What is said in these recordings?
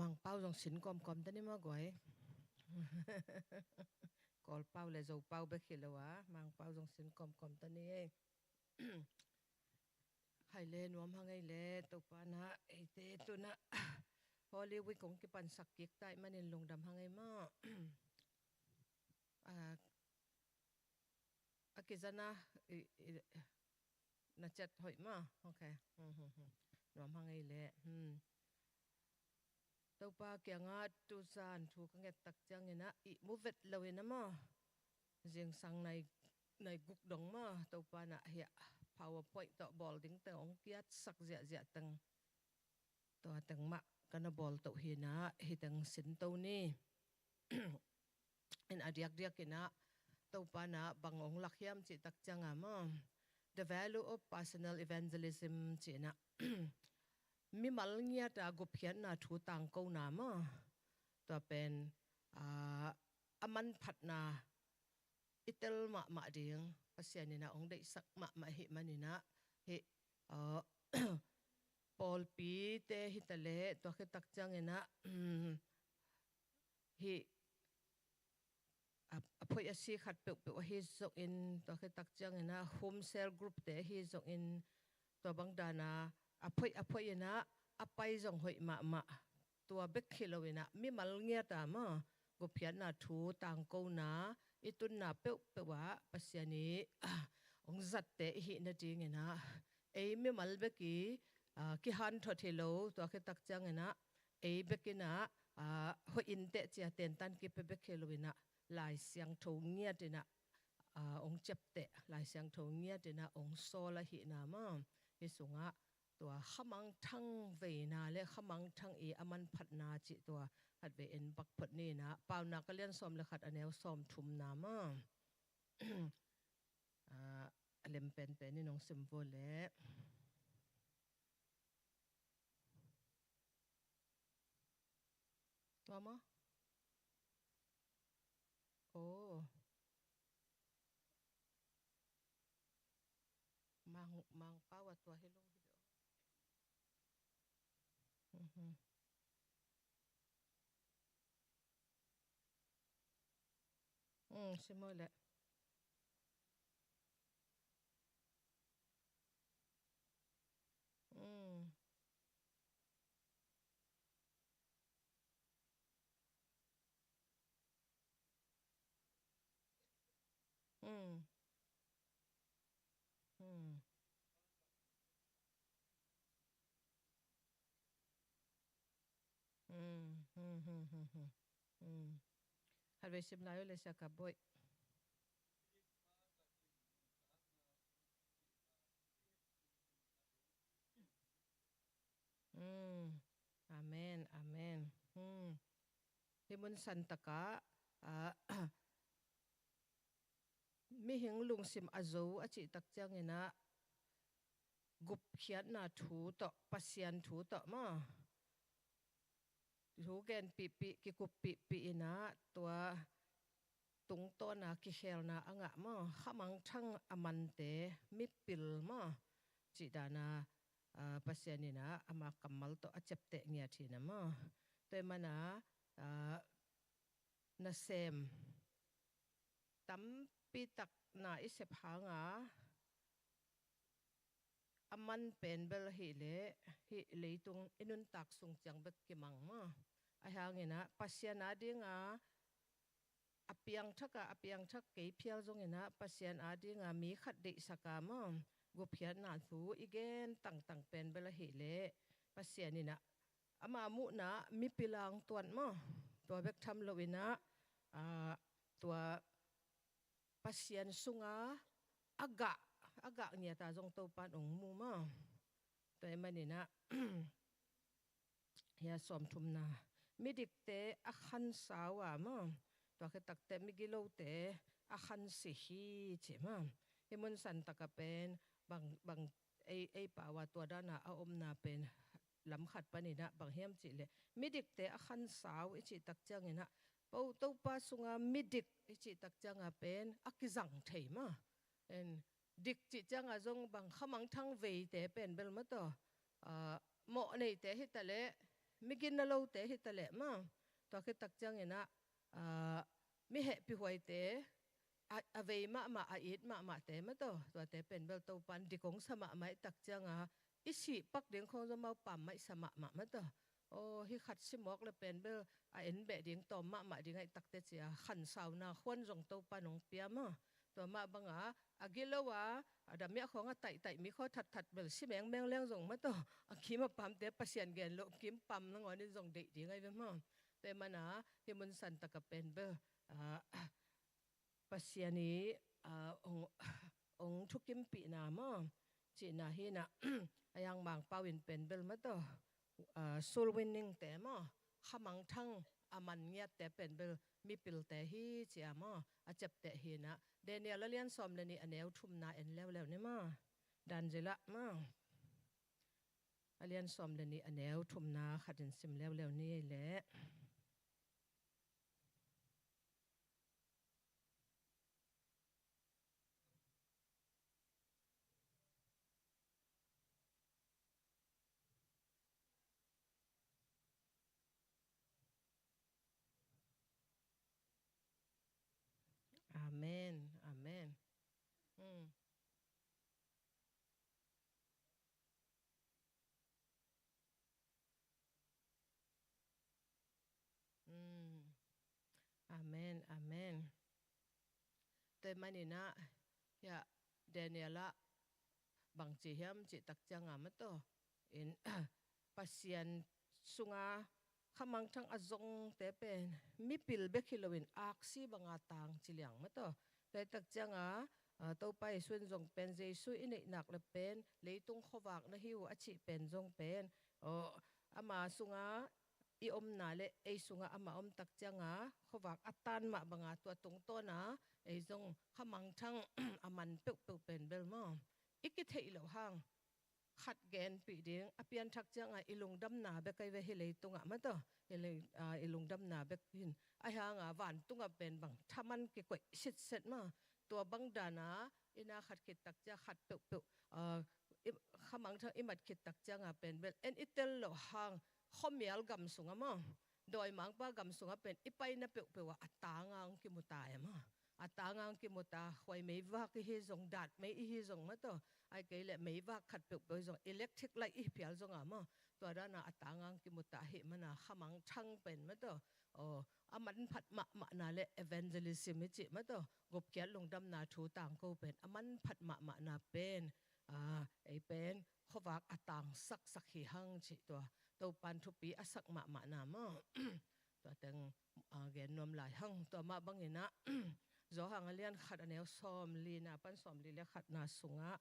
mang pau dòng xin com tani mà gọi call pau le dầu pau bé khi lâu á mang pau dòng xin com tani ấy hay le nuam hang ấy le tàu pa na ấy te tu na Hollywood cũng cái pan sắc kiệt tại mà nên lồng đầm hang ấy mà cái zana na chat hỏi mà ok nuam hang ấy le tàu pa kia ngã tu san thu cái tắc chăng ấy na i mu vet lâu ấy na mà riêng sang này gục đống mà tàu pa na hiện PowerPoint to ball ding te ong kiat sak zia tang to tang ma kana ball to hi na hi tang sin to ni in adiak ina to pa na bangong lakhiam chi tak changa ma the value of personal evangelism chi na mi mal ngia ta gup hian na thu tang ko na ma to pen aman phat na itel ma ding pasianina ong dei sak ma hi manina he Paul pi te hi tale to ke tak changena hi apoi asi khat pe hi zo in to ke tak changena home cell group te hi zo in to bangdana apoi na apai zong hoi ma to bek khilowina mi mal ngia ta ma go phian na thu tang ko na itun na pe wa pasiani ong zat te hi na ding ina ei mi mal beki ki han tho thelo to ke tak chang ina ei bekina ho in te chia ten tan ki pe be khelowina lai siang tho ngia tina ong chep te lai siang tho ngia tina ong sola hi na ma hi sungaตัวขมังทั้งเวนาและขมังทั้งอามันพัดนาจิตัวหัดเวเอ็นบักพัดนี่นะเปล่านักเรียนซ้อมเลยขัดอันแนวซ้อมทุ่มนามาเล่มเป็นนี่น้องซิมโฟเล่ว่ามั้โอ้มังป้าว่าตัวให้ลงวิดีโอซิมโฟเล่หัดเวซิมไลน์เลยสักกับบ่อยอาเมนอาเมนที่มุนสันตะกะมีหิงลุงซิมอาโจอาจิตักจังเงินะกุบเขียนนาถูต่อปัสยันถูต่อมาถูแกนปีกิกุบปีนะตัวตุงต้นนะกิเขลนะอ่างะมาขมังทั้งอามันเตมิปิลมาจิดานาปัสยันนี่นะอามากำมัลต่ออาเจ็บเตะเงียทีนะมาตัวมันนะนาเซมตั้มปีตักนาอิเสพหางอามันเป็นเบลฮิเลตรงอินุนตักสุงจังเบกกิมังมาไอ้หางเงี้ยนะปัสยานาดิงอเปียงทักเกี่ยเพียลจงเงี้ยนะปัสยานาดิงมีขัดเดสกามกุเพียนนาสูอีเกนตั้งเป็นเบลฮิเลปัสยานี่นะอามามุนะมีปิลังตัวมาตัวเบกทำลวินะตัวปัสยานสุงอากะเนี่ยตาจงโตปันองมูมาตัวมันนี่นะเฮียสอมทุมนามิดิกเตอคันสาวมาตัวคือตักเตมิกิโลเตอคันสิฮีใช่ไหมเฮมุนสันตะกะเป็นบางไอป่าวตัวด้านน่ะเอาอมนาเป็นลำขัดปนินะบางเฮียมจิเลยมิดิกเตอคันสาวไอจิตักจังนะปูตัวปาสุงมิดิกไอจิตักจังเป็นอักจังเทมาดิกจิจังจงบางขมังทั้งเวเตเป็นเบลมาต่อเหมาะในเตหิตะเล mi gin na lo te hi tale ma to ke tak chang ina mi he pi huai te a vei ma a it ma te ma to te pen bel to pan di kong sama mai tak chang a isi pak ding khong zo mau pam mai sama ma to ô hi khát xí mọc là bền bơ en bẹ điếng tòm mà điếng ai tắc tết chia khăn sao na khuôn rong tàu pa nong pia mà tòa mà băng gilo đam mía khong tại mi khó thật bel xí mèng mèng leng rong mà to khi mà pam té pasien gen lo kim pam nó ngồi nên rong đệ điếng ai mà te mà hi mun san tắc bền bơ pasien ni ông thúc kim pi na mà chị na hi na ayang mang pawin pen bel mà to soul winning te mo khamang thang aman nya te pen bel mi pil te hi chia mo a chep te hi na Daniel alian som le ni aneu thum na en lew ni ma dan jela ma alian som le ni aneu thum na khatin sim lew ni le amen amen mm. Mm. Amen amen te manina ya Daniela bang chi hiam chi tak changa ma to in pasien sunga khamang thang azong te pen mi pil be khilowin aksi banga tang chiliang ma to te tak changa to pai sun jong pen jesu in nak le pen leitung khowak na hiu achi pen jong pen o ama sunga i om na le ei sunga ama om tak changa khowak atan ma banga to tung to na ei jong khamang thang aman pe pen bel mo ikit hei lo hang khát gen bị điếng apian thắc chăng ilung đâm na be kai ve hilei tunga ma to hilei ilung đâm na be hin ai hang van tunga ben bang thaman ke koi sit set ma tua bang dana ina khat khit tak cha khat pe khamang tha imat khit tak changa pen bel en itel lo hang khomial gam sunga ma doi mang pa gam sunga pen ipai na pe wa atangang ki mutai ma atangang ki muta khoi mei wa ki hi zong dat mei hi zong ma to ai cái lệ mấy va khát bực bởi dòng electric light ít phiền dòng màตัวđó là tang ang ki muta hi mana khamang thang pen ma to aman phat ma na le evangelism chi ma to gop kya lungdam na thu tang ko pen aman phat ma na pen ei pen khowak atang sak hi hang chi to pan thu pi asak ma na ma to teng gen nom lai hang to ma bangina zo hang alian khat aneu som li na pan som li le khat na sunga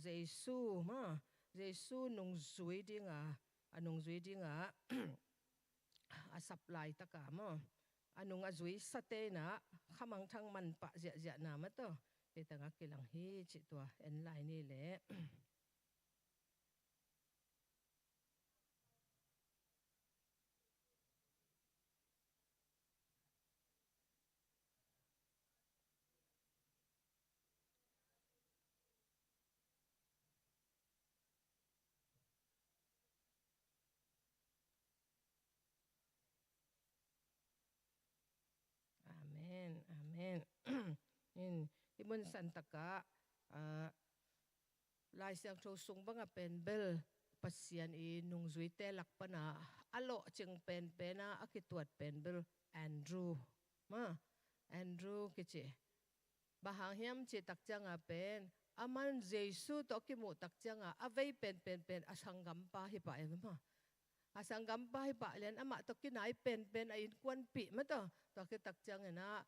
Giêsu mà Giêsu nung zuy đi ngà nung zuy đi ngà sắp lại tất cả mà nung zuy sát tê na khamang thang man pa dạ na mà to thì ta ngắc cái lòng hi chỉ tua en lại ni lệ amen amen in imun santa ka lai siang tho sung banga pen bel pasian I nung zui te lak pana alo ching pen pena akituat pen bel Andrew ma Andrew kichi bahang hiam chi tak changa pen aman Jesu to ki mu tak changa avei pen asangam pa hi pa em ma asangam pa hi pa len ama to ki nai pen ai kwan pi ma to ki tak changa na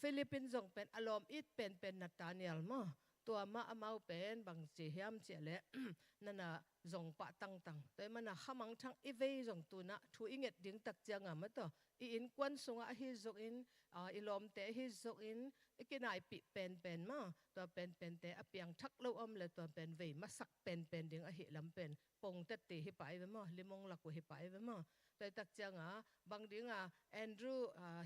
Philippines jong pen alom it pen Nathaniel ma tua ma amau pen bang chi hiam chi le nana zong pa tang toy mana khamang thang I vei zong tu na thu inget ding tak changa ma to I in kwan sunga hi zong in ilom te hi zong in ikinai pi pen ma to pen te apiang thak lo om le to pen vei ma sak pen ding a hi lam pen pong te ti hi pai ve ma limong la ko hi pai ve ma toy tak changa bang ding Andrew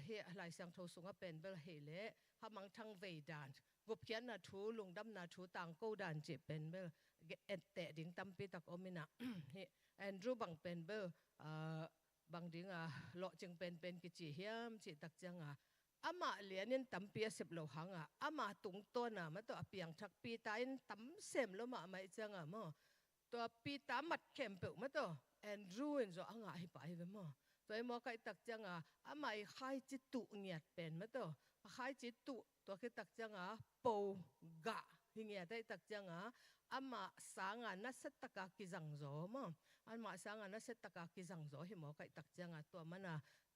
hi lai sang tho sunga pen bel hi le khamang thang vei dan gop kian na thu lungdam na thu tang ko dan che pen bel et te ding tam pi tak omina Andrew bang pen bel บางทีโลจึงเป็นกิจเฮียมจิตักจังอามาเลียนินตั้มเปียสิบโลหังอามาตุงต้นมันตัวเปียงทักปีตายนตั้มเสมโลมาไม่จังมั้งตัวปีตามัดเข้มเปิลมันตัวแอนดรูนจะอ่างให้ไปเว้ยมั้งตัวไอ้หมอใครตักจังอามาไอ้ใครจิตตุเงียดเป็นมันตัวใครจิตตุตัวใครตักจังปูกะหิเงียได้ตักจังอามาสังนัสตะกากิจังโจมั้งอามาสังนัสตะกากิจังโจหิหมอใครตักจังตัวมัน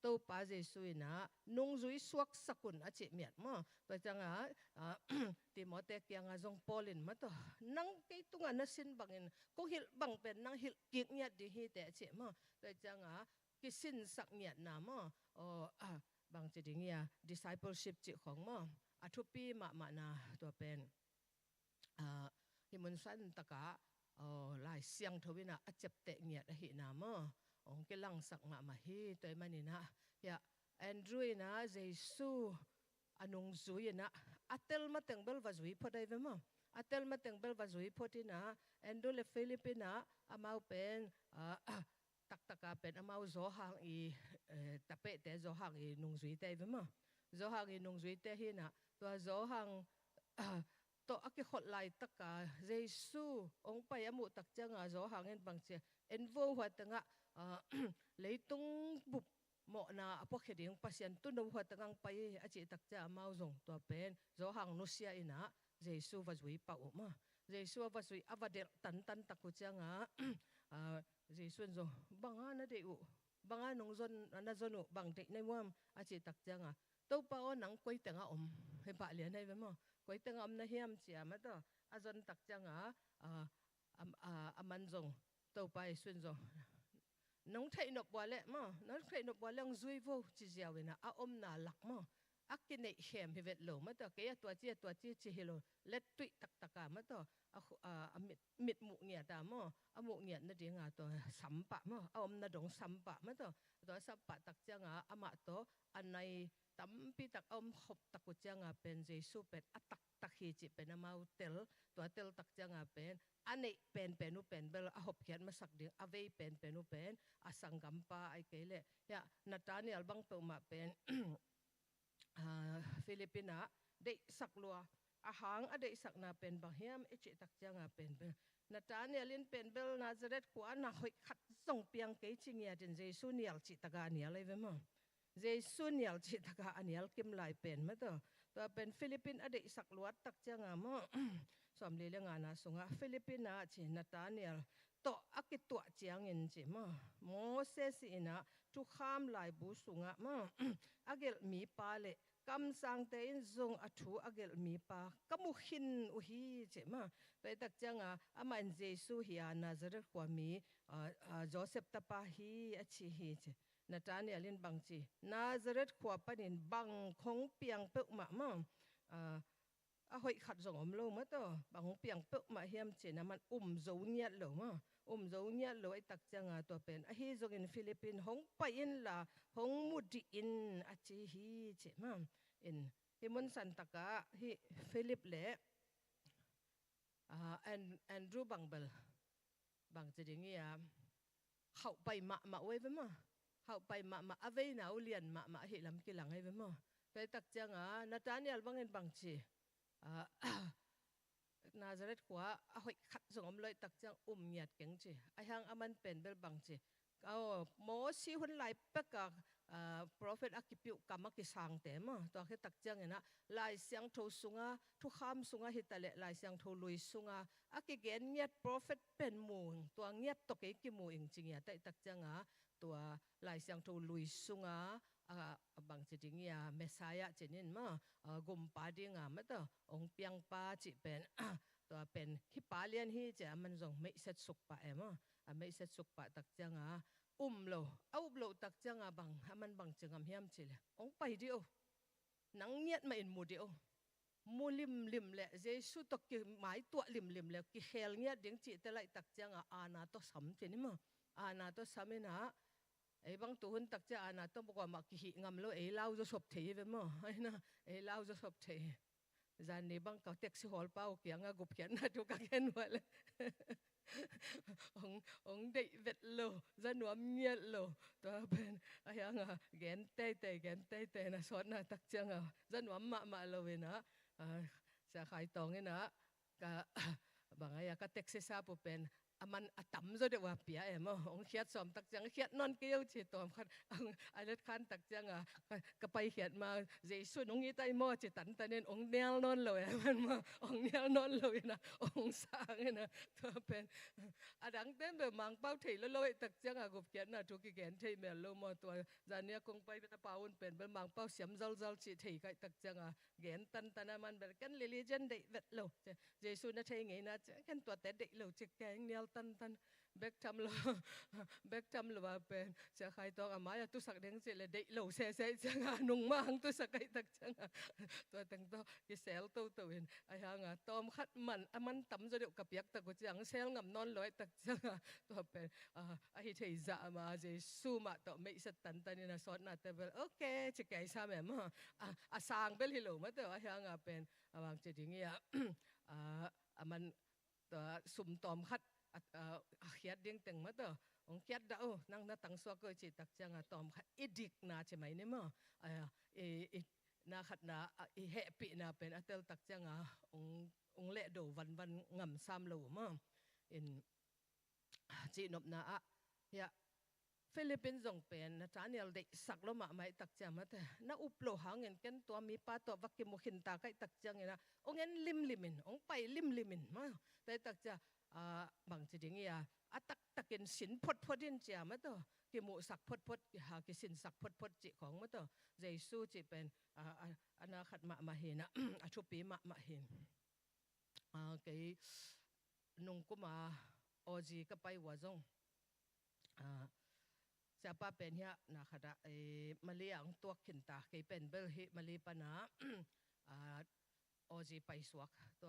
ตัวป้าเจสุยนะนุ่งจุยสวกสกุลอาเจเมียดมั้งตัวจังที่หมอเตะยังจงพอลินมาตัวนั่งกี่ตุงนัสินบังอินก็หิลบังเป็นนั่งหิลกิกเนียดดีฮีแต่เจมั้งตัวจังกิสินสักเนียดนะมั้งบางจุดเงี้ย discipleship จิของมั้งทุกปีมานะตัวเป็นที่มันสั้นตะกะหลายเสียงทวินะอาจจะเตะเงียดหินามั้งองค์กลังสักมาฮีตัวมันนี่นะยาแอนดรูย์นะเยซูอนุงซุยนะอัตเตลมาเต็งเบลวาซุยพอได้ไหมมั้งอัตเตลมาเต็งเบลวาซุยพอที่นะแอนดูเลฟิลิปปินะอามาเป็นตักตะกาเป็นอามาโจฮังอีตะเปะแต่โจฮังอีนุงซุยได้ไหมมั้งโจฮังอีนุงซุยแต่ฮีนะตัวโจฮังตัวอักขดลายตะกาเยซูองค์ไปอามุตักจังโจฮังเงินบางเจเอ็นโวหัวตังเลยตรงบุบหมอนาพวกเขดิงปัสยันตุนหัวตังไปอาจิตักจะมาส่งตัวเป็นโจหังนุเซียอินะเยซูวัจุยป่าวมาเยซูวัจุยอวเดลตันตักกุจังเยซูนบางอันนั่นเดียวบางอันนงจนนั่นจนุบางเด็กในว่ามอาจิตักจังตัวป่าวนังกุยตังให้ปะเลียนให้เป็นมั้งกุยตังนะเฮียมเสียมาตัวอาจนตักจังมันส่งตัวไปส่วนส่งน้องไทยนบวัวเล่มั้งน้องไทยนบวัวเล่งซุยโวจิเจียวนะน่าหลักมั้งกินในเข็มพิเวทโลมาตัวเกียตัวจีจิฮิโลเล็ดตุยตักมาตัวมิดมุเงียดมั้งมุเงียดนั่นเองตัวสัมปะมั้งน่าดงสัมปะมาตัวสัมปะตักจังมาตัวอันในตั้มปีตักขบตักกุจังเป็นเจสุเป็นตักฮีจิเป็นมาเตลตัวเตลตักจังเป็นอันนี้เป็นนูเป็นเบลขบเขียนมาสักเดียงเวเป็นนูเป็นสังกัมปาไอเกลยานาตานี่อัลบังเปิมาเป็นฟิลิปปินาได้สักลัวหางได้สักนาเป็นบางเฮียมเอจิตักจังเป็นนาตานี่ลินเป็นเบลนาซาเรตขวานาหอยขัดส่งเปียงเกจิเงียดินเจสุเนียลจิตกาเนียเลยเว้มั้งเจสุเนียลจิตกาอันเนียลกิมไลเป็นมั้งตัวเป็นฟิลิปปินได้สักลัวตักจังมั้งสมเรียงนะสงฟิลิปปินจีนาตาเนียลตัวอักตัวเจียงเงินจีมั้งโมเสสอินะทุกข้ามลายบุสุงมั้งอักเกลมีปาเลกำสังเตนซงอัฐุอักเกลมีปากมุขินอุฮีจีมั้งไปตักจังมันเจสุฮิอานาซาเรตความมีโจเซฟตาปาฮีอชิฮีจีนาตาเนียลินบังจีนาซาเรตขวาปนินบังคงเปียงเปกมามั้งหอยขัดส่งโลมาตัวบางเปียงเปกมาเฮียมเจนะมันโจเนียโลมาโจเนียโลไอตักจังตัวเป็นฮีจงอินฟิลิปปินส์ไปอินละมุดอินอาชีฮีเจมาฮิมุนสันตะกะฮิฟิลิปเล่แอนดรูบังเบลบางจะอย่างเงี้ยเข้าไปมาไว้ไหมมั้งเข้าไปมาเอาไว้หนาวเลียนมาเฮลัมกิหลังไว้ไหมมั้งไปตักจังนาตาเนียลบางเงินบางชีนาซาเรตขวาหอยขัดส่งเลยตักจังเงียดเก่งจีไอฮังมันเป็นเบลบังจีโมซีหุ่นไหลเปกโปรเฟตอากิปิวกามักิสังเตมตัวแค่ตักจังนะลายเสียงโทสุงทุกคำสุงฮิตาเลลายเสียงโทลุยสุงอากิเกนเงียดโปรเฟตเป็นมูตัวเงียดตกเอกิมูอิงจริงๆแต่ตักจังตัวลายเสียงโทลุยสุงบางจีเงียเมสายะจีนินมากุมปาดิงมาตัวองเปียงปาจีเป็นตัวเป็นฮิปาเลียนฮิจะมันส่งไม่เสร็จสุกปะไม่เสร็จสุกปะตักจังโลโลตักจังบังมันบังจังเฮียมจีเลยองไปเดียวนังเงียดมาอินมูเดียวมูลิมเละเจสุตกิหมายตัวลิมเละกิเฮลเงียดเดียงจีแต่ไรตักจังอาณาตัวสำจีนี่มั้งอาณาตัวสำนะไอ้บางตัวหุ่นตักจังอาณาตัวบอกว่ามากิหิงำโลเล่าจะชอบเทไปมั้งไอ้นะเล่าจะชอบเท zan ni bang ka taxi hall pau kiang a gup kian na tu ka ken wala ong dei vet lo zanuam nyet lo to ben ayanga gen te na sot na tak changa zanuam ma lo na sa khai tong ina ka bangaya ka taxi sa pu pen aman atam zo de wa pia emo ong khiat som tak chang khiat non keu chi tom khat ang alet khan tak chang ka pai khiat ma jesu nong i tai mo chi tan tanen ong nel non lo man ma ong nel non lo na ong sang na to pen adang tem be mang pau thei lo lo tak chang gup khiat na tu ki gen thei me lo mo to zania kong pai ta paun pen bel mang pau siam zal chi thei kai tak chang gen tan man bel kan religion de vet lo jesu na thei ngei na kan to te de lo chi keng nel tan bek tam lo bek tam lo ba pen cha khai to amaya tu sak deng che le de lo se changa nung mang tu sak kai tak changa to tang to ki sel to in ai hanga tom khat man aman tam zo de ka piak ta ko chang sel ngam non loi tak changa to pen a hi thei za ma je su ma to me sa tan na sot na te bel okay chi kai sa me ma a sang bel hi lo ma to ai hanga pen awang che ding ya aman to sum tom khat khiat ding teng ma to ong khiat da nang na tang so ko chi tak changa tom khat idik na che mai ne ma e na khat na i happy na pen atel tak changa ong le do van ngam sam lo ma in chi nop na ya Philippines zong pen na chanial de sak lo ma mai tak chama ta na uplo hangin ken to mi pa to vakim mo khin ta kai tak changena ong en limin ong pai limin ma tai tak cha bang chi ding ya atak takin sin phot cha ma to ki mu sak phot ha ki sin sak phot chi khong ma to jesu chi pen ana khat ma he na a thu pi ma hin cái nung kuma oji ka pai wa zong siapa pen ya na khada mali ang tuak khin ta ke pen bel hi mali pana oji pai suak to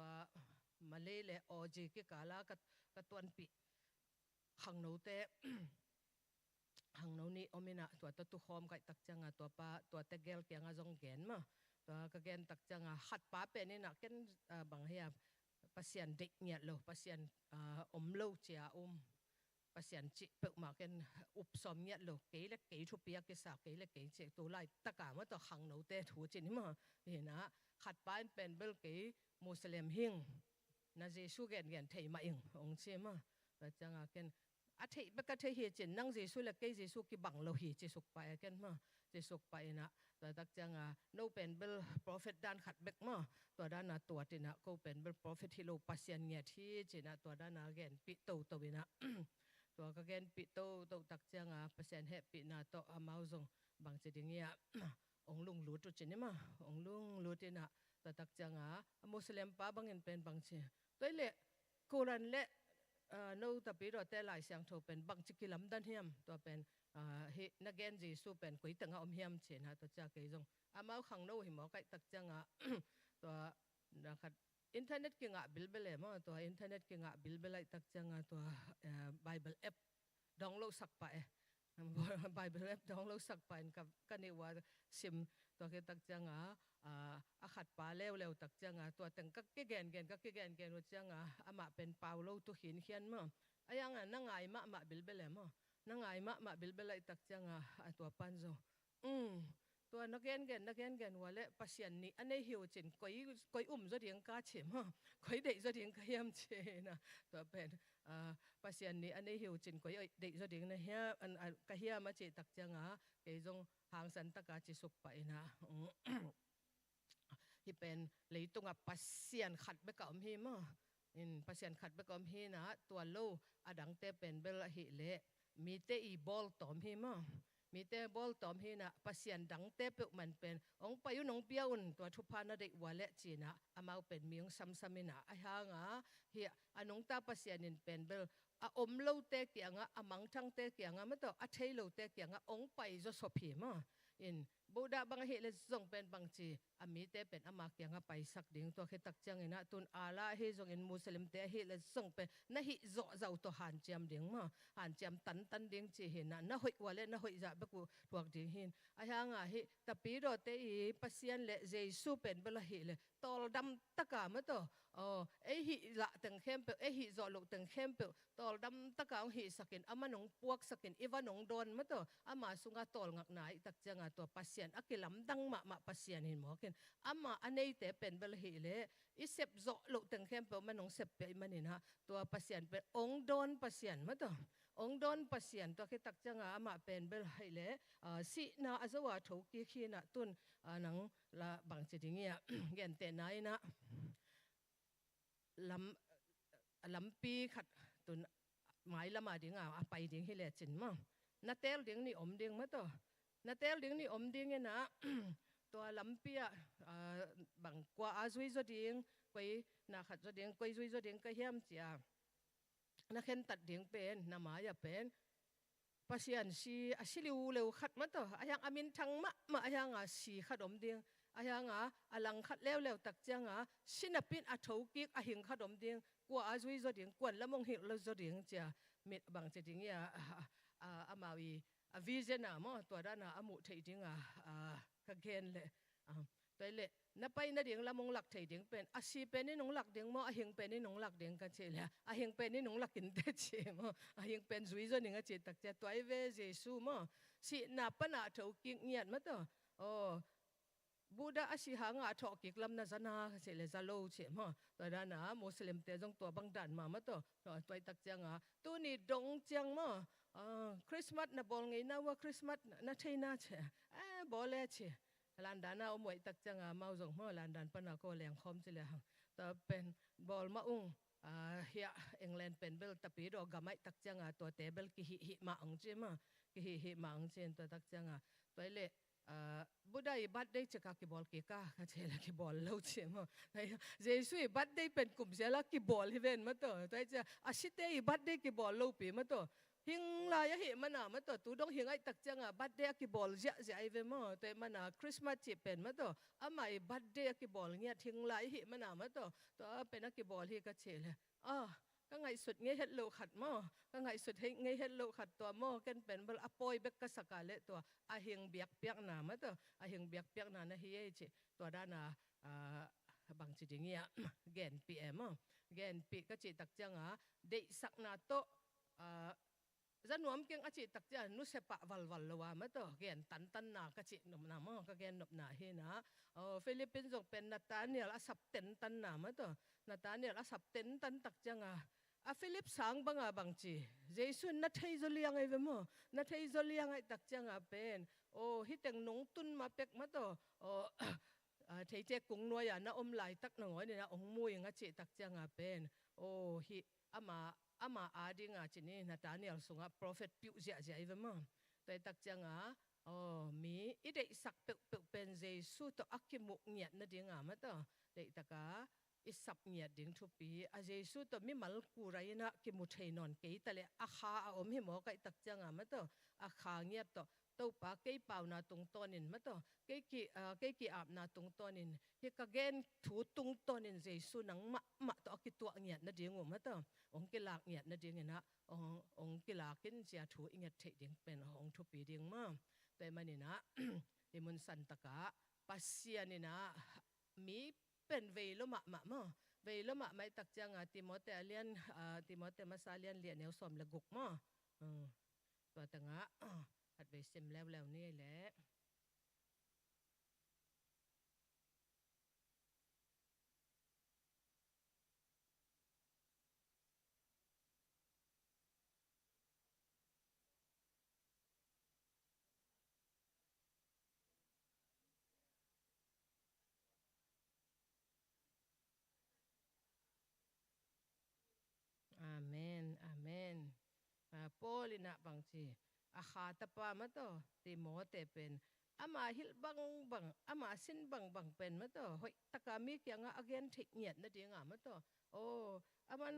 mali le oji ki kala ka tuan pi hang no te hang no ni omina to ta tu khom kai tak changa to pa to te gel ke nga zong gen ma to ka gen tak changa khat pa pen ni na ken bang he pasian dik nya lo pasian lo chia pasian chi pe ma ken up som nya lo ke le ke thu pia ke sa ke le ke che to lai ta ka ma to hang no te thu chin ma he na khat pa pen bel ke muslim hing na jesu gen thei ma ing ong che ma ta changa ken a thei ba ka thei he chin nang jesu le ke jesu ki bang lo hi che suk pa ken ma che suk pa na ta tak changa no pen bel prophet dan khat bek ma to da na to ti na ko pen bel prophet hi lo pasian nya thi che na to da na gen pi to wi na to ka gen pi to tak changa pasian he pi na to amau zong bang che ding ya ong lung lu tu chin ma ong lung lu ti na ta tak changa muslim pa bang en pen bang che toile Quran le no ta pi ro te lai sang tho pen bang chi ki lam dan hiam to pen he na gen ji su pen koi tanga hiam che na to cha ke jong amau khang no hi mo kai tak changa to na khat internet ki nga bilbel ma to internet ki nga bilbel ai tak changa to bible app download sak pa bible app download sak pa ka ni wa sim to ke tak changa a khat pa lew tak changa to teng ka ke gen wo changa ama pen paulo to hin hian ma ayanga na ngai ma bilbel ma na ngai ma bilbel ai tak changa a to pan zo to na gen wale pasian ni ane hiu chin koi zo ding ka che ma koi dei zo ding ka yam che na to pen pasian ni ane hiu chin koi dei zo ding na hia an ka hia ma che tak changa ke jong hang san ta ka chi suk pa ina hi pen leitunga pasian khat be ka hi ma in pasian khat be ka hi na to lo adang te pen bel hi le mi te I bol tom hi ma mi te bol tom hi na pasian dang te pe man pen ong pa yu nong piaun to thu pa na de wale chi na amau pen miong samina a ha nga hi anong ta pasian in pen bel a lo te kyanga amang thang te kyanga ma to a thei lo te kyanga ong pai zo so phi ma in บูดาบังเฮเลซงเป็นบังจีอามีเตเป็นอามาเกียงไปสักดิ่งตัวเขตักจังอินะตุนอาลาเฮซงอินมุสลิมเตเฮเลซงเป็นนะฮิโซเจ้าตัวหันเจียมดิ่งมาหันเจียมตันดิ่งจีเห็นนะหอยวาเลนะหอยจะเบกูตัวดิ่งหินอายังอ่ะฮิตะปีโรเตอีปัสยันเลเจสูเป็นเบลาฮิเลตอลดำตะกามะตัวเอฮิละตึงเข้มเปเอฮิโซลุตึงเข้มเปตอลดำตะกามฮิสักินอามันงปวกสักินอีวันงโดนมะตัวอามาสุงาตอลงักนายตักจังอ่ะตัวปัสยันอากิลำดังมาปัสยันหินหมอกินอามาอันนี้เตเป็นเบลาฮิเลอีเซปโซลุตึงเข้มเปมันงเซปเปมันนี่นะตัวปัสยันเป็นองโดนปัสยันมะตัวองโดนปัสยันตัวคิดตักจังอ่ะอามาเป็นเบลาฮิเลสินาอาจว่าถูกกี่ขีนะตุนนังละบางจิตเงี้ยเงินเตนายนะลำปีขัดตุนหมายละมาดิ่งไปดิ่งให้เละจินมั้งนาเตลดิ่งนี่อมดิ่งมั้งตัวนาเตลดิ่งนี่อมดิ่งนะตัวลำปีบางกว่าอาจุยจดิ่งไปนาขัดจดิ่งไปจุยจดิ่งก็เฮียมจ้านาเข็นตัดดิ่งเป็นนาหมายเป็นภาษาอันซีอาศิลิวเลวขัดมั้งตัวอายังอามินทังมาอายังสีขัดอมดิ่งอายังอลังขัดเลวตักจังสินปินอาทูกิกอาหิงขัดอมดิ่งกว่าอาจุยจดิ่งกวนละมงหิลจดิ่งจ้ามิดบางจดิ่งเนี่ยอามาวีวิเจน่ามอตัวด้านอามุเทดิ่งกะเกนเลยตัวเละนับไปนั่นเดียงละมงหลักเทดิ่งเป็นอาชีเป็นนี่หนงหลักเดียงมออาหิงเป็นนี่หนงหลักเดียงกันเชลอาหิงเป็นนี่หนงหลักกินเตเชมออาหิงเป็นจุยจดิ่งก็เจตักเจตัวไอเวเจสูมอสินับปนาทูกิกเงียดมั้งตัวบูดาอาศิหางทอกิกลำนาจนาเฉลจะโลเฉมฮะตัวด้านมุสลิมเตจงตัวบังดันมาตัวตักจังตัวนี้ดงจังมาคริสต์มาสนะบอกไงนะว่าคริสต์มาสนะใช่น่าเชบอกเลยเชลันดานาอมวยตักจังมาจงมาลันดานปนักก็แรงคอมเฉลยหังแต่เป็นบอลมาเฮียอังแลนด์เป็นเบลตะปีดอกกาไม่ตักจังตัวเตเบลกิฮิมาอังเจมากิฮิมาอังเจนตัวตักจังตัวเล่บุได้บัดได้จะกักบอลเกก้าเชลกีบอลเล่าเชื่อมั้ยเจสุยบัดได้เป็นกลุ่มเชลกีบอลที่เป็นมั้งตัวแต่จะอาชิเตยบัดได้กีบอลเล่าปีมั้งตัวหิงลายเหมันมั้งตัวตูดงหิงไอตักจังบัดได้กีบอลเยอะๆไอเวมั้งแต่มันคริสต์มาสจีเป็นมั้งตัวอามาบัดได้กีบอลเงี้ยหิงลายเหมันมั้งตัวเป็นกีบอลที่ก็เชลก็ไงสุดเงี้ยเฮ็ดโลขัดมั้งก็ไงสุดเงี้ยเฮ็ดโลขัดตัวมั้งกันเป็นบลอปอยเบกกสกาเลตัวอาหิงเบียกเปียกหนามั้งตัวอาหิงเบียกเปียกหนานะเฮียจีตัวด้านบางจีเงี้ยแกนปีมั้งแกนปีก็จีตักจังเดสักนาโตจะนวมเก่งอาจีตักจังนุเสปะวัลละว่ามั้งตัวแกนตันนาก็จีนบนามั้งก็แกนนบนาเฮนะฟิลิปปินส์จงเป็นนาตาเนียลสับเต็นตันนามั้งตัวนาตาเนียลสับเต็นตันตักจังฟิลิปสังบางจีเจสุนนัทไฮโซเลียงไอ้เวมั้งนัทไฮโซเลียงไอ้ตักจังเป็นฮิตงนงตุนมาเป็กมั้งตัวเทเจกุงนัวยนะอมไหลตักหน่อยเนี่ยนะองมุยงะจีตักจังเป็นฮิอามาอาดิงจีนี่นาตาเนียลสุงโปรเฟตปิวเจไอ้เวมั้งแต่ตักจังมีอีเดสักเป็นเจสุตัวอักขิมุกเนียนะดิ่งมั้งตัวเด็กตะกาอิสับเนียดิ่งทุปีอาเจสุตัวมีมัลกูไรนะกิมุเทนอนเกยตะเลอาคาอมหิมอไกตักจังมั้งตัวอาคาเงียบตัวปากเกยเป่านาตรงต้นินมั้งตัวเกยกีอาบนาตรงต้นินเฮกเกนถูตรงต้นินเจสุนังมะตัวกิตัวเงียนะดิ่งมั้งตัวองกิลากเงียนะดิ่งนะองกิลากินเสียถูเงียเทดิ่งเป็นองทุปีดิ่งมั้งแต่มันนี่นะที่มุนสันตะกะปัสยานี่นะมีเป็นเวลมะเวลมะไม่ตักจังติโมเตเลียนติโมเตมาซาเลียนเลียนเนวสอมละกุกมั้งตัวตั้งหัดไปเซมแล้วนี่แหละอาเมนโปลินะบางทีอาคาตปามาโตติโมเตเป็นอามาฮิลบังอามาสินบังเป็นมาโตหอยตะกามีเกียงอาเกนทิเงียดนะเดียงมาโตอามัน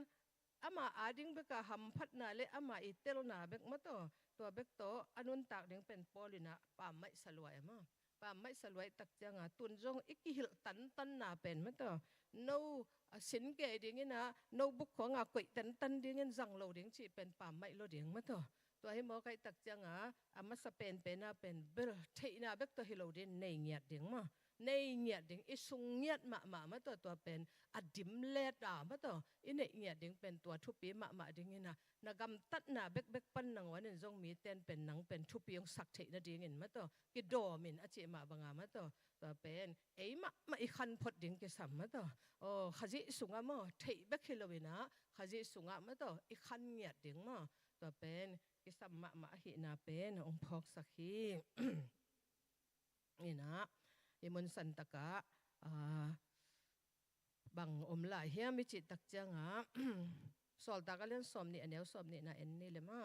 อามาอาดิงเบกะหัมพัดนาเลอามาอิเตลนาเบกมาโตตัวเบกโตอนุนตากเดียงเป็นโปลินะปามไม่สลวยมาป pa mai salwai tak changa tun jong ikihil tan na pen ma to no sin ke ding ina no buk ko nga koi tan ding in jang lo ding chi pen pa mai lo ding ma to to hi mo kai tak changa ama sa pen na pen ber theina bek to hilo din nei ngiat ding ma nei ngiat ding isung ngiat ma to pen adim le da ma to ine ngiat ding pen to thu pi ma ding ina nagam tat na bek pan nang wan in jong mi ten pen nang pen thu pi yong sak thei na ding in ma to ki do min a che ma banga ma to pen ei ma i khan phot ding ke sam ma to o khaji sunga mo thei bek hilowina khaji sunga ma to i khan ngiat ding ma to pen ki sam ma hi na pen ong phok sakhi ina imun san taka bang lai hiam mi chi tak changa sol takalen som ni aneu som ni na en ni le ma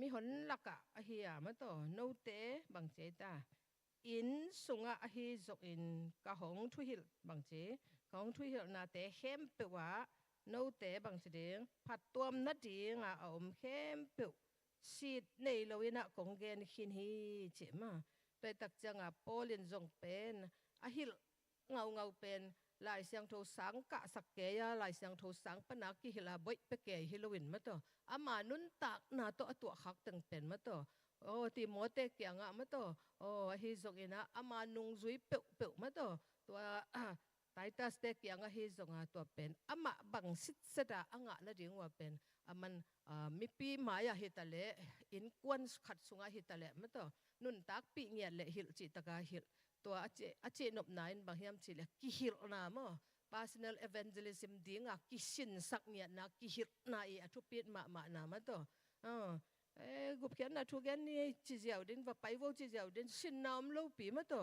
mi hon laka a hi ma to no te bang che ta in sunga a hi zok in ka hong thu hil bang che ka hong thu hil na te hem pe wa no te bang che ding phat tuam na ding a om hem pe sit nei lo ina kong gen hin hi che ma te tak changa polin zong pen a hil ngau pen lai siang tho sang ka sak ke ya lai siang tho sang pa na ki hila boi pe ke hilowin ma to ama nun tak na to atwa khak teng pen ma to o ti mo te kya nga ma to o hi zong ina ama nung zui pe ma to to tai ta ste kya nga hi zong a to pen ama bang sit seta anga la ding wa pen aman mi pi ma ya hitale in kwan khat sunga hitale ma to nun tak pi ngia le hil chi taka hil to ache nop nain bang hiam chi le ki hil na mo personal evangelism dinga ki sin sak nia na ki hil na I athu pit ma na ma to gup khian na thu gen ni chi jiao din va pai vo chi jiao din sin nam lo pi ma to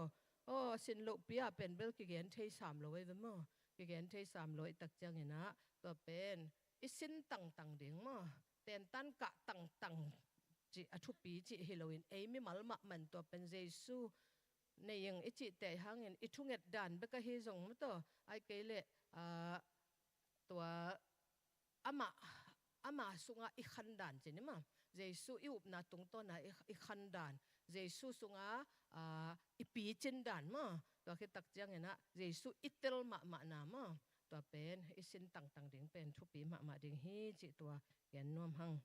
sin lo pi a pen bel ki gen thei sam lo we mo ki gen thei sam lo tak chang ina to pen isin tang ding mo ten tan ka tang chi athu pi chi Halloween ei mi mal ma man to pen Jesu nei yang ichi te hangin ithunget dan beka hi zong ma to ai ke le to ama sunga I khan dan chini ma Jesu I up na tung to na I khan dan Jesu sunga I pi chin dan ma to khi tak chang ina Jesu itel ma na ma to pen isin tang ding pen thu pi ma ding hi chi to yan nom hang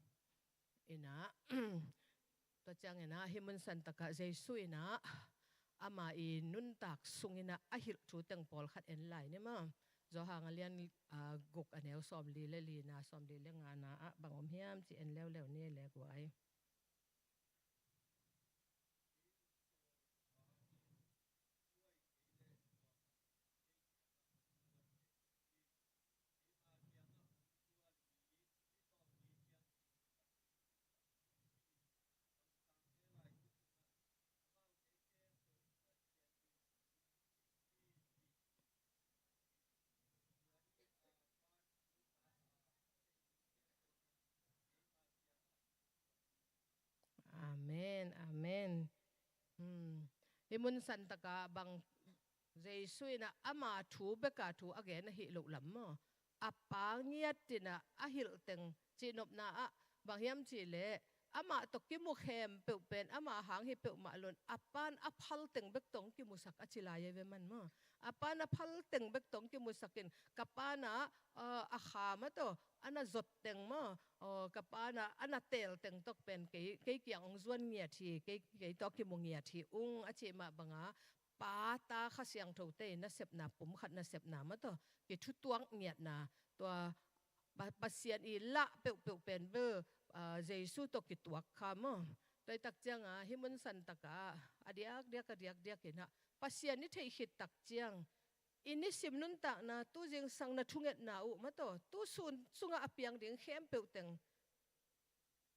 ina to chang ina himun san taka Jesu ina ama I nun tak sungina ahil thu teng pol khat en lai ne ma zo hang alian guk aneu som li le li na som li le nga na bangom hiam chi en lew ni le gwai amen himun san taka bang Jesu ina ama thu beka thu again hi lo lam mo apangiat tina ahil teng chinop na bang hiam chi le ama to ki mu khem pe pen ama hang hi pe ma lon apan aphal teng bek tong ki musak achila ye ve man mo apan aphal teng bek tong ki musakin kapana a kha ma to ana zot teng mo kapana ana tel teng tok pen ke kyang ong zuan ngia thi ke to ki mu ngia thi ung achi ma banga pa ta kha siang tho te na sep na pum khat na sep na ma to ki thu tuang ngiat na to pasian I la pe pen be Jesu to ki tuak kha mo toi tak chang himun san taka adiak ina pasian ni thei hit tak chiang ini sim nun tak na tu jing sang na thunget na u ma to tu sun sunga apiang ding khem pe teng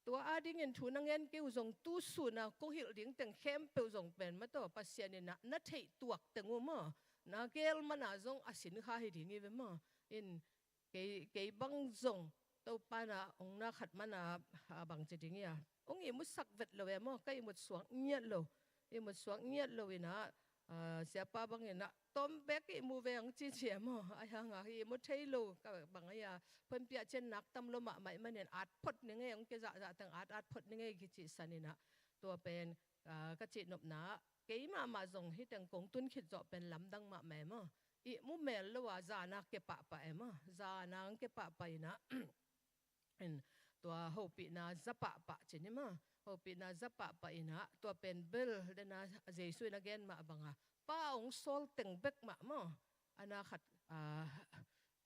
tua ading in thu nang en ke uzong tu su na ko hil ding teng khem pe uzong pen ma to pasian ni na thei tuak teng u mo na gel mana zong asin kha hi ding I ve mo in cái băng rồng tàu pa na ông na khát mà na bằng chỉ tiếng ya ông ấy muốn sắc vật rồi em cái một xuống nhiệt rồi một xuống nhiệt rồi na siapa bang na tom bek cái mua về ông chỉ chỉ mà ai hàng à một thấy rồi cái bằng ấy à phân biệt trên nắp tâm lo mà mày nên art phật những cái ông cái dạ từng art phật những cái chỉ san naตัวเป็นcái chỉ nộp na cái mà dùng hết từng công tuân khít dọเป็นลำดังมาแม่มาอีมุเมลloว่าจานักเก็บปะไปมาจานังเก็บปะไปนะตัวหูปีนาจะปะปะจินี่มาหูปีนาจะปะไปนะตัวเป็นเบลเดนะเจสุนักเกนมาบังอ่ะป้าองโซลตึงเบกมามาอันนั้นขัด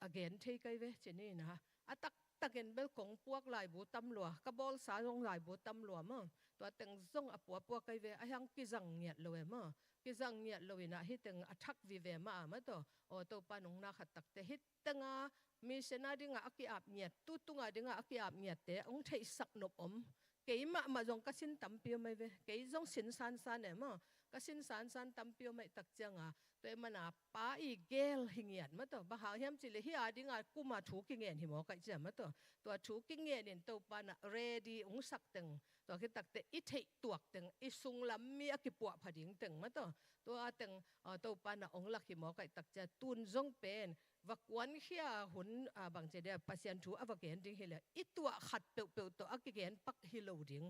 again ที่ไกเวจินี่นะอะตักเห็นเบลของพวกหลายบูตำลัวกระบอกสายของหลายบูตำลัวมั้งตัวตึงซ่งอปัวพวกไกเวอะยังกิจังเงียดเลยมั้งกิจังเงียดเลยนะฮิตึงอัทักวิเวมามั้งตัวโอ้ตัวปานองนาขัดตักแต่ฮิตึงมีเสนาดิงอากิอาบเงียดตุ้งอาดิงอากิอาบเงียดแต่องใช้สักนบเกี่ยมาจงกสินตำเปียวไม่เวเกี่ยจงสินสันเนี่ยมั้งกสินสันตำเปียวไม่ตักจังตัวมันป้าอีเกลหิงเงียดมั้งตัวบ้าหาเฮียมจิเลฮิอาดิงอากูมาถูกกิงเงียดหิมอกันจ้ะมั้งตัวถูกกิงเงียดเนี่ยตัวปานready องสักตึงตัวคิดตักแต่อีเทตัวตึงอีสุงลำมีอากิปัวผดิงตึงมั้งตัวตึงตัวปานองลักหิมอกันตักจะตุนจงเป็นวักวันเฮียหุ่นบางเจเดียปัสยันทูอวักเกนดิ้งเฮลอีตัวขัดเปียวตัวอักเกนปักฮิโลดิ้ง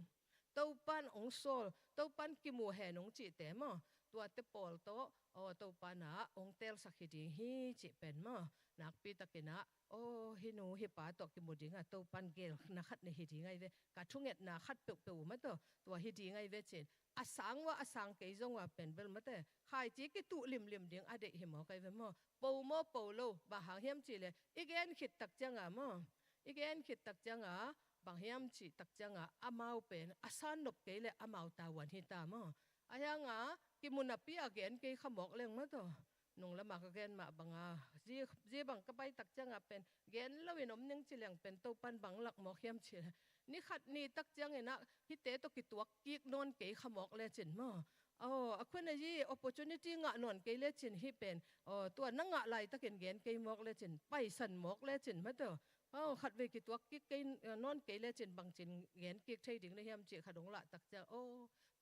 ตัวปันองโซลตัวปันกิมูแหนองจีเตมอตัวเตปอลตัวปันองเตลสักฮิดิ้งฮีจีเป็นมอนักปีตะกินะโอ้ฮินูฮิปาตัวกิมูดิ้งตัวปันเกลนักขัดในฮิดิ้งไงเวกะทุ่งเอ็ดนักขัดเปียวมาตัวฮิดิ้งไงเวเจนอาสังว่าอาสังเกยจงว่าเป็นเบลมาแต่ขายจีกิตุลิมดิ้งอเดหิมอไกเวมอปูโมปูโลบางเฮียมจีเลยอีกเอ็นขิดตักจังมออีกเอ็นขิดตักจังบางเฮียมจีตักจังอามาเป็นอาสานนบเกยเลยอามาตาวันฮิตามออายังกิมุนับปีอาเกนเกยขมอกเรื่องมาตัวนงละมากเกนมาบางจีบางก็ไปตักจังเป็นเกนแล้ววินมนึงจีเลียงเป็นตัวปันบางหลักหมอกเฮียมจีนี่ขัดนี่ตักจังนะฮิเตตกิตัวกิกนอนเกยขมอกเลยจินมอคุณนาย opportunity งะนอนเกยเลจินฮิเป็นตัวนั่งงะไหลตะเกนเกนเกยมอกเลจินไปสันมอกเลจินมาเตอขัดเวกิตัวกิกเกยนอนเกยเลจินบางจินเกนกิกใช่ดิ่งในเฮียมจีขัดงละตักจะ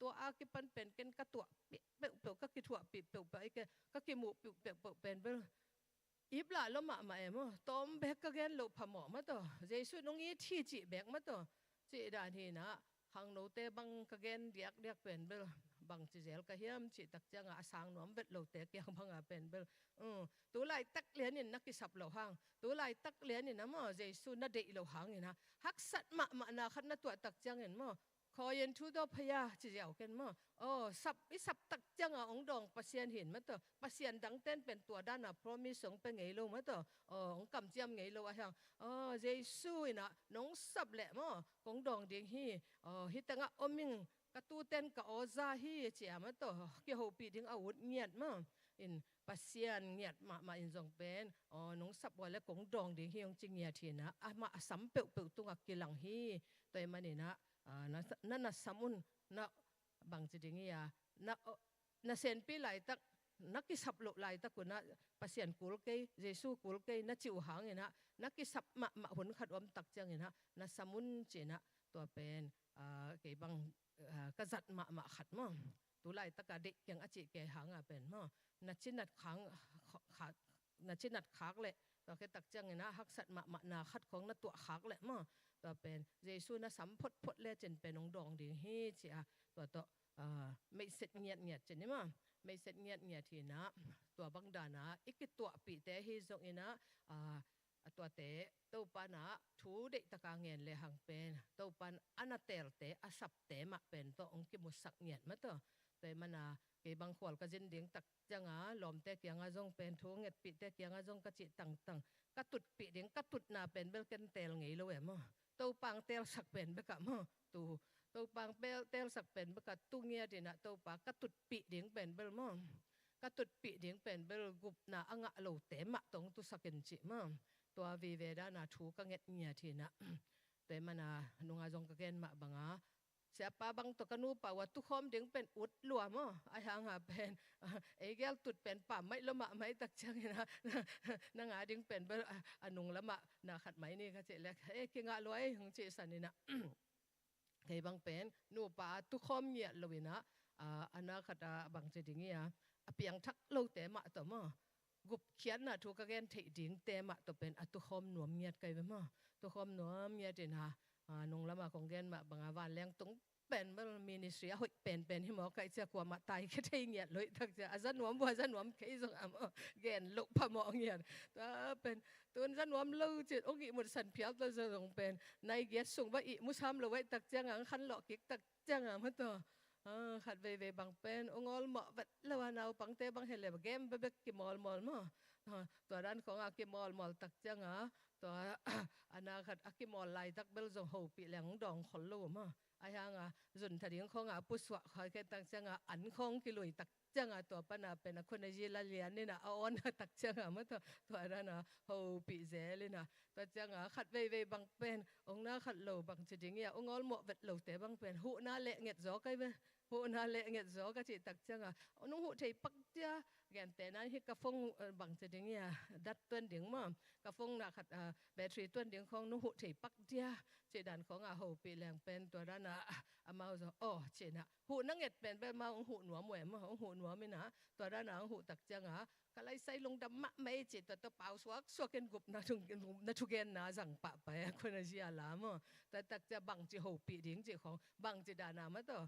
ตัวอากิปันเป็นเกนกระตัวเปียวก็กิถั่วปีเปียวไปเกก็กิหมูเปียวเป็นเบลอีบละแล้วมาเอ็มตอมแบกก็เกนหลบผหมอมาเตอเจสุน้องยี่ที่จีแบกมาเตอจีดานทีนะหังโนเตบังก็เกนเรียกเป็นเบลบางจีเซลก็เฮียมจีตักจังอาสังน้อมเวทโลเตกยังพังเป็นเบลตัวไล่ตักเลี้ยนนี่นักกิสับเหล่าหางตัวไล่ตักเลี้ยนนี่นะมั่วเจสุนัดเดเหล่าหางนี่นะฮักสัตมานาขันนัดตัวตักจังเห็นมั่วคอยันทุดพยาจีเจ้ากันมั่วสับตักจังองดองปัสยันเห็นมั้ยตัวปัสยันดังเต้นเป็นตัวด้านพรมิสงเป็นไงโลมั้ยตัวองกำเจียมไงโลอะยังเจสุนะน้องสับแหละมั่วองดองเดียงฮีฮิตังอมิงกระตูเต้นกับอซาฮีเจียมาตัวเกี่ยวปีถึงอาวุธเงียดมาอินปัสยานเงียดมาอินจงเป็นน้องสับวันและกงดองเดียงฮีองจริงเงียดทีนะมาสัมเปียวตุงกิลังฮีตัวมันนี่นะนั่นน่ะสมุนนะบางจิงเงียนะเซนปีไหลตักนักกิสับหลุไหลตักกุนะปัสยานกุลเกยเยซูกุลเกยนะจิวหางนะนักกิสับมาหุ่นขัดอมตักจังนะนะสมุนเจนะตัวเป็นเกี่ยบังกษัตริย์มาขัดมั่งตัวไล่ตะกาเด็กยังอาจิเกหางเป็นมั่งนัดชินัดขังนัดชินัดขากเลยตัวแค่ตักจังนะฮักสัตมานาขัดของนัดตัวขากเลยมั่งตัวเป็นเยซูนะสัมพดเลยจนเป็นองดองดิ่งฮีเจ้าตัวไม่เสร็จเงียดจนนี่มั่งไม่เสร็จเงียดทีนะตัวบังดานะอีกตัวปีแต่ฮีจงอินะตัวเตะตัวปานะทูเด็กตะกางเงินเลยหังเป็นตัวปันอนาเตลเตะอาสับเตะมาเป็นตัวองค์กิมุสักเงียดมาตัวแต่มันเกี่ยบางขวลก็จินเดียงตักจังลมเตะเกียงจงเป็นทูเงียดปีเตะเกียงจงกระจิตตั้งกระตุดปีเดียงกระตุดนาเป็นเบลกันเตลไงเลยมั้งตัวปังเตลสักเป็นเบกะมั้งตัวปังเตลสักเป็นเบกะตุ้งเงียดนะตัวปากระตุดปีเดียงเป็นเบลมั้งกระตุดปีเดียงเป็นเบลกุบนาอ่างะโลเตะมาตรงตุสักเป็นจิมั้งตัววิเวดานาทูก็เงียทีนะแต่มันนุ่งอาจงก็เกณฑ์มาบัง เสียป้าบังตกนูป่าว่าทุกคนดึงเป็นอุดลัวมั้งไอ้หางหาเป็นไอ้แก้วตุดเป็นป่าไม่ละมาไม่ตักจังนะนางอาดึงเป็นเบอร์อนุงละมานาขัดไหมนี่ก็เจ๊เล็กกิงอะไรของเจ๊สันนี่นะเคยบังเป็นนูป่าทุกคนเหยียดเลยนะอันนั้นขัดบังเจดิงเงี้ยเปียงทักโลเตะมาต่อมั้งกุบเขียนนะทุกกระเกนเทดิงเตะมาต่อเป็นทุกคนหนวมเหยียดไกลไปมั้งทุกคนหนวมเหยียดนะนงละมาของเกนมาบางวันแรงตรงเป็นเมื่อมินิสทรีหอยเป็นที่หมอใครจะกลัวมาตายแค่ได้เงียบเลยทักจะอาจารย์หนวมบัวอาจารย์หนวมใครส่งเกนลุกพมองเงียบแต่เป็นตัวอาจารย์หนวมลู่จิตโอ้ยมุดสันเพียวตัวจะส่งเป็นในเกียรติส่งว่าอีมุสามเลยไว้ตักจังขันหลอกกิกตักจังมันตัวขัดเวบางเป็นองอลเหมาะแบบละวันเอาปังเตบังเฮเลบเกมเบบกิมอลมอลมั้งตัวด้านของอากิมอลมอลตักจังตัวอันนั้นขัดอากิมอลไลตักเบลจงหูปีเหลียงดองขลุ่มไอ้ยังจุนทดิ้งของปุสวะคอยแค่ตั้งจังอันของกิลุยตักจังตัวปนาเป็นคนในจีลาเลียนนี่นะเอาอันตักจังมันตัวนั้นหูปีเจเลยนะตัวจังขัดเวบังเป็นองน่าขัดโลบังจริงๆองอลหมดเวทโลแต่บังเป็นหูน่าเละเงียดจอกไอ้เว้หูน่าเละเงียดจอกก็จีตักจังน้องหูใจปักเจ้าแกนแต่นั้นที่กระฟงบังจริงๆดัดตัวเดียงมั้งกระฟงน่ะขัดแบตเตอรี่ตัวเดียงของน้องหูใจปักเจ้าเจดันของหูปีแรงเป็นตัวนั้นมาจะโอ้เจนะหูนั่งเงียดเป็นมาหูหนัวหมวยมาหูหนัวไม่นะตัวนั้นหูตักจังก็เลยใส่ลงดำมะไม่จิตตัวเปล่าสวกกันกุบนะทุกเกนนะสั่งปะไปคนอาเซียลามแต่ตักจะบังจีหูปีดิ้งจีของบังจีดานามาตัว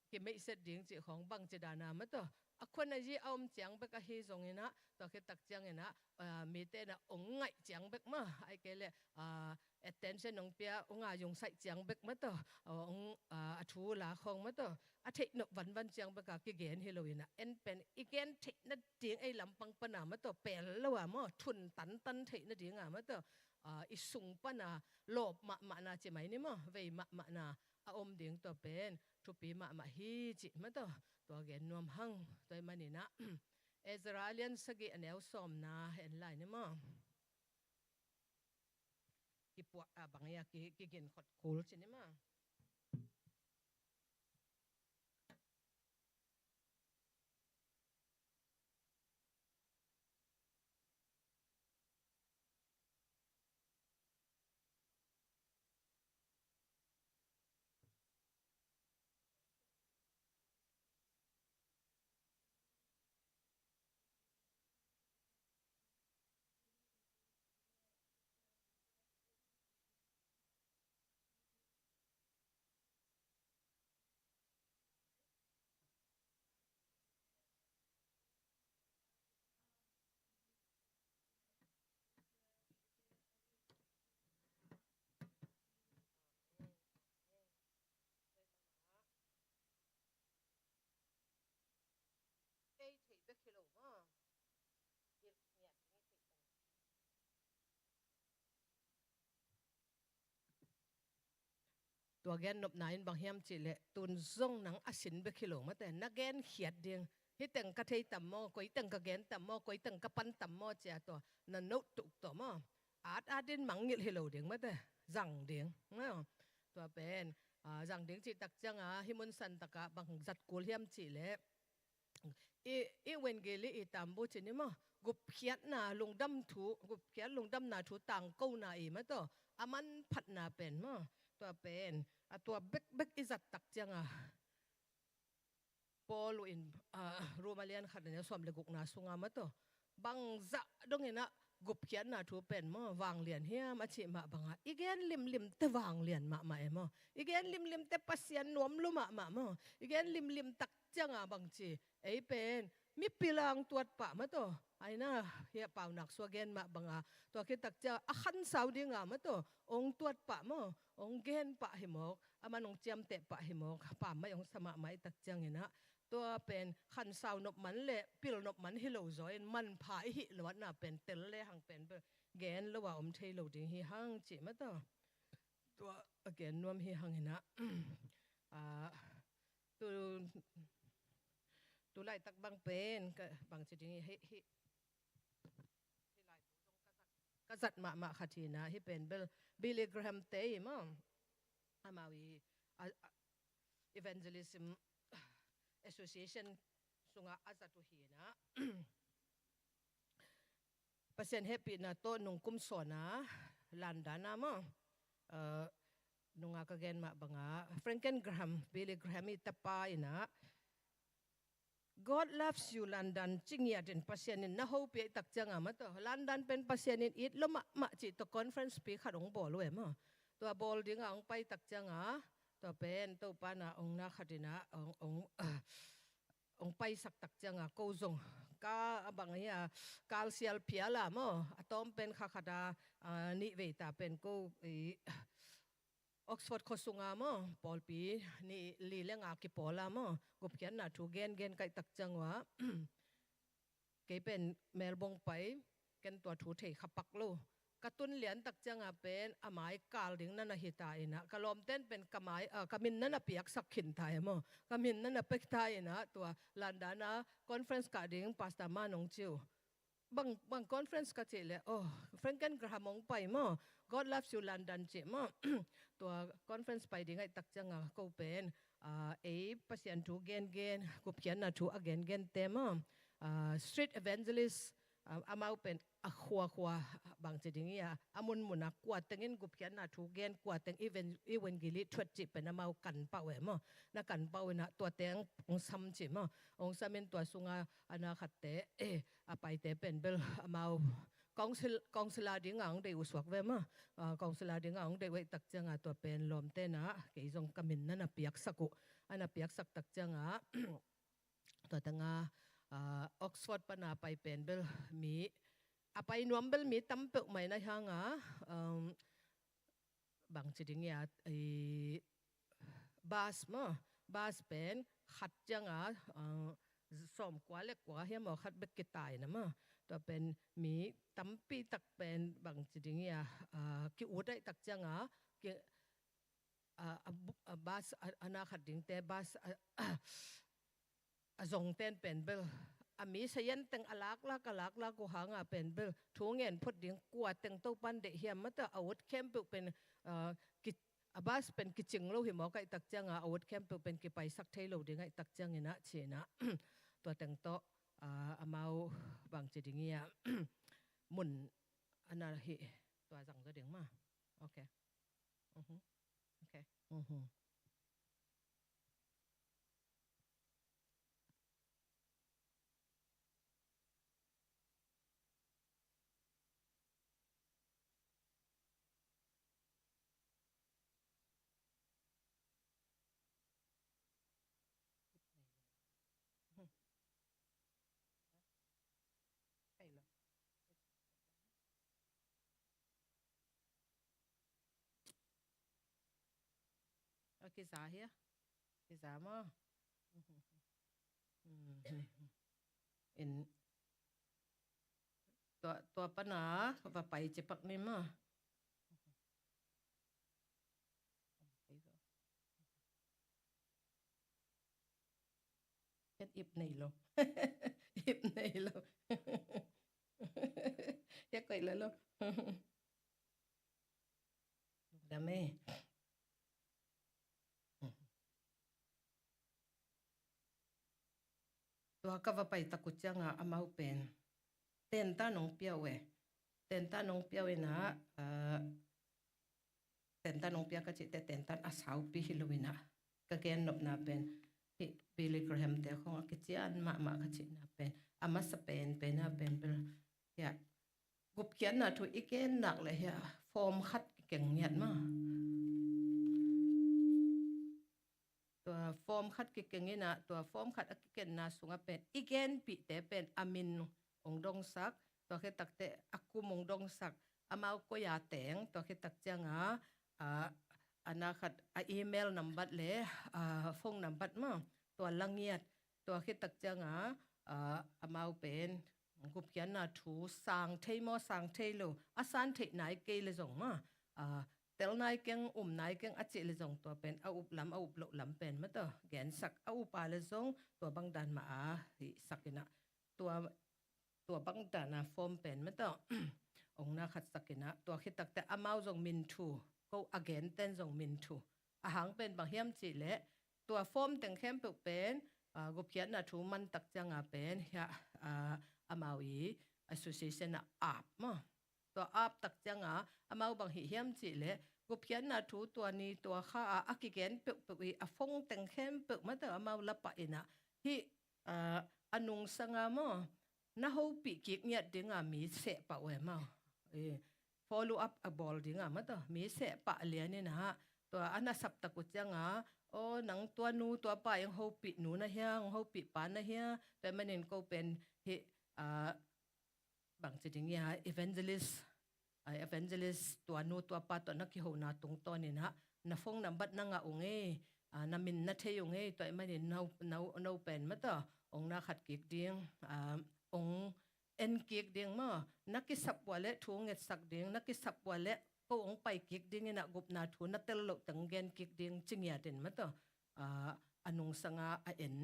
กิไม่เสร็จดิ้งจีของบังจีดานามาตัวคนอาเซียเอาจังเบกฮิซงนะตัวแค่ตักจังนะมีแต่นะองไงจังเบกมาไอ้เกล่attention น้องเปียองยงใส่จังเบกมาตัวองทูลาของมาตัวเทคโนวันจังเบกกิเกนเฮโลวีนะเอ็นเป็นอีเกนเทคนัดเดียงไอ้ลำปังปนามาตัวเป็นแล้วว่ามั่ทุนตันเทคนัดเดียงมาตัวอีสุงปนาโลบมานาจะไหมนี่มั่เวมานาอมเดียงตัวเป็นทุปีมาฮีจิมาตัวเกนนวมหังตัวมันนี่นะเอเซราเลียนสกีอันเอลซอมนาเห็นไรนี่มั่กิปวดบางอย่างกินขดคูลใช่ไหมตัวแกนนบนายบางเฮียมจิเลตุนซงหนังอสินเบคิโลมาแต่นักแกนเขียดเดียงที่แต่งกระเทยต่ำมอก๋วยแต่งกระแกนต่ำมอก๋วยแต่งกระปันต่ำมอเจ้าตัวนั่นนุตุกตัวมออาดินมังเงลเฮโลเดียงมาแต่จังเดียงตัวเป็นจังเดียงจิตักจังฮิมุนสันตะกะบางจัดกุลเฮียมจิเลอีเวนเกลีอีตามบุจินี่มอกุบเขียดนาลงดำถูกุบเขียดลงดำนาถูต่างกู้นาอีมาตัวมันพัดนาเป็นมอตัวเป็นตัวเบกอิจัดตักจังพอลูอินรูมาเลียนขัดเนี่ยสวมเลกุกนาสุงามาตัวบังจะดงเห็นนะกุบเขียนนาถูเป็นมอวางเลียนเฮียมาชิมาบังอีกแกนลิมแต่วางเลียนมาเอมออีกแกนลิมแต่ปัสยันนวมลุมออีกแกนลิมตักจังบังจีไอเป็นมีปีลังตัวปะมาตัวไอ้น่ะเฮียเป่าหนักสวเกนมาบังตัวคิดตักจะขันสาวดิ้งมาตัวองตัวปะมอองเกนปะหิมอกมันองเจียมเตะปะหิมอกป่าไม่องสมาไม่ตักจังเห็นนะตัวเป็นขันสาวนบมันเละปิลนบมันฮิโลจอยมันพายหิลวัดน่ะเป็นเตลเละหังเป็นแกนระหว่างเทโลดิ้งฮิหังจิมาตัวแกนนวมฮิหังเห็นนะตัวไล่ตักบางเป็นก็บางสิ่งให้กษัตริย์มาขัดทีนะที่เป็นบิลลี่แกรแฮมเต้มั้งมาวี evangelism association sunga azatu hi na pasien happy na to nung kumsona landa na mo nunga kagen ma banga Franklin Graham Billy Graham itapa ina God loves you London chingya din pasienin na hope tak changa ma to London pen pasienin it lo ma chi to conference pe kharong bol we mo to bol ding ang pai tak changa to pen to pa na ong na khatina ong pai sak tak changa ko zong ka abang ya calcium piala mo atom pen khakhada ni ve ta pen ko Oxford ko sunga mo polpi ni li lenga ki pola mo gopkian na thu gen kai tak changwa ke pen melbong pai ken to thu thei khapak lo katun lian tak changa pen amai kal ding na hita ina kalom ten pen kamai kamin na piak sakhin thai mo kamin na pek thai ina to landana conference ka ding pastor manong chiu bang conference ka chile Franklin Graham ong pai mo God loves you London che moตัวคอนเฟรนซ์ไปดีไงตักจังก็เป็นpasien tu genกูเขียนนะtu again gen tema street evangelist amau pen khwaบางจะดิ้งยาamunมุนักกวาดแต่งกูเขียนนะtu genกวาดแต่งevangeliทวดจิเป็นamauกันเป้าเอมนักกันเป้านะตัวแต่งองซ้ำจิมองซ้ำเป็นตัวสุงอานาขัดเตะไปเตะเป็นเบลamau Councilor ding ang de uswak ve ma councilor ding ang de we tak changa to pen lom te na ke jong kamin na piak saku ana piak sak tak changa to tanga Oxford pa na pai pen bel mi apai nuam bel mi tampe mai na hanga bang chiding ya bas pen khat changa som kwa le kwa hiam mo khat bek kitai na ma to pen mi tampi tak pen bang chiding ya ki udai tak changa ki bas ana khat ding te bas azong ten pen bel ami sayan teng alak la ko hanga pen bel thungen phot ding kwa teng to pan de hiam mata awut camp pen ki abas pen kiching lo hi mo kai tak changa awut camp pen ki pai sak thei lo ding ai tak chang ina chena to teng to amau bang chiding ya mun ana hi to jang za ding ma okay okay kisah ya kisah mo in to pa na va pai chipak ni ma ket ip nei lo ip nei lo ya koi la lo dame to ka va pai takuchanga amau pen ten ta nong piawe na ten ta nong pia ka chi te ten ta asau pi hilowina ka gen nop na pen Billy Graham te khong ka chian ma ka chi na pen ama sa pen na pen bel ya gup kian na thu iken nak le ya form khat keng nyat maตัวฟอร์มขัดกิเกงินะตัวฟอร์มขัดกิเกนนาสุงเป็นอีเกนปีเตเป็นอามินองดงสักตัวเคตักเตอกุมองดงสักอามาวก็ยาแตงตัวเคตักจังอานาขัดอีเมลนัมบัดเลยฟงนัมบัดมาตัวลังเงียดตัวเคตักจังอามาวเป็นกุบยันนาถูสังเทมอสังเทโลอาสันเทไหนเกลจงมาเตลนายเก่งนายเก่งอาจิเลจงตัวเป็นอุบลำอุบโลลำเป็นมั้ยตัวแกนสักอุปาเลจงตัวบังดันมาสักนะตัวบังดันนะฟอร์มเป็นมั้ยตัวองน่าขัดสักนะตัวคิดตักแต่อามาวจงมินทูก็อเกนเต้นจงมินทูอาหางเป็นบางเฮียมจิเลต ตัวโฟมแต่งเข้มเปเป็นกุบเขียนนะทูมันตักจังเป็นเฮียอามาวี association นะอาบมั้งตัวอาบตักจังอามาบางหิเฮียมจีเล่กุบเขียนนะทูตัวนี้ตัวข้าอากิเกนเปวีฟงแต่งเข้มเปมาแต่อามาละปะอินะที่อนุงสังมั้งน่าหูปีกิกเนี่ยดึงมีเสะปะเวมั้งfollow up a ball ดึงมาแต่มีเสะปะเลียนี่นะตัวอันนั้นสับตะกุจังโอ้หนังตัวนูตัวป่ายังหูปีหนูนะเฮียงหูปีปานนะเฮียแต่มันเองก็เป็นบางสิ่งอย่างevangelist ตัวนูตัวป่าตัวนักขี้หูนาตรงตัวนี่นะนาฟงนำบัดนังองเอนามินนาเทยองเอตัวมันเองนาเป็นมาต่อองนาขัดกิกเดียงองเอ็นกิกเดียงมานักกิสับวัวเละทุ่งเงสักเดียงนักกิสับวัวเละก็องไปกิกเดียงนะกุบนาทูนัตเตลโลตังเกนกิกเดียงจิงยาเด่นมาต่ออนุงสังเอ็น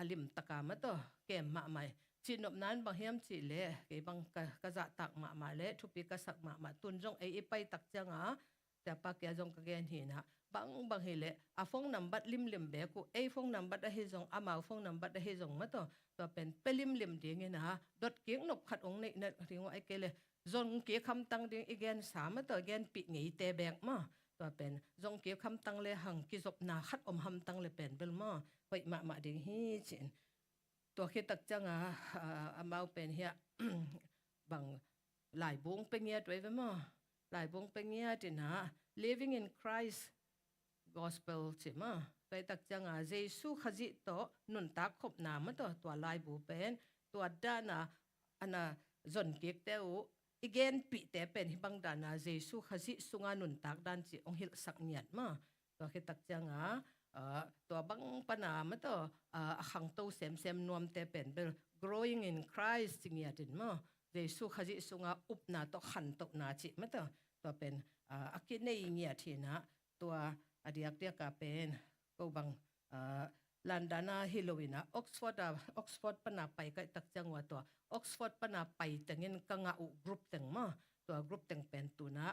ลิมตะกามาต่อเกมมาใหม่จีนบนั้นบางเฮียมจีเล่เก็บบางกระจะตักมาเล่ทุปีกระสักมาตุนจงไอไปตักจังแต่ปากยาจงกระเกนหินะบางเฮเล่ฟงนำบัดลิมเบกูฟงนำบัดเฮจงมาฟงนำบัดเฮจงมาตัวเป็นเปลิมเดียงนะดดเกียงนกขัดองในถึงว่าไอเกเล่จงเกียคำตังเดียงอีกแกนสามตัวแกนปีงี้เตแบกมาตัวเป็นจงเกียคำตังเลยหังกิจบนาขัดคำตังเลยเป็นเบลมาไปมาเดียงฮีจินตัวคิดตักจังมาเป็นเฮียบางหลายบุ้งเป็นเงี้ยด้วยมั้งหลายบุ้งเป็นเงี้ยจินะ living in Christ gospel จิมั้งไปตักจังเยซูขจิตโตนุนตักขบนามันตัวหลายบุ้งเป็นตัวด้านอันน่ะจนเกียกเต้าอีกแกนปีแต่เป็นบางด้านเยซูขจิสุงานุนตักด้านจิองหิลสักเนียดมั้งตัวคิดตักจังตัวบางปัญหามันขังตัวเซมนวมแต่เป็น growing in Christ สิ่งนี้ถึงมั้งเยซูขจิสุงาอุปนาตัวขันตกนาจิมันตัวเป็นอากินในเงี้ยทีนะตัวอดีตเดียกเป็นก็บางลันดานาฮิโลวีนะออกซฟอร์ดปนาไปก็ตักจังว่าตัวออกซฟอร์ดปนาไปแต่เงินกังอุกรุ๊ปแต่งมั้งตัวกรุ๊ปแต่งเป็นตัวนะ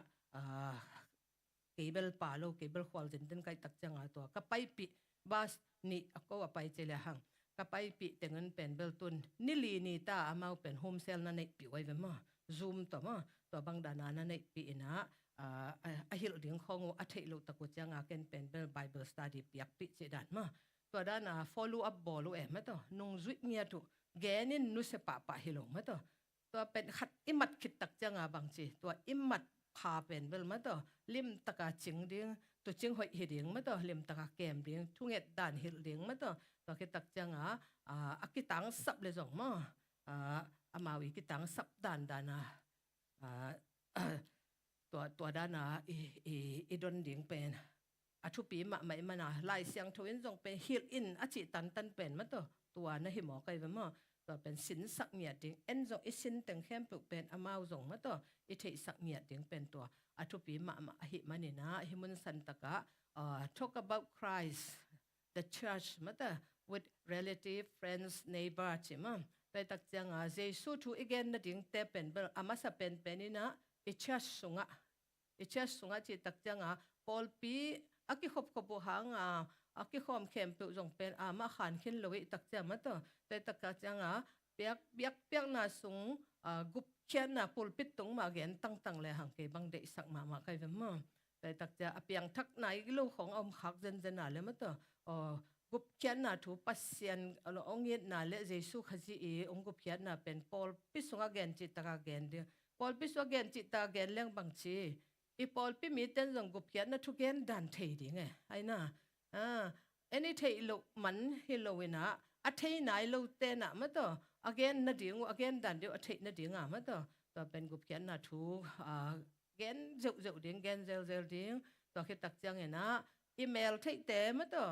เคเบิลปาโลเคเบิลควอลเจนเดนไกตักจังตัวก็ไปปีบาสนี่ก็ว่าไปเจริญหังก็ไปปีแต่เงินเป็นเบลตุนนิลีนี่ตาอามาเป็นโฮมเซลนั่นในปีไว้เป็นมั้งซูมตัวบางดานานั่นในปีนะฮิลดิ้งของอัฐิโลตะกุจังเกนเป็นเบลไบเบิลสตัดดี้ปีกปีเจดันมั้งตัวด้าน follow up บอลมั้งตัวนงจุดเงียตุแกนินนุสปะฮิโลมั้งตัวเป็นขัดอิมัดคิดตักจังบางจีตัวอิมัดพาเป็นเบลมั้งตัวลิมตะกาจิงดิ้งตัวจิงหอยหิดิ้งมั้งตัวลิมตะกาเกมดิ้งทุ่งเอ็ดด่านหิลดิ้งมั้งตัวคิดตักจังอากิตังสับเลยจงมั้งอามาวิกิตังสับด่านตัวด้านอีดนดิ้งเป็นทุปีมาไม่มานะลายเสียงทวินจงเป็นฮิลอินจิตันเป็นมั้งตัวนั่นหิมอไกเป็นมั้งตัวเป็นสินสักเนียดิ้งเอ็นจงอีสินแต่งเข้มเป็นอามาจงมั้งตัวอีเทสักเนียดิ้งเป็นตัวทุปีมาหิมันนี่นะหิมุนสันตะกะtalk about Christ the church มั้งwith relative friends neighbor ใช่มั้งไปตักจังเยซูทูอีกแกนนั่นดิ้งแต่เป็นอามาสะเป็นนี่นะอีเชสสุงะจิตักจังปอลปีอากิขบหางอากิขอมเข้มเปจงเป็นมาขันขึ้นเลยตักจังมั้งแต่ตักจังเปียกน่าสุงกุบเขียนน่ะปอลปิดตรงมาเกนตั้งเลยหังเกบังเดสักมาใครเป็นมั้งแต่ตักจังเปียงทักไหนลูกของอมขักเจนน่ะเลยมั้งกุบเขียนน่ะถูปัสเซียนองเงียน่ะเลเยซูขจีองกุบเขียนน่ะเป็นปอลปิดสุงาเกนจิตตะเกนเดียปอลปิสวาเกนจิตาเกนเลี้ยงบังชีอีปอลปิมีเต้นจงกุบเขียนนะทุกเกนดันเทดิไงไอ้น่ะอันนี้เทโลมันฮิโลวินะอัเทไหนโลเตนะมั้งตัวagain นะดิ่งagain ดันเดียวอัเทนะดิ่งมั้งตัวเป็นกุบเขียนนะทุกเกนเจ้าดิ่งเกนเจลดิ่งตัวคิดตักจังเงนะอีเมลเทเตมั้งตัว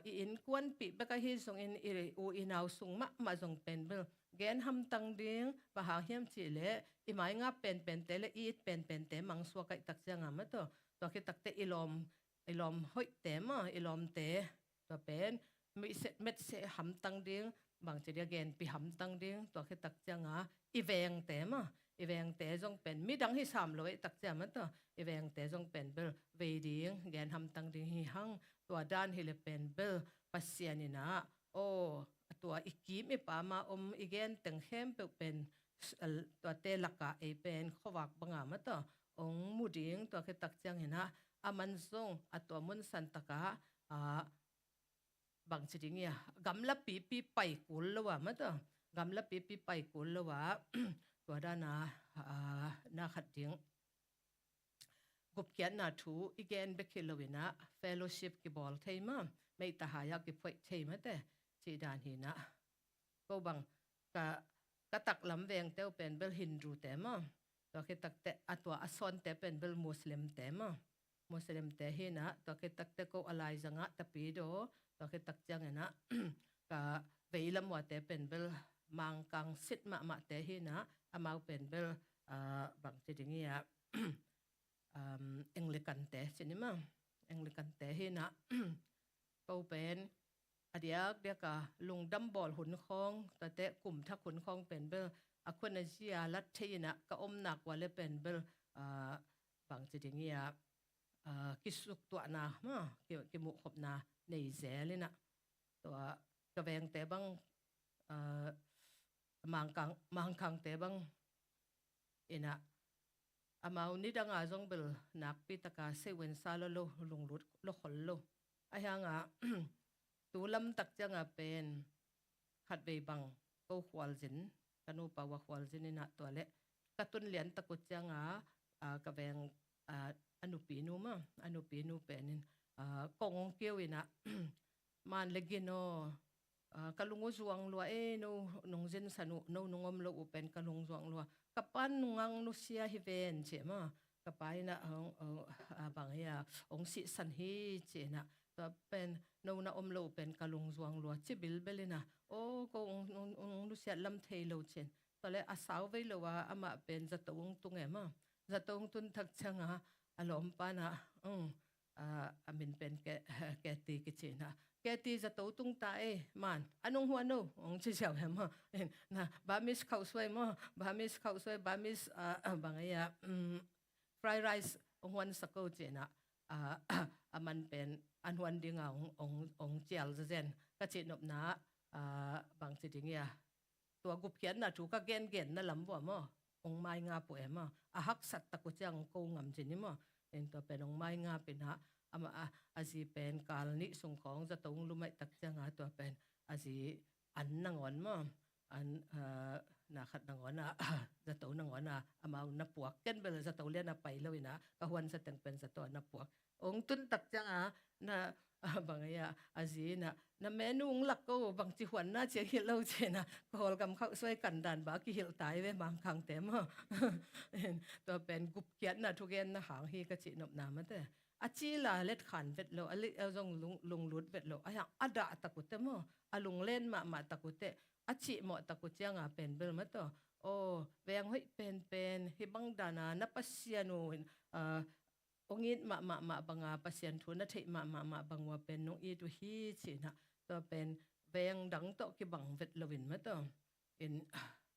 อินกวนปีเบกะฮิส่งอินเอาส่งมาส่งเป็นเบลเกนทำตังดิ้งปะหาเฮียมจีเล่อีหมายงับเป็นเตละอีดเป็นเตมังสวกไอตักจังมั้งตัวคิดตักเตอีลอมห้อยเตมั้งอีลอมเตตัวเป็นไม่เสม็ดเสหำตังดิ้งบางทีเดียเกนปีหำตังดิ้งตัวคิดตักจังอีเวงเตมั้ง อีแวงแต่จงเป็นมีดังที่300ตักเจ้ามันตัวอีแวงแต่จงเป็นเบลเวดิงแกนทำตั้งดิ่งหิหังตัวด้านฮิเลเป็นเบลปัสเซียนินะโอ้ตัวอีกีมีป่ามาอีเกนตึงเข้มเป็นตัวเตลักกะเอเป็นขวักบังอามาตัวองมูดิงตัวคือตักเจ้าเห็นนะอามันซงตัวมุนสันตกะบางชนิดเนี่ยกำลับปีไปกุลละวะมั้งตัวกำลับปีไปกุลละวะตัวด้านน่าขัดดิ้งกุบเกียนน่าทูอีกแกนเบคิลวินะเฟลโลชิพกิบอลเทมาไม่ตาหายากิบไฟเทมาแต่ที่ด้านหินะก็บางกะตักลำเวงเต้าเป็นเบลฮินดูเตมาตัวคิดตักเตะตัวอัศวนเตเป็นเบลมุสลิมเตมามุสลิมเตหินะตัวคิดตักเตก็อะไรจังะตะปีโดตัวคิดตักจังนะกะเวลมัวเตเป็นเบลมังกังสิทมาเตหินะอามาเป็นเบลบางทีอย่างเงี้ยเอ็งลิกันเตใช่ไหมมั้งเอ็งลิกันเตหินะก็เป็นอดีตเดียกะลุงดัมบอลหุ่นคองแต่เตะกลุ่มทักหุ่นคองเป็นเบลคนอาเซียลัดเทียนะก็นักว่าเลยเป็นเบลบางทีอย่างเงี้ยกิสุกตัวนะมากิมุขบนาในเซเลยนะตัวกระแวงแต่บางมังคังแต่บางอินะอามาอุนิดังอาจงเบลนักพิตากาเซเวนซาโลโลลุงลุดโลขลโลอายังตูลำตักจังเป็นขัดเบบังก็ขวลจินกันอุปาวขวลจินนี่นะตัวเละกระตุนเหรียญตะกุจังกระแวงอนุปีนูมาอนุปีนูเป็นกงเกี่ยวนะมันเล็กินโนกะลุงจวงลัวนูนงจินสนุนงอมโลอุเป็นกะลุงจวงลัวกับปันงังนุเซียฮิเวนเจมากับไปนะบางอย่างองสิสันฮีเจนะตัวเป็นนูนะอมโลเป็นกะลุงจวงลัวจิบิลเบลินะโอ้ก็องนุเซียลำเทโลเจนตอนแรกอาสาวไว้เลยว่าอามาเป็นจะตรงตุงเอ็มจะตรงตุนทักชังอารมณ์ปานะอามินเป็นแกตีกิจนะแกตีจะโตตุ้งตายมันอันนงหัวโนองเชี่ยวเหมนะบามิสข้าวสวยมั้งบามิสข้าวสวยบามิสบางอย่างฟรายไรซ์องวันสักโกเจนะมันเป็นอันวันดิ่งองเจียลเจนก็เจนบนะบางสิ่งอย่างตัวกุบเขียนนะถูกก็เกณฑ์นั่นลำบัวมั้งองไม้งาป่วยมั้งหักสัตตะกุจังโกงำเจนี่มั้งเป็นตัวเป็นองไม้งาเป็นฮะอาจีเป็นการนิสงของจะตรงรู้ไหมตักจังตัวเป็นอาจีอันนังวันมั้งอันนาขัดนังวันจะตรงนังวันมานับปวกเกินไปเลยจะตรงเลี้ยนไปเลยนะก็วันจะแต่งเป็นจะตัวนับปวกองตุนตักจังนะบางอย่างอาจีนะเมนูหลักก็บางจีหวนน่าจะหิลเราเจนะก็หอลกำเข้าช่วยกันดันบากิหิลตายไว้บางครั้งเต็มตัวเป็นกุบเกียรนะทุกเย็นนะหางฮีก็จีนบน้ำมันแต่อาชีลาเล็ดขันเวทโลอาลิเอาจงลุงลุดเวทโลอาอย่างอาดาตะกุเตมอาลุงเล่นมาตะกุเตอาชีหมอตะกุเจียงเป็นเบลมาตัวโอ้แวงให้เป็นฮิบังดานานับปัสยานูองค์มาบังอาปัสยันทุนนัทมาบังว่าเป็นน้องอีตัวฮีสินะตัวเป็นแวงดังโตกิบังเวทโลวินมาตัวเป็น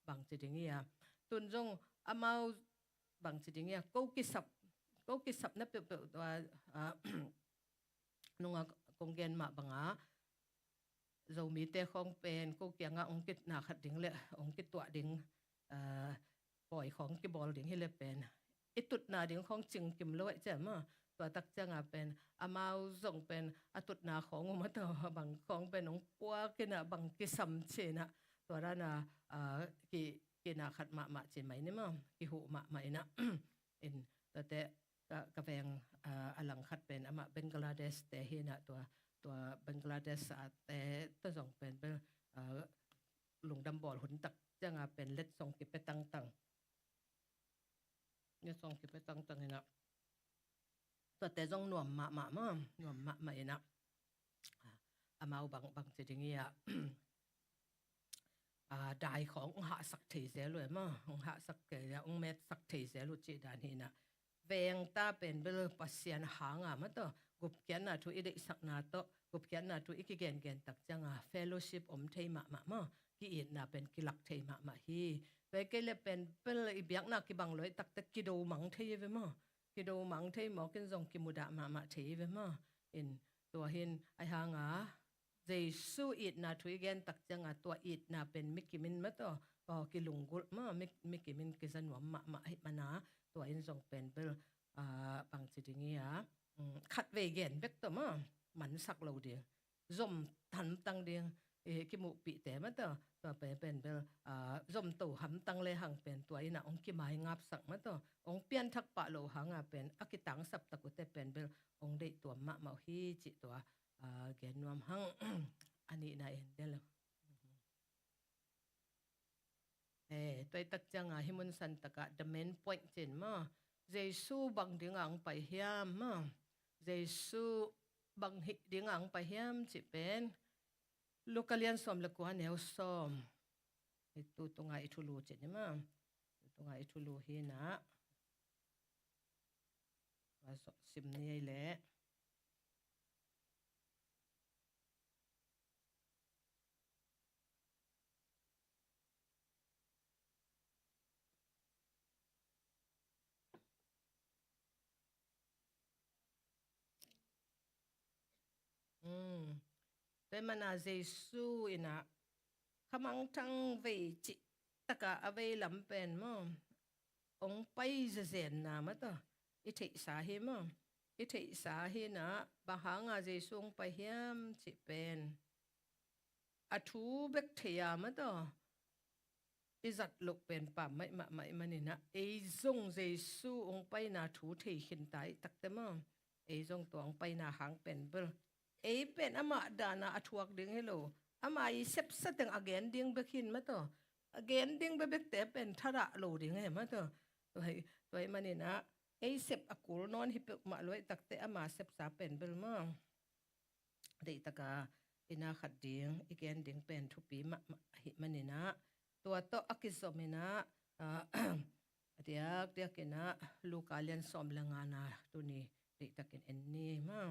บางสิ่งเงี้ยตุนจงอามาบางสิ่งเงี้ยกูกิสับก็คิดสับนับเป็นตัวนุ่งกงเกนมาบังเรามีแต่ของเป็นก็เกี่ยงองคิดหนักขัดดิ่งเลยองคิดตัวดิ่งปล่อยของกิบอลดิ่งให้เลยเป็นอิตุดนาดิ่งของจึงกิมเลยเจ้ามาตัวตักจังเป็นอามาส่งเป็นตุดนาของมาตัวบางของเป็นองปัวกินะบางกิสัมเชนะตัวนั้นกินาขัดมาเชนไหมนี่มั้งกิหูมาอินะอินแต่กระแวงอลังคัดเป็นอามาเบงกลาเดชแต่เห็นตัวเบงกลาเดชแต่ตัวส่งเป็นลุงดำบอลหุ่นตักจังเป็นเล็ดส่งกิบไปตั้งเนี่ยส่งกิบไปตั้งเห็นนะตัวแต่ส่งหน่วมมาหน่วมมาเห็นนะอามาบางสิ่งอย่างได้ของหาสักทีเสียเลยมั้งหาสักเกยองเม็ดสักทีเสียลุจิดานเห็นนะเวงตาเป็นเบลปัสเซียนหางมาตัวกุบเกียนทุอีเดสักนาโตกุบเกียนทุอีกเกนตักจังเฟลโลชิพเทมา ki it na pen ki lak thei ma hi ve ke le pen pel i biak na ki bang loi tak tak ki do mang thei ve ma ki do mang thei mo kin zong ki muda ma thei ve ma in tua hin ai hanga Jesu it na thui gen tak changa tua it na pen mikimin ma to ki lungul ma mikimin ki zanwam ma hi mana tua in zong pen pel bang chi dingia khat ve gen bek to ma man sak lo dia zom tan tang ding ki mu pi te ma to pen bel zom to ham tang le hang pen tua ina ong ki mai ngap sak ma to ong pian thak pa lo hanga pen akitang sap takute pen bel ong dei tua ma hi chi tua gen nuam hang ani na en del toi tak changa himun san taka the main point chin ma Jesu bang ding ang pai hiam ma Jesu bang hi ding ang pai hiam chi pen lokalian som le kwa neu som itu tunga itulu chin ma tunga itulu hi na so sim ni leแต่มันอาเจสูอินะขมังทั้งเวจิตะกะอเวลำเป็นมั้งองไปจะเซนนะมั้งต่ออิทิสาเหมั้งอิทิสาเหนะบางหางอาเจสูงไปเฮียมจิเป็นอาทูเบกเทียมั้งต่ออิจัดลูกเป็นป่าไม่มันนี่นะไอซงเจสูองไปนาทูเทียหินไตตักแต่มั้งไอซงตัวองไปนาหางเป็นเบลเป็นอามาดานาอทวกดึงให้โลอามาอีเซปสตึงอเกนดึงเบกินมาต่ออเกนดึงเบกเตเป็นทาระโลดึงให้มาต่อตัวมันนี่นะเซปอกูลนอนฮิปมาลอยตักเตอามาเซปสาเป็นเบลมาเด็กตะกาอินาขัดดึงอีเกนดึงเป็นทุปีมาฮิมันนี่นะตัวโตอกิสมินะเดียกินะลูกาเลียนสอมละงานาตัวนี้เด็กตะกินเอ็นนี่มั้ง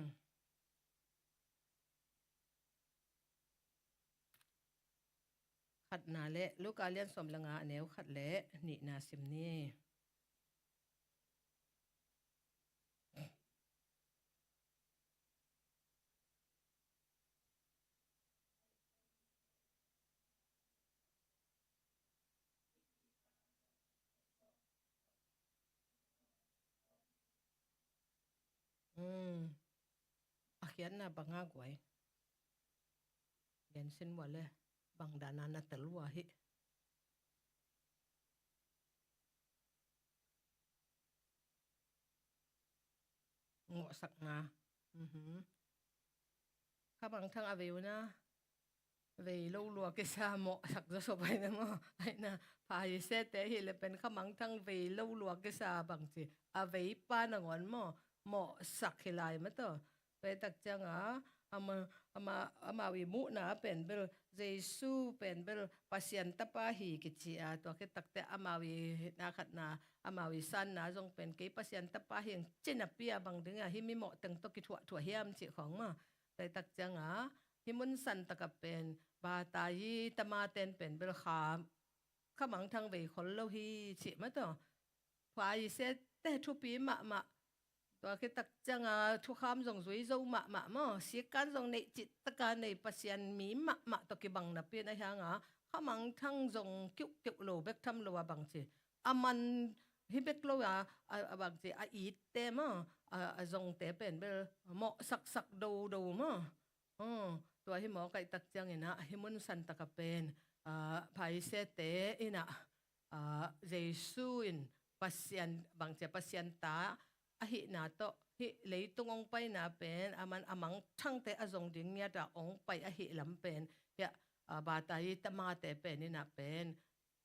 ขัดนาเละลูกอาเลียนสมละงาเนวขัดเละนี่นาซิมนี่อาเขียนนะบังอาไว้เรียนสินว่าเลยบังดานานาตลัวฮิงอสักงาข้าบังทั้งอเววนะเวลูลัวกิสาหมอสักจะสบายนะมั้งไอ้นะพายเสแต่เฮเลเป็นข้าบังทั้งเวลูลัวกิสาบังจีอเวป้านงอนมั้งหมอสักเฮลายมั้งต่อไปตักจังama wi mu na pen bel Jesu pen bel pasien tapa hi kichi a to ke takte ama wi na khat na ama wi san na jong pen ke pasien tapa hi chena pia bang dinga hi mi mo teng to ki thua hiam chi khong ma te tak changa hi mun san taka pen ba ta yi tama ten pen bel kham khamang thang ve khol lo hi chi ma to phwa yi se te thu pi maตัวคือตักจังทุกคำส่งสวยเจ้ามาเสียการส่งในจิตตการในปัสยันมีมาตัวกี่บังนับเป็นอะไรฮะข้ามังทั้งส่งกิ้วโลเบกทำโลว่าบังสิอามันฮิเบกโลว่าบังสิอีเตมส่งเตเป็นเบลหมอสักดูมาตัวฮิหมอไก่ตักจังนะฮิมุนสันตะกเป็นภายเสเตอินะเจสุอินปัสยันบังสิปัสยันตาhi na to hi leitung ong pai na pen aman amang thang te azong ding nya da ong pai hi lam pen ya ba ta yi tama te pen ni na pen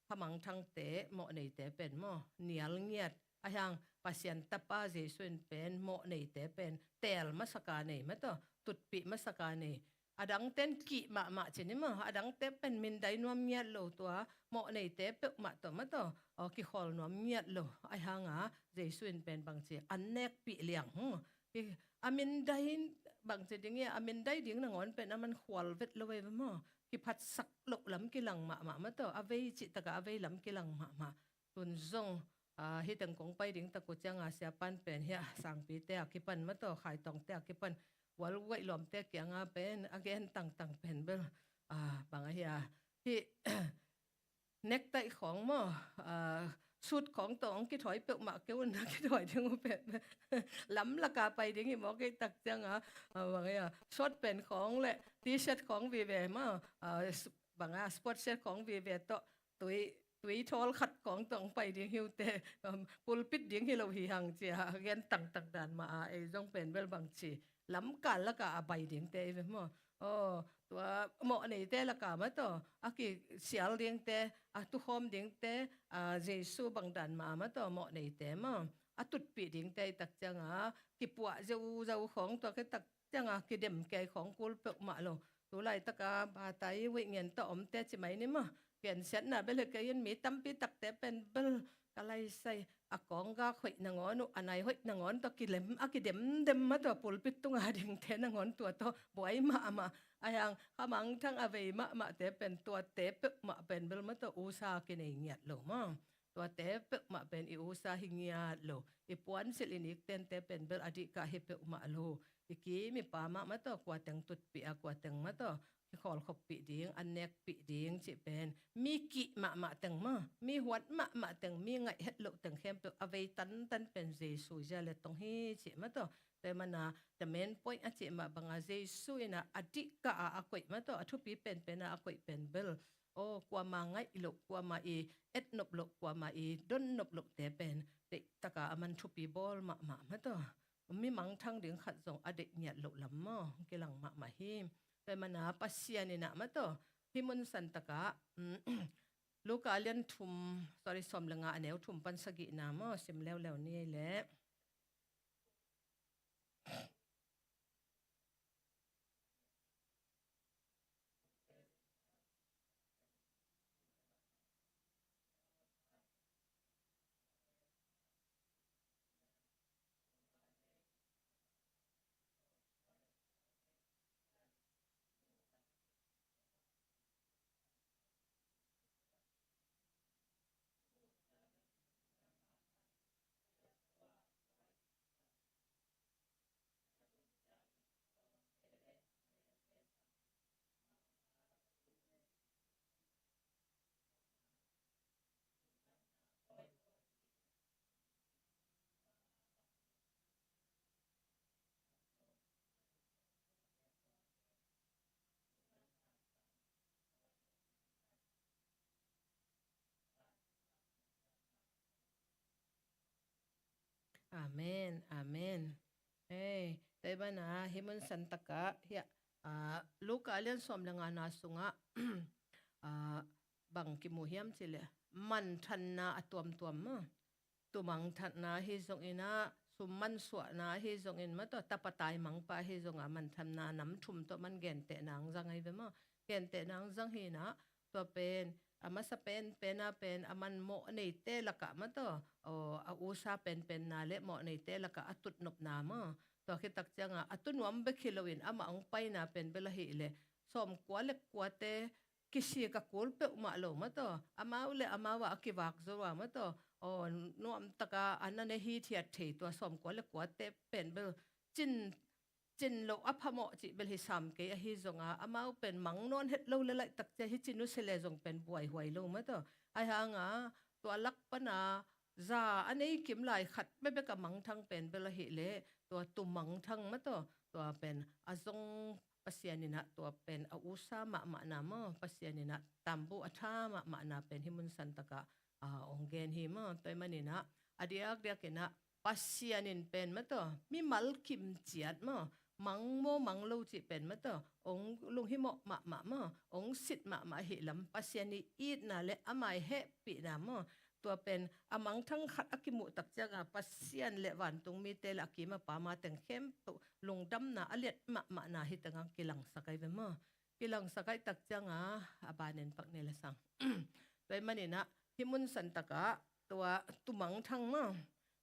khamang thang te mo nei te pen mo nial ngiat a hang pasien tapa je sun pen mo nei te pen tel masaka nei ma to tutpi masaka nei adang ten ki ma chini ma adang te pen min dai nuam ngiat lo to mo nei te pe ma to ki khol nuam ngiat lo ai hanga Jesuin pen bang chi annek pi liang amin dahin บางจะดิ้งอามินได้ดิ้งนางอนเป็นมันขวลเวทเลยมั้งกิพัดสักลกล้ำกิลังมาตัวอเวจิตกะอเวล้ำกิลังมาตุนซงฮิตังกงไปดิ้งตะกุจังเสียปันเป็นเฮียสังปีเตะกิปันมาตัวขายตองเตะกิปันวัลไว้ล้อมเตะเกียงเป็นagainตั้งเป็นเบลบางเฮียที่ เน็กไตของมั้งชุดของตองกิถอยเปลือกหมากเกวันนะกิถอยทั้งเป็นล้ำราคาไปดิ้งหมอกิตักจังบางอย่างช็อตเป็นของแหละทีเชิ้ตของวีเวมั้งบางสปอร์ตเชิ้ตของวีเวต่อตุยทอลขัดของตองไปดิ้งหิวเตปุลปิดดิ้งหิเราหิหังเจียเงินตั้งด่านมาไอ้จงเป็นเวลบางชีล้ำกันแล้วก็ไปดิ้งเตะมั้งตัวหมอนี่เตะละกามาต่อกิเสียเลี้ยงเตะตุหอมเลี้ยงเตะเจสูบังดันมาต่อหมอนี่เตะมั้งตุดปีเลี้ยงเตะตักจังกิปัวเจ้าของตัวก็ตักจังกิเดมแกของกูเปกมาลงตัวไรตะกาบาไตวิเงินต่อมเตะใช่ไหมนี่มั้งเปลี่ยนเส้นน่ะเบลก็ยันมีตั้มปีตักเตะเป็นเบลก็เลยใส่ของก็หอยนางอนอันไหนหอยนางอนตัวกิเลมกิเดมมาตัวปุลปิดตุงเลี้ยงเตะนางอนตัวบ่อยมายังข้ามังทั้งอเวมาเตเป็นตัวเตะเปมาเป็นเบลมาตัวอุซากินเงียดโลมั้งตัวเตะเปมาเป็นอุซาหิงยาโลปวนสิลินิกเตนเตเป็นเบลอดีกาเฮเปมาโลกี้มีปามาตัวกว่าตังตุดปีกว่าตังมาตัวขอลขบปีดิ้งอันเนกปีดิ้งจิเป็นมีกิมาตังมามีหัวมาตังมีไงเฮ็ดโลตังเข้มเปอเวตันเป็นเจสุจาเลตงฮีจิมาตัวแต่มันแต่เมนพอยอาจจะมาบางอาเจสุยนะอดีกาอากวยมาตัวทุปีเป็นอากวยเป็นเบลกว่ามาไงโลกว่ามาเอ็ดนบโลกว่ามาดนนบโลกแต่เป็นเด็กตะกามันทุปีบอลมาตัวมีมังทั้งเดืองขัดส่งอดีตเนี่ยโลกลำมอกิลังมาฮิมแต่มันปัสยานี่นะมาตัวฮิมุนสันตะกาลูกอาเลียนทุมsorry สมลงอันเอวทุมปันสกินามอสิมแล้วนี่แหละ อาเมนอาเมนแต่บ้านฮิมันสันตกะเฮียลูกอาเลียนสมลงานาสุงะบังกิมูเฮียมสิเลมันทันนาตัวมตุมังทันนาฮิซงอินาสุมันสวนาฮิซงอินมาตัวตาปตายมังปาฮิซงมันทันนาน้ำชุมตัวมันเกนเตนางจังไงเวมเกนเตนางจังฮีนะตัวเป็นมาสเป็นมันโมในเตละกะมาตัวอุซาเป็นนาเลโมในเตละกะตุดนบนามตัวคิดตักจังตุนวมเบคิโลวินมาองไปนาเป็นเบลหิเลสมกว่าเล็กกว่าเตกิสิกะกูลเปมาโลมาตัวมาอุเลมาว่ากิวักซัวมาตัวนวมตะกาอันนั้นฮีเทียเทตัวสมกว่าเล็กกว่าเตเป็นเบลจินโลอัพโมจิเบลฮิสามเกยฮิซงมาอุเป็นมังนอนเฮ็ดโลเลไลตักจะฮิจินุเซเลซงเป็นบวยหวยโลมาตัวไอหางตัวลักปนาซาอันนี้กิมหลายขัดไม่เป็นกับมังทั้งเป็นเบลหิเลตัวตุมังทั้งมาตัวเป็นอาซงปัสยานินะตัวเป็นอุซามะนามปัสยานินะตัมบุอัฐามะนาเป็นหิมุนสันตกะองเกนหิมตัวมันนี่นะอดียกเดียกนะปัสยานินเป็นมาตัวมีมัลคิมเจียดมังลูจิเป็นมาตัวองลุงหิมมาองสิทธิ์มาหิลำปัสยานิอีดนาเลอมายเฮปินามตัวเป็นมังทั้งขัดกิมุตักจังปัสยานเลวันตรงมีเตลกิมาปามาแต่งเข้มลงดำนาอเลียดมานาหิตังกิลังสกายเวมกิลังสกายตักจังบานินปักเนลสังตัวมันนี่นะหิมุนสันตกะตัวตุมังทั้ง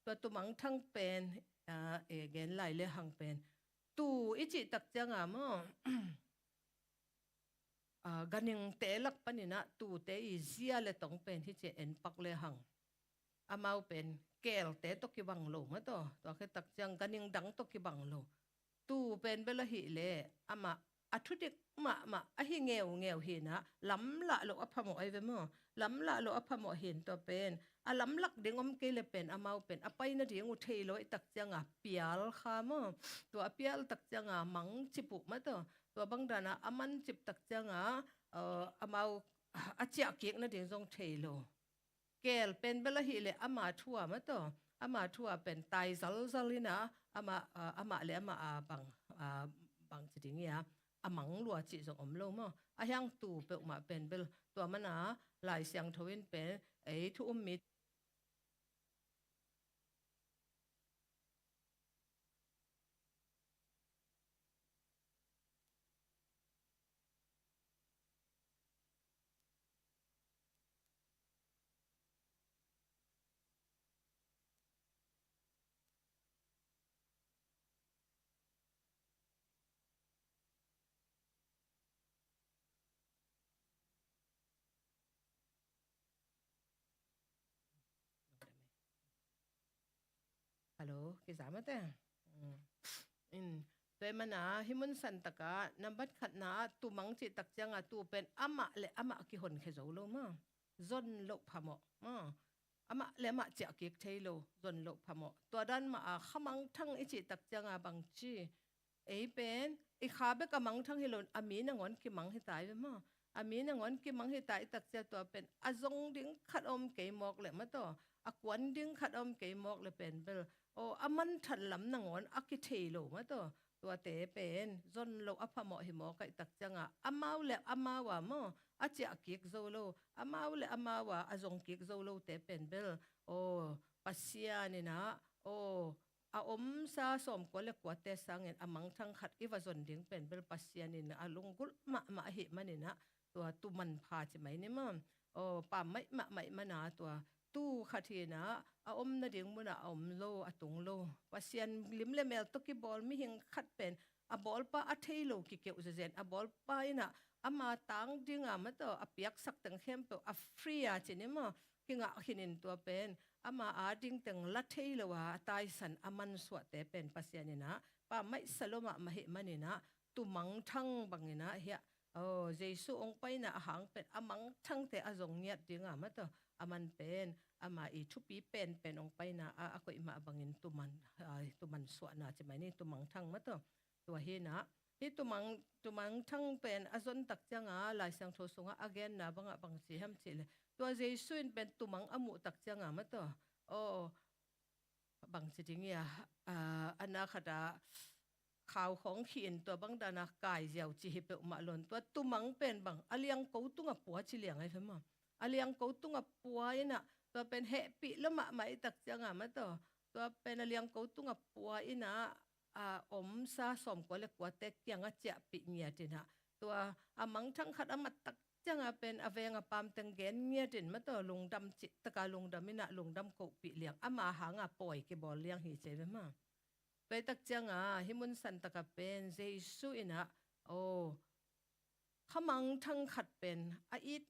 ตัวตุมังทั้งเป็นเกนไหลเลหังเป็นตุ tu ichi tak changa mo ganing telak panina tu te izia le tong pen hi che en pak le hang amau pen kel te to ki bang lo ma to ke tak chang ganing dang to ki bang lo tu pen bela hi le ama athudik ma a hi ngeu hi na lam la lo aphamo ai ve mo lam la lo aphamo hin to pen a lam lak dingom ke le pen amau pen apai na ringu thei lo tak changa pial kha mo to apial tak changa mang chipu ma to bang dana aman chip tak changa amau achia kek na ding jong thei lo kel pen bela hi le ama thua ma to ama thua pen tai zal ina ama le ama bang chi ding ya amang lua chi jong om lo mo a hyang tu pe ma pen bel to mana lai siang thoin pen ei thu mi hello ki zama te in pe mana himun san taka nambat khat na tu mang chi tak changa tu pen ama le ama ki hon khe zo lo ma zon lo phamo ma ama le ma cha ki thailo zon lo phamo to dan ma khamang thang ichi tak changa bang chi ei pen I kha be ka mang thang hilon ami na ngon ki mang hi tai ma ami na ngon ki mang hi tai tak cha to pen azong ding khat om ke mok le ma to akwan ding khat om ke mok le pen bel o aman than lam na ngon akithei lo ma to tua te pen zon lo aphamo hi mo kai tak changa amau le amawa mo achia kik zo lo amau le amawa azong kik zo lo te pen bel o pasia ni na o a om sa som ko le kwa te sangin amang thang khat iwa zon ding pen bel pasia ni na alungul ma hi manina tua tu man pha chi mai ni ma o pa mai mana tua tu khathina a om na ding muna om lo atung lo pasian lim le mel to ki bol mi hing khat pen a bol pa a thailo ki ke u zen a bol pa ina ama tang dinga ma to a piak sak tang khem pe a free a chinema kinga hinin to pen ama a ding tang la thailo wa tai san aman swa te pen pasian ina pa mai saloma ma he manina tu mang thang bangina hia jesu ong paina hang pen amang thang te azong niat dinga ma to aman pen ama I thupi pen ong paina a ko ima bangin tuman swa na chimai ni tumang thang ma to to he na hi tumang thang pen azon tak changa lai sang tho sunga again na banga bang chi ham chi le to jesu in pen tumang amu tak changa ma to bang chi ding ya ana khada khao khong khiin to bang dana kai jiao chi hi pe ma lon to tumang pen bang aliang ko tunga puwa chi liang ai phema aliang ko tunga puwa ina to pen happy lama mai tak changa ma to pen aliang ko tunga puwa ina om sa som ko le kwa te kyanga cha pi nya tina to amang thang khat amat tak changa pen avenga pam teng gen nya tin ma to lungdam chi taka lungdam ina lungdam ko pi liang ama hanga poi ke bol liang hi che ma pe tak changa himun san taka pen jesu ina khamang thang khat pen a it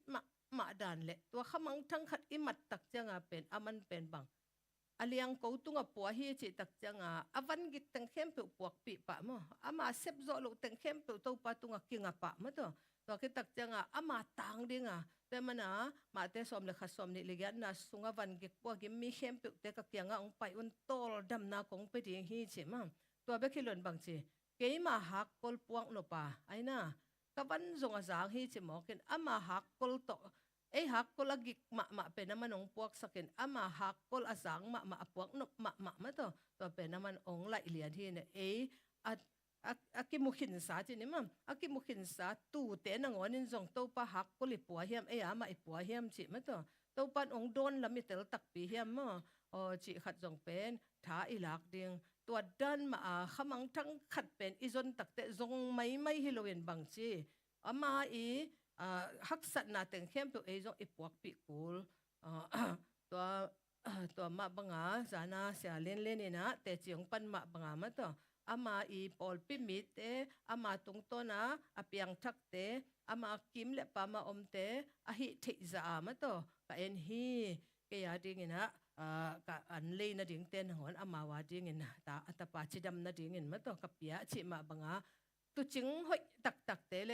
ma dan le to khamang thang khat I mat tak changa pen aman pen bang aliang ko tunga puwa hi chi tak changa avan git tang khem pe puak pi pa mo ama sep zo lo tang khem pe to pa tunga kinga pa ma to ki tak changa ama tang dinga pe mana ma te som le khasom ni le ga na sunga van gik po gi mi khem pe te ka kyanga ong pai un tol dam na kong pe ding hi chi ma to be khilon bang chi ke ma hak kol puang no pa aina ka ban zong a zang hi chi mo ken ama hak kol to hak kol agik ma pe naman ong puak sakin ama hak kol azang ma apuak no ma to pe naman ong lai lian hi ne at akimukhin sa chi ni mam akimukhin sa tu te na ngonin zong to pa hak kol ipua hiam ama ipua hiam chi ma to pan ong don lami tel tak pi hiam mo chi khat zong pen tha ilak ding to dan ma khamang thang khat pen izon tak te zong mai hiloin bang chi ama hak sat na teng khem pe zo ipuak pi kul to ma banga zana sia len ina te chiang pan ma banga ma to อามาอีปอลปิมิเตอามาตรงต้นนะอาเปียงทักเตอามากิมเลปามาอมเตอาหิเทจามาโตกะเอ็นฮีก็ยาดิ่งนะกะอันเลยนะดิ่งเต้นหอนอามาวาดิ่งนะตาอัตปาจิดำนะดิ่งมาโตกับเปียชิมาบังอาตุจิงหอยตักตักเตเล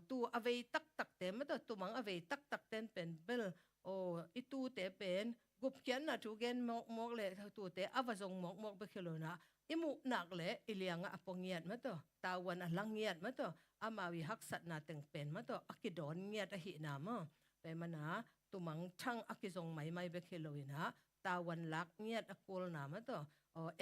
tu avei tak tak te ma to tu mang avei tak tak ten pen bel itu te pen gup kian na tu gen mok mok le tu te avazong mok mok be khelona imu nak le ilianga apongiat ma to tawan alangiat ma to amawi haksat na teng pen ma to akidon ngiat a hi na ma pe mana tu mang thang akizong mai mai be kheloina tawan lak ngiat akol na ma to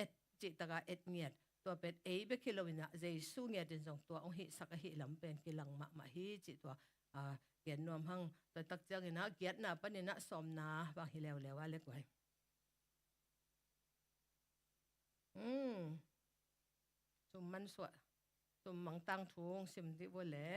et chi taka et ngiatตัวเป็นเบคิโลวินะเจสูเงียดินจงตัวองค์หิสักหิลำเป็นกิลังมาหิจิตัวเกียนนวมหังตัวตักจังนะเกียรนะปนินะสมนาบางหิเลวเลวว่าเล็กไว้สุมมันสวดสุมมังตังทุงสิมดิวเล่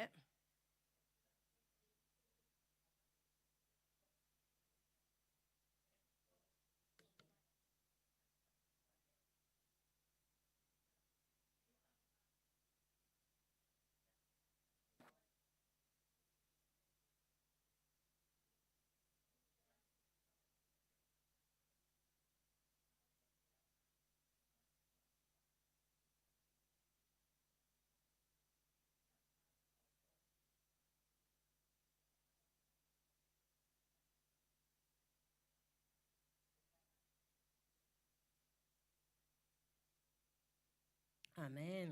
อาเมน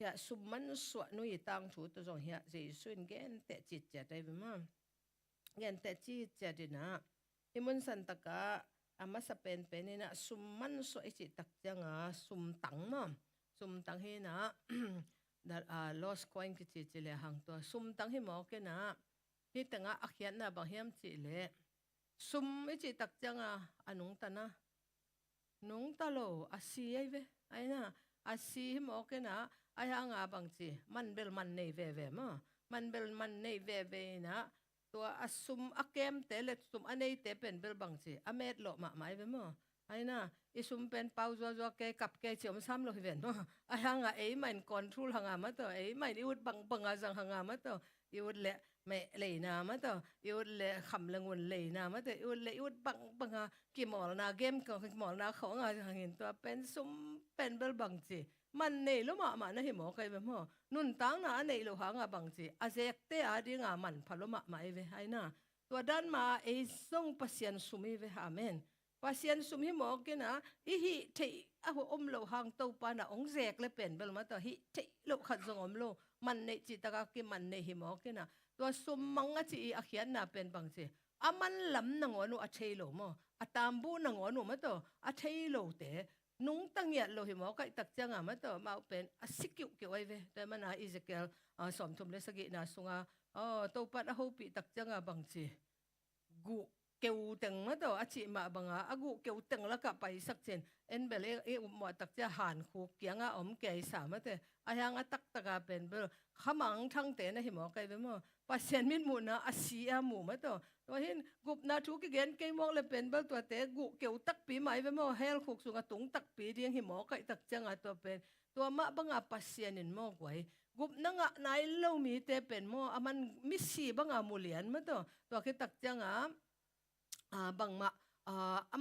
อย่าสุมมันสวดนุยตังถูตัวจงเฮียเจสุนเกนเตจิตเจได้ไหมเกนเตจิตเจดีนะอิมุนสันตกะอามาสเปนเป็นนี่นะสุมมันสวดจิตตักจังสุมตังมั้งสุมตังเฮนะlost coin กิจิจิเลหังตัวสุมตังเฮหมอเกนะที่ตั้งอาเขียนนะบางเฮียมจิเลสุมจิตตักจังอันนุงตานะนุงตาโลอาซีไอเวไอนะอาซีหมอเกนะไอหางบางจีมันเบลมันในเวเวมั้งมันเบลมันในเวเวนะตัวอสุมอเกมเตเลสุมอันนี้เตเป็นเบลบางจีอเมดโลมาไม่เวมั้งไอ้น่ะอิสุมเป็นเปาจัวจัวเกกับเกเจียมซ้ำโลหิเวนมั้งไอ้หางไอ้มันคอนโทรลหางมาตัวไอ้มันอิวดบังบังอาจังหางมาตัวอิวดเละไม่เลยนามาตัวอิวดเละคำละงวนเลยนามาตัวอิวดเละอิวดบังบังกี่หมอนาเกมก็หมอนาเขางาจังเห็นตัวเป็นสุมเป็นเบลบางจีมันเนลมานะเห็นหมอใครแบบมั้งนุ่นตังนะเนลหางบางจีอาเจกเตอาดีงามันพะโลมาไม่เวไอ้น่ะตัวด้านมาไอ้ส่งปัสยันสุมีเวอาเมนปัสยันสุมีหมอกันนะอีหิเทอะหัวอมโลหางตัวปานะองเจกเลยเป็นเบลมาตัวหิเทโลขัดจงอมโลมันเนจิตกากิมันเนหิหมอกันนะตัวสุมมังอจีอาเขียนน่ะเป็นบางจีอามันลำนังวนุอาเทโลมั้งอาตามบูนังวนุมาตัวอาเทโลเตนุงตั้งยัดโลหิมอไก่ตักจังมาตัวมาเป็นสิกิวเกี่ยวไว้เวแต่มันน่ะอิสเกลสมทุมเลสกินะสุงตัวปัดหูปีตักจังบางจีกูเกี่ยวตึงมาตัวอาชีมาบางกูเกี่ยวตึงแล้วก็ไปสักเจนเอ็นเบลเอหมอตักจะหันคูเกียงอมเกยสามแต่อายังตักตะกาเป็นเบลขมังทั้งเตนะหิมอไก่เวมั้งปัสเซนมินมูนะอาชีอาหมูมาตัวเห็นกุบนาทุกเกณฑ์เกยมองเลยเป็นเบลตัวเตะกูเกี่ยวตักปีใหม่เวมั้งเฮลคุกสุงตุงตักปีเดียงหิมอไก่ตักจังตัวเป็นตัวมะบังปัสเซนินมอกไว้กุบนังนายเล่ามีเตเป็นมอมันมิสีบังมูเลียนมาตัวคิดตักจังบังมา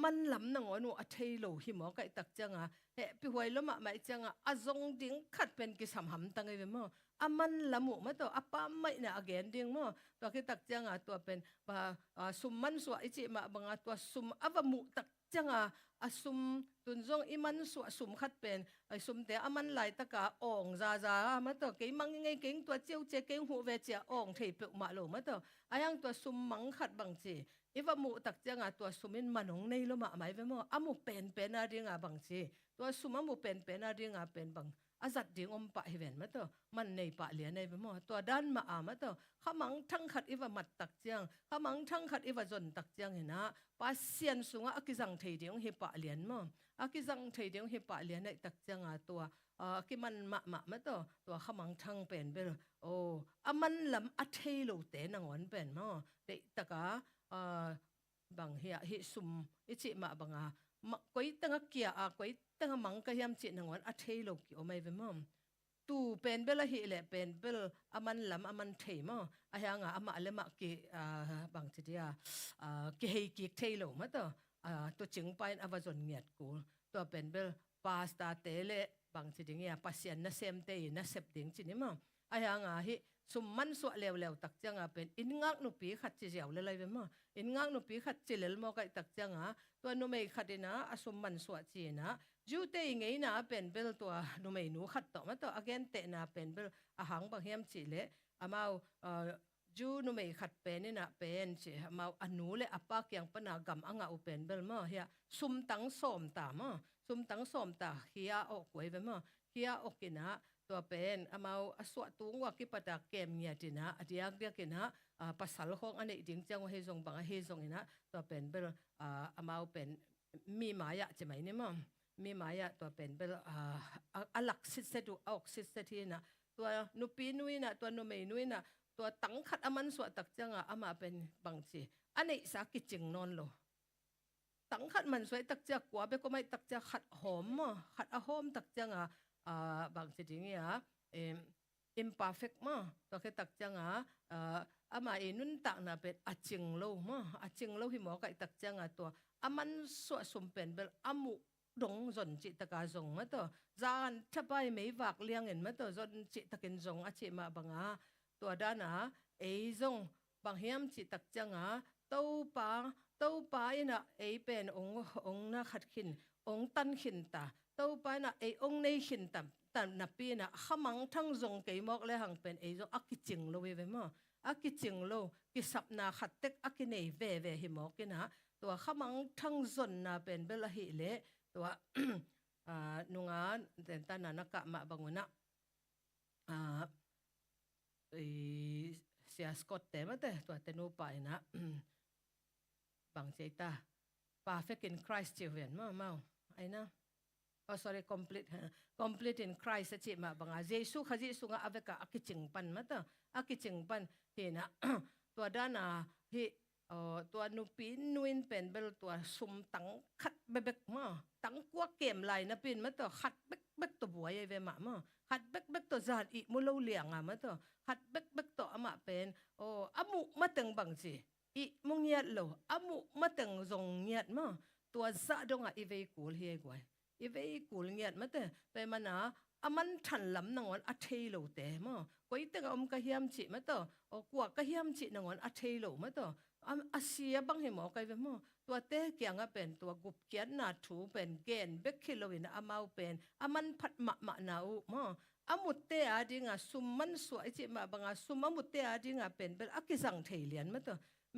มันลำนังวนุอาเทโลหิมอไก่ตักจังเฮปีหวยละมาไม่จังจงดิ้งขัดเป็นกิสามหำตั้งไงเวมั้งมันละหมูมาตัวป้าไม่เนี่ยอเกนดิ้งมั้งตัวคิดตักจังตัวเป็นสุมมันสวะอิจิมาบังตัวสุมวมุตักจังสุมตุนจงอิมันสวะสุมขัดเป็นสุมเตมันไหลตะกาอ่งซามาตัวเกี่ยมังไงเกี่ยตัวเจียวเจเกี่ยหัวเวเจียอ่งเทปมาโลมาตัวยังตัวสุมมังขัดบางจีอีว่ามูตักจังตัวสุมินมันงในลมไม่เวมั้งมูเป็นอะไรบางทีตัวสุมมูเป็นอะไรเป็นบางจัดดิ่งปะเห็นมั้ยตัวมันในปะเลียในเวมั้งตัวด้านมามั้ยตัวข้ามังทั้งขัดอีว่ามัดตักจังข้ามังทั้งขัดอีว่าจนตักจังเห็นนะปัสเซียนสุงอากิจังเทียงเฮปะเลียนมั้งอากิจังเทียงเฮปะเลียนในตักจังตัวกิมันมาตัวข้ามังทั้งเป็นเบลมันลำอัดเทโลเตนังวันเป็นมั้งเด็กตะกาบางเฮียฮิสุมอิจิมาบาง ก้อยตั้งเกียก้อยตั้งมังก็ยามจีนังวันอาเทโลกิโอไม่เวมตูเป็นเบลหิเลเป็นเบลอามันลำอามันเทมอายังอามาเลมากีบางทีเดียกีเฮกิเทโลมาตัวตัวจึงไปอวาจนเงียดกูตัวเป็นเบลปาสตาเตเลบางทีเดียปัสยันนัเซมเตยนัเซปดิ้งจีนี่มั้งอายังฮิสุมมันสวะเลวเลวตักจังเป็นอินงักนุปีขัดจีเจียวเลยเลยมั้งอินงักนุปีขัดจีเลลมอกัยตักจังตัวนุไม่ขัดนะอสุมมันสวะจีนะจูเตยไงนะเป็นเบลตัวนุไม่นูขัดต่อมาตัวอเกนเตนะเป็นเบลอาหังบางเฮียมจีเลอามาจูนุไม่ขัดเป็นนี่นะเป็นจีอามาอนุเลอปากยังปนากำอ่างอุเป็นเบลมั้งเฮียสุมตังสมตามั้งสุมตังสมตาเฮียออกไว้เว้มั้งเฮียออกกินะตัวเป็นอามาสวะตุงว่ากิปตาเกมเนี่ยจีนะอดียกเดียกินะภาษาละของอันนี้จริงจังว่าเฮซงบางเฮซงนะตัวเป็นเบลอามาเป็นมีหมายะจะไหมเนี่ยมั้งมีหมายะตัวเป็นเบลอลักซิสเซดูออกซิสเซทีนะตัวนุปีนุยนะตัวนุไม่นุยนะตัวตั้งขัดอามันสวะตักจังอามาเป็นบางทีอันนี้สักกิจงนอนโลตั้งขัดมันสวยตักจักกว่าเบก็ไม่ตักจักขัดหอมขัดหอมตักจังบางทีนี้imperfect มาตัวแค่ตักจังอามานุนตักนะเป็นอาจิงโลมาอาจิงโลหิมอกับตักจังตัวอามันสวะสมเป็นเบลอามุดงจนจิตตะกาจงมาตัวจานทับไปไม่วักเลี้ยงเงินมาตัวจนจิตตะกินจงอาจิมาบังตัวด้านจงบางเฮียมจิตตักจังตู้ปาอินะเป็นองน่าขัดขินองตันขินตาตู้ปานะองในขินตาแต่นับปีนะขมังทั้งจงเกี่ยมอกเลยหังเป็นจงอักกิจิงโลเวมั้งอักกิจิงโลกิสับนาขัดเต็กอักกิเนเวหิมอกินะตัวขมังทั้งจนนะเป็นเบลหิเลตัวนุงานแต่ตานานักกะมาบังวนะเสียสกอตเตมาเตตัวเตนูไปนะบางใจตา perfect in Christ เจียนมาไอ้นะ oh sorry complete in Christ เจียมาบางเยซูขจิสุงะอเวกะอักจิงปันมาเตอักจิงปันเห็นะตัวด้านฮิตัวนุปีนุนเป็นเบลตัวสุมตังขัดเบกมาตังกัวเกมไหลนะเป็นมาตัวขัดเบกตัวบัวยัยเวมาขัดเบกตัวจานอีมุลเลียงมาตัวขัดเบกตัวอามาเป็นอามุมาตึงบางจีอีมุงเงียดโลอามุมาตึงจงเงียดมาตัวซาดงอีเวกูลเฮียกวยอีเวกูลเงียดมาเตเป็นมันอามันทันลำนงวันอัเทโลเตมาก็อีตึงอมกะเฮียมจิมาตัวกว่ากะเฮียมจินงวันอัเทโลมาตัวอาเซียบางเหมอไกเวมตัวเตะเกียงเป็นตัวกุบเกียนนาถูเป็นเกนเบกคิโลวินอามาเป็นอามันพัดมะนาอุอามุตเตอดิงสุมมันสวยจิมาบางสุมมุตเตอดิงเป็นอากิสังเทเลียนมาตัว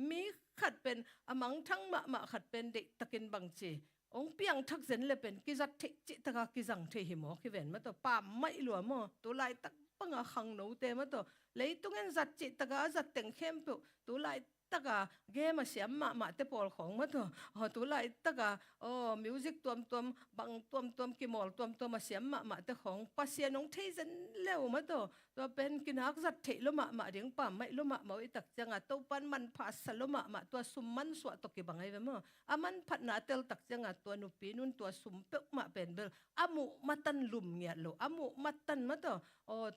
มีขัดเป็นอามังทั้งมะขัดเป็นเด็กตะกินบางจีองเปียงทักเซนเลยเป็นกิจัดเทจิตกากิสังเทหิมอคิเวนมาตัวป่าไม่หลัวตัวลายตักปังขังโนเตมาตัวเลยตุงเงินจัดจิตกาจัดแต่งเข้มปุ๊ตัวลายตกาเกมเสียมมาเตปอลของมาตัวไล่ตกามิวสิกตัวบางตัวกิมอลตัวมาเสียมมาเตของปัสเซียนงเทซันเล้วมาตัวเป็นกินหักจัดเทลมาเดียงป่าไม่ลมาอิตักจังตัวปันมันพัสลมาตัวสุมมันสวะตกิบังไงมามันพัดนาเตลตักจังตัวนุปีนุนตัวสุมเปกมาเป็นเบลอามุมาตันลุมเงียโลอามุมาตันมาตั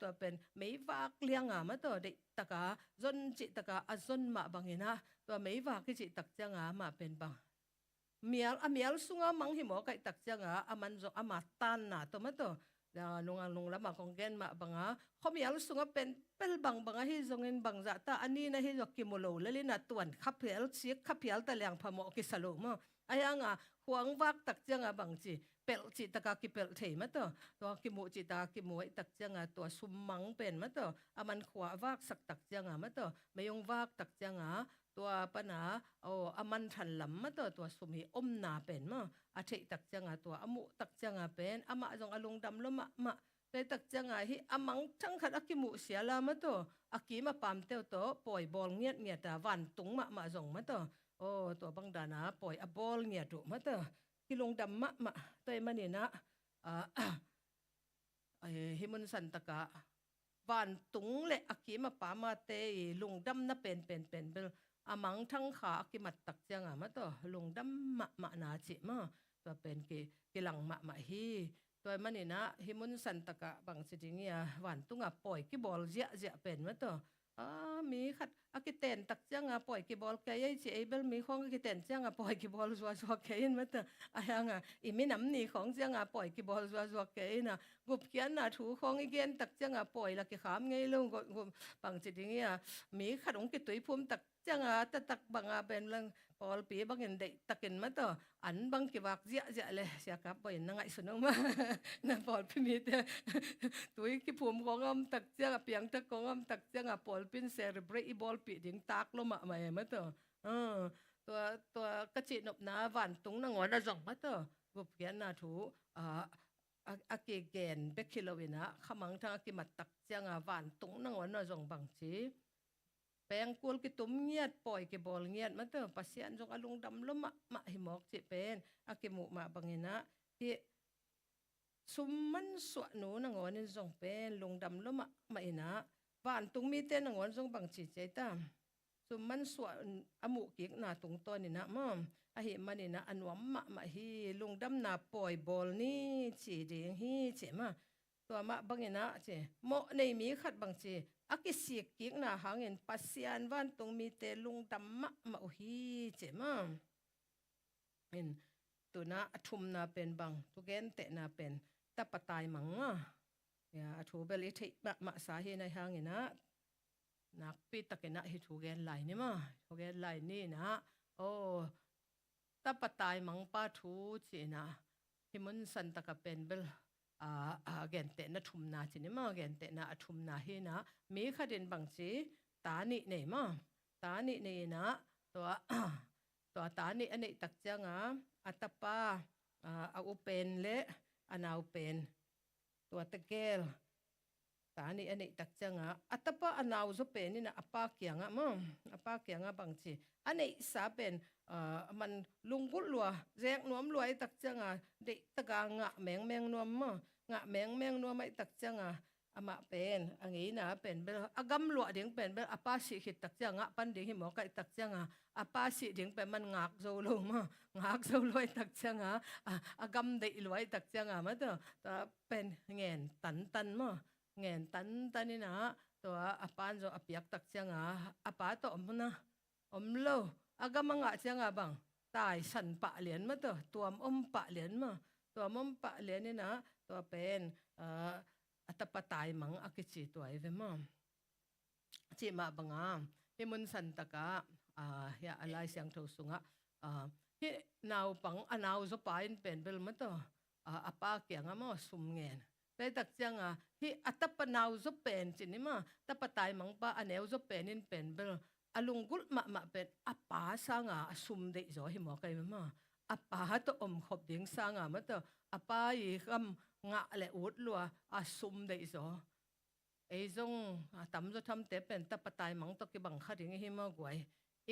วเป็นไม่วากเลี้ยงมาตัวเด็กตกาจนจิตกาอจนมาบังเงินะตัวไม่ว่ากิจิตักจังมาเป็นบังเมียลสุงมังหิมอกัยตักจังมันจงมาตันนะตัวมาตัวลุงละมาคงเกนมาบังเขามีลสุงเป็นเปลบังฮิจงเงินบังจัตตาอันนี้นะฮิจกิโมโลเลลินาตวนขับเพียลเสียขับเพียลตะเลียงพมอกิสโลมอายังหวงวักตักจังบังจีเปลจิตกากิเปลเทมาตัวกิโมจิตากิโมตักจังตัวสุมมังเป็นมาตัวมันขวาวักสักตักจังมาตัวไม่ยงวักตักจังตัวปัญหามันทันลำมาตัวสุมีนาเป็นอาเทตักจังตัวมุตักจังเป็นมาจงอารมณ์ดำละมาเลยตักจังฮิมังทั้งขัดกิมุเสียละมาตัวกิมาปามเตวตัวปล่อยบอลเงียดวันตุงมาจงมาตัวบังดานะปล่อยบอลเงียดมาตัวกิลงดำมาตัวมันนี่นะฮิมุนสันตกะวันตุงเละกิมาปามาเตลงดำนะเป็นเบลอามังทั้งขากิมัดตักจังมาตัวลงดำมานาจิมา ตัวเป็นกิหลังมาฮีตัวมันนี่นะฮิมุนสันตะกะบางสิจิงเงียวันตุงปล่อยกิบอลเจาเป็นมั้ยตัวมีขัดกิเตนตักจังปล่อยกิบอลแกยัยเจเบลมีของกิเตนจังปล่อยกิบอลซัวแกยินมั้ยตัวยังอีมีน้ำนี่ของจังปล่อยกิบอลซัวแกยินะกุบเกียนนะถูของอีเกียนตักจังปล่อยละกิขามไงลุงก็บางสิจิงเงียมีขัดองกิตุยพุ่มตักจังตักบางเป็นเรื่องพอปีบางเห็นเด็กตะกินมาต่ออันบางกีบากเยอะเลยเสียกับไปนั่งไอ้สนุกมากนั่นพอพี่มีแต่ตัวกี่ผมของอมตักเจ้าเปียงตักของอมตักเจ้าพอเป็นเซอร์เบรย์บอลปีดิ้งตักลงมาใหม่มาต่อตัวกระจินบนาวันตุงนั่งหัวน่ะจ่องมาต่อบุบเกียนน่ะถูอาเกเกนเบคิโลวินะขมังทางกิมัดตักเจ้าวันตุงนั่งหัวน่ะจ่องบางทีแปงกูลกิตุมเงียดปล่อยกิบอลเงียดมาเตอปัสยันจงอลุงดำล้มมาหิมอกจิเป็นอากิมุมาบังเงินะที่สุมมันสวหนูนางอนนี่จงเป็นลุงดำล้มมาอินะบ้านตุงมีเต้นนางอนจงบังจิใจตามสุมมันสวอมุกิกนาตุงตัวนี่นะมั่งอาหิมันนี่นะอันวมมาฮีลุงดำนาปล่อยบอลนี่จีเดียงฮีเจมาตัวมาบังเงินะเจโมในมีขัดบังจีอากิสิกิกนาหางเงินปัสยันวันตรงมีเตลุงดำมาฮีเจมาเห็นตัวน่ะทุมน่ะเป็นบังตุเกนเตน่ะเป็นตะปะตายมังอย่าถูเบลิทิมาสาเหในหางเงินนะนักปีตะเกนะฮิถูเกนไหลนี่มาถูเกนไหลนี่นะโอ้ตะปะตายมังป้าถูเจนะฮิมุนสันตะกะเป็นเบลเกนเตนะทุมนาจินี่มาเกนเตนะทุมนาเฮนะมีขดินบังจีตานี่เนมาตานี่เนนะตัวตานี่อันนี้ตักจังอัตปาอุเป็นเละอันเอาเป็นตัวตะเกลตานี่อันนี้ตักจังอัตปาอันเอาจะเป็นนี่นะอปาเกียงมั้งอปาเกียงบังจีอันนี้สาเป็นมันลุงกุลัวแจกนวมรวยตักจังเด็กตะกางะแมงนวมมั้งงะแมงนวมไม่ตักจังมาเป็นอันนี้นะเป็นเบลอากำลัวเดียงเป็นเบลอปาสิขิดตักจังปันเดียงหิมอกัตักจังอปาสิเดียงเป็นมันงักโซโลมั้งงักโซโลตักจังอากำเด็กรวยตักจังมาตัวเป็นเงินตันมั้งเงินตันนี่นะตัวอปานโซอเปียกตักจังอปาตัวมันนะโลอากำมังอะจังบังตายสันปะเหรียญมาตัวปะเหรียญมาตัวปะเหรียญนี่นะตัวเป็นอัตปะตายมังอากิจิตัวไอ้เวมังจิมาบังฮิมุนสันตะกะยาอะไรเสียงทูสุงฮินาวปังนาวจะไปเป็นเบลมาตัวอปาเกียงมาสุมเงินไปตักจังฮิอัตปะนาวจะเป็นจินี่มาตะปะตายมังปะอันเอวจะเป็นนี่เป็นเบลอลุงกุลมาเป็นอปาสังสุมเดจอหิมอไกมาอปาตัวขบเดียงสังมาตัวอปาอีคำงะเลอุดลัวสุมเดจอไอ้จงตำจะทำเตเป็นตะปะตายมังตกิบังขัดอย่างหิมอกไว้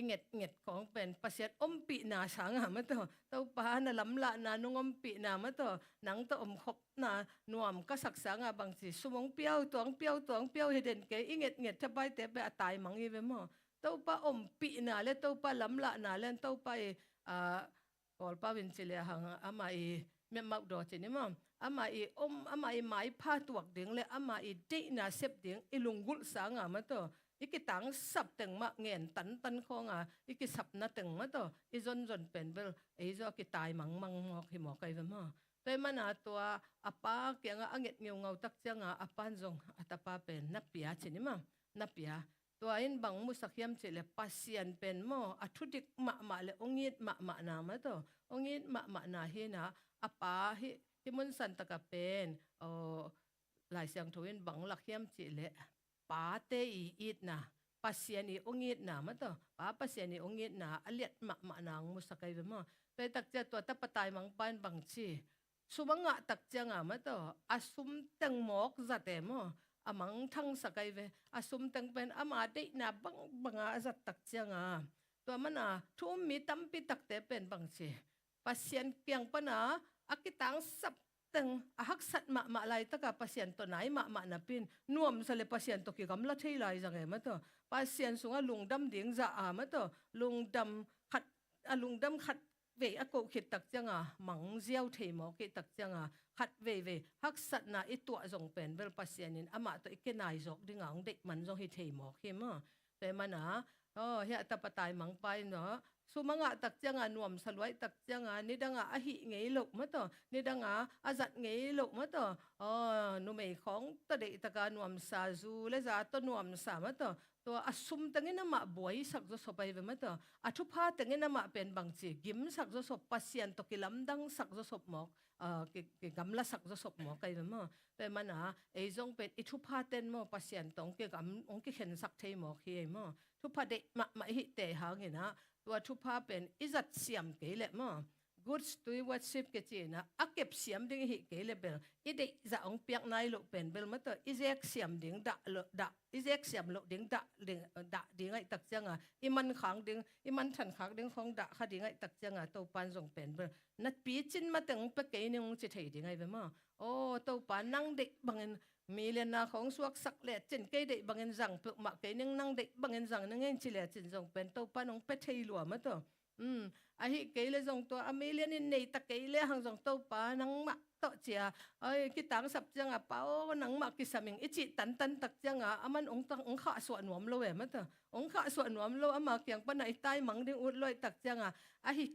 เง็ดของเป็นประเสริฐปีนาสังมาตัวปานะลำละนานุ่งปีนามาตัวหนังตัวขบนานวมก็สักสังบางสิสมองเปียวตัวเปียวให้เด่นเกยเง็ดจะไปเตเป็นตายมังอีเวมอตัวป้าปีนาเลตัวป้าลำละนาเลตัวป้ากอลป้าวินเจเลียหังอามาอีเมียมักดอจินี่มั้งอามาอีไม้ผ้าตัวเดียงเลยอามาอีเดน่าเสพเดียงอีลุงกุลสังมาตัวอีกตังสับตึงมาเงินตันของอีกสับนัดตึงมาตัวอีจนเป็นเบลอีจอกิตายมังหิมอไกวมั้งแต่มันตัวอาป้าเกียงเงียดเงียวตักจังอาป้าจงอาตาป้าเป็นนับเปียจินี่มั้งนับเปียตัวอินบังมุสักยามเจเลปัสยันเป็นโมอัทุดิกมาเลองยิดมานามาตัวองยิดมานาเฮนะอาป้าฮิมุนสันตะกะเป็นหลายเสียงทวินบังลักยามเจเลป้าเตอีดนะปัสยันองยิดนะมาตัวป้าปัสยันองยิดนะอเลียดมานางมุสักไกเวมาไปตักเจตัวตะปะตายมังปานบังชีสุบังะตักเจงมาตัวอาสุมตังหมอกจัดเตมมังทั้งสักไอเวอาสุมตังเป็นมาได้นาบังอาจัดตักจังตัวมันทุ่มมีตั้มปีตักเตเป็นบังชีปัสยันเปียงปนะอากิตังสับตังหักสัตมาลายตะกับปัสยันตัวไหนมานาปินนวมสเลปัสยันตัวกี่กำลังที่ลายจังไงมาตัวปัสยันสุงลุงดำเดียงจะมาตัวลุงดำขัด về à cô khít tắc chăng à mắng gieo thề mò cái tắc chăng à khát về hắc sát na ít tua dòng pen vel pasienin ama to cái này dọc đi ngang địch man dòng hít thề mò khi màแต่มันนะhiện tập tài mắng bay nó số mga tắc chăng à nuam salwai tắc chăng à ni đang à hi ngay lục mất to ni đang à giật ngay lục mất to nu mày khóng ta để ta cả nuam sa zu lấy ra to nuam sa mất toตัวอสุมตั้งเงินมาบวยสักจะสบายไปมั้ยตัวทุพาตั้งเงินมาเป็นบางจีกิมสักจะสบปัสยันตกิลำดังสักจะสบหมอกกิกำละสักจะสบหมอกใครเป็นมั้งแต่มันไอ้จงเป็นทุพาเต็นมั้งปัสยันตองกิกำองกิเห็นสักเทมอกเฮียมั้งทุพาเด็กมาหิเตะหางเห็นนะตัวทุพาเป็นอิจัดเสียมเกล็ดมั้ง good stewardship que china akep siam ding hi ke level ide za ong piak nai lo pen bel ma to izek siam ding da izek siam lo ding da ding ai tak changa iman khang ding iman than khak ding khong da kha ding ai tak changa to pan jong pen bel nat pi chin ma teng pe ke ni ong chi thei ding ai be ma to pan nang de bangin million na khong suak sak le chen ke de bangin jang pe ma ke ning nang de bangin jang nang en chi le chin jong pen to pan ong pe thei lo ma to ahi keile jong to amelian in nei ta keile hang jong to pa nang ma to chia ai ki tang sap chang a pao nang ma ki saming ichi tan tak chang a aman ong tang ong kha so nuam lo e ma ta ong kha so nuam lo ama kyang pa nai tai mang ding ut loi tak chang a ahi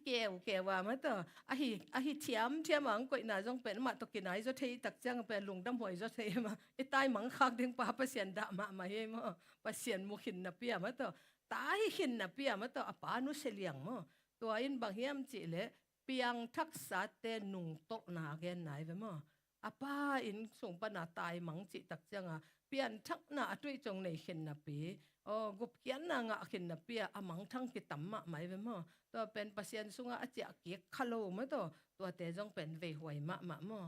kewa ma ta ahi thiam ang koi na jong pen ma to ki nai zo thei tak chang pe lung dam hoi zo thei ma i tai mang khak ding pa pa sian da ma he ma pa sian mu khin na pia ma to ta hi khin na pia ma to apa nu seliang moตัวอินบางเฮียมจีเลเปียงทักษะเตนุงโตนาแกนไหนไปมั้งอาป้าอินส่งปนาตายมังจิตักจังอ่ะเปียนทักนาด้วยจงในเข็นนับปีกุบเขียนนางอ่ะเข็นนับปีอามังทั้งกิตัมมะไหมไปมั้งตัวเป็นปัสยันสุงอ่ะเจ้าเกียกคาโลมั้งตัวเตจงเป็นเวหวยมะมั้ง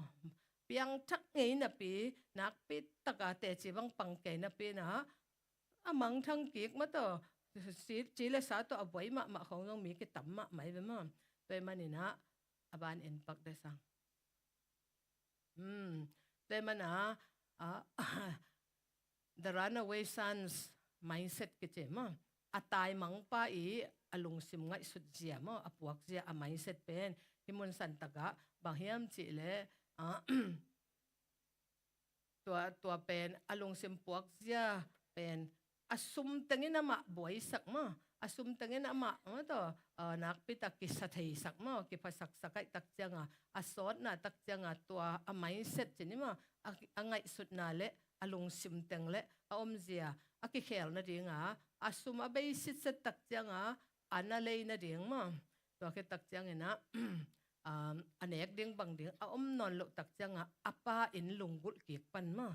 เปียงทักไงนับปีนักปีตะกาเตจีบังปังเกนับปีนะอามังทั้งเกียกมั้งจีเลสาตัวบ่อยมาของน้องมีกิตัมมาไหมเป็นมั้งตัวมันนี่นะอบานอินปักได้สังตัวมันนะthe runaway sons mindset กิจมั้งตายมังป้าอีอลุงซิมไงสุดเจียมั้งปวกเจียmindset เป็นที่มันสันตะกะบางเฮียมจีเลตัวเป็นอลุงซิมปวกเจียเป็นasum tengin ama boy sak ma asum tengin ama to nak pitak ki sathei sak ma ki pasak sakai tak changa asot na tak changa to a mindset chini ma angai sut na le alung sim teng le om zia aki khel na dinga asum a basic set tak changa analei na ding ma to ke tak changena anek ding bang ding om non lo tak changa apa in lungul ki pan ma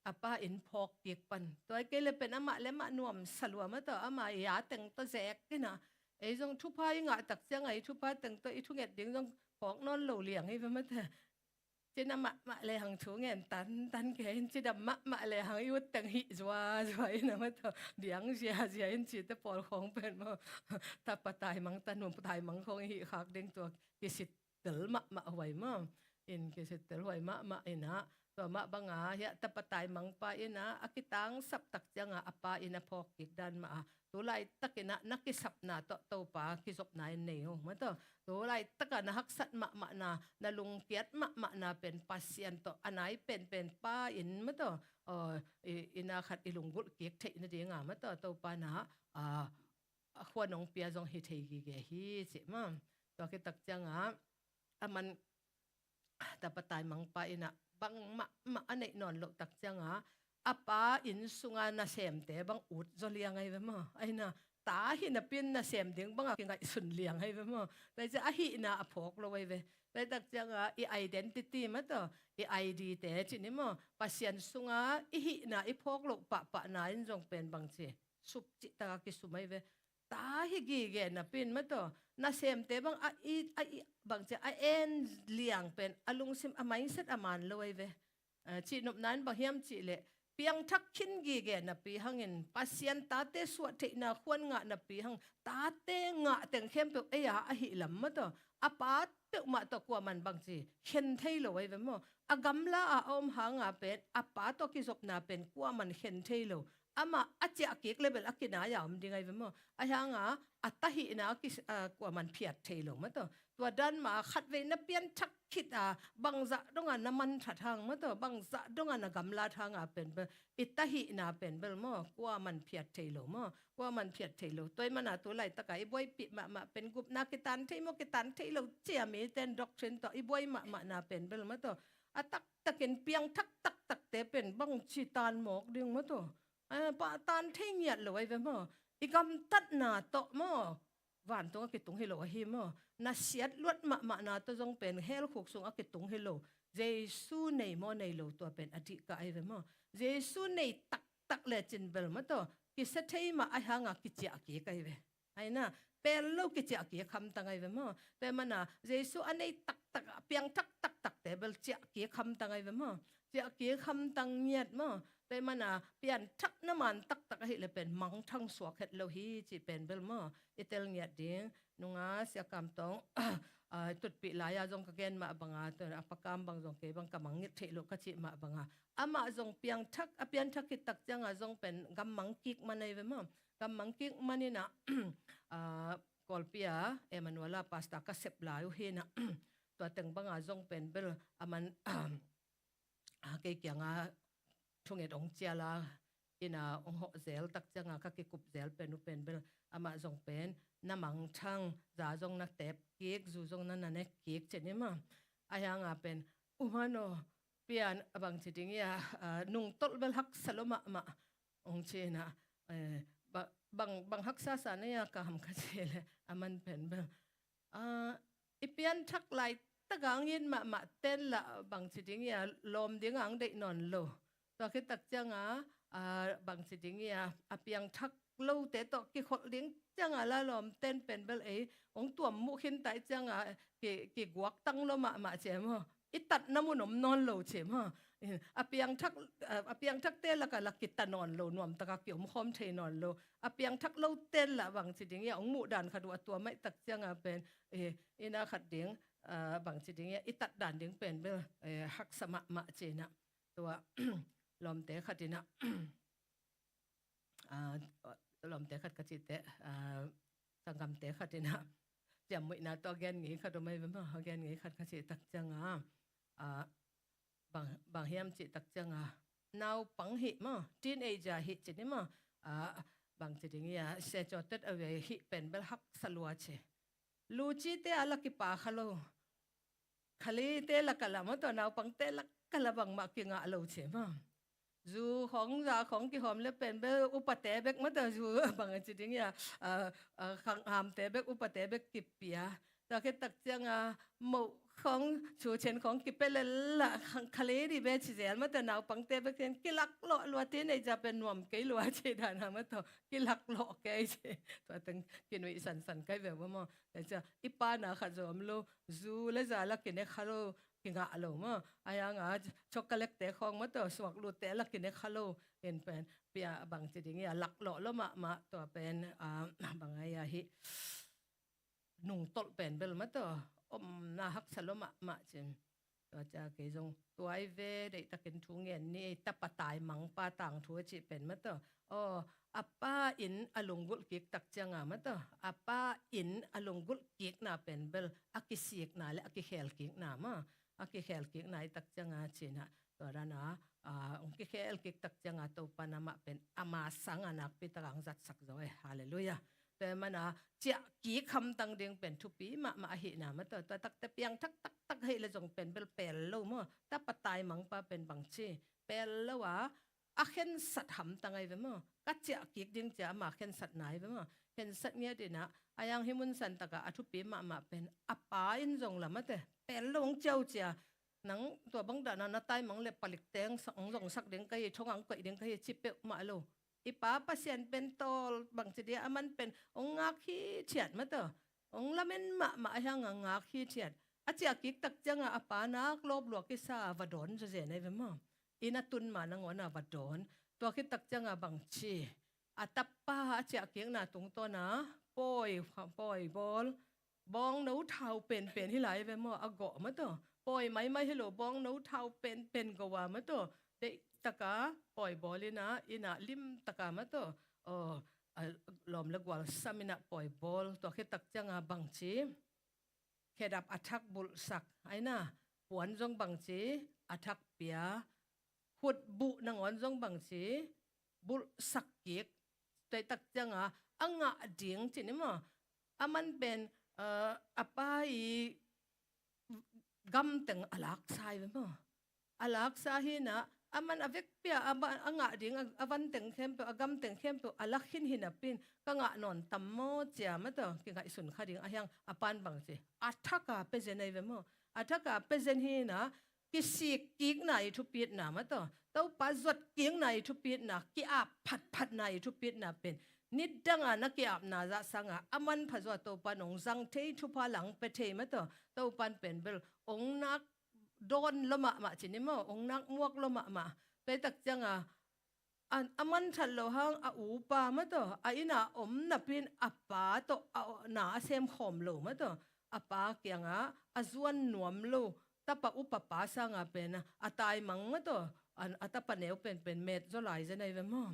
apa in pok kiek pan toy kele pen ama le ma nuam salwa ma to ama ya teng to zek kina e jong thu pa nga tak chang ai thu pa teng to i thu nget ding jong pok non lo liang hi ma ta chena ma le hang thu ngen tan ke in chi dam ma le hang i teng hi zwa ina ma to diang zia in chi te pol khong pen ma ta patai mang ta nuam patai mang khong hi khak ding to ki sit tel ma hoi ma in ki sit tel hoi ma inaตัวมาบังอาเฮียตะปะตายมังปาอินะอากิตังสับตักจังอาปาอินะพอกิกดันมาตัวไล่ตักอินะนักกิสับนาโตปากิศพนายเนียวมันตัวไล่ตักนะฮักสัตมานาลุงเกียรมานาเป็นปัสยันโตอันไหนเป็นป้าอินมันอินาขัดอิลุงกุลเกียกเทนเดียงมันตัวปานะขวานองเปียจงฮิเทกิเกฮิเสมาตัวกิตักจังมันตะปะตายมังปาอินะบางมาอันไหนนอนหลอกตักจังอาป้าอินสุงานาเสมเตบางอุดจะเลี้ยงไงเว้ยมั้งไอ้น่ะตาหินะเป็นนาเสมเดียงบางกินไงสุนเลี้ยงไงเว้ยมั้งแต่จะอาหินะพกเราไว้เว้ยแต่ตักจังอีไอเดนติตี้มั้งตัวอีไอดีแต่จีนี่มั้งปัสยันสุงาอีหินะอีพกเราปะนายจงเป็นบางทีสุบจิตตากิสุไม่เว้ยตาหิกีเกนะเป็นมั้งตัวนาเสมเตบางบางทีเอ็นเลี้ยงเป็นอลุงซิมไม่เสร็จมันเลยเว้ยจีนบนั้นบางเฮียมจีเละเปียงทักขินกีเกนะปีหังเงินปัสยันตาเตสวดเทนะควรงะนะปีหังตาเตงะแต่งเข้มเปียเอียหิลำมั้งตัวอาปาเตมาตัวกว่ามันบางทีเห็นเทโลไว้เว้ยมั้งอากำละอมหางเป็นอาปาตัวกิศพนาเป็นกว่ามันเห็นเทโลอามาอาเจอากิกเลเบลอากินายามดีไงเว้ยมั้งอาหางตาหินะกิกว่ามันเพียดเทโลมั้งตัว ตัวดันมาขัดเวนับเปียนทักคิดบังจะดงอันน้ำมันถัดทางมาตัวบังจะดงอันกำลาทางเป็นเบอิตาหินาเป็นเบลมอกว่ามันเพียดเทโลมอกว่ามันเพียดเทโลตัวมันตัวไหลตะไกบวยปิมาเป็นกุบนักตันเทโมกิตันเทโลเจียมีเต้นด็อกเทรนต่ออีบวยมานาเป็นเบลมาตัวตักตะเกินเปียงทักเตเป็นบังชีตานหมอกดึงมาตัวปะตานเทียดเลยเวมอีกำตัดนาโตมอวันตรงกิตุงเฮโลหิมนาเสียดลวดมานาตัวจงเป็นเฮลขุกสุงกิตุงเฮโลเยซูในมอในโลตัวเป็นอธิกายเวมเยซูในตักเลจินเบลมาตัวกิเสถีมาไอหางกิจอากีกายเวไอน่ะเป็นโลกิจอากีคำตังไอเวมแต่มันน่ะเยซูอันในตักเปียงตักแต่เบลเจอากีคำตังไอเวมเจอากีคำตังเงียดมแต่มันเปลี่ยนทักน้ำมันตักให้เลยเป็นมังทั้งสวกเห็ดโลหิจีเป็นเบลมอิตาลีดิ้งนุงเสียกำตองตุดปีลายจงกะเกนมาบังตัวอปกรรมบางจงเกบังกำมังเงเทโลกจิมาบังมาจงเปียงทักเปลี่ยนทักกิตักจังจงเป็นกำมังกิกมันในเวมกำมังกิกมันนี่นะกอลปีเอมันวลาพาสตาก็เสพลายเฮนะตัวตึงบังจงเป็นเบลมันเกี่ยงช่วงเอ็ดองเจียลาอินาองหเซลตักจังก็กิกุบเซลเป็นเบลมาจงเป็นน้ำมังช่างจ่าจงนักเตบเก๊กจูจงนั่นน่ะเน็กเก๊กเจนี่มาอายังเป็นมันเปลี่ยนบางทีนี้นุ่งตลเบลฮักสลมาองเชนะบางฮักซาสานี่ก็ทำกันเชลมันเป็นเบลอีเปลี่ยนทักไหลตะกังยินมาเต้นละบางทีนี้ลมดิ้งอังได้นอนโลตัวคิดตักจังบางทีนี้เปียงทักโลแต่ตัวกิขดเลี้ยงจังละลมเต้นเป็นเบลองตัวมุขินไตจังกิกวักตั้งลมาเจมอิตัดน้ำมันนอนโลเจมเปียงทักเต้นละกันละกิตนอนโลนวมตะกเกี่ยวมคอมเทนอนโลเปียงทักโลเต้นละบางทีนี้องมุดันขัดตัวไม่ตักจังเป็นอินาขัดเลี้ยงบางทีนี้อิตัดดันเลี้ยงเป็นเบลฮักสมาเจนะตัวลมเตะขัดนะลมเตะขัดกระจิตเตะสังกำเตะขัดนะจำไว้นะตัวแกนงี้ขัดไม่เป็นว่าแกนงี้ขัดกระจิตตักจังบางเฮียมจิตตักจังนาวปังหิมั้งทีนเอจาหิจินี่มั้งบางทีนี้เสจอดตัดเอาไว้หิเป็นเบลฮักสลัวเชลูจิเตะอะไรกิปาขลุ่ขลีเตะละกันละมั้งตัวนาวปังเตะละกันละบางมากิงะลูเชมั้งจูของยาของกิหอมเล็บเป็นเบลอุปเตะเบกมาแต่จูบางทีนี้ขังหามเตะเบกอุปเตะเบกกิบเปียแต่แค่ตักจังหมู่ของชูเชนของกิบเป็นละทะเลดิเบชิเซลมาแต่หนาวปังเตะเบกเห็นกิลักโลลัวที่ในจะเป็นหน่วมไกลัวเชดานามาต่อกิลักโลไกเชตัวตึงกินวิสันไกแบบว่ามั่งแต่จะอีปานาขัดจอมโลจูและจะลักกินเนคาโลกินกะโลมาอายังช็อกโกแลตเตะของมาต่อสวกลูเตะลักกินเนคาโลเห็นเป็นเปียบางทีนี้ลักโลแล้วมาตัวเป็นบางไงฮินุ่งตลเป็นเบลมาต่อน่าฮักสลมาเจนตัวจะเกยงตัวไอเวได้ตะกินทุ่งเงินนี่ตะปะตายมังปะต่างทัวจิเป็นมาต่ออาป้าอินอลงกุลกิกตักจังมาต่ออาป้าอินอลงกุลกิกน่าเป็นเบลอากิสิกน่าและอากิเฮลกิกน่ามาอากิเฮลกิกน่าตักจังเจนะตัวนั้นองกิเฮลกิกตักจังตัวปานามาเป็นอามาสังอนักปิตรังจัดสักจ้อยฮาเลลูยาแต่มันเจ้ากีคำตังเดียงเป็นทุปีมาเห็นมาตัวตักแต่เปียงตักให้เลยจงเป็นเปลโลมั้งแต่ปะตายมังปะเป็นบางชีเปลโลว่าเห็นสัตว์หำตังไงเว้มั้งก็เจ้ากีดิ้งเจ้ามาเห็นสัตว์ไหนเว้มั้งเห็นสัตว์เนี้ยดีนะยังให้มุนสันตะกะทุปีมาเป็นป้าอินจงละมั้งแต่เปลโลงเจ้าเจ้านังตัวบังดานาตายมังเล็บปลิกเตงส่งสักเดียงก็ยังชงอังก็เดียงก็ยังชิเปะมาโลอีป้าพัศยันเป็นตอลบางทีเดียมันเป็นองงักขี้เฉียดมาต่อองละเมนมายังงักขี้เฉียดอาจจะกิกตักจังป้านักลบหลวกกิสาวดอนจะเจนไอ้เว้มั้งอินัตุนมานังวันวดอนตัวกิตักจังบางชีตับป้าอาจจะกิกน่ะตรงตัวนะปอยบอลบองนู้เท้าเป็นที่ไหลเว้มั้งเกาะมาต่อปอยไม่ให้หลบองนู้เท้าเป็นก็ว่ามาต่อเด็กตะกาปอยบอลเลยนะอินาลิมตะกามาต่อลมเล็กว่าสามินะปอยบอลตัวคิดตักจังบางชี ดับอัทักบุลสักไอ้น่ะปวนจงบังจีอัทักเปียหุดบุนงอนจงบังจีบุลสักกิกแต่ตักจังอ่ะงะดิ่งจีนี่มั้งมันเป็นอปายกำตึงอลักไซมั้งอลักไซนะมันอเวกเปียงะดิ่งวันตึงเข้มเปียกำตึงเข้มเปียอลักหินหินปินก็งะนอนตัมโมเจียมั้งตัวกินไก่สุนข้าดิ่งยังปันบังจีอัทักเป็นเจนไอเวมั้งอัทักเป็นเจนฮีนะกิสิกิกไหนทุปีดนะมั้งตัวเต้าปัจจุบันกิกไหนทุปีดนะกิอาพัดไหนทุปีดนะเป็นนิดดังนักกิอาบนาจะสังมันพัจจุบันตัวปันองสังเททุพาหลังเปเทมั้งตัวเต้าปันเป็นเบลองนักโดนละมาจินิมั้งองนักมวกละมาไปตักจังมันฉันโลหังอูปามั้งตัวไอ้น่ะนับเป็นป้าตัวน่าเซมขมโลมั้งตัวป้าเกียงจวนหนวมโลแต่ป้าอุปป้าสังเป็นตายมังมั้งตัวแต่ป้าเนวเป็นเม็ดจะไหลจะในเวมั้ง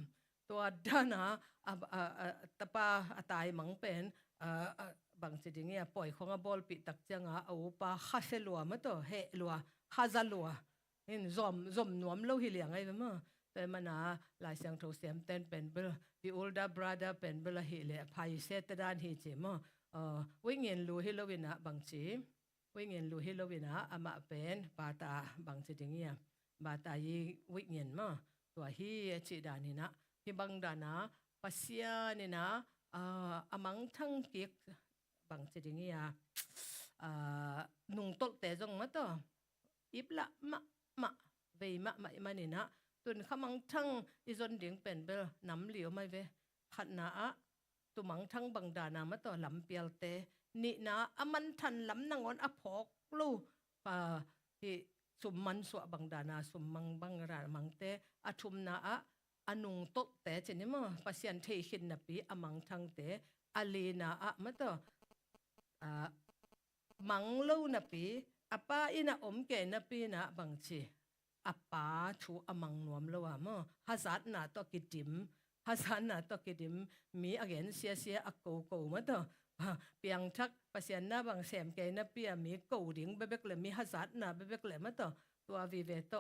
ตัวด้านแต่ป้าตายมังเป็นบางสิ่งเงี้ยปล่อยของบอลปิดตักจังอูปาข้าเสลัวมั้งตัวเฮลัวข้าจะลัวเห็นจมหนวมโลหิเลียงไงเวมั้งแต่มันหลายเสียงโทรเสียงเต้นเป็นเบล the older brother เป็นเบลหิเลียพายเซตด้านหิจิมั้งวิ่งเงินลูฮิโลวินะบางทีวิ่งเงินลูฮิโลวินะมาเป็นบาตาบางสิ่งเงี้ยบาตายีวิ่งเงินมั้งตัวฮีจิดานี่นะที่บางดานะปัสยานี่นะมังทั้งกิกบางสิ่งเงี้ยนุ่งตกแต่จงมั้งตัวอิบละมะเวมะนี่นะตุนขมังทั้งอีจนเดียงเป็นเบลน้ำเหลียวไม่เวขัดนาตุมังทั้งบังดานามาต่อลำเปียลเตนี่นะมันทันลำนางอนพอกลูที่สุมมันสวบังดานาสุมมังบังรามังเตชุมนานุงโตเตเจนี่มั้งปัสยันเทหินนับปีมังทั้งเตลีนามาต่อมังลูนับปีป้าอินะเกนับปีนะบังชีป้าชูมังนวมละว่ามั้งฮัสัดน่ะตัวกิดิมฮัสันน่ะตัวกิดิมมีอเกนเสียโกมั้งตัวเปียงทักปัสยันน่ะบางแสมเกนับปีมีโกดิ่งเบบกเลยมีฮัสัดน่ะเบบกเลยมั้งตัววิเวต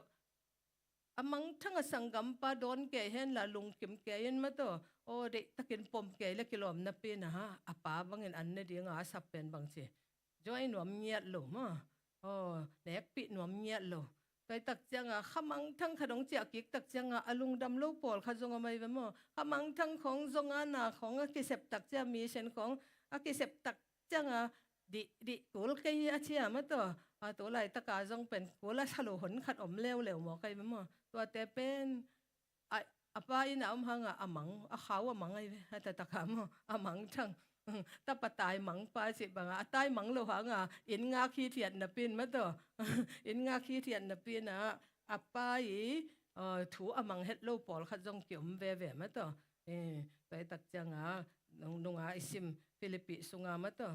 มังทั้งสังกัมปาโดนเกเห็นละลุงกิมเกเห็นมั้งตัวโอ้เด็กตะกินปมเกละกิโลมนับปีนะฮะป้าบางเห็นอันนี้ดีงาสับเป็นบางทีจอยหนวมเงียดหลุมโอ้เด็กปีหนวมเงียดหลุไปตักจังขมังทั้งขนมเจียกิกตักจังอลุงดำลูกปอลขจงไม่เป็นมั้งขมังทั้งของจงนาของกิเสพตักจะมีเช่นของกิเสพตักจังดิกูลกยอาเชียมั้งตัวไรตะกาจงเป็นกูละฉลุหนขัดเร็วหมอใครมั้งตัวแต่เป็นป้าอินะหังมังเขามังไอ้แต่ตะกามังทั้งถ้าปตายมังป้าสิบังตายมังโลหังอินงาขี้เทียนนับเป็นมั้งตัวอินงาขี้เทียนนับเป็นป้าถูมังเฮ็ดโลปอลขัดจงเกี่ยมเว่มั้งตัวไปตักจังนงอิซิมฟิลิปปิสุงมั้งตัว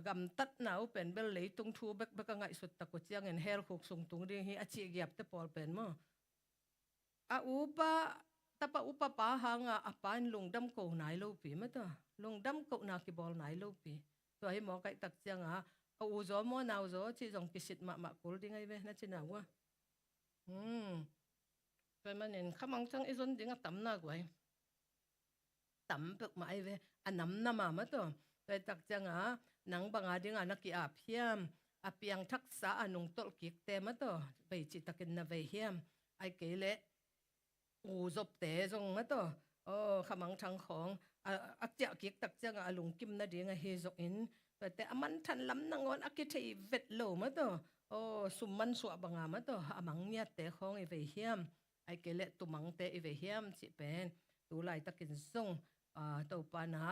กำตัดหนาวเป็นเบลเลยตรงทูเบกง่ายสุดตะกุดยังเงินเฮลคุกส่งตรงเรื่องฮีอาชีพเก็บแต่ปอลเป็นมั้งอุปแต่ป้าอุปป้าหังป้าลงดำโกนายโลปีมั้งตัวลงดำโกนาคิบอลนายโลปีตัวให้หมอไก่ตักจังอุจอมอนาวจอที่จงพิสิทธิ์มากูดิ้งไงเว้นั่นจีน่าวะเป็นมันเห็นข้ามังจังไอ้ส่วนดิ้งตั้มน่ากว่าตั้มเปิกมาไอ้เว้น้ำน้ำมาตัวแต่ตักจังนังบางดิ้งนักกีฬาเพียมเปียงทักษะนุงตลกิกเตมาตัวไปจิตตะกินนาเวียมไอ้เกล็ดจบเตะจงมาตัวขมังทางของเจ้ากิกตักจังลุงกิมนาเดียงเฮจงอินแต่มันทันล้ำนางอนกิเทเวทโลมาตัวสุมมันสวบังมาตัวมังเนี่ยเตะของไอเวียมไอเกล็ดตุมังเตะไอเวียมสิเป็นตุไลตะกินซงตัวปานะ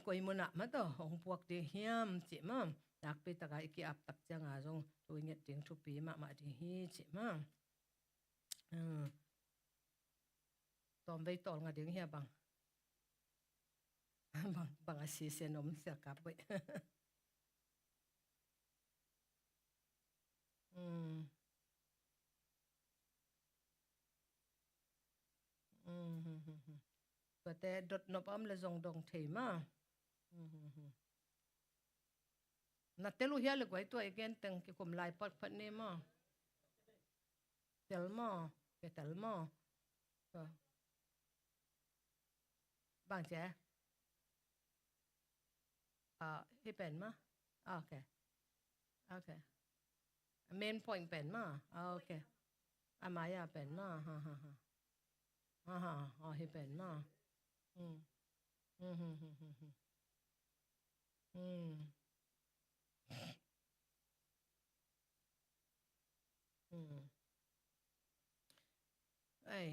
กวยมุนะมาตัวของพวกเดียมจิมานักไปตะไคร้กีอับตักจังจงตัวเงี้ยเตียงทุปีมาดีฮีจิมาตอนไปตอนงาเดียงเฮียบางอาศีเสนมเสียกับไปก็แต่ดดนบเลยจงดงเทมา na telu hiya le gwai to again teng ki kum lai pat phat ne ma tel ma ke tel ma bang che hi pen ma okay okay main point pen ma okay amaya pen ma ha ha ha hi pen ma mm mm mm mm mm mm ai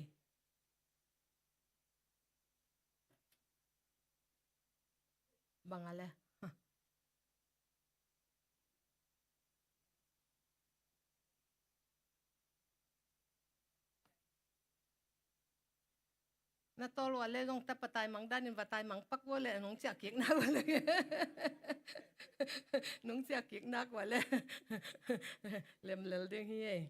bang ale na tol wale nong ta patay mang danin patay mang pak wale nong sia kik na wale nong sia kik na wale lem lel ding hi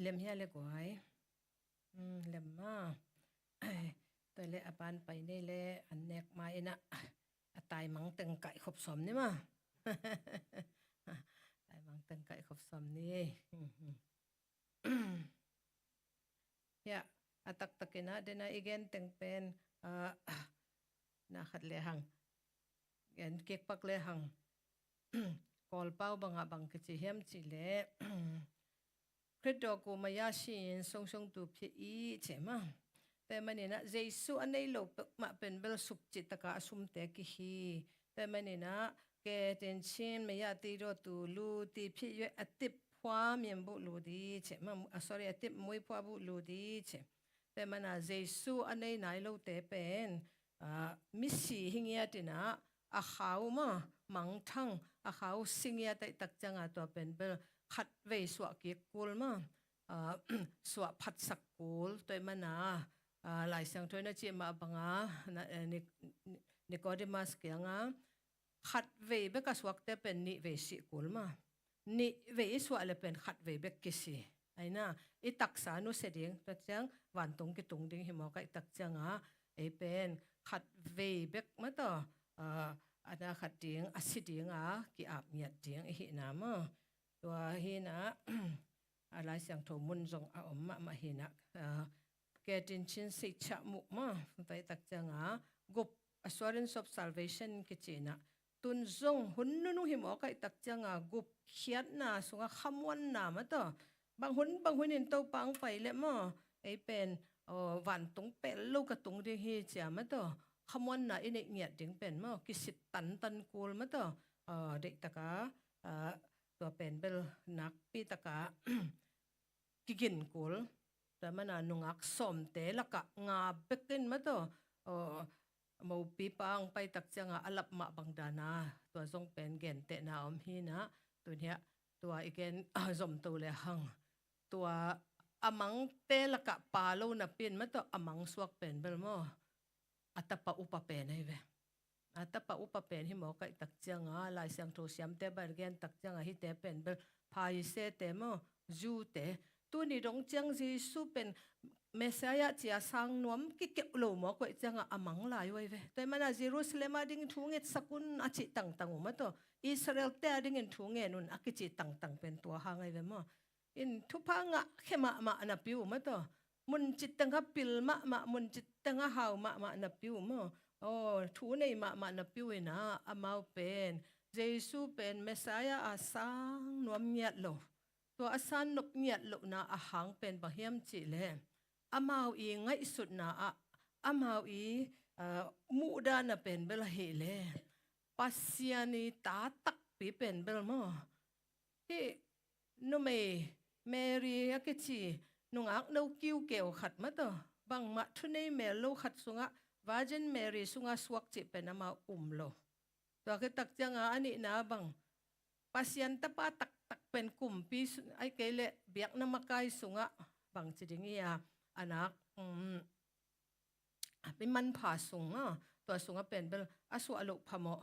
เล่มเฮียเลยกวยเล่มมาตัวเล่อปานไปนี่เล่อันเนกมาอินะตายมังตึงไก่ขบสมนี่มาตายมังตึงไก่ขบสมนี่เฮียตักกินะเดน่าอีกนตึงเป็นน่าขัดเลยหังเงินเก็กปักเลยหังกอลเป้าบังบังกิจเฮียมจิเล่คริสโตกูมายาชินทรงตูพี่อีเจมาแต่มันนี่นะเจสุอันนี้เรามาเป็นเบลสุขจิตตะกาสุมเตกิฮีแต่มันนี่นะแกเจนชินไม่ยาตีโรตูลูตีพี่ยอติบพวามีบุลูดีเจมาsorry อติบมวยพวาบุลูดีเจแต่มันนะเจสุอันนี้ไหนเราเตเป็นมิสีหิงยาตินะอาขาวมามังทั้งอาขาวสิงยาแต่ตักจังอาตัวเป็นเบลขัดเวสวะเกียกูลมาสวะพัดสักกูลตัวมันนะหลายสังตัวนั้นจีมาบังนิโคเดมัสเกียงขัดเวเบกสวะเตเป็นนิเวสิกูลมานิเวสวะเลยเป็นขัดเวเบกกิสีไอ้น่ะอีตักษานุเสดิงตัวจังวันตรงกิตรงดิ่งหิมะก็อีตักจังไอ้เป็นขัดเวเบกมาต่ออันนั้นขัดดิ่งอาศิดิ่งกี่อาบเมียดดิ่งไอ้หินามตัวหินะอะไรเสียงโทมุนจงเอามาหินะแกดินชินสิชะมุมาไปตักจังกุบ assurance of salvation กิจนะตุนจงหุ่นนุ่งหิมอกัตักจังกุบเขียนนะสุงคำวันนามาต่อบางหุ่นอินโตปังไปเลยมั้ไอเป็นวันตรงเป็นลูกกระตุงดิ่งฮีเจียมาต่อคำวันน่ะอินเงียดดิ่งเป็นมั้กิสิตันกูลมาต่อเด็กตะกาตัวเป็นเบลนักปีตะกากินกูลแต่มันนุ่งอักสมเตละกะงาเบกินมาตัวมูปีปังไปตักจังอัลบมาบังดานาตัวทรงเป็นเกนเตนาอมฮีนะตัวเนี้ยตัวอีกเกนสมตัวเลยหังตัวอมังเตละกะปาโลนับเป็นมาตัวอมังสวกเป็นเบลโมอัตปะอุปเป็นไอ้เวอัตปะอุปเป็นหิมอกัยตักจังลายเสียงโทเสียมเตบร์เกนตักจังฮิเตเป็นเบลพายเซเตโมจูเตตัวนี้รงจังจีสุเป็นเมสายาเจียสังนวมกิเกโลมอกวยจังอมังลายไว้เวแต่มันเยรูซาเล็มดิ่งทุ่งเอ็ดสกุลอาจิตังมาตัวอิสราเอลแต่ดิ่งทุ่งเอ็นุนอากิจิตังเป็นตัวหางไอ้เวมออินทุพังเข้มานับอยู่มาตัวมุนจิตตังกับปิลมามุนจิตตังหาวมานับอยู่มอโอ้ทูในมานับอยู่นะอามาวเป็นเยซูเป็นเมสายาอาสังนวมเงียดโลตัวอาสันนกเงียดโลนะอาหังเป็นบะเฮียมจิเลอามาวอีไงสุดนะอามาวอีมูดานะเป็นเบลเฮเลปัสยานีตาตักปีเป็นเบลมอที่นุเมรียกิจีนุงักนูคิวเกวขัดมาตัวบางมาทุนในเมลูขัดสุงะวาเจนเมรีสุงะสวกจิเป็นอามาโลตัวก็ตักจังอันนี้นะบางปัสยันตะปาตักเป็นกลุ่มปีไอเกเลเบียกน้ำมักไกสุงะบางจิงเงียอันนักเป็นมันผ่าสุงตัวสุงะเป็นเบลอสุอลุพมอ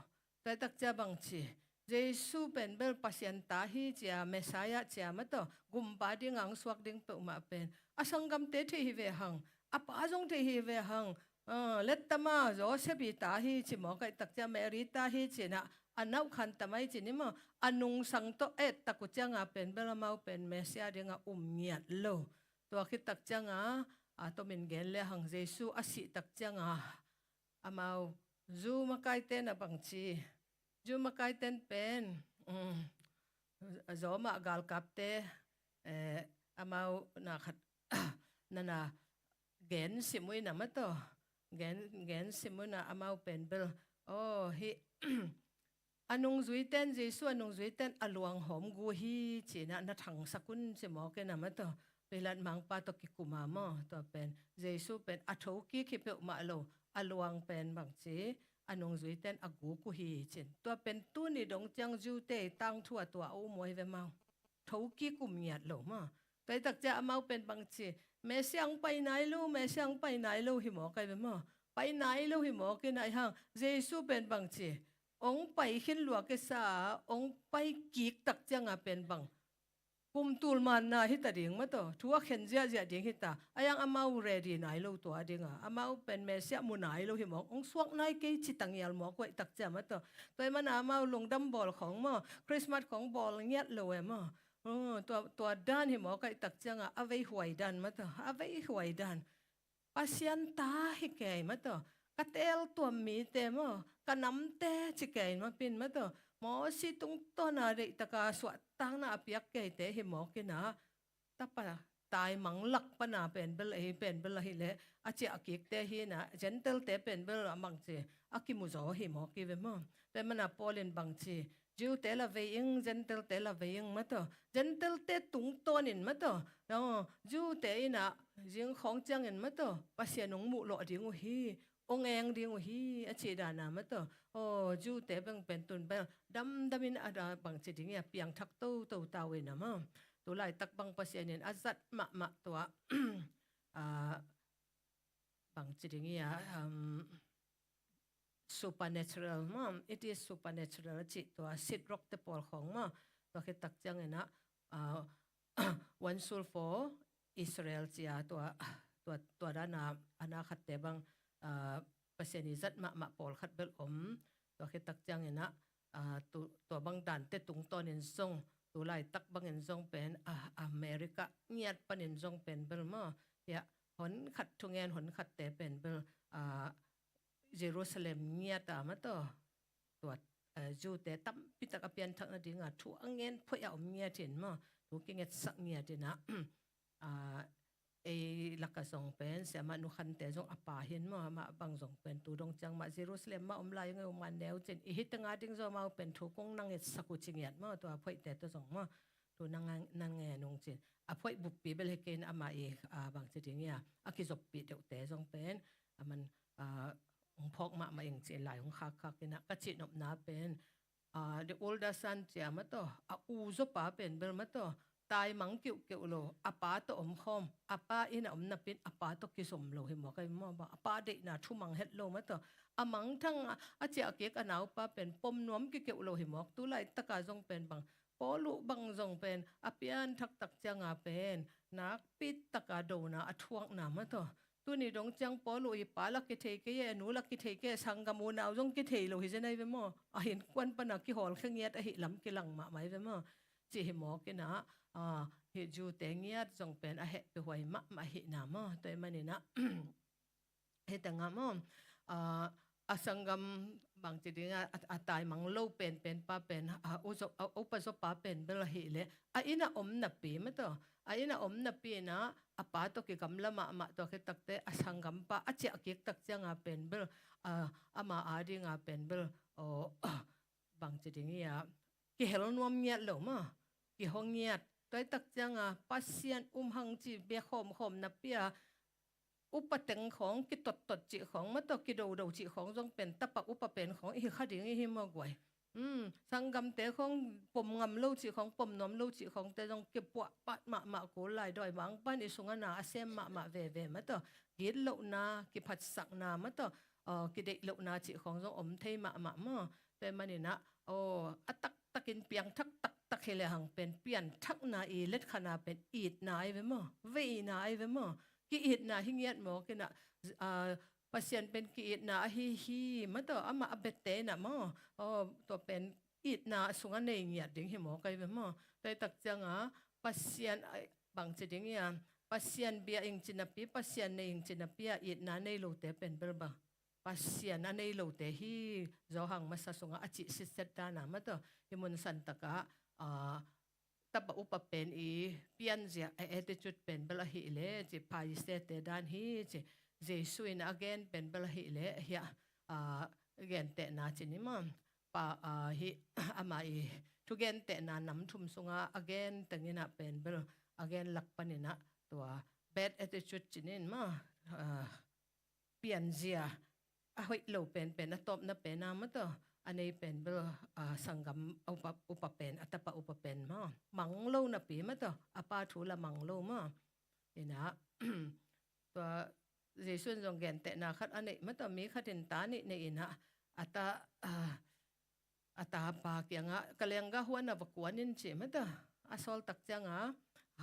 แต่ตักจะบางจีเยซูเป็นเบลปัสยันตาฮีเจียเมสายาเจียมาตัวกุมบาดิงังสวกดิ่งเปิมาเป็นอสังกัมเตทีฮิเวหังอปาจงเตฮิเวหังเล็ดตมาโจเซบิตาฮีจิมอไกตักจะเมริตาฮีจินะอันนับขันตามไอจินิมอนุงสังโตตะกุจังเป็นเบลมาเป็นเมสยาดิงเงียดโลตัวคิดตักจังตัวมินเกลเลหังเยซูอาศิตักจังอามาจูมาไกเตนบังจีจูมาไกเตนเป็นโจมากัลกับเตอามานาขัดนั่นเกนสิมุยนามาตัวเกนสิมุยนาอามาเป็นเบลโอ้ฮิอันนงจุยเต้นเจสุอันนงจุยเต้นอลวงหอมกูฮีจีน่ะนัทังสกุลเจมอเกนะมาตัวเวลามังปาตกิกุมามอตัวเป็นเจสุเป็นอัฐกิคิเปมาโลอลวงเป็นบางจีอันนงจุยเต้นอกูกูฮีจีตัวเป็นตู้นี่ดงจังจูเตตั้งทั่วตัวเอามวยเวมาทกิกุมเงียดโลมาแต่ตักจะเอามาเป็นบางจีแม่เสียงไปไหนลูแม่เสียงไปไหนลูหิมอไกเวมาไปไหนลูหิมอกินไหนห้างเจสุเป็นบางจีองไปขึ้นหลวงกษาองไปกีกตักจังเป็นบังก kum tul man na hita ding ma to thua khen zia zia ding hita ayang amau ready nai lo to adinga amau pen me sia mu nai lo hi mo ong suak nai ke chi tangyal mo ko tak cha ma to toy man amau lungdam bol khong mo Christmas khong bol ngiat lo e moตัวด้านหิมอก็ตักจังอ่ะเอาไว้หวยดันมาต่อเอาไว้หวยดันปัสยันตาให้แก่มาต่อกระเตลตัวมีเต็มกระน้ำเตะจิแก่มาเป็นมาต่อหมอสิตุงต้นอะไรตะกาสวดตั้งน่ะเปียกแก่เตะหิมอกินะตะปะตายมังลักปนาเป็นเบลเฮเป็นเบลเฮเลอาเจอากิกเตะฮีนะเจนเตลเตะเป็นเบลบังเจอากิมุโซหิมอกิเวมแต่มันอ่ะพอเล่นบังเจจูเตลเวยิงเจนเตลเตลเวยิงมาต่อเจนเตลเตตุงต้นินมาต่อจูเตอินะยิงของจังเงินมาต่อปัสยานงมุหล่อดิงวฮีองเองดิงวฮีอาเจดานามาต่อจูเตบังเป็นตุนเบลดำมินอาดาบังเจดิงเนี่ยเปียงทักตู้ตู้ตาเวนะมั้งตัวไล่ตักบังปัสยานินอาจัดมะตัวบังเจดิงเนี่ย supernatural มั้ง it is supernatural จิตตัวสิทธิ์ร็อกเตปอลของมั้งตัวคิดตักจังเงินนะone soul for Israel จียตัวด้านนาขัดแต่บางเปอร์เซ็นต์จัดมาปอลขัดเบลตัวคิดตักจังเงินนะตัวบางด่านเตตุงตอนเงินทรงตัวไล่ตักบางเงินทรงเป็นอเมริกาเงียบปนเงินทรงเป็นเบลมั้งเนี่ยหนขัดทุงเงินหนขัดแต่เป็นเบลเยรูซาเล็มเงียตามาต่อตัวจูแต่ตั้มพิทักษ์เปียนทักนาดิงาทั่วเงินพยาเงียถิ่นมาถูกเงียสักเงียดินะลักกะสงเป็นเสียมานุขันแต่จงอปาเห็นมาบางสงเป็นตัวดงจังมาเยรูซาเล็มมาลายเงามันเดียวเจนอีฮิตงาดิงจงมาเป็นถูกกงนั่งเงียสักกุจิเงียมาตัวพยแต่ตัวสงมาตัวนั่งเงียนงเจนพยบุปผีเบลเกนมาบางเจดิงเงียกิจบปีเดียวแต่จงเป็นมันพอกมาเองเจหลายของคักๆนะก็จิตนบนาเป็นthe older son เจ้ามาต่ออูจบป้าเป็นเบลมาต่อตายมังเกี่ยวโลป้าต่อคอมป้าอินะนับเป็นป้าต่อกิสมโลเห็นบอกกันมั่วบ่ป้าเด็กน่ะทุ่มังเฮ็ดโลมาต่อมังทั้งเจ้าเกี่ยกันเอาป้าเป็นปมนวมเกี่ยวโลเห็นบอกตุไลตะกาจงเป็นบังปอลุบังจงเป็นเปียนทักตักจังเป็นนักปิดตะกาโดนะทวงนามาต่อตัวนี้ดงจังปอลุยป้าลักกิเทเกยหนูลักกิเทเกสังกามูนาวจงกิเทโลหิจะไหนเวมเห็นควันปนักกิหอลขเงียดหิลำกิหลังมาไหมเวมจีหิมอกินะเหตุจูเตงเงียดจงเป็นเหตุไปหวยมาหินามตัวมันนี่นะเหตุงามสังกามบางจีดิงตายมังโลเป็นป้าเป็นอุปสป้าเป็นเบลหิเลอินะนับปีมั้ยตัวอินะนับปีนะป้าตัวกิกำละมาตัวกิตักเตสังกัมป้าเจ้ากิตักจังเป็นเบลมาดิงเป็นเบลบางจีดิงยากิเฮลนวมเงียดหลงกิห้องเงียดตัวตักจังปัสยันหังจีเบียคมนับปีอุปเต็งของกิตดจิของมาตัวกิโดจิของจงเป็นตะปักอุปเป็นของอีข้าดิ่งอีมากวยสังกำเตะของปมงำลูจิของปมน้ำลูจิของแต่จงเก็บปวดปัดมากูไหลดอยมังปั้นอิสุงนาเซมมาเวมาตัวกิดลูนากิพัดสักนามาตัวกิเด็กลูนาจิของจงเทมาแต่มันนี่นะตักินเปียงตักเฮเลหังเป็นเปียนทักนาเล็ดขนาเป็นอีดนายเวมเวนายเวมกิอิดนาหิเงียดหมอกินะปัสยันเป็นกิอิดนาฮีมันตัวมาเบตเตนะมตัวเป็นอิดนาสุงอันเงียดดิ่งหิมอไกเวมแต่ตักจังปัสยันบางจะดิ่งเนี่ยปัสยันเบียอิงจินาปีปัสยันในอิงจินาปีอิดนาในโลเตเป็นเบลบาปัสยันในโลเตฮีจอหังมาสะสงอาจิสิเซตานะมันตัวหิมุนสันตกะตับอุปเป็นเปลี่ยนเสียattitudeเป็นเบลหิเลจีพายเสตด้านฮีจีเจสุอิน again เป็นเบลหิเลเฮียagain เตนาจินิมันป่าฮิมาทุกเกนเตนานำทุ่มสุงา again ตั้งนี้นะเป็นเบล again หลักปนินะตัว bad attitude จินินมาเปลี่ยนเสียหอยโลเป็นตบนับเป็นน้ำมันตัวอันนี้เป็นเบลสังกัมอุปเป็นอัตปะอุปเป็นมังโลนับปีมั้ยตัวป้าถูละมังโลนี่นะตัวเจสุนจงเกนเตนะคัดอันนี้มั้ยตัวมีคัดินตานี่นะอัตาปากยังกะเลียงกะหัวนับกวนนินเจมั้ยตัว asol tak changa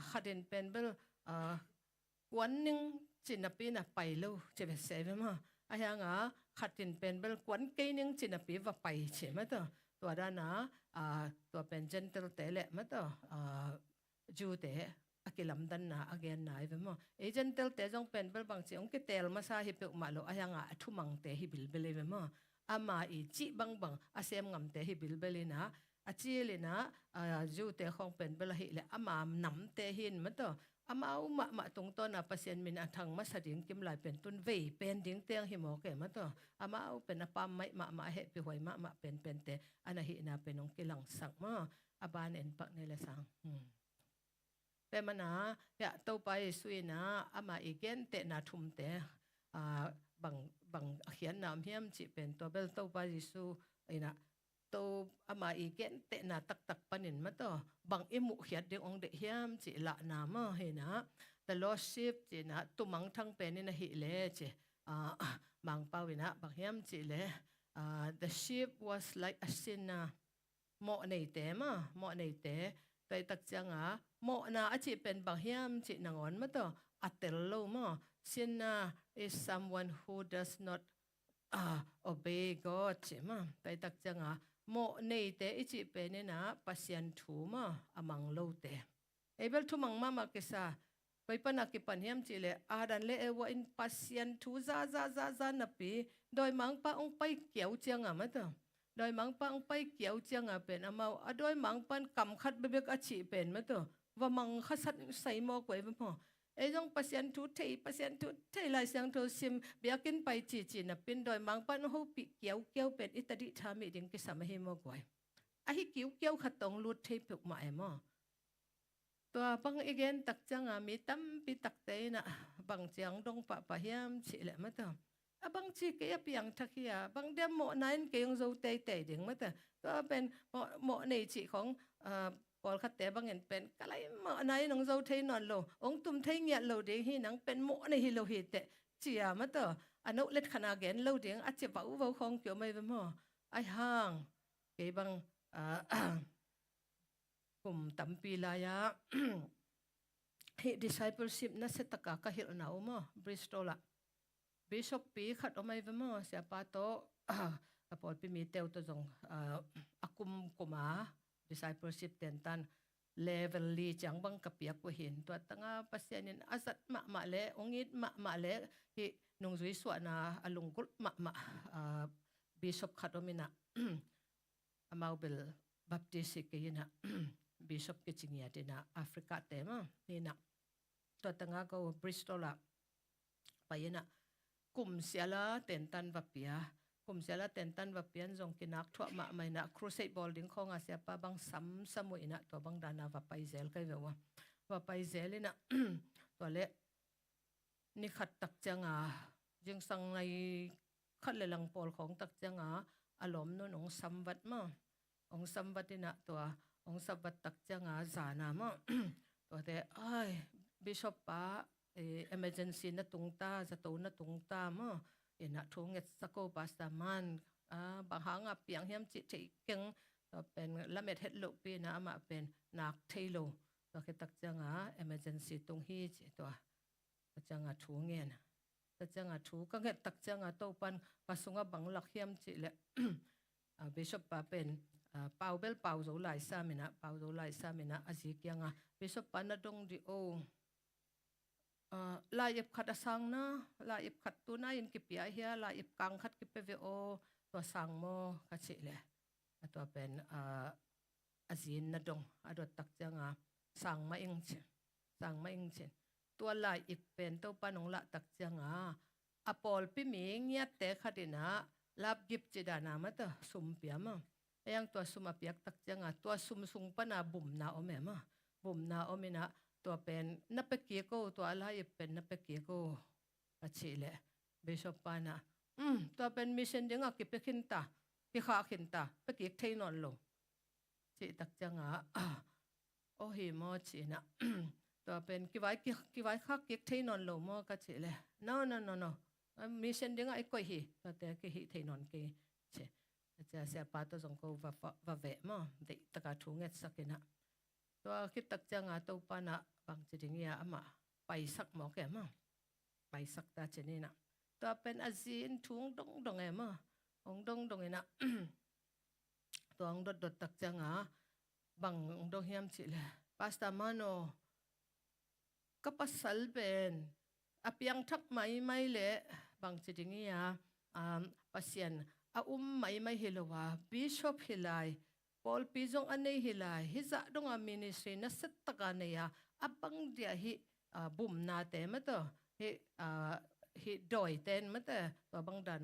khaden pen bel kwan ning chinapi na pailo chebe seve ma ayanga khatin pen bel kwan ke ning chinapi va pai che ma to da na to pen gentle te le ma to ju te akilam dan na again na ive mo e gentle te jong pen bel bang chi ong ke tel ma sa hi pe ma lo ayanga thumang te hi bil bel ive mo ama i chi bang bang asem ngam te hi bil belina achi lina ju te khong pen bel hi le ama nam te hin ma to ama ma tung to na pasien min athang ma sading kim lai pen tun ve pen ding teng hi mo ke ma to ama pen apam mai ma he pi hoi ma pen te ana hi na penong kilang sak ma aban en pak ne le sang pe mana ya to pa sui na ama igen te na thum te bằng hiền nam hiểm chỉ bên to bel to ba jisu ina to ama igen te na tak panin ma to bằng imu hiat de ong de hiam chỉ la na ma he na the lordship chỉ na tu mang thang pen na hi le che mang pau ina bằng hiam chỉ le the ship was like a sinner mo nei te ma mo nei te tay tak changa mo na a chỉ pen bằng hiam chỉ na ngon ma to atel lo ma sinner is someone who does not obey God ma tay tak changa mo nei te ichi pe ne na pasien thu ma amang lo te ebel thu mang mama ke sa pai pana ke panhiam chi le adan le ewa in pasien thu za na pi doi mang pa ong pai kiau changa ma to doi mang pa ong pai kiau changa pen amau adoi mang pan kam khat bebek achi pen ma to wa mang khasat sai mo ko e mo e jong pasien thu thei lai sang tho sim biakin pai chi na pin doi mang pan ho pi kiau pen itadi thami ding ke sam he mo goi a hi kiau khatong lut thei puk ma e mo to bang again tak changa mi tam pi tak te na bang chiang dong pa hiam chi le ma to abang chi ke piang thakia bang dem mo nain ke yong zo te ding ma to pen mo nei chi khong pol khát té bang en pen kalai ma nai nong zo thei non lo ong tum thei nya lo de hi nang pen mo nei hi lo hi te chia ma to ano let khana gen lo ding a che vau khong pyo mai mo ai hang ke bang kum tampi la ya hi discipleship na se taka ka hil na mo Bristol la bishop pi khat o mai mo sia pa to apol pi mi teu to jong akum kuma discipleship ten tan level li chang bang kapia ko hin to tanga pasianin azat ma le ongit ma le hi nong zui swa na alungkul ma bishop khadomina amau bel baptist ke ina bishop ke chingya de na africa te ma ni na to tanga ko Bristol la payena kum siala ten tan vapia kum siala ten tan vapian jong kinak thwa ma mai na crusade building khonga sia pa bang samu ina to bang dana vapai zel kai vewa vapai zel ina to le ni khat tak changa jing sang nai khat le lang pol khong tak changa alom no nong samvat ma ong samvat ina to ong sabat tak changa zana ma to te ai bishop pa emergency na tungta za to na tungta ma ina thunget sako pastaman bang hanga piang hiam chi thei keng to pen lamet het lo pi na ama pen nak thailo to ke tak changa emergency tung hi chi to changa thungen ta changa thu ka nget tak changa to pan pasunga bang lak hiam chi le bishop pa pen pau bel pau zo lai sa mina aji kyanga bishop pa na dong di o la yep khat asang na la yep khat tu na in ki pia hia la yep kang khat ki pe ve o to sang mo ka chi le to pen azin na dong adot tak changa sang ma ing che to la yep pen to panong la tak changa apol pi mi ngia te khatina lap gip che dana ma ta sum pia ma yang to suma piak tak changa to sum sung pana bum na o me ma bum na o mina to pen na pe ki ko to ala yep pen na pe ki ko ka chi le bishop pana to pen mission dinga ki pe khinta ki kha khinta pe ki thei non lo chi tak changa o hi mo chi na to pen ki vai kha ki thei non lo mo ka chi le no mission dinga ai ko hi to te ki hi thei non ki che จะเสียป้าตัวสงก็ว่าเวะมั้งเด็กตะการทุ่งเงินสักนะ ตัวคิดตักจังตัวปานะบางจะดิ้งยามาไปสักหมอแกมาไปสักตาเจนี่นะตัวเป็นอาซีนทุ่งดงเอมาองดงเอนะ ตัวองดตักจังบางดงเฮียมจิเลปาสตามานโนก็ปัสสัลเป็นอภิยังทักไม่เละบางจะดิ้งยาปัสยันไม่ฮิลวาบิชอปฮิไลพอลปิจงอันนี้ฮิไลฮิจะดงอามินิสทรีนัสตะกันเนี่ยบังเดียฮิบุมนาเตมตัวฮิดอยเตนมตัวตัวบังดา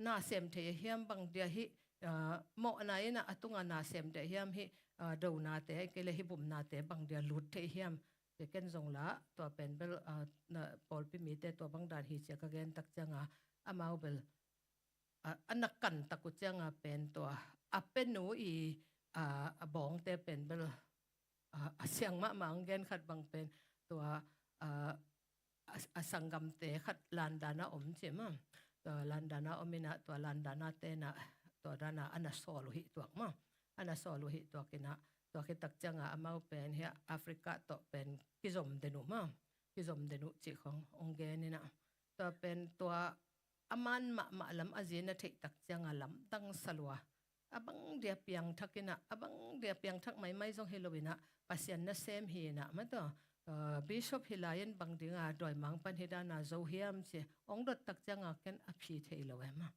นาเซมเทียมบังเดียฮิโมนายนะตุงานาเซมเทียมฮิดูนาเตเกลฮิบุมนาเตบังเดียลุดเทียมเจกันจงละตัวเป็นเบลพอลปิมีเตตัวบังดาฮิเจกเกนตักจังอามาเบลอันนักกันตะกุจังเป็นตัวเป็นหนูบองเตเป็นเบลเสียงมะมังเกนขัดบังเป็นตัวสังกัมเตขัดลันดานาอมเจมตัวลันดานาอมินะตัวลันดานาเตนะตัวดานาอันสอลุหิตัวมั้งอันสอลุหิตัวกินะตัวคิดตักจังอามาเป็นเฮแอฟริกาตัวเป็นกิจมเดนุมั้งกิจมเดนุจิขององเกนี่นะตัวเป็นตัวอามันมาลำอาเจนเทตักจังลำตั้งสลัวบังเดียเปียงทักกินะบังเดียเปียงทักไม่จงเฮโลวินะปัสยันนะเซมฮีนะมันตัวบิชอปฮิลายันบังดิงดอยมังปันเฮดานาโซเฮียมเชองดตักจังกันอภิเทโลเอมา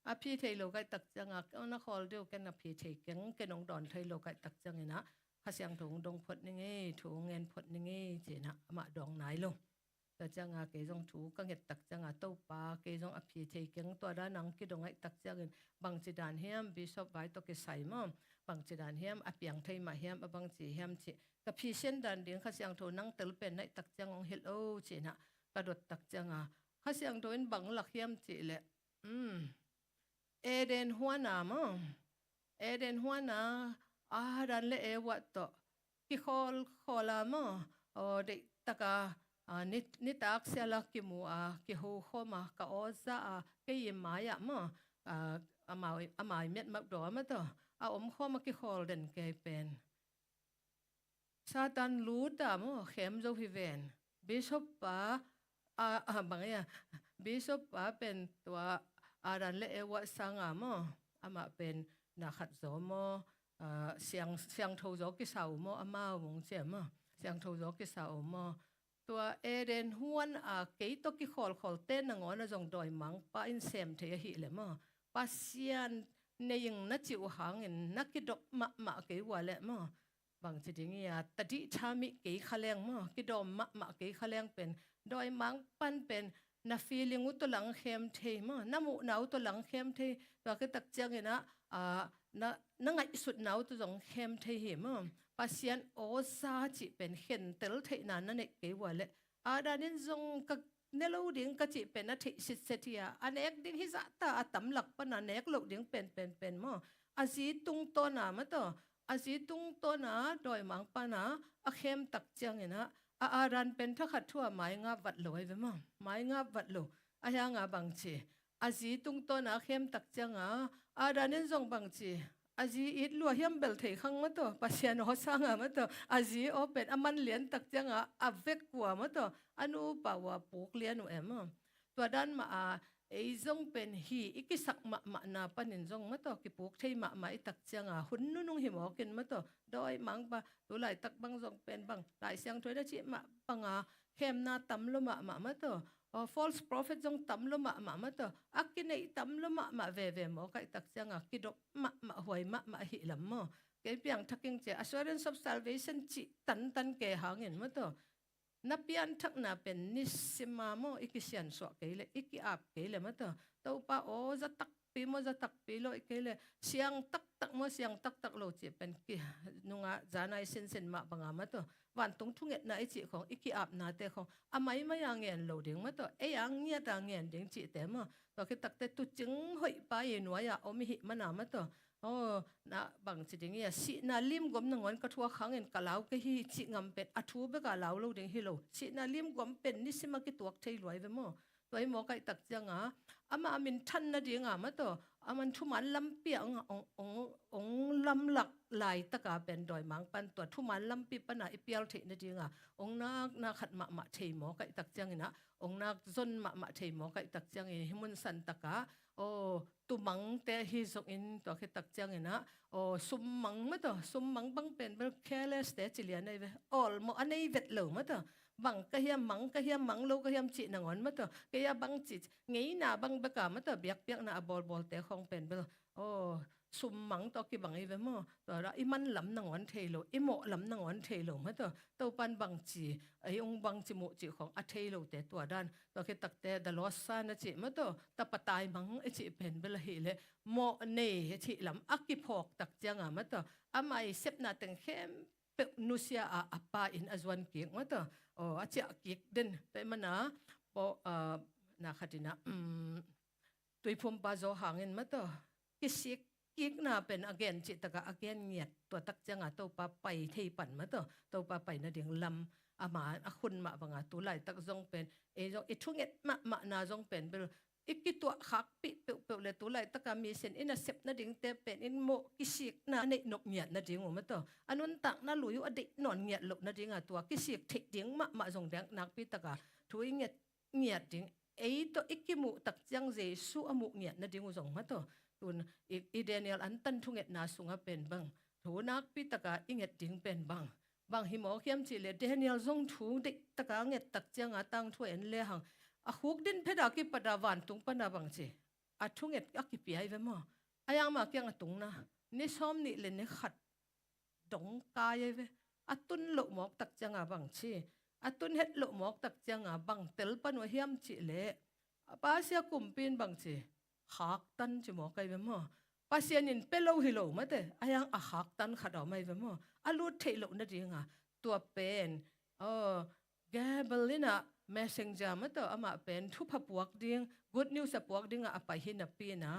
อภิเทโลไกตักจังเอานักฮอลเดียวกันอภิเทกันองดอนเทโลไกตักจังนะข้าเสียงถุงดงพดนี่ไงถุงเงินพดนี่ไงเจนะมาดองไหนลงตักจังเกจงถูกังเห็ดตักจังตัวปาเกจงอภิเทกันตัวด้านนังกิดงไอตักจังบางจีดานเฮียมบิชอปไว้ตัวเกใส่มั่งบางจีดานเฮียมอภิยังไทยมาเฮียมบางจีเฮียมเจกับพี่เช่นดันเดียงข้าเสียงโทนั่งเตลเป็นในตักจังองเฮลโอเจนะกระโดดตักจังข้าเสียงโทนบังหลักเฮียมเจเลยเอเดนหัวหน้ามเอเดนหัวหน้าดันเลวัตโตกิคอลามเด็กตะกานิตักเสียลักกิมูกิหูข้อมากะโอซากิยิมายอามาเม็ดมักดอมาตัวอมข้อมากิคอลเดนเกเป็นซาตันลูดามเข้มโจฮิเวนบิชอปป้าบางอย่างบิชอปป้าเป็นตัวดันเลวะสังมาเป็นนักขัดโจมเสียงทูโจกิสาวมามาวงเจมเสียงทูโจกิสาวมตัวเอเดนฮวนเกยตกิคอลเต้นงอนจงดอยมังป้าอินเซมเทียหิเลมาป้าเซียนในยังนัดจิวหางเงินนักกิดดมาเกยวะเลมาบางทีนี้ตัดดิชามิเกยขะแรงมั้งกิดอมมาเกยขะแรงเป็นโดยมังปันเป็นน่าฟีลิงอุตลังเข้มเทมั้งน้ำมุนาวตัวหลังเข้มเทตัวก็ตักจังนะนั่งไงสุดนาวตัวจงเข้มเทหิมั้งปัสยันโอซาจิเป็นเห็นเตลเทนันนั่นเองเกยวะเลยดานินจงก็เนลูดิ้งก็จิเป็นนัทสิเสียอันเอกดิ้งฮิซาตาตำหลักปนันเอกลูกดิ้งเป็นมั้งอาศีตุงตัวน่ะมั้งตัวอาศีตุงตัวน่ะโดยมังปานะเข้มตักจังนะรันเป็นทักขัดทั่วไม้งาวัดลอยไปมั้งไม้งาวัดลอยยังบางทีอาศีตุงตัวน่ะเข้มตักจังดานินจงบางทีอาจีอิดลัวเฮียมเบลเทขังมาตัวปัสยานหัวสังมาตัวอาจีโอเป็นมันเลียนตักจังเวกกว่ามาตัวอนุป่าวปุกเลียนอุเอมตัวด้านมาจงเป็นฮีอีกิสักมานาปันินจงมาตัวกิปุกเทมาตักจังหุ่นนุ่งหิมอกินมาตัวโดยมังปะตัวไหลตักบังจงเป็นบังไหลเสียงถอยได้จิมาปังเข้มนาตำลมาตัวfalse prophet จงตำลมาตัวกินไอตำลมาเวมอไก่ตักจังกิดมาหวยมาหิลำมอเกี่ยงทักยังเจ assurance of salvation จิตันเกหางเงินมาตัวนับยันทักนาเป็นนิสิมาโมอีกเสียนสวกเกลอีกอาบเกลมาตัวตัวป้าจะตักปีโมจะตักปีโลอีกเกลเสียงตักโมเสียงตักโลจิเป็นกี่นุงจานายเซนมาบังมาตัววันตรงทุ่งเอ็ดนาไอจิของอีกอาบนาเตของไม่ยังเงินโลดิ่งมาตัวยังเงียต่างเงินดิ่งจิเตมตัวคิดตักเตตุจึงหอยไปหน่วยมิหิมันมาตัวนะบางสิ่งนี้สินาลิมกบนังวันกระทัวขังเงินกะลาวก็ฮีจิงำเป็นอัทูเบกะลาวโลดิ่งฮิโลสินาลิมกบเป็นนิสิมากิตัวเทลวยเวม ตัวหมอไก่ตักจังอามามินทันนะดีงามาตัวอามันทุมันลำเปียงองลำหลักไหลตะกาเป็นดอยมังปันตัวทุมันลำปีปนาอิเปียลเทนะดีงาองนักขัดมาเทหมอไก่ตักจังนะองนักจนมาเทหมอไก่ตักจังหิมุนสันตะกาโอ้ตุมังเตฮิสกินตัวไก่ตักจังนะโอ้ซุมมังมาตัวซุมมังบังเป็นเบลแคเลสเตจิเลียนไอเวออลโมอันนี้เวทเหลวมาตัวบังก็เฮียมังโลก็เฮียมจีนังอนมาตัวก็ยาบังจีงี้น่ะบังเบกามาตัวเบียกน่ะบอลเตะของเป็นเบลโอ้ซุมมังตัวกี่บังไอเวมั้งตัวละอิมันลำนังอนเทโลอิโมลำนังอนเทโลมาตัวปันบังจีไอองบังจีโมจีของอัเทโลเตตัวด้านตัวคิดตักเตะดลอสซานะจีมาตัวตะปะตายมังไอจีเป็นเบลเฮเลโมเน่จีลำอักกิพอกตักจังมาตัวอามาไอเซปนาตังเข้มเปนุเซียอาปาอินอจวันเกียงมาตัวโอ้อาเจ้ากิกเดินไปมันนะพอนาคดีนะตุยพมปาโจหางเงินมาตัวกิสิกิกน่ะเป็นอเกนจิตตะกะอเกนเงียดตัวตักจังตัวปาไปเทปันมาตัวปาไปนะเดียงลำอามาคุณมาบังตัวไหลตักจงเป็นจงทุกเอ็ดมานาจงเป็นเปอีกตัวขักปิเปเลยตัวไหลตะกามีเส้นอินเซปนะดิ่งเตเป็นอินโมกิสิกนะในนกเงียดนะดิ่งมาตัวอันนั้นตักนะลุยอดีตนอนเงียดลุนะดิ่งตัวกิสิกเทดิ่งมาจงแดงนักปิตะกาทุยเงียดดิ่งตัวอีกกิมุตักจังเจสุอมุเงียดนะดิ่งจงมาตัวตุนอีเดเนียลอันตันทุกเอ็ดนาสุงเป็นบังทุนักปิตะกาอิงเอ็ดดิ่งเป็นบังบางหิมอเข้มจิเลเดเนียลจงทูเด็กตะกาเงียดตักจังตั้งถ้วยเอ็นเลหังฮุกดินเพดากิปดาวันตุงปนาบังเจทุกเอ็ดอักิปีไอเวมออายังมาเกี่ยงตุงนะนี่ซ้อมนี่เลนนี่ขัดดงกายเวตุนโลหมอกตักจังบังเจตุนเฮ็ดโลหมอกตักจังบังเตลปนวเฮียมจิเลป้าเสียกุมปีนบังเจขักตันจิหมอกไอเวมอป้าเสียนินเปโลฮิโลมาเตอายังขักตันขัดเอาไม่เวมอลูดเทโลนั่นเองตัวเป็นแกเบลินะmessenger มาตัวอามาเป็นทุบปวกดิ้ง good news ปวกดิ้งไปหินปีนะ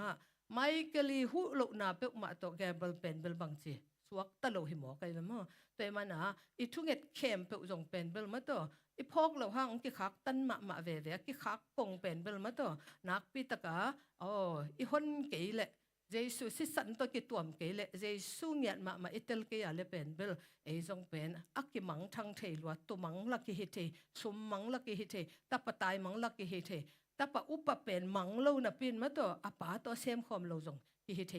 ไม่กลีหูลุนาเปกมาตัวแกเบลเป็นเบลบังจีสวกตลอหิมอกันเลยมั้งตัวมันนะอีทุกเอ็ดเข้มเปกจงเป็นเบลมาตัวอีพอกเหล่าห้างกิขักตันมาเวกิขักกงเป็นเบลมาตัวนักปีตะกาอีคนเกยเลยเจสุสิสันตัวกิตัวมเกยเลยเจสุเงียดมาอิตาลีอะไรเป็นเบลจงเป็นอักกิมังทั้งเทลวดตัวมังลักกิฮิเทสุมมังลักกิฮิเทตับปะตายมังลักกิฮิเทตับปะอุปเป็นมังโลนับเป็นมาตัวอาป่าตัวเซมคอมโลจงกิฮิเท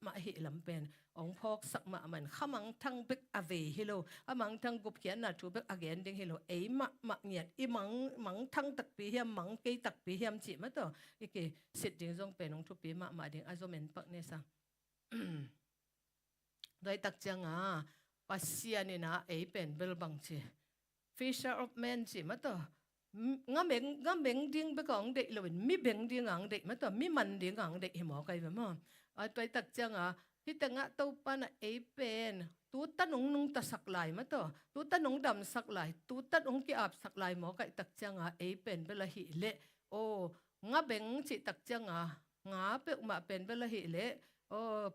มาหิลำเป็นองพอกสักมามันขมังทั้งเบกอเวฮิโลมังทั้งกุบเขียนน่ะทูเบกอเกนดิ้งฮิโลมาเงียดอีมังทั้งตักปีเฮียมมังเกยตักปีเฮียมจิมาตัวอีกสิทธิ์ดิ้งจงเป็นองทุปีมาดิ้งอาจจะเป็นปักเนสังโดยตักจังปัสยานี่นะเป็นเบลบังจี Fisher of Men จีมาตัวงั้นเบงดิ้งไปก่อนเด็กเลยมีเบงดิ้งเด็กมาตัวมีมันดิ้งเด็กหิมอไกแบบมั้งโดยตักจังที่ตั้งตัวปันเป็นตัวตั้งนุ่งตะสักลายมาตัวตั้งนุ่งดำสักลายตัวตั้งนุ่งกีอาบสักลายหมอไก่ตักจังเป็นเบลหิเละโอ้งั้นเบงจีตักจังงั้นเปมาเป็นเบลหิเละ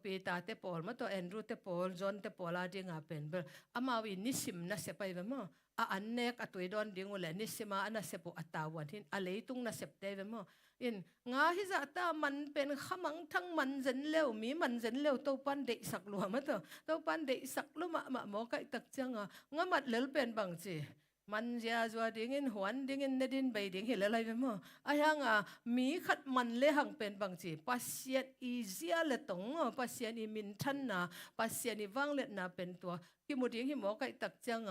ปีตาเตปอลมาตัวแอนดรูเตปอลจอนเตปอลดิ้งเป็นเบลอามาวินิสิมน่ะเสพไปแบบมั้งอันเนกตัวดอนดิ้งเลยนิสิมาอันน่ะเสพอัตตาวันที่อะไรตุงน่ะเสพได้แบบมั้งง่าฮิจตามันเป็นขมังทั้งมันเจนเลวมีมันเจนเลวตัวปันเด็กสักลัวมาตัวปันเด็กสักลัวมาหมอไก่ตักจังง่ามัดเลวเป็นบางจีมันจะจวดดิ้งหวนดิ้งเนดินใบดิ้งเห็นอะไรไปมั้งยังมีขัดมันเลหังเป็นบางจีปัสเซียนอีเซียเลตงปัสเซียนอีมินทันนะปัสเซียนอีวังเลตนะเป็นตัวกิมุดิ้งหิมอไก่ตักจัง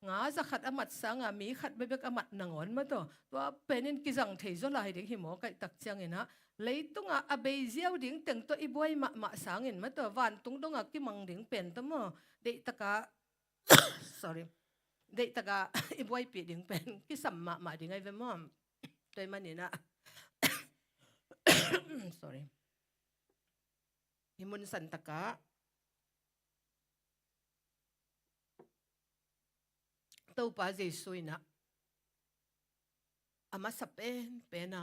ง่าจะขัดอมัดสังมีขัดเบบกอมัดนางอนมาตัวเป็นกิจังเทจลายดิ้งหิมอไก่ตักจังนะเลยตุงอเบยเจียวดิ้งแต่งตัวอีบวยมาสังมาตัววันตุงตุงกิมังดิ้งเป็นตัวมั้งเด็กตะกา sorryเด็กตะกาอีบวยปีดิ้งเป็นกิสัมมาดิ้งไอ้เวมอมตัวมันนี่นะ sorry ฮิมุนสันตะกาตัวป้าเจสุยนะอามาสับเป็น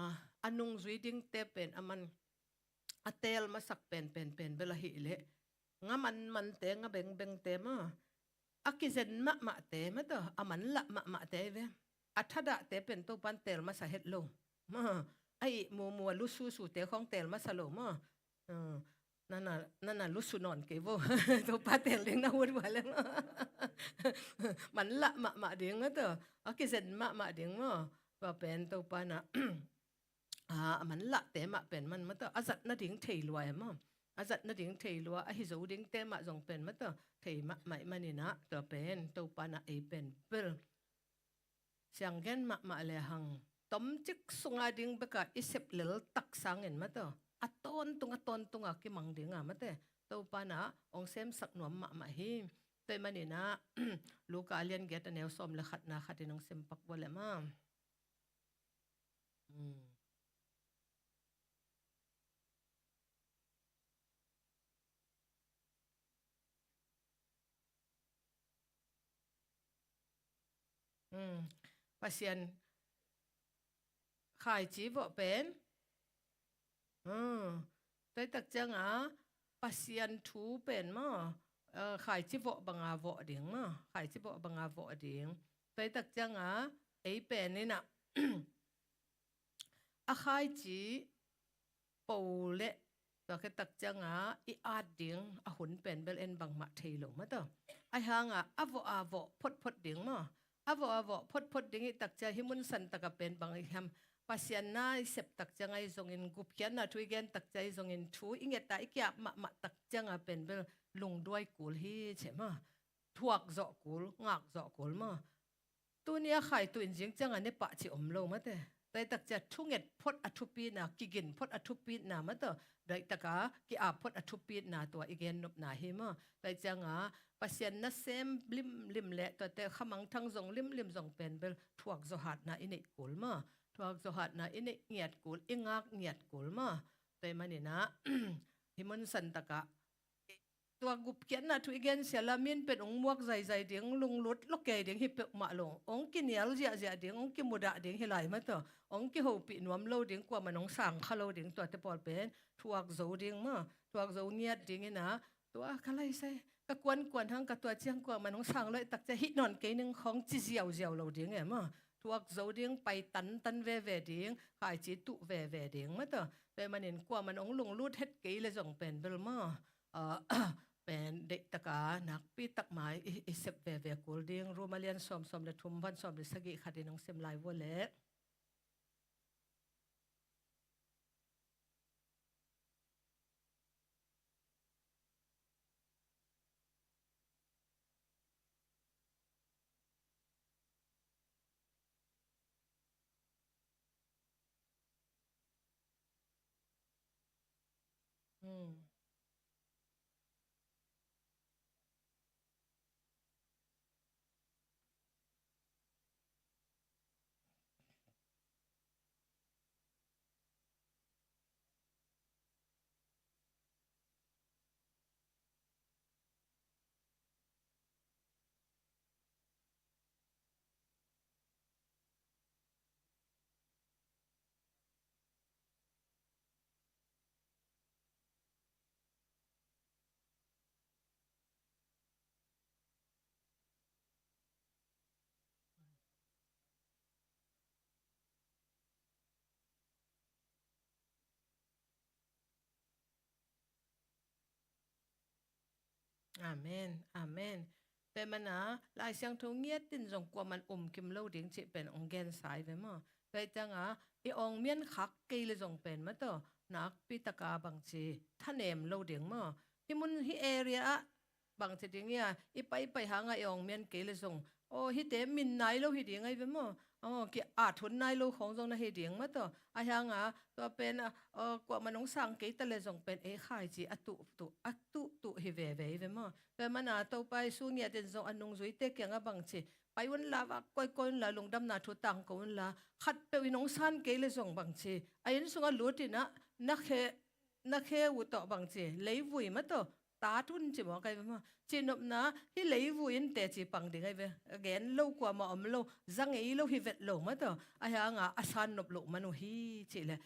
อันนุ่งจุยดิ้งเตเป็นอามันอัตเตลมาสักเป็นเวลาหิเลงามันเตงาเบงเตมาอากิเซนมาเตมาตัวอามันละมาเตเวอัฐดาเตเป็นตัวปันเตลมาสาเหตุลงมา ไอ้มัวลุสู้เตะของเตลมาสโลมนั่นน่ะลุสุนอนเก็บตัวป้าเตลเลี้ยงน่าวุ่นวายเลยมันละมาเดียงนะเตอกิเซนมาเดียงว่าเป็นตัวป้านะมันละเตะมาเป็นมันเตออาจัดน่าเดียงเทลวยอาจัดน่าเดียงเทลวยไอ้หิวเดียงเตะมาจงเป็นเตอเทมาไม่นี่นะตัวเป็นตัวป้านะไอ้เป็นเปิลเสียงแกนมาเลยหังต้มจิกสุงาดิ่งเบกะอิเซปเลลตักสังเงินมาเตออัตอนตุงกิมังดิ่งมาเตอตัวปานะองเซมสักหนวมมาหิแต่มันนี่นะลูกอาเลียนเกตเนวสมเลขัดนะขัดที่น้องเซมปักบอลมาpasien ขายจีบเป็นแต่ตักจังpasien ทูเป็นมั้ขายจีบบังอาบอดิ่งมั้ขายจีบบังอาบอดิ่งแต่ตักจังไอเป็นนี่นะขายจีปูเละตัวแค่ตักจังอีอาดิ่งหุ่นเป็นเบลเอ็นบังมาเทลงมาต่อไอหางอาวพดดิ่งมั้อาวพดดิ่งตักจะหิมุนสันตักเป็นบางอีคำpasien na isep tak janga izongin gupkian na tuigen tak jai zongin thu inget ta ikya ma tak janga pen bel lung duai kul hi chema thuak zo kul ngak zo kul ma tunia khai tu injing janga ne pa chi omlo ma te tai tak cha thunget phot athupi na kigin phot athupi na ma to dai taka ki a phot athupi na to igen nop na hi ma tai janga pasien na sem lim le to te khamang thang zong lim zong pen bel thuak zo hat na inei kul ma thuak zo hat na inei ngiat kul ingak ngiat kul ma te mani na himun san takaตัวกุบเขียนนะทุกเกณฑ์เสียละมินเป็นองค์มวกใจเดียงลุงลุดลูกแกเดียงฮิเปมาลงองค์กินเนียลเสียเดียงองค์กินมุดะเดียงฮิไหลมาต่อองค์กิหูปีนวมโลเดียงกว่ามันองสั่งข้าโลเดียงตัวแต่ปอดเป็นทวกโจเดียงมาทวกโจเนียดเดียงนะตัวข้าไรใส่กะกวนทั้งกะตัวเชียงกว่ามันองสั่งเลยตักจะฮินอนเกนึงของจีเจียวโลเดียงไงมาทวกโจเดียงไปตันเวเดียงขายจีตุเวเดียงมาต่อแต่มันเห็นกว่ามันองลุงลุดเฮ็ดเกยเลยส่งเป็นเบลมาเป็นเด็กตะกานักปีตักไม้อิเซปเวกูลดิ้งรูมาเลียนสอมเลทุมวันสอมเลสกิขัดน้องเซมไลวอลเล่อาเมนแต่มันนะลายเสียงทุ่งเงียตินจงกว่ามันกิมโลดิ้งจิเป็นองแกนสายไปมั้งแต่จังอีองเมียนขักเกยเลยจงเป็นมั้งต่อนักปีตะกาบางจีท่านเอ็มโลดิ้งมั้งที่มุนที่เอเรียบางทีดิ้งเนี่ยอีไปหาไงองเมียนเกยเลยจงโอ้ฮิเดมินไนโลฮิดิ้งไงไปมั้งกี่ทุนไนโลของจงนะฮิดิ้งมั้งต่อหางตัวเป็นกว่ามันน้องสังเกตเลยจงเป็นขายจีตุฮิเวไปมั้งแต่มันตัวไปสู้เนี่ยเดินจงอันนงจุยเตกยังบังจีไปวันลาวก้อยลาลงดำนาทุตังก้นลาขัดไปวิน้องสันเกยเลยจงบังจีไอ้ยันสุงลุตินะนักเขอุตบังจีเลยวุยมั้งตัวตาทุนจีบอกไงมั้งจีนบนะที่เลยวุยนแต่จีปังดีไงเว้แกนโลกว่ามาโลจังไงโลฮิเวตโลมั้งตัวหางอาสันนบโลมันโอฮีจีเลย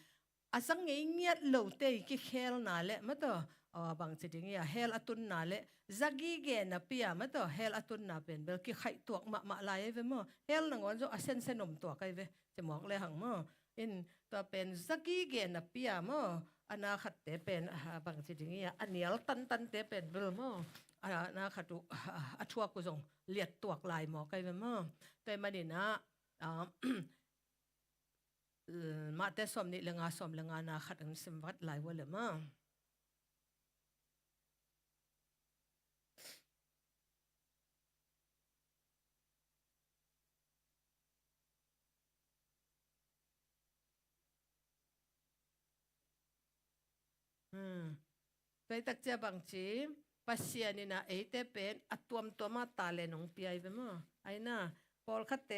จังไงเงียดโลเตยกิเคลนาเละมั้งตัวบางทีดิ้งเนี่ยเฮลอตุนนาเละzagi ge na pia ma to hel atun na pen bel ki khai tuak ma lai ve mo hel na ngon zo asen senom to kai ve che mok le hang mo อินตัวเป็นสักกี่เกนนะพี่อะมั้งอันนั้นขัดเตเป็นบางทีนี้อันนี้เราตันเตเป็นเบลมั้งอันนั้นขัดตัวชัวกุศลเลียดตัวกลายหมอไกลมั้งแต่มาดีนะมาแต่สมนิเลงาสมเลงานาขัดกันสิมวัดหลายวันเลยมั้งไปตักเจ้าบางทีปัสยานี่นะเตเป็นอัตวมตัวมาตาเลนงปีไอเบมั้งไอ้น่ะพอลคัดเต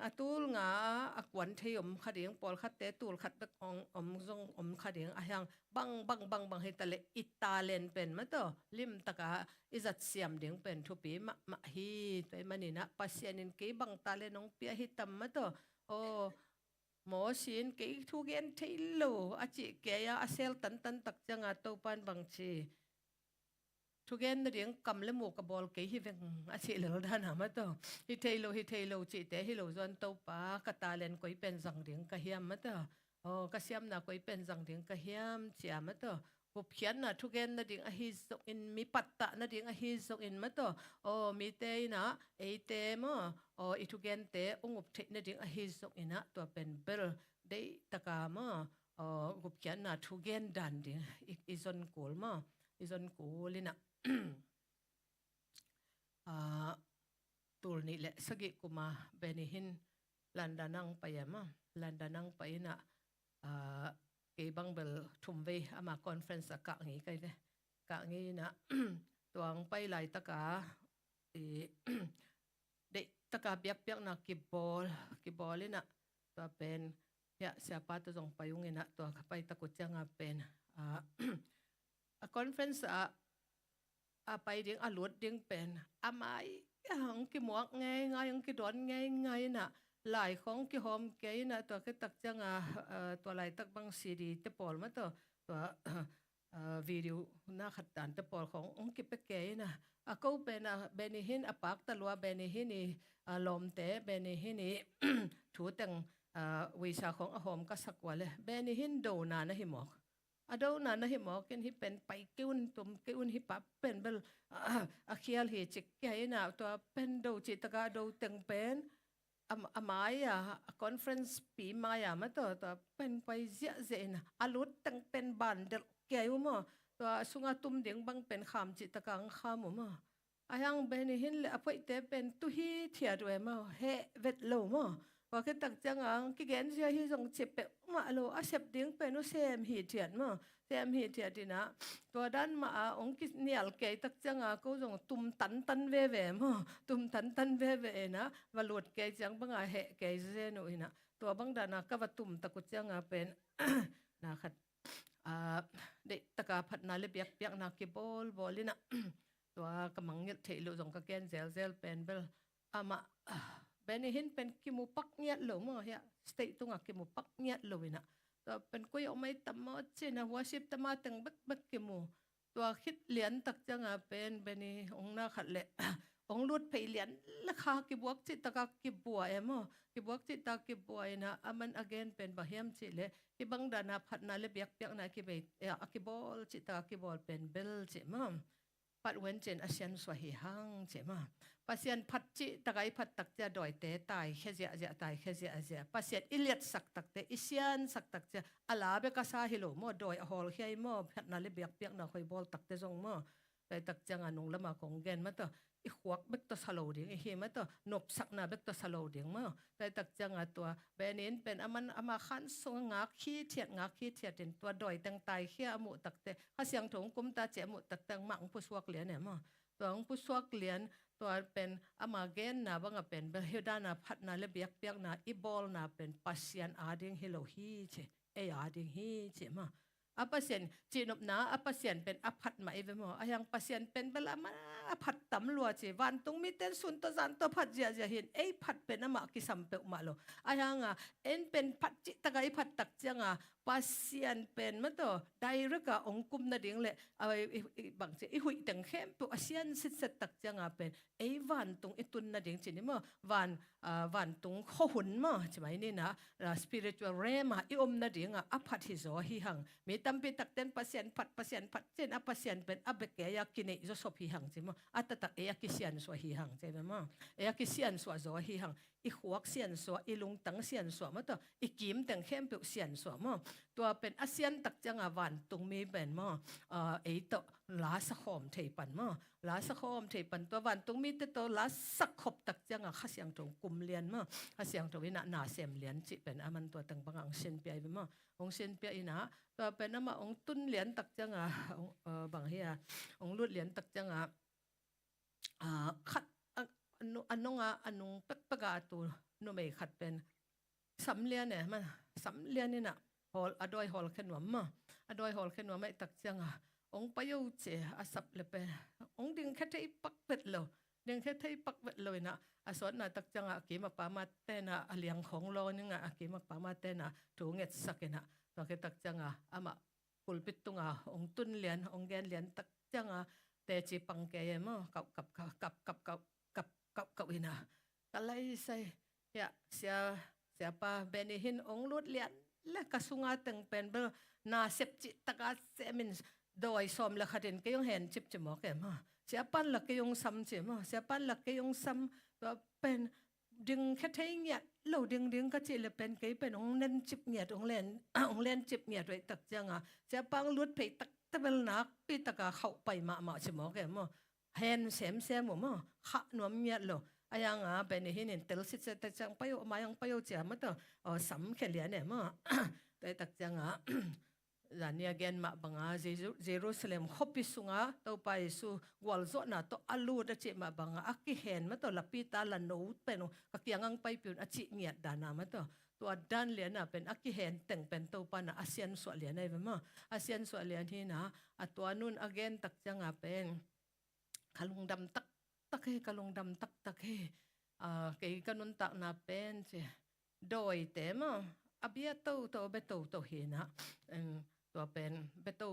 อตูลงาอักวันเทียมขัดเองพอลคัดเตตูลขัดตะองจงขัดเองอะยังบังให้ตะเลอิตาเลนเป็นมั้งตัวลิมตะกะอิจัดเสียมเดียงเป็นทุปีมะฮีตัวมันนี่นะปัสยานินกีบังตาเลนงปีฮิตัมมั้งตัวโอ้หมอชินกีทุเกนเทโลอาจิเกียอาเซลตันตักจังอาตัวปันบางชีทุกอย่างนั่นเองกำเล่หมวกกับบอลเกยฮิเวงอาชีพเราด้านหามาตัวฮิเทโลจิเตฮิโลจวนตัวป้ากตาเลนก็เป็นสังเดียงกะเฮียมมาตัวโอ้กะเซียมน่ะก็เป็นสังเดียงกะเฮียมเจียมาตัวบุพยันน่ะทุกอย่างนั่นเองอหิสอินมีปัตตะนั่นเองอหิสอินมาตัวโอ้มีเตยนะเตมอโอ้อีทุกอย่างเตองุบเทนั่นเองอหิสอินนะตัวเป็นเบลได้ตะกามอโอ้บุพยันน่ะทุกอย่างดันเดียงอีซอนกูลมออีซอนกูลินะตูลนี่แหละสกิกุมาเบนิหินลันดานังไปยามะลันดานังไปนะเอบังเบลทุมเวอามาคอนเฟรนซ์กะงี้กันเลยกะงี้นะตัวงไปไหลตะกาเด็กตะกาเปียกนะกิบบอลเลยนะตัวเป็นya siapa tu jong payung ina tu kapai takut jangan pen conferenceไปเดียงอลุดเดียงเป็นอาไม้ยังกี่หมวกไงยังกี่ดอนไงน่ะหลายของกี่หอมเกยน่ะตัวก็ตักจังตัวหลายตักบางซีดีเตปอลมาตัววิดีโอน่าขัดตันเตปอลขององค์กี่เปเกยน่ะก็เป็นเบนิฮินปากตะลัวเบนิฮินีลมเตเบนิฮินีถูตังวิชาของหอมก็สักว่าเลยเบนิฮินโดนานะหิมอกada na na hi mo ken hi pen pai keun tum keun hi pa pen bel akhial hi chik ke na to pen do chi taka do teng pen amaya conference pi maya ma to pen pai zia ze na alut teng pen ban del ke mo to sunga tum ding bang pen kham chi taka ang kham mo ayang ben hin le apoi te pen tu hi thia do ma he vet lo moว่าคือตักจังอ่ะกี่แกนเสียที่ส่งเจ็บเปะมาโลอาเสพดิ้งเป็นว่าเซมหีเทียนมั้งเซมหีเทียนดีนะตัวด้านมาองค์กิเนียลเกยตักจังอ่ะก็ส่งตุ่มตันเว่มั้งตุ่มตันเว่นะว่าหลุดเกยจังบังอ่ะเหเกยเซนุยนะตัวบังดานะก็ว่าตุ่มตะกุจังอ่ะเป็นนะครับเด็กตะกาพัดนาเลเบียกนักกีบอลลินะตัวกำมังยึดเทลุส่งก็แกนเซลเป็นเบลอามาเป็นเห็นเป็นกิมุปักเงียดหรือมั้งเฮียสเตตุงกิมุปักเงียดเลยนะตัวเป็นกุยออกมาตั้มมาเจนะวาชิปตั้มมาตั้งบักกิมุตัวคิดเหรียญตักจังเป็นองน่าขัดเละองลุดไปเหรียญราคากิบวกจิตตะกิบบัวมั้งกิบวกจิตตะกิบบัวนะมันagainเป็นบะเฮียมจิเลกิบังดานาพัดนาเลเบียกนะกิเบกิบอลจิตตะกิบอลเป็นเบลจิมั้งปัดเว้นเจนอาเซียนสวาหิฮังจิมั้งปัสยันพัดจิตะไกพัดตักจะดอยเตตายแค่เสียตายแค่เสียปัสยันอิเลียดสักตักเตอิเซียนสักตักจะอาลาเบกาซาฮิโลโมดอยฮอลเฮียโมพัดนาเลเบียกนะคอยบอลตักเตจงโมไปตักจังนุงละมาของเกนมาต่ออีขวกเบกตัวสโลดิ่งอีเฮมาต่อนบสักนาเบกตัวสโลดิ่งมาไปตักจังตัวเบนินเป็นอามาขันสงงักขี้เทียดเป็นตัวดอยตังตายเฮียมุตักเตข้าเสียงถงกุมตาเจมุตักตังมังผู้สวกเหรียญเนี่ยมาตัวของผู้สวกเหรียญตัวเป็นอามาเกนนะบังเป็นเบลเฮดานาพัดนาเลเบียกนะอีบอลนะเป็นปัสยันอาดิงฮิโลฮีเชอาดิงฮีเชมาอาปัสยันจีนบนาอาปัสยันเป็นอาพัดมาเอเวมออายังปัสยันเป็นเบลามาอาพัดตำลัวเจวันตรงมีเต้นสุนตัวจันตัวพัดเจียเห็นพัดเป็นอามากิสัมเปอมาโลอายังเอ็นเป็นพัดจิตตะไกพัดตักจัง ปัสยันเป็นมาตัวได้รักองคุมนาดิ่งเลยบางทีหุยแต่งเข้มตัวอาเซียนสิทธิ์ตักจังเป็นวันตรงตุนนาดิ่งจีนี่มั้งวันตรงข้อหุ่นมั้งใช่ไหมนี่นะ spiritual realm นาดิ่งพัดฮิโซฮิหังมีตั้มปีตักเต้นปัสยันพัดเจนปัสยันเป็นเบกยากินอิโซฮิหังใช่มั้งตักกิเซียนสวฮิหังใช่ไหมมั้งกิเซียนสวโซฮิหังขวกเซียนสวลุงตังเซียนสวมาตัวกิมแต่งเข้มเป็นเซียนสวมั้งตัวเป็นอาเซียนตักจังวันตรงมีเป็นมั้งตัวลาสคอมเทปันมั้งลาสคอมเทปันตัววันตรงมีตัวลาสคบตักจังข้าเสียงตรงกุมเลียนมั้งข้าเสียงตรงวินาเสียมเลียนจิเป็นมันตัวตั้งบางเส้นเปียมั้งองเส้นเปียอินะตัวเป็นมาองตุนเลียนตักจังบางเฮียองลุดเลียนตักจังขัดอันนงเป็กปะกาตัวนุ่มไม่ขัดเป็นสำเลียนเนี่ยมันสำเลียนนี่นะฮอลอดอยฮอลขึ้นว่ามาอดอยฮอลขึ้นว่าไม่ตักจังองไปยูเจอาสับเลยเป็นองดึงแค่ที่ปักเป็ดเลยดึงแค่ที่ปักเป็ดเลยนะสอนน่ะตักจังกีมาปามาเตนะเลี้ยงของรอนึงกีมาปามาเตนะถูกเงียสักนะตัวแค่ตักจังมากุลปิดตุงองตุนเลียนองแกนเลียนตักจังแต่จีปังแกยมั้งกับอินะก็เลยใส่siapa benihin ong lut lian la kasunga teng pen bel na sepci taka semin doi som la khatin ke yong hen chip chimo ke ma siapa la ke yong sam che ma siapa la ke yong sam to pen ding kha thai ngia lo ding ka che le pen ke pen ong nen chip ngia ong len chip ngia doi tak changa siapa lut phei tak ta bel na pi taka khau pai ma chimo ke ma hen sem mo ma kha nom ngia lo ayangเป็นหินเตลสิแต่จังไปมายังไปอยู่เจ้ามันตัวสำแค่เลี้ยเนี่ยมั้งแต่ตักจังหลานเนี่ยแกนมาบังเยรูซาเล็มขบพิสุงตัวไปสู่วอลโซน่ะตัวอัลลูดเจ็บมาบังอักกิเห็นมันตัวลับปีตาลันโนดเป็นกักยังไปปิวอจิเงียดดานามันตัวด้านเลี้ยน่ะเป็นอักกิเห็นแต่งเป็นตัวปานะอาเซียนส่วนเลี้ยนได้ไหมมั้งอาเซียนส่วนเลี้ยนที่นะตัวนู้นอเกนตักจังเป็นขลุงดำตักกะลงดำตักเกี่ยกันนุ่นตักนาเป็นเจโดยแต่มาอภิยโตเบโตเห็นนะตัวเป็นเบโต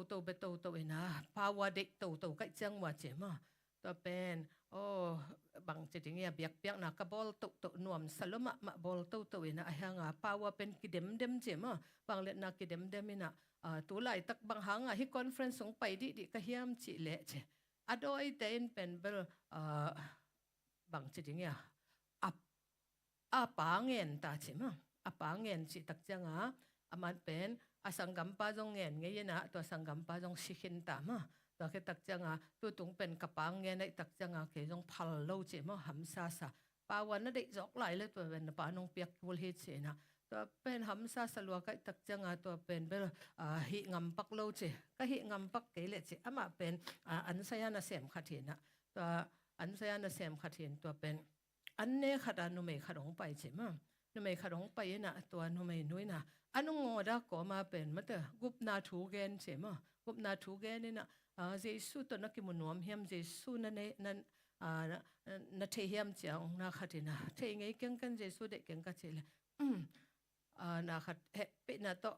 เห็นนะภาวะเด็กโตก็จังว่าเจมาตัวเป็นบางจุดอย่างเงี้ยเบียกนะกระบอลโตนวมสลมาบอลโตเห็นนะไอ้ห่างภาวะเป็นกิเดมเจมาบางเล็กนะกิเดมนี่นะตัวไหลตักบางหางฮิคอนเฟรนซ์ส่งไปดิก็เฮียมจิเละเจอดอยแต่อินเป็นเบลบางจุดอย่างเงี้ยปางเงินตาใช่ไหมปางเงินจิตักจังมันเป็นสังกัมปะจงเงินไงนะตัวสังกัมปะจงสิขินตามตัวแค่ตักจังตัวตรงเป็นกระปางเงินในตักจังแค่จงพัลโลใช่ไหมหำซาปาวันนั้นได้จอกไหลเลยตัวเป็นปานงเปียกวุลเฮใช่นะตัวเป็นหำซาสลัวก็ตักจังตัวเป็นเบลหิงำปักโลใช่ก็หิงำปักเกล็ดใช่มาเป็นอันสยานาเสมขัดเห็นนะตัวอันสยานาเสมขัดเห็นตัวเป็นอันเนี้ยขัดนุเมขัดองไปใช่ไหมนุเมขัดองไปนะตัวนุเมนุ้ยนะอันนงอดาก็มาเป็นมาเตอกุบนาทูเกนใช่ไหมกุบนาทูเกนนี่นะเจสุตัวนักกิมนวมเฮียมเจสุนั่นนัทเฮียมเจ้านาขัดนะเทงไงเก่งกันเจสุเด็กเก่งกันเจเลยนาขัดเป็นนะตัว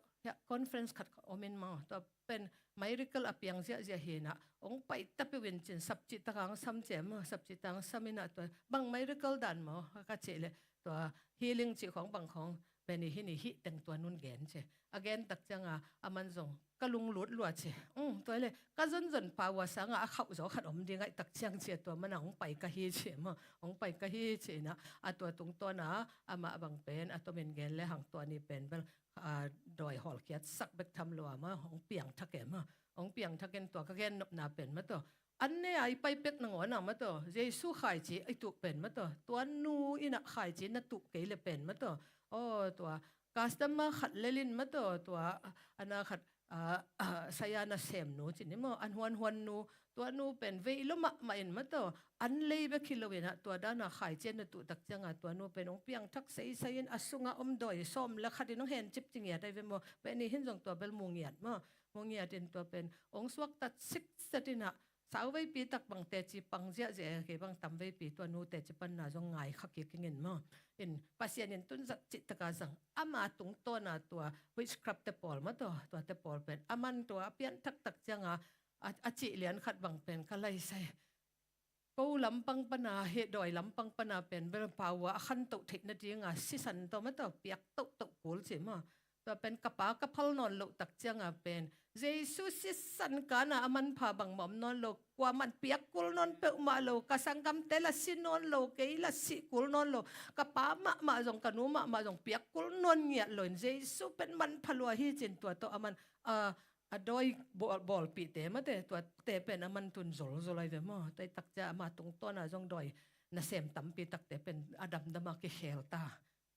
คอนเฟรนซ์ขัดอเมนมาตัวเป็นไม่ริกลอภิยังเสียเห็นองไปตับไปวินจินสับจิตตังซ้ำเจมสับจิตตังซ้ำมินาตัวบางไม่ริกลดันมาก็เจเลยตัวฮีลิ่งจิของบางของเป็นหินหิแต่งตัวนุ่นแกนเจอเกนตักจังมันส่งก็ลุงหลุดหลวดเจตัวเลยก็จนภาวะสังเขาจะขัดอมดีไงตักจังเจตัวมันองไปก็ฮีเจมาองไปก็ฮีเจนะตัวตรงตัวนะมาบางเป็นตัวเป็นแกนและหางตัวนี้เป็นดอยหอลเกียสักเบกทำลัวมาของเปียงทักเกมาของเปียงทักเกนตัวก็แกนนบนาเป็นมาตัวอันนี้ไอไปเป็กหนังหัวหนังมาตัวเยซูขายจีไอตุเป็นมาตัวนูอินะขายจีนัตุเกลเป็นมาตัวกาสตมาขัดเลลินมาตัวอันนั้นขัดสยานาเซมนูจินี่มั้งอันหวนนูตัวนูเป็นเวลมาอินมาตัวอันเลยเบคิโลเวนะตัวด้านขายเจนตุตักจังตัวนูเป็นองเปียงทักใส่ยินอสุงอมดอยส้มแล้วขัดน้องเห็นจิบจิงเงียได้เวมเป็นนี่เห็นจงตัวเบลมงเงียดมั้งมงเงียดินตัวเป็นองสวกตัดซิกสตินะ sau với pi tắc bằng tệ chỉ bằng dễ dễ cái bằng tầm với pi tuần nu tệ chỉ bằng nào trong ngày khắc cái nghìn mà in pasien in tuần giật chỉ tất cả rằng ama tung to na tua witchcraft te pol mà tua te pol pen aman tua pian thắc thắc chẳng à chỉ liền khát bằng pen kalai say câu lampang pana he doi lampang pana pen bel pawa khan to thik na dinga si san to ma to piak to kul chi ma to pen kapa kapal non lo tak changa pen Jesus si san kana aman pha bang mom non lo kwa man piak kul non pe ma lo kasangam tela sin non lo ke la si kul non lo kapa ma jong kanu ma jong piak kul non nya lo Jesus pen man phalwa hi chin to aman adoi bol pi te ma te to te pen aman tun zol zolai ve mo tai tak ja ma tung to na jong doi na sem tam pi tak te pen adam dama ke khelta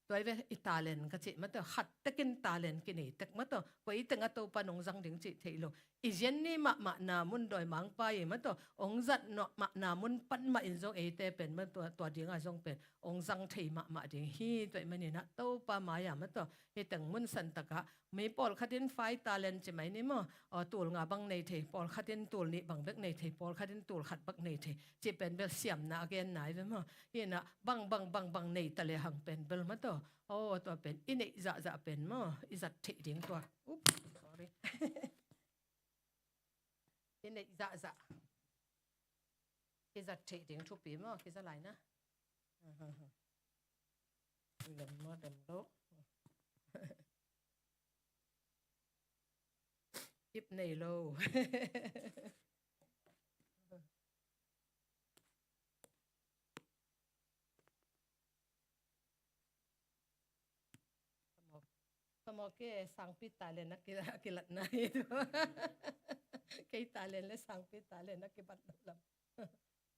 toy ve italian ka chi ma to khat takin talent ki nei tak ma to ko i teng ato pa nong jang ding chi theilo i jen ni ma na mun doi mang pa i ma to ong zat no ma na mun pan ma in jong e te pen ma to ding a jong pen ong jang thei ma ding hi toy mani na to pa ma ya ma to he teng mun san taka me pol khatin fai talent chi mai ni mo tul nga bang nei the pol khatin tul ni bang bek nei the pol khatin tul khat bak nei the chi pen bel siam na again nai ve mo hi na bang nei tale hang pen bel ma to to pen in za pen mo izat the ding to oops sorry in za izat the ding thu pi mo ki za lai na lem mo dem do ip nei lo mo ke sang pi tale na kilat na ito kay tale le sang pi tale na kibat lam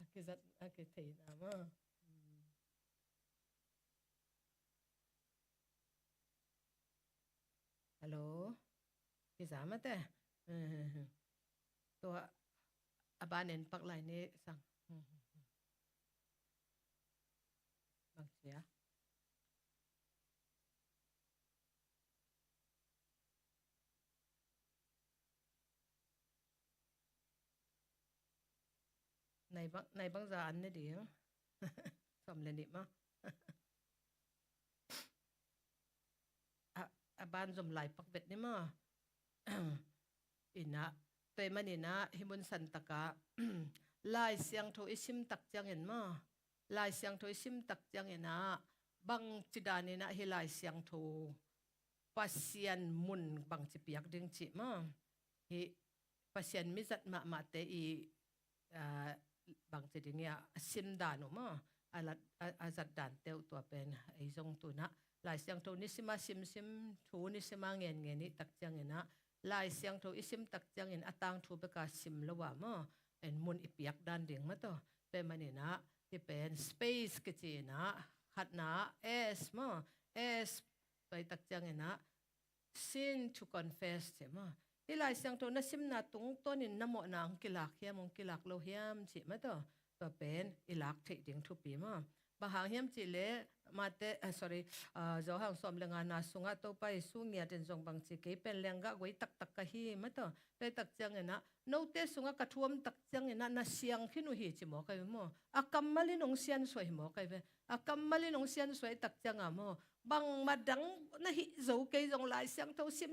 akizat akitay na mo hello kizama te to abanen paklay ni sang bang siya này băng giờ ăn đấy đi xong lên đi mà ban dùng lại bắc Việt đi mà ina tây mà ina himun san taka lai siang tho isim tak chang en ma lai siang tho isim tak chang ena bang chidani na hi lai siang tho pasian mun bang chipiak ding chi ma hi pasian mizat ma te i bang chiding ya sim danu ma alat azat dan teu to pen ai jong tu na lai siang tho ni sima sim thu ni sima ngen ni tak chang ena lai siang tho isim tak chang in atang thu beka sim lawa ma en mun ipiak dan ding ma to pe manina ti pen space ke chi na khat na s ma s pai tak chang ena sin to confess che ma ti lai siang tho na sim na tung ton in namo na ang kilak hiam ong kilak lo hiam chi ma to pen ilak thei ding thu pi ma ba hang hiam chi le mate sorry zo hang som lenga na sunga to pai sungya ten jong bang chi ke pen lenga goi tak ka hi ma to pe tak chang ena no te sunga ka thuam tak chang ena na siang khinu hi chi mo kai mo akammali nong sian soi mo kai ve akammali nong sian soi tak chang a mo bang madang na hi zo ke jong lai siang to sim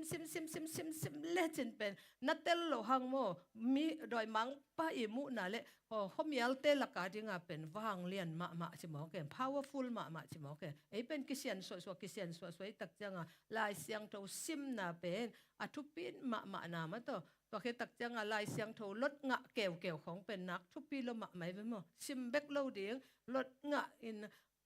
le chen pen na tel lo hang mo mi doi mang pa i mu na le homial te la ka dinga pen wang lian ma chi mo ke powerful ma chi mo ke ei pen kisian so kisian so tak changa lai siang to sim na pen athu pin ma na ma to ke tak changa lai siang tho lot nga kew khong pen nak thu pi lo ma mai ve mo sim bek lo ding lot nga in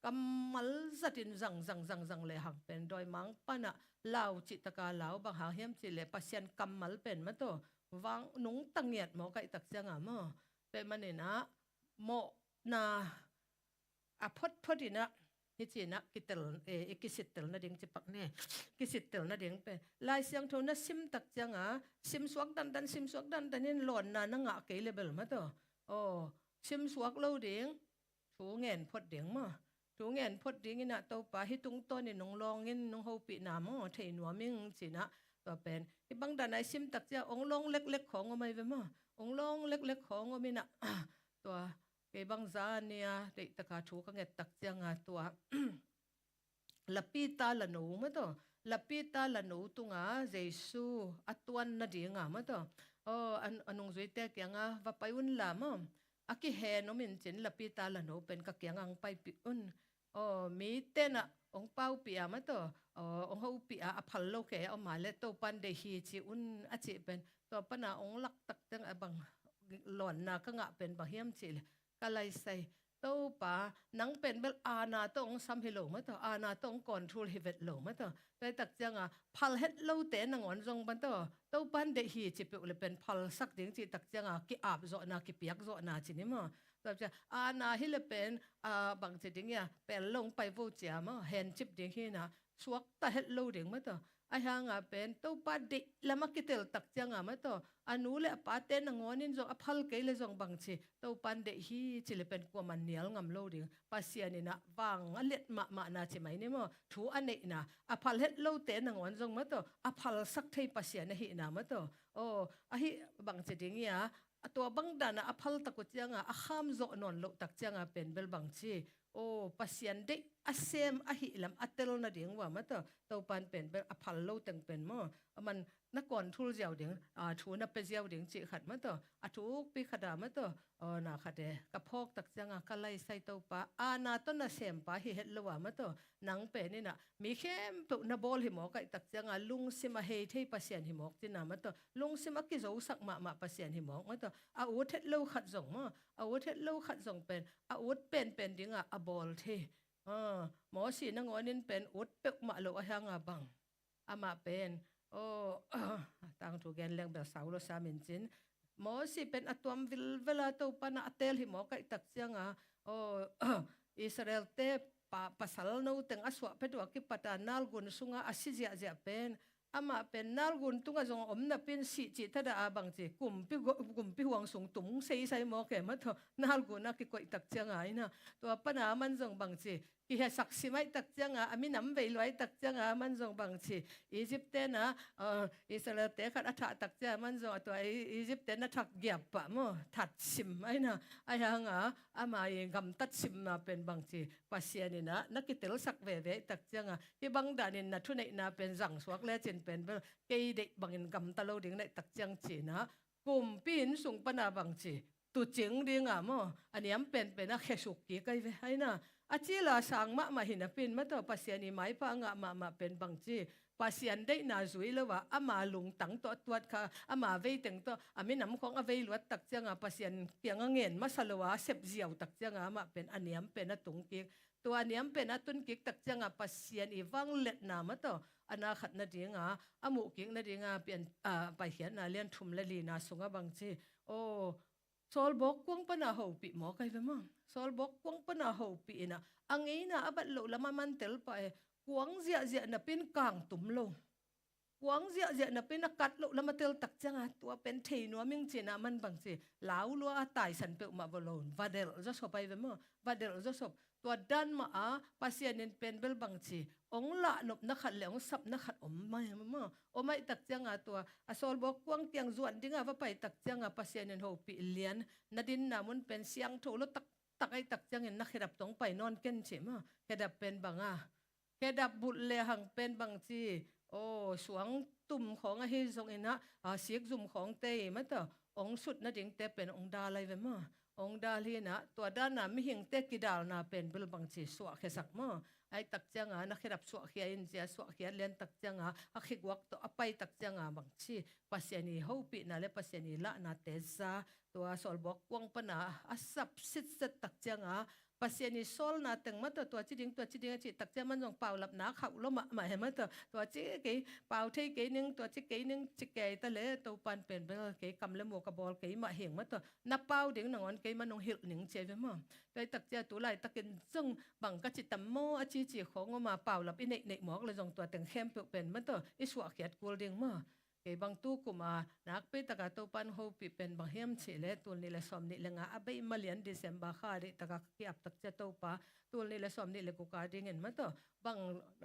kamal zatin zang le hang pen doi mang pana lau chi taka lau bang ha hiam chi le pasien kamal pen ma to wang nung tangiat mo kai tak changa mo pe manina mo na phot ina hi chi na kitel ikisitel na ding chi pak ne kisitel na ding pe lai siang tho na sim tak changa sim suak dan in lon na nga ke level ma to sim suak lo ding thu ngen phot ding ma thu ngen phot ding ina to pa hi tung to ni nong long in nong ho pi na mo thei nuaming chi na ตัวเป็นที่บางด้านไอซิมตักเจ้าองลงเล็กๆของไม่เวมองลงเล็กๆของไม่นะตัวเกบางจานเนี่ยเด็กตะกาชูก็เงตักเจ้างาตัวลับปีตาละหนูมั้งตัวลับปีตาละหนูตุงาเจสูอัตวันนาดีงามั้งตัวอันนงจุยเตกยังว่าไปอุ่นละมั้งอากิเฮนอมินจินลับปีตาละหนูเป็นกักยังไปปีอุ่นมีเต้นองเป้าปีอามั้งตัวองเขาปีอาพัลโลเกอมาเลตัวปันเดฮีจิอุ่นอาจิเป็นตัวปนาองลักตักจังบังหล่อนนาก็งะเป็นบางเฮียมจิลก็เลยใส่ตัวป่านังเป็นเบลอาณาต้องซ้ำฮิโลมั้งตัวอาณาต้องก่อนทูลฮิเวตโลมั้งตัวแต่ตักจังพัลเฮ็ดโลเตนังอนจงปันตัวปันเดฮีจิเป็นเลยเป็นพัลสักดิ่งจิตักจังกิอาบโซนากิเปียกโซนาจินี่มั้งตัวจะอาณาฮิเลเป็นบางจิดิ่งเนี่ยเป็นลงไปวูเจียมั้งเห็นจิบดิ่งฮีนะสวกตาเฮ็ดโลดิ่งมั้งตัวไอ้ห่างเป็นตัวปันเดละมักกิเตลตักจังมั้งตัวอนุเลปาเตนงอนินจงอพัลเกลจงบังชีตัวปันเดฮีจิเลเป็นกว่ามันเนียลงำโลดิงปัสยานี่นะวังอเล็ดมานาจิไหมนี่มั้งถูอันนี้นะอพัลเฮ็ดโลเตนงอนจงมั้งตัวอพัลสักเทปัสยานี่นะมั้งตัวอะฮิบังจิดิงยาตัวบังดานะอพัลตะกุจังข้ามโจนนโลตักจังเป็นเบลบังชีปัสยานเดอาเซมอะฮิลำอัตเตลนาดิงว่ามั้งตัวปันเป็นเบลอพัลโลตังเป็นมั้งมันนักก่อนทูลเจ้าดิ่งทูนับเป็นเจ้าดิ่งจีขัดมั้งตัวทูกปีขัดมั้งตัวน่าขัดกับพอกตักจังก็ไล่ใส่ตัวปะนาต้นน่ะเสียมปะฮิเฮ็ดละว่ามั้งตัวนังเป็นนี่นะมีเข้มปุนบอลหิมอกไอตักจังลุงซิมาเฮที่ปัสยานหิมอกที่น่ะมั้งตัวลุงซิมากิโจสักมาปัสยานหิมอกมั้งตัวอุดเฮ็ดลูขัดส่งมั้งอุดเฮ็ดลูขัดส่งเป็นอุดเป็นดิ่งบอลที่หมอสีนังวันนี้เป็นอุดเป็กมาโลอาหางบังมาเป็นต่างถูกแกนเลี้ยงแบบสาวโลซามินจินหมอสิเป็นอัตวมวิลเวลาตัวปนาเตลหิมอกัยตักเสียงอิสราเอลเตปะปัสสาวะนู้ตึงอสวะเป็ดว่ากิปัตานัลกุนสุงอาสิเจียเจียเป็นมาเป็นนัลกุนตุงจงอมนับเป็นสิจิตระบังจีกุมพิหวงสงตุงใส่หมอแก่มาเถอะนัลกุนนักกิกอยตักเสียงไงนะตัวปนามันจงบังจีที่เหตุศักดิ์สิทธิ์ไม่ตักจังอามิน้ำไปลอยตักจังมันจงบังชีอียิปต์นะอิสราเอลเตะขัดอัฐตักจังมันจงตัวอียิปต์นะทักเกียบปะมั้งทัดซิมไอ้นะไอ้ห่างมาเองกำตัดซิมมาเป็นบังชีปัสยานี่นะนักกิตลสักเวตักจังที่บางด่านี่นะทุนนี่นะเป็นจังสวกเล่จินเป็นเกยเด็กบางอินกำตะโลดิ่งในตักจังจีนะกลุ่มปีนสูงปนาบังชีตุจิงดิ่งมั้งอันนี้เป็นนักเขสุกี้กันไอ้นะอาชีลาสังมาหินปินมาตัวปัสยานีไม่พังมาเป็นบางจีปัสยันได้นาจุยแล้วว่ามาลุงตั้งตัวค่ะมาเวตึงตัวมีน้ำของเวลวัดตักจังปัสยันเปียงเงินมาสลวะเสพเจียวตักจังมาเป็นอันนี้เป็นตุงกิกตัวนี้เป็นตุนกิกตักจังปัสยันอีวังเล็ดนามาตัวอนาขัดนาดีงามุกิกนาดีงาเป็นไปเขียนนาเลียนทุ่มละลีนาสุงบางจีโซลบอกกวงปนาหูปีหมอใครเป็นมั้งโซลบอกกวงปนาหูปีนะอังเองนะอับลุละมันเตลไปกวงเจียน่ะเป็นกลางตุ่มลงกวงเจียน่ะเป็นนักกัดลุละมาเตลตักจังตัวเป็นเทนัวมิงจีนะมันบางจีลาวลัวตายสันเปอมาบอลนวาเดลจะสบไปเป็นมั้งวาเดลจะสบตัวดันมาปัสยานินเป็นเบลบางจีองละนบนักขัดเหลวสับนักขัดไม่มั้งไม่ตักจังตัวโซลบอกกวงเตียงจวนดิ้งว่าไปตักจังปัสยานินหูปีเลียนนาดินนามุนเป็นเสียงโทรตักไอตักจังเงินนักขดับตรงไปนอนเก่นใช่มั้งขดับเป็นบางขดับบุตรเลหังเป็นบางจีสวงตุ่มของไอ้ทรงเอ็นะเสียกซุ่มของเตยมั้งตัวองสุดนาดิงเตเป็นองดาอะไรไปมั้งองดาลีนะตัวด้านน่ะไม่เห็นเตกิดาลน่ะเป็นเบลบางจีสวะแค่สักมั้งไอ้ตักจังนักขดับสวะเขียนเจียสวะเขียนเลียนตักจังขิกวักตัวไปตักจังบางจีปัสยานีหูปีน่ะเลปัสยานีละนาเตซ่าตัวสอลบอกกวงปนาสับสิทธิ์ตักจังปัสยานีโซลนาตึงมาตัวจิดิงจิตักจังมันจงเป่าหลับหนาเขาล้มมาเห็นมั้ยตัวจิเกยเป่าที่เกยนึงตัวจิเกยนึงจิเกยตะเลตัวปันเป็นเกยกำเลมัวกระบอลเกยมาเห็นมั้ยนับเป่าเด็กหนังอันเกยมันนงหิลหนิงเจไปมั้งตัวตักจังตัวไหลตักกินซึ่งบังกะจิตโมอจีของมาเป่าหลับอิเนหมอกเลยจงตัวตึงเข้มเป็นมั้ยอิสวะเขียดกูเด้งมั้ง ke bang tu kuma nak pe taka to pan ho pi pen bang hem chile tul ni le som ni lenga abai malian December kha ri taka ki ap tak cha to pa tul ni le som ni le ku ka ding en ma to bang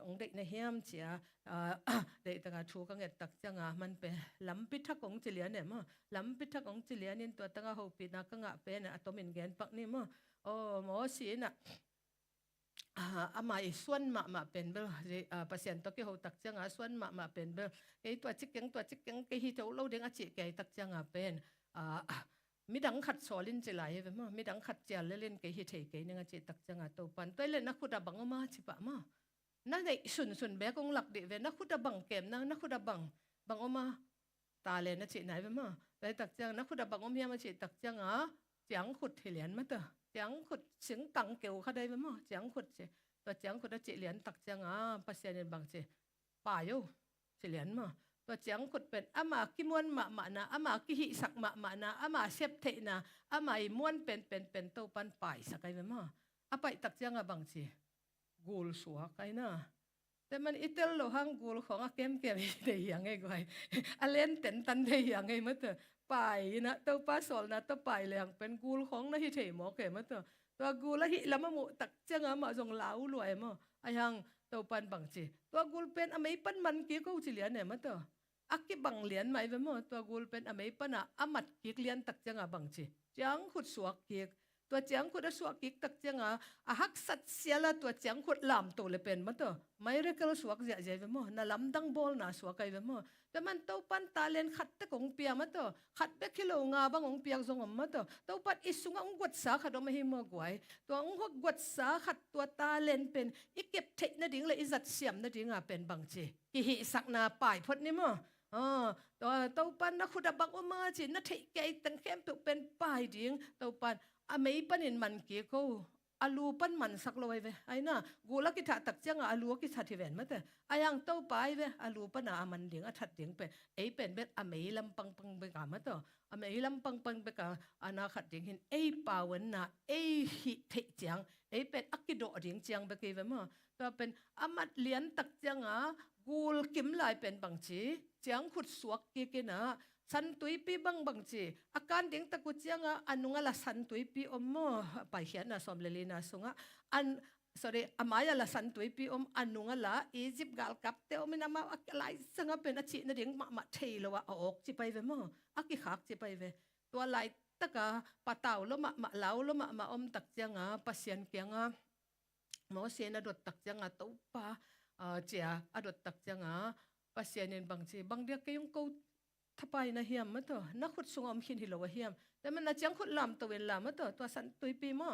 ong de na hem chia de taka thu ka nget tak changa man pe lam pi tha kong chilian ne ma lam pi tha kong chilian in to taka ho pi na ka nga pe na atomin gen pak ni mo o mo si na amai suan ma pen bel pasien to ke ho tak changa suan ma pen bel ke to chikeng ke hi to lo ding a chi ke tak changa pen mi dang khat solin chilai ve ma mi dang khat chal len ke hi thei ke ninga chi tak changa to pan to le na khuda bang ma chi pa ma na nei sun be kong lak de ve na khuda bang kem na khuda bang oma ta le na chi nai ve ma ve tak chang na khuda bang om ya ma chi tak changa chang khut thilian ma ta chẳng khut chứng cẳng kiểu khá đây với mà chẳng khut chứ và chẳng khut đã chỉ liền tắc chẳng pasien nhân bằng chứ phải yêu chỉ liền mà và chẳng khut bên ama kim muôn mà na ama ki hi sak mà na ama xếp thế na ama muôn pen tàu pan phải sak cái với mà apa tắc chẳng bằng chứ gul suwa cái naแต่มันอิตาลีหังกูของอาเกมได้ยังไงก็ไอเล่นเต็นตันได้ยังไงมั้งเถอะไปนะตัวป้าสอนนะตัวไปเลยเป็นกูของนะที่เทมอกเกมั้งเถอะตัวกูละหิละมาหมูตักเจ้ามาส่งเหลารวยมั้งไอ้ยังตัวปันบังจีตัวกูเป็นอเมริกันมันกี่กูจิเลียนเนี่ยมั้งเถอะอักกี้บังเลียนไหมเว้ยมั้งตัวกูเป็นอเมริกันอ่ะอามัดกี่เลียนตักเจ้าบังจีจังขุดสวกกี่ตัวเจียงขุดสวกกิกตักเจียงหักสัตเสียละตัวเจียงขุดลำตัวเลยเป็นมั้งตัวไม่เรียกสวกเสียใจเว้ยมั้งน่ะลำดังบอลน่ะสวกไกเว้ยมั้งแต่มันตัวปันตาเลนขัดตะกงเปียมั้งตัวขัดเบกกิโลงาบังองเปียงทรงมั้งตัวปัดอิสุงองกวดสาขัดออกมาให้มัวกวยตัวองกวดสาขัดตัวตาเลนเป็นอีเก็บเทคนะดิ้งเลยอีจัดเสียมนะดิ้งเป็นบังจีกิหิสักนาป่ายพดนี่มั้งตัวปันนักขุดบังออกมาจีนัทเทคไกตั้งเข้มเป็นป่ายดิ้งตัวปันอเมริกันมันเกี่ยวกับอาลูปันมันสักลอยเว้ไอ้น่ะกูลักกิถาตักเจ้าอาลูกิถาที่แหวนมั้งแต่ไอ้ยังเต้าไปเว้อาลูปันมันเดียงอัดเดียงเป็นไอ้เป็นเป็นอเมริลำปังไปกันมั้งแต่อเมริลำปังไปกันอันนั้นขัดเดียงเห็นไอ้ป่าวันน่ะไอ้หิเทจังไอ้เป็นอักกิโดเดียงจังไปกี่วันมั้งตัวเป็นอามัดเลี้ยนตักเจ้ากูลกิมลายเป็นบางชีจังขุดสวกกี่นะสันตุยปีบังจีอาการเด็กตะกุเจียงอันนุงละสันตุยปีอมไปเขียนนะสมเลลีนะสงอัน sorry อามายละสันตุยปีอันนุงละอียิปต์กาลกับเตอมินามาอะไรสังเป็นอาชีพนั่นเองมาเทลวะออกจีไปเวมั้งอากิขักจีไปเวตัวไหลตะกะปะเต่าแล้วมาเล้าแล้วมาตักเจียงปัสยันเกียงหมอเสียนอดตักเจียงตัวป้าเจียอดตักเจียงปัสยันบางจีบางเดียกยังกูถ้าไปนะเฮียมมั้งตัวนักขุดสงอมขินหิโลวะเฮียมแต่มันน่าจังขุดลำตัวเวลามั้งตัวสันตุยปีมั้ง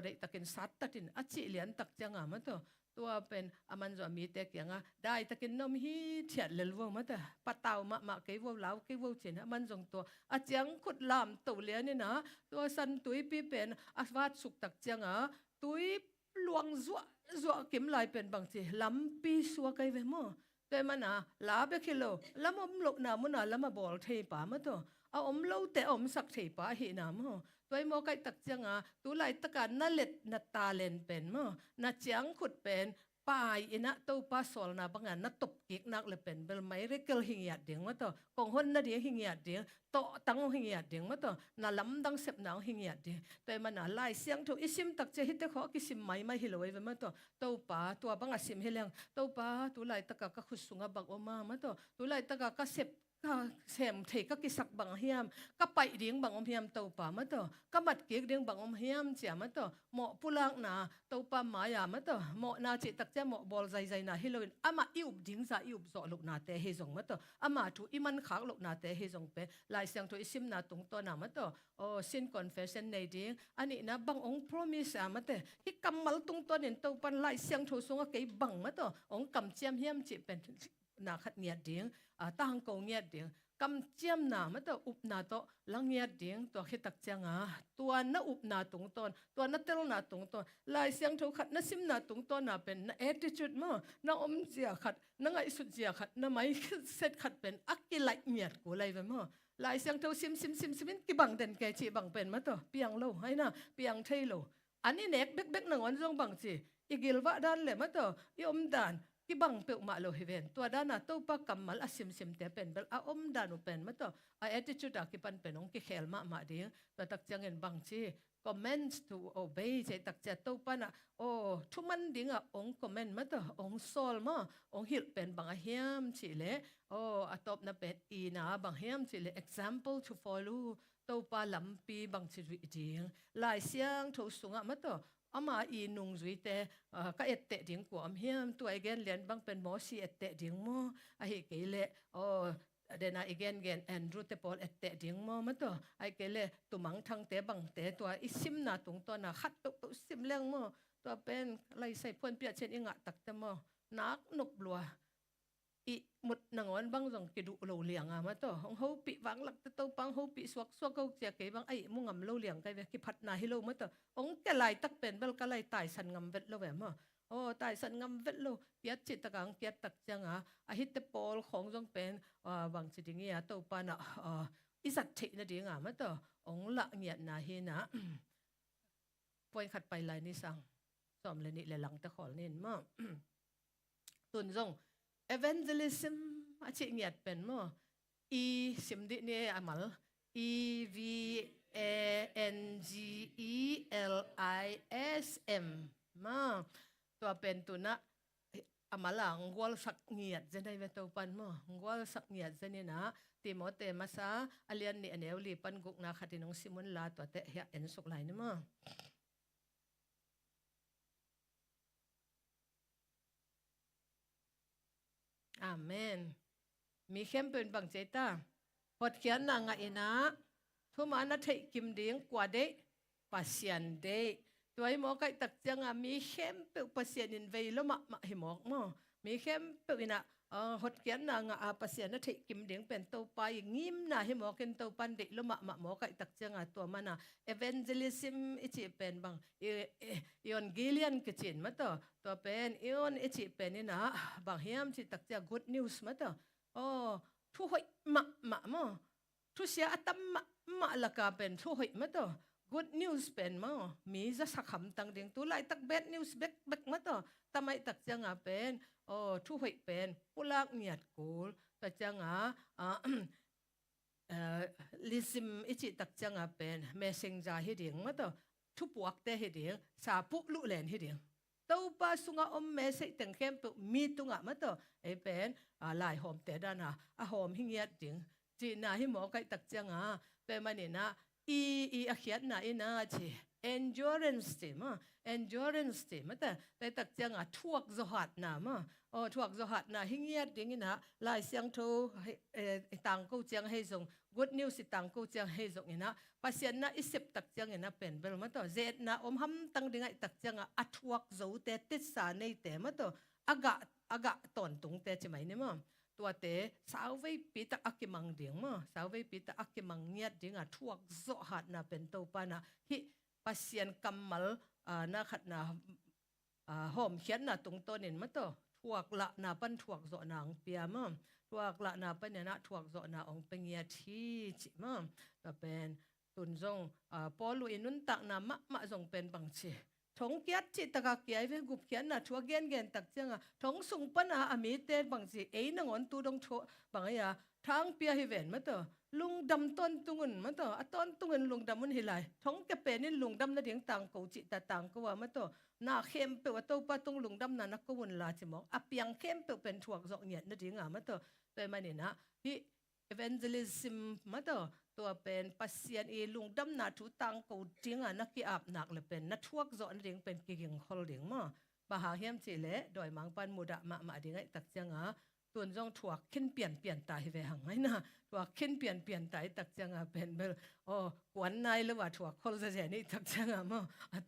ได้ตะกินสัตตัดินอาชีเลียนตักจังมั้งตัวเป็นอามันจะมีแต่ยังได้ตะกินนมฮีเฉียดเลวมั้งปะเต่ามาเกยวเหลาเกยวเจนมันจงตัวอาจังขุดลำตัวเลียนนี่นะตัวสันตุยปีเป็นอาวัดสุกตักจังตุยลวงจั่วเก็มลายเป็นบางทีลำปีสัวไกเวมั้งแต่มันลาเบคิโลแล้วมันหลบหนามันแล้วมาบอลเทป่ามันตัวเอาเล่าแต่สักเทป่าเห็นมั้งตัวมอไก่ตักจังตัวไหลตะการนั่นเล็ดนัดตาเลนเป็นมั้งนัดจังขุดเป็นป่ายอินะตัวป้าสอลนะบางงานนัดตบกิกนักเลยเป็นเบลไม่เรียกหิงหยาดเดียงมั้งตัวกองหุ่นนัดเดียหิงหยาดเดียงโตตั้งหิงหยาดเดียงมั้งตัวน่าล้ำดังเสพหนังหิงหยาดเดียงตัวมันไล่เสียงถูกอิซิมตักจะฮิตเตขอกิซิมไม่ฮิโลไว้มั้งตัวป้าตัวบางอาซิมเฮลังตัวป้าตัวไหลตะกากขุดสุงบักออกมามั้งตัวไหลตะกากเสพเสียมเทก็กิสักบังเฮียมก็ไปเดียงบังอมเฮียมตัวป่ามาตัวก็มัดเกียกเดียงบังอมเฮียมเจียมาตัวหมอปุลังนาตัวป่ามายามาตัวหมอนาจิตักเจ้าหมอบอลใจนาฮิโลวินอามาอิวดิ้งซาอิวจอลุกนาเตเฮซงมาตัวอามาถูอิมันขากลุกนาเตเฮซงเปลายเสียงถูอิซิมนาตรงตัวนามาตัวโอ้ซินคอนเฟสชันในเดียงอันนี้นะบังองพรมิสมาเตฮิกำมัลตรงตัวเนี่ยตัวปันลายเสียงถูสงก็เกยบังมาตัวองกำเจียมเฮียมจิเป็นนาขัดเงียดเดียงตั้งโกเงียดเดียงกำเจียมนามันตัวอุบนาโตลังเงียดเดียงตัวขิตักจังตัวน่ะอุบนาตรงต้นตัวน่ะเตลนาตรงต้นลายเสียงถูกขัดน่ะซิมนาตรงต้นน่ะเป็นน่ะ attitude มั้งน่ะอมเจียขัดน่ะไงสุดเจียขัดน่ะไม่เสร็จขัดเป็นอักกิไลเมียดกูเลยเป็นมั้งลายเสียงถูกซิมกิบังเด่นแกจีบังเป็นมั้งตัวเปียงโลให้น่ะเปียงเทโลอันนี้เน็กเบ็กหนึ่งวันจงบังจีอีกิลวะดันเลยมั้งตัวยอมดัน ki bang pe ma lo hiven tua dana to pa kamal asim sim te pen bel a om danu pen ma to a attitude a ki pan penong ki khel ma ding to tak changen bang chi comments to obey che tak cha to pa na o thuman ding a ong comment ma to ong sol ma ong hil pen bang a hiam chi le o atop na pen I na bang hiam chi le example to follow to pa lampi bang chi ri ding lai siang tho sunga ma to ama I nung zui te ka ette ding ko am hiam tu again lian bang pen mo si ette ding mo a hi ke le o dena again Andrew te Paul ette ding mo ma to ai ke le tu mang thang te bang te to isim na tung to na khat to sim leng mo to pen lai sai phon pia chen inga tak te mo nak nok blua I mut nangon bang jong ki du lo liang ma to hong ho pi wang lak te to pang ho pi swak swak ko che ke bang ai mu ngam lo liang kai ve ki phat na hi lo ma to ong ke lai tak pen bel ka lai tai san ngam vet lo ve ma o tai san ngam vet lo piat chi takang piat tak changa a hit te pol khong jong pen bang chi ding ya to pa na isat the na ding ma to ong la ngiat na hi na poi khat pai lai ni sang som le ni le lang te khol nin ma tun jong evangelism achi ngiat pen mo E simdi ni amal evangelism ma to pen tu na amala ngwal sak ngiat zenai ve to pan mo ngwal sak ngiat zeni na Timote masa alian ni aneuli pan guk na khatinong simun la to te ya en sok lai ni mo Amen. Mi khem pen bang cheta. Hot khian na nga ina. Thuma na thei kim ding kwa de pasian de. Tuai mo kai tak changa mi khem pe pasian in vei lo ma hi mok mo. Mi khem pe ina hot khian na nga a pasian na thei kim ding pen to pa ngim na hi mok ken to pan de lo ma mo kai tak changa to mana evangelism ichi pen bang yon gilian kitchen ma to pen yon ichi pen ina bang hiam chi tak cha good news ma to thu hoi ma mo thu sia atam ma la ka pen thu hoi ma to good news pen mo mi za sakham tang ding tu lai tak bad news bek ma to tamai tak changa pen thu hoi pen pulak niat kul ta changa lisim ichi tak changa pen messenger hi ding ma to thu puak te hi ding sa pu lu len hi ding to pa sunga om message teng kem pu mi tunga ma to e pen lai hom te dana a hom hingiat ding chi na hi mo kai tak changa pe mani na I a khiat na ina chi endurance te ma ta te tak changa thuak zo hat na ma thuak zo hat na hingiat ding ina lai siang tho tang ko chang he zong good news tang ko chang he zong ina pasian na isip tak chang ina pen bel ma to zet na om ham tang dingai tak changa athuak zo te tit sa nei te ma to aga ton tung te chi mai ni ma tua te sauve pita akimang ding ma sauve pita akimang ngiat ding a thuak zo hat na pen to pa na hi pasian kamal na khat na hom khian na tung tonin ma to thuak la na pan thuak zo na ang pia ma thuak la na pan na thuak zo na ong pengia thi chi ma ta pen tun zong polu inun tak na ma zong pen bang chi thong kiat chi taka kiai ve gup khian na thua gen tak changa thong sung pana ami te bang chi ei na ngon tu dong tho bang ya thang pia hi ven ma to lung dam ton tungun ma to aton tungun lung damun hilai thong ke penin lung dam na ding tang ko chi ta tang ko wa ma to na khem pe wa to pa tung lung dam na ko won la chi mo apiang khem pe pen thuak zo nyat na ding ma to pe mani na hi evangelism ma toตัวเป็นปัสยานอีลุงดำนาทุตังกูจิงนักกีอาบหนักเลยเป็นนักทวกจอนดิ่งเป็นกิงคอลดิ่งมาบาหาเฮียมจีเล่โดยมังปันมุดะมาดิ่งไอตักจังตัวจงทวกขึ้นเปลี่ยนตายไปหังไงนะทวกขึ้นเปลี่ยนตายตักจังเป็นเบลกวนนายหรือว่าทวกคอลเจนี่ตักจังมา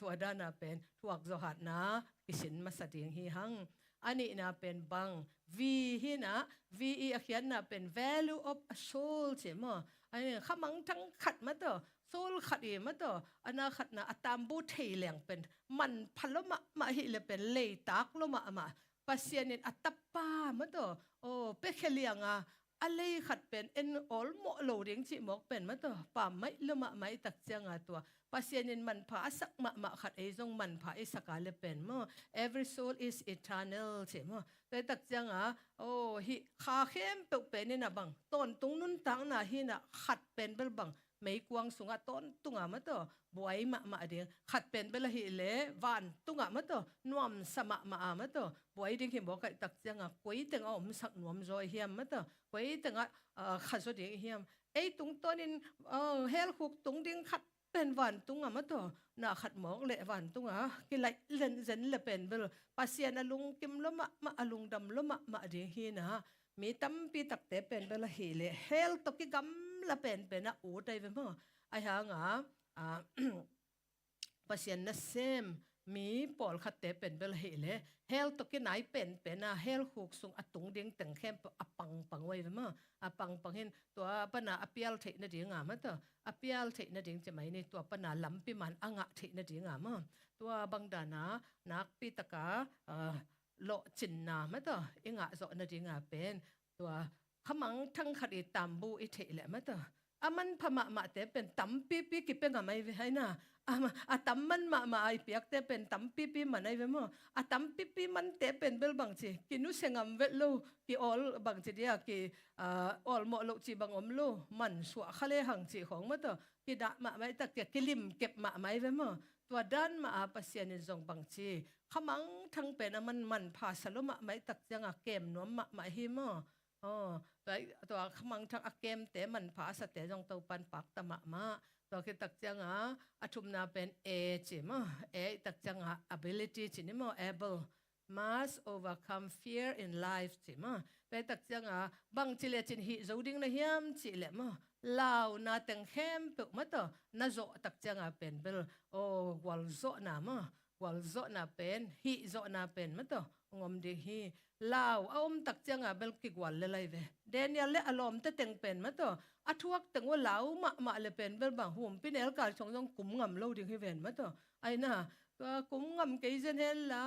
ตัวด้านเป็นทวกจหัดนะกิสินมาสดิ่งฮีหังอันนี้นะเป็นบังวีฮีนะวีอีอาเขียนนะเป็น value of a soul ใช่ไหมอันนี้ขมังทั้งขัดมาต่อโซลขัดอีมาต่ออันนั้นขัดนะอัตามบูเทเหลียงเป็นมันพันลมาหิเลเป็นเลยตักลมาปัสยานินอัตป้ามาต่อเป็กเลียง อะไรขัดเป็นเอ็นออลโมโลเรียงจิหมอกเป็นมาตัวป่าไม่ละมาไม่ตักเจียงตัวภาษาเนินมันผาสักมาขัดไอ้จงมันผาไอ้สักอะไรเป็นมั้ง every soul is eternal ใช่มั้งแต่ตักเจียงโอ้ฮิขาเข้มเป็นนี่นะบังต้นตรงนู้นตั้งน่ะฮินะขัดเป็นเบลบังไม่กวางสุงต้นตุงมาตัวบวยมาเดียงขัดเป็นเบลฮิเลวันตุงมาตัวนวมสมาตัวบวยดิ้งเห็นบอกไอ้ตักเจียงกุยเต็งมสักนวมจอยเฮียมมาตัวกุยเต็งขัดสุดดิ้งเฮียมไอ้ตุงต้นนินเฮลคุกตุงดิ้งขัดเป็นวันตุงมาตัวน่าขัดหมอกเละวันตุงกิไลเล่นเซนเละเป็นเบลปัสยานอลุงกิมละมาอลุงดำละมาเดียงฮีนะมีตั้มปีตักเตเป็นเบลฮิเลเฮลตกิกำละเป็นอูดได้เป็นมั้งไอ้หางปัสยานนั่นเซมมีปอลขัดเตเป็นเบลฮิเลเฮลตกิไหนเป็นเฮลคุกสุงอตุงดิ้งแต่งเข้มอปังไว้เป็นมั้งปังเห็นตัวปนาอเปียลเทนดิ้งมาตัวอเปียลเทนดิ้งจะไม่ในตัวปนาลำปีมันเทนดิ้งมั้งตัวบังดานานักปีตกาโลจินนามาตัวเองจอนดิ้งเป็นตัวขมังทั้งขัดตามบูอิเทเลมาตัวมันพมาเตเป็นตั้มปีกิเป็นอะไรให้นะตั้มมันมาไอเปียกเตเป็นตั้มปีมันไอ้เวมั้งตั้มปีมันเตเป็นเบลบังจีกินุเซงามเวลูกิออลบังจีเดียกิออลโมโลจีบังอมลูมันสวะขะเลหังจีของมาตัวกิดะมาไม่ตะเกียกิลิมเก็บมาไม่เวมั้งตัวด้านมาปัสยานิจงบังจีขมังทั้งเป็นมันพาสโลมาไม่ตักยังเกมน้อมมาหิมตัวขมังทั้งเกมเตมันพาสเตจงตัวปันปักตมะมาตัวคิดตักจังชุมนาเป็นจิมตักจังability จินิมable must overcome fear in life จิมไปตักจังบังจิเลจินหิจูดิ้งนะเฮียมจิเลมลาวนาแต่งเข้มปุมาตัวนาโจตักจังเป็นเบลวอลโจนามวอลโจนาเป็นหิโจนาเป็นมาตัวงมดีฮีลาวตักจังเบลกิกวัลเลไลเวเดนยัลเลอารมณ์เตต็งเป็นมาตัวทวกแต่ว่าลาวมาเลเป็นเบลบางหุ่มพี่เนลการชงต้องกุมงำเล่าดิ้งให้เวนมาตัวไอ้น่ะก็กุมงำเกยเซนเฮลละ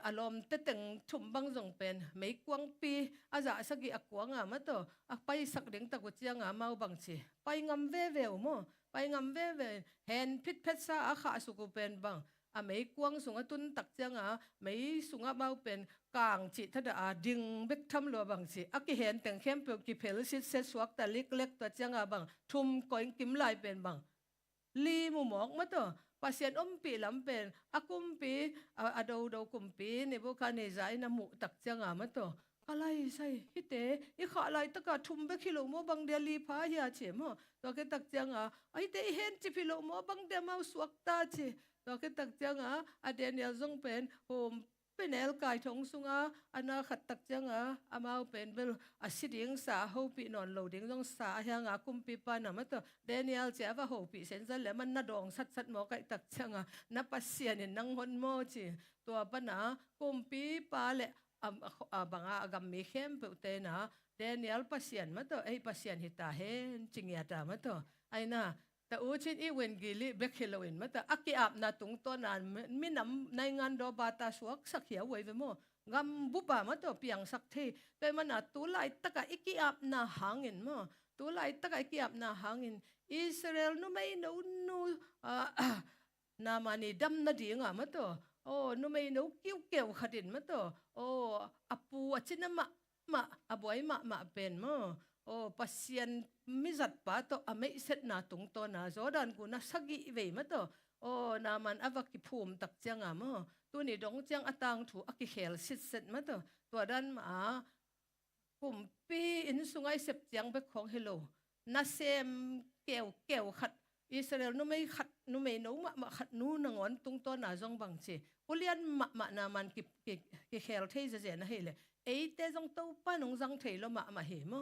อารมณ์เตต็งชุมบังจงเป็นไม่กวางปีอาจจะสักกวางมาตัวไปสักเด้งตะกุจังมาบังชีไปงำเวมั้งไปงำเวเห็นพิษเพชรซาขาสุกุเป็นบังไม่กวางสุงตุนตักจังไม่สุงเบาเป็นกลางจิตทัดดิ่งเบกทำลัวบางสิกิเห็นแต่งเข้มเปลือกกิเพลสิเซสวกแต่เล็กตัวจังบางทุ่มก้อยกิมลายเป็นบางลีมุมอกมาตัวปัสยานปีลำเป็นกุมปีดูกุมปีในบุคคลในใจน้ำมุตักจังมาตัวอะไรใช่ฮิเตอีขาอะไรตะกาทุ่มเบกิโลโมบังเดียลีพาเฮียเฉมตัวก็ตักจังไอเตเห็นจิพิโลโมบังเดียมาสวกตาเฉตัวก็ตักจังเดนเนลจงเป็นโฮมเป็นเอลกายทงสุงอันน่าขัดตักจังมาเป็นเบลสิดิ้งสาหูปีนอนโลดิ้งจงสาเฮียกุมปีปานามาตัวเดนเนลเจ้าว่าหูปีเซนซันแล้วมันน่าดองสัดหมอไก่ตักจังนับปัสเซียนนังหนโมจีตัวปนากุมปีปาเลบางกำมีเข้มเปเตนะเดนเนลปัสเซียนมาตัวปัสเซียนหิตาเห็นจิงยาตามาตัวไอ้น่ะแต่อูชินอีเวนกิลิเบคเฮโลวินมาแต่อักอาบนาตุงตัวนานมินำในงานดอบาตาสวกสักเหี่ยวไว้เวโมงำบุบามาตัวเปียงสักทีเป็นมันตุไลตะกะอิกิอาบนาหางินโมตุไลตะกะอิกิอาบนาหางินอิสราเอลนูไม่นูนามานีดำนาดีงามาตัวนูไม่นูกิ้วเกี่ยวขัดินมาตัวอปูชินมาบวยมาเป็นโมปัสยันมิจัดป้าตัวไม่เสร็จนาตุงตัวนาจอดันกูน่าสักกี่เวมาตัวนามันอวักิภูมิตักจังตัวนี้ดงจังตังถูอักเขลสิเสร็จมาตัวดันมากุมปีอินสุงไอเสพจังไปของเฮโลนาเซมเกี่ยวขัดอิสราเอลนู้ไม่ขัดนู้ไม่นู้มาขัดนู้นงอนตุงตัวนาจงบังเจอุเลียนมานามันกิเขลเทจะเจนะเฮเลเตจงตัวป้านงจังเทลมาเหม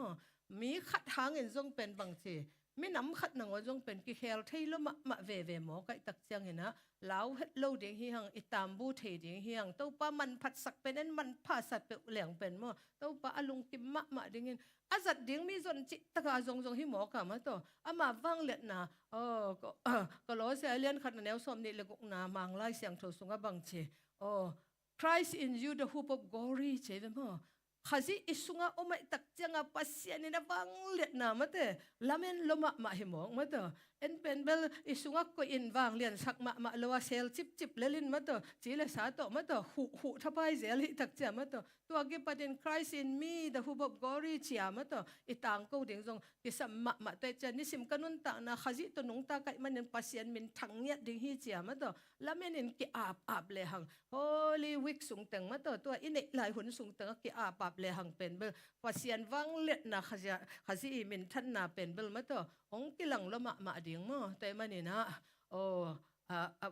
มีขัดหางเงินจงเป็นบางทีไม่นำขัดหนังว่าจงเป็นกิเฮลที่ละมาเวหมอไก่ตักจังเห็นนะแล้วเฮลเดียงเฮียงอิตามบูเทเดียงเฮียงตัวป้ามันผัดสักเป็นนั้นมันผ่าสัตว์เป็นเหลียงเป็นมั้งตัวป้าอลุงกิมมาเดียงเงินอาจัดเดียงมีจนจิตตะกาจงที่หมอกามาตัวมาฟังเล็ดนะก็ล้อเสียเลียนขัดแนวสมนิเลกุนามังไล่เสียงโถสุงบางทีChrist in you the hope of glory ใช่ไหมมั้ง khazi isunga omai tak changa pasien ina wang let na mate lamen loma ma himong mate en penbel isunga ko in wang lian sak ma lowa sel chip chip lelin mate chile sa to mate hu thapai zeli tak cha mate to agi patin Christ in me the hope of glory chia mate itang ko ding jong kisam ma te cha ni sim kanun ta na khazi to nong ta kai manen pasien min thang yat ding hi chia mate lamen in ki ap le hang holy week sung teng mate to in lai hun sung teng ki ap le hang penbel pasien wang let na khazi min than na penbel mate ong kilang loma ma ding mo te manina o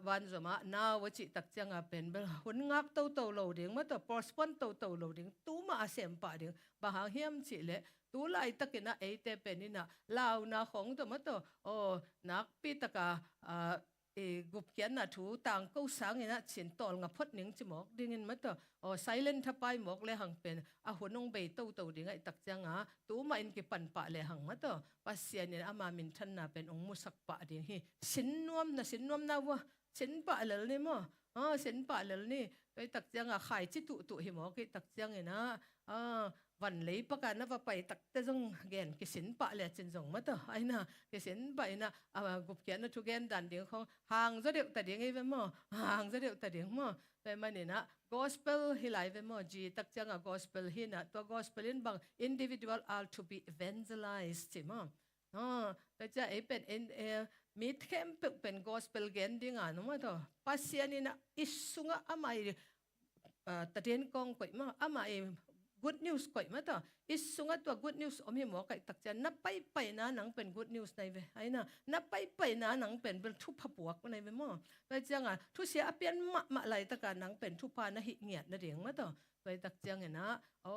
van zoma na wachi tak changa penbel hun ngak to lo ding mate postpone to lo ding tu ma sem pa ding ba hang hiam chi le tu lai takina ate penina law na khong to mate o nak pi taka gup kian na thu tang ko sang ina chin tol nga phot ning chimok dingin mata o silent thapai mok le hang pen a hunong be to ding ai tak changa tu ma in ki pan pa le hang mata pasian ni ama min than na pen ong musak pa ding hi sinnom na wa sin pa lel ni mo sin pa lel ni kai tak changa khai chi tu hi mo ki tak chang inaวันเลยประกันนะว่าไปตักแต่จงเกณฑ์กิสินปะเลยจินจงมาต่อไอ้น่ะกิสินปะไอ้น่ะกุบเขียนนะทุกเกณฑ์ดันเดียวเขาห่างจะเดียวแต่เดียวไงเว้ยมั้งห่างจะเดียวแต่เดียวมั้งแต่มันนี่นะ gospel ฮิไลเว้ยมั้งจีตักจังอ่ะ gospel ฮินะตัว gospel อินบาง individual are to be evangelized ใช่มั้งแต่จะไอ้เป็นมีเทมเป็น gospel เกณฑ์ดิ้งอ่ะนู้มาต่อปัสยานี่นะอิสุงะอามาตัดเดียนกองไปมั้งอามาgood news ก่อยมาต่ออิสุงตัว good news อมหิมอไก่ตักจันนับไปนะหนังเป็น good news ในเวไอ้น่ะนับไปนะหนังเป็นทุบผัวกในเวมั้งไปจังอ่ะทุเสียเปลี่ยนมาไหลตะการหนังเป็นทุพานะหิเงียดนะเดียงมาต่อไปตักจังเห็นนะโอ้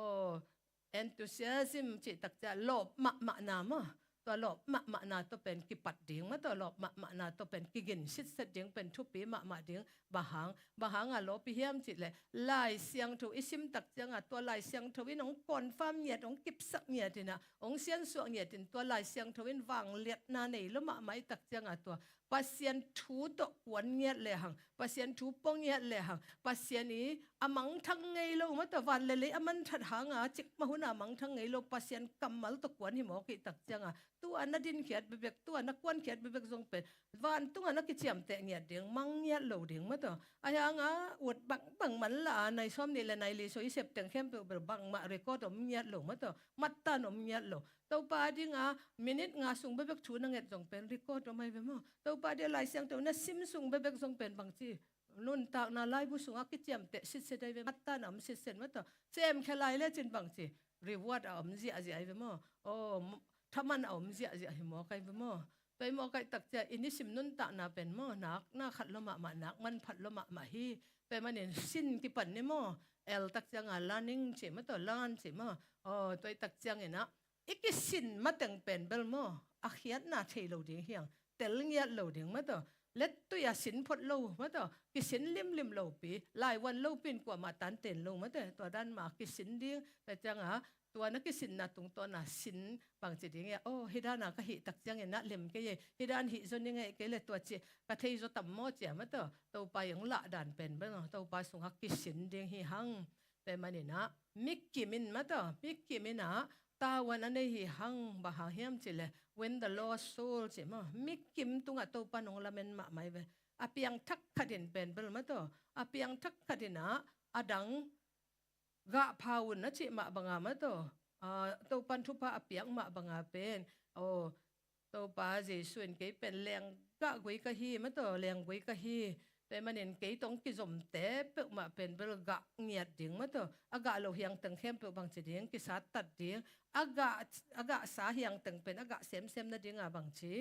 enthusiasm จิตตักจันโลภมาหนามะตัวหลบมานาตัวเป็นกิปัดเดียงมาตัวหลบมานาตัวเป็นกิกินชิดเสดียงเป็นทุปีมาเดียงบาหังอ่ะลบพิเฮียมจิตเลยลายเสียงถูอิสิมตักจังอ่ะตัวลายเสียงถูวินองก่อนฟ้าเงียดองกิบสักเงียดนะองเสียนสวงเงียดตัวลายเสียงถูวินวางเลียดนาในแล้วไม่ตักจังอ่ะตัวปัสยันทูตกวนเงียดเลยหังปัสยันทูปงเงียดเลยหังปัสยันนี้อมังทั้งไงโลมาแต่วันเลยอมันทัดหางอ่ะจิกมาหุ่นอมังทั้งไงโลปัสยันกำมัลตกวนหิมอกิตักจังอ่ะตัวนัดดินเขียดเบบตัวนักวนเขียดเบบทรงเป็นวันตัวนักกิจยมแต่เงียดเดียงมังเงียดโลเดียงมาแต่อายังอ่ะอวดบังมันละในซ้อมนี่แหละในลีโซอิเซปแต่งเข้มเบบบังมาเรคคอร์ดอมเงียดโลมาแต่มัดตานอมเงียดโลตัวปาดิงอ่ะมินิทงาส่งเบบชูนังเงียดทรงเป็นเรคคอร์ดอมไม่เป็นมั้งตัวปาดิลายเสียงตัวนั้นซิมส่งเบบทรงเป็นบางทีนุ่นตากนาไลบุสุงอ่ะกิจยมแต่สิเสด็จไปมัดตานอมสิเสด็จมาแต่เจมแค่ไลเล่จินบางทีรีวอร์ดอมเสียเสียไปมั้งโอ้ถ้ามันเอาไม่เสียหิมอไก่เป็นมั้งไปมอไก่ตักจะอินิสิมนุนตานาเป็นมั้งนักน่าขัดละมานักมันผัดละมาฮีไปมันเนี่ยสิ้นกี่ปันนี่มั้งเอลตักจังอ่ะลานิ่งเฉยมาต่อลานเฉยมั้งตัวตักจังเนี่ยนะอีกสิ้นมาแต่งเป็นเบลมั้งอาเขียนนาเทโลดิ้งเฮียงแต่เลี้ยโลดิ้งมาต่อเล็ดตัวยาสินพดโลมาต่อกิสินลิมโลปีหลายวันโลปีนกว่ามาตันเต็นโลมาแต่ตัวด้านมากิสินดิ้งแต่จังอ่ะตัวนักกิสินนาตรงตัวน่ะสินบางจิตยังไงโอ้ฮิดานาก็หิตักจังเงินน่ะเล่มก็ยังฮิดานหิจนยังไงก็เลยตัวจีกระเทยจะต่ำมอเจียมาต่อตัวไปยังละด่านเป็นบ้างตัวไปส่งหักกิสินดิ้งหิหังแต่มันนี่นะมิกกิมินมาต่อมิกกิมินะตาวันนั้นหิหังบาหาเฮียมจิเลย when the lost soul จิมามิกกิมตุงอ่ะตัวปานองละเมนมาไม่เว้อเปียงทักขัดินเป็นเบลมาต่ออเปียงทักขัดินนะอดังกะพาวุนนะจิมาบังอามาต่อตัวปันทุพะอเปียงมาบังอาเป็นโอ้ตัวปาเจส่วนเกยเป็นแรงกะกุยกะฮีมาต่อแรงกุยกะฮีแต่มันเห็นเกยต้องกิจมเตะเปิกมาเป็นเบลกะเงียดดิ่งมาต่ออากาโลเฮียงตึงเข้มเปิกบางจีดิ่งกิสัตตัดดิ่งอากาสาเฮียงตึงเป็นอากาเซมนะดิ่งบางจี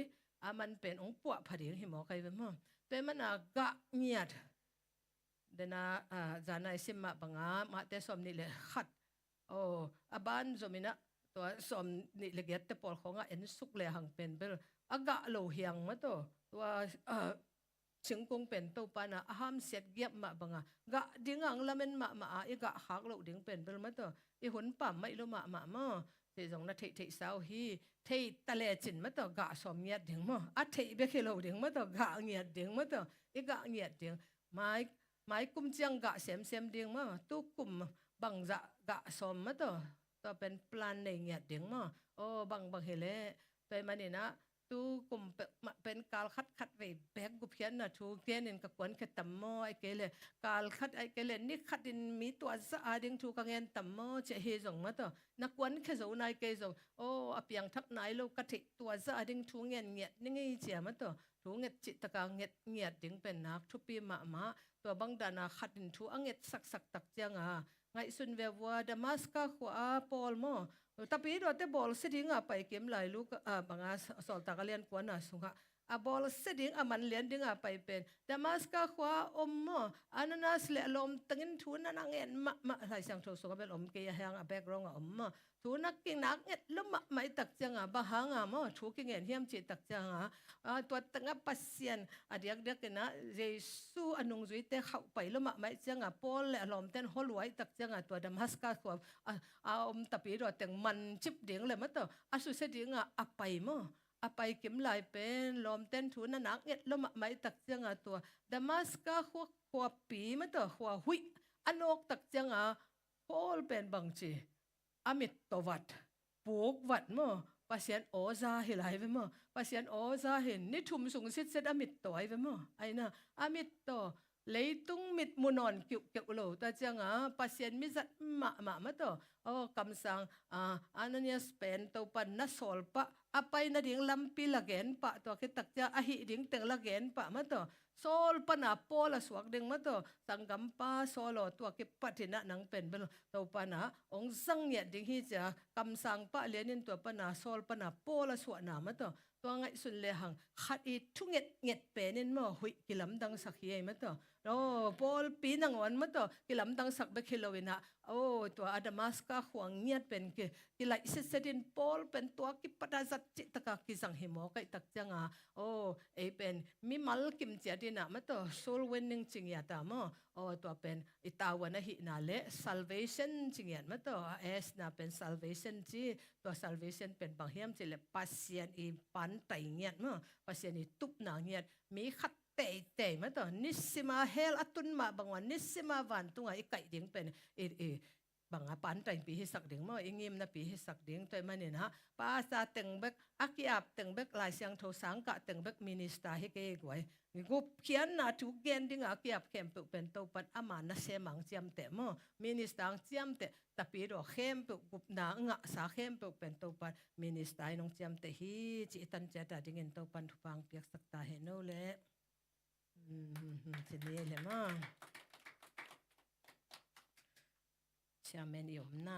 มันเป็นองค์ปวดผดิ่งหิมอใครเป็นมั้งแต่มันอากาเงียดเดน่าจานายซิมมาบังอามาแต่สมนี่เลยขัดโอ้บ้านจมินะตัวสมนี่เลยเกิดแต่ปอลของเอ็นสุกเลยหังเป็นเบลอากาโลเฮียงมาตัวชิงกงเป็นตัวปานะห้ามเสียเกียบมาบังอากะดิ้งอังละเมนมาอีกะหักโลดิ้งเป็นเบลมาตัวอีหุ่นปั๊มไม่รู้มาเจงนะเทสาวฮีเทตะเลจินมาตัวกะสมเงียดดิ้งมาเทเบคิโลดิ้งมาตัวกะเงียดดิ้งมาตัวอีกะเงียดดิ้งไม่กุมเจียงกะเซมดิ้งมาตุกุม บังจะกะสมมาตัวเป็นปลานในเงียดดิ่งมั้งโอ้บังเฮเล่ตัวมันนี่นะตูกลุ่มเป็นการคัดไปแบกกุเพียนนะทูเทียนินกับกวนแค่ตัมโมไอเกลการคัดไอเกลนี่คัดดินมีตัวสะอาดิ่งทูกังเงินตัมโมเจเฮจงมาตัวนักกวนแค่จะนายเกจงโอ้อเปียงทับนายโลกติตัวสะอาดิ่งทูเงียนเงียดนี่ไงเจียมาตัวทูเงียดจิตตะกางเงียดดิ่งเป็นนักทุปีมาตัวบังดานาคัดดินทูอังเงียดสักตักเจียงไงสุนเววัวดามัสกาขวาปอลโมtapi do te bol seding apa ikem lai lu banga sol takalian kuana sunga a bol seding aman lian ding apa ipen damaska khwa ommo ananas le lom tengin thuna nangen ma lai sang tho so bel om ke hang a background ommo thuna king nak et luma mai tak changa bahanga mo thu king en hiam chi tak changa to tanga pasien adiak dak na jesu anung zui te khau pai luma mai changa pol le lom ten holwai tak changa to damaska khwa om tapi do teng man chip ding le ma to asu se ding apa mo apa ikem lai pen lom ten thu na nak et loma mai tak changa to damaska khwa pi ma to khwa hui anok tak changa pol pen bang chi amit to wat puk wat mo pasien oza hilai ve mo pasien oza hin ni thum sung sit set amit to ai ve mo ai na amit to leitung mit munon kyuk lo ta changa pasien mi zat ma to o kam sang ananias pen to pan na sol pa apai na ding lampi lagen pa to ke tak cha a hi ding teng lagen pa ma to sol pa na pola suak ding ma to sanggam pa solo to ke patina nang pen bel to pa na ong sang ye ding hi cha kam sang pa lenin to pa na sol pa na pola suak na ma to ngai sun le hang khat I thunget penin mo hui kilam dang sakhi ai ma to pol pinang on ma to kilam dang sak be khilowina to adamaska huang niat pen ke kilai sedin pol pen to ki pada zat chi taka ki sang himo kai tak changa e pen mi mal kim chia dina ma to soul winning chingya ta mo to pen itawana hi na le salvation chingyan ma to es na pen salvation chi to salvation pen bang hiam chi le pasien I pan tai ngiat mo pasien I tup na ngiat mi khat te ma to nisima hel atun ma bangwan nisima van tunga ikai ding pen banga pan tai pi hisak ding mo ingim na pi hisak ding toy manin ha pa sa teng bek akiap teng bek lai siang tho sang ka teng bek minister he ke goi gup khian na tu gen ding akiap kem pu pen to pan ama na se mang chiam te mo minister chiam te tapi ro khem pu gup na nga sa khem pu pen to pan minister nong chiam te hi chi tan cha ta ding en to pan thupang piak sak ta he no le chi ne le ma Chairman yom na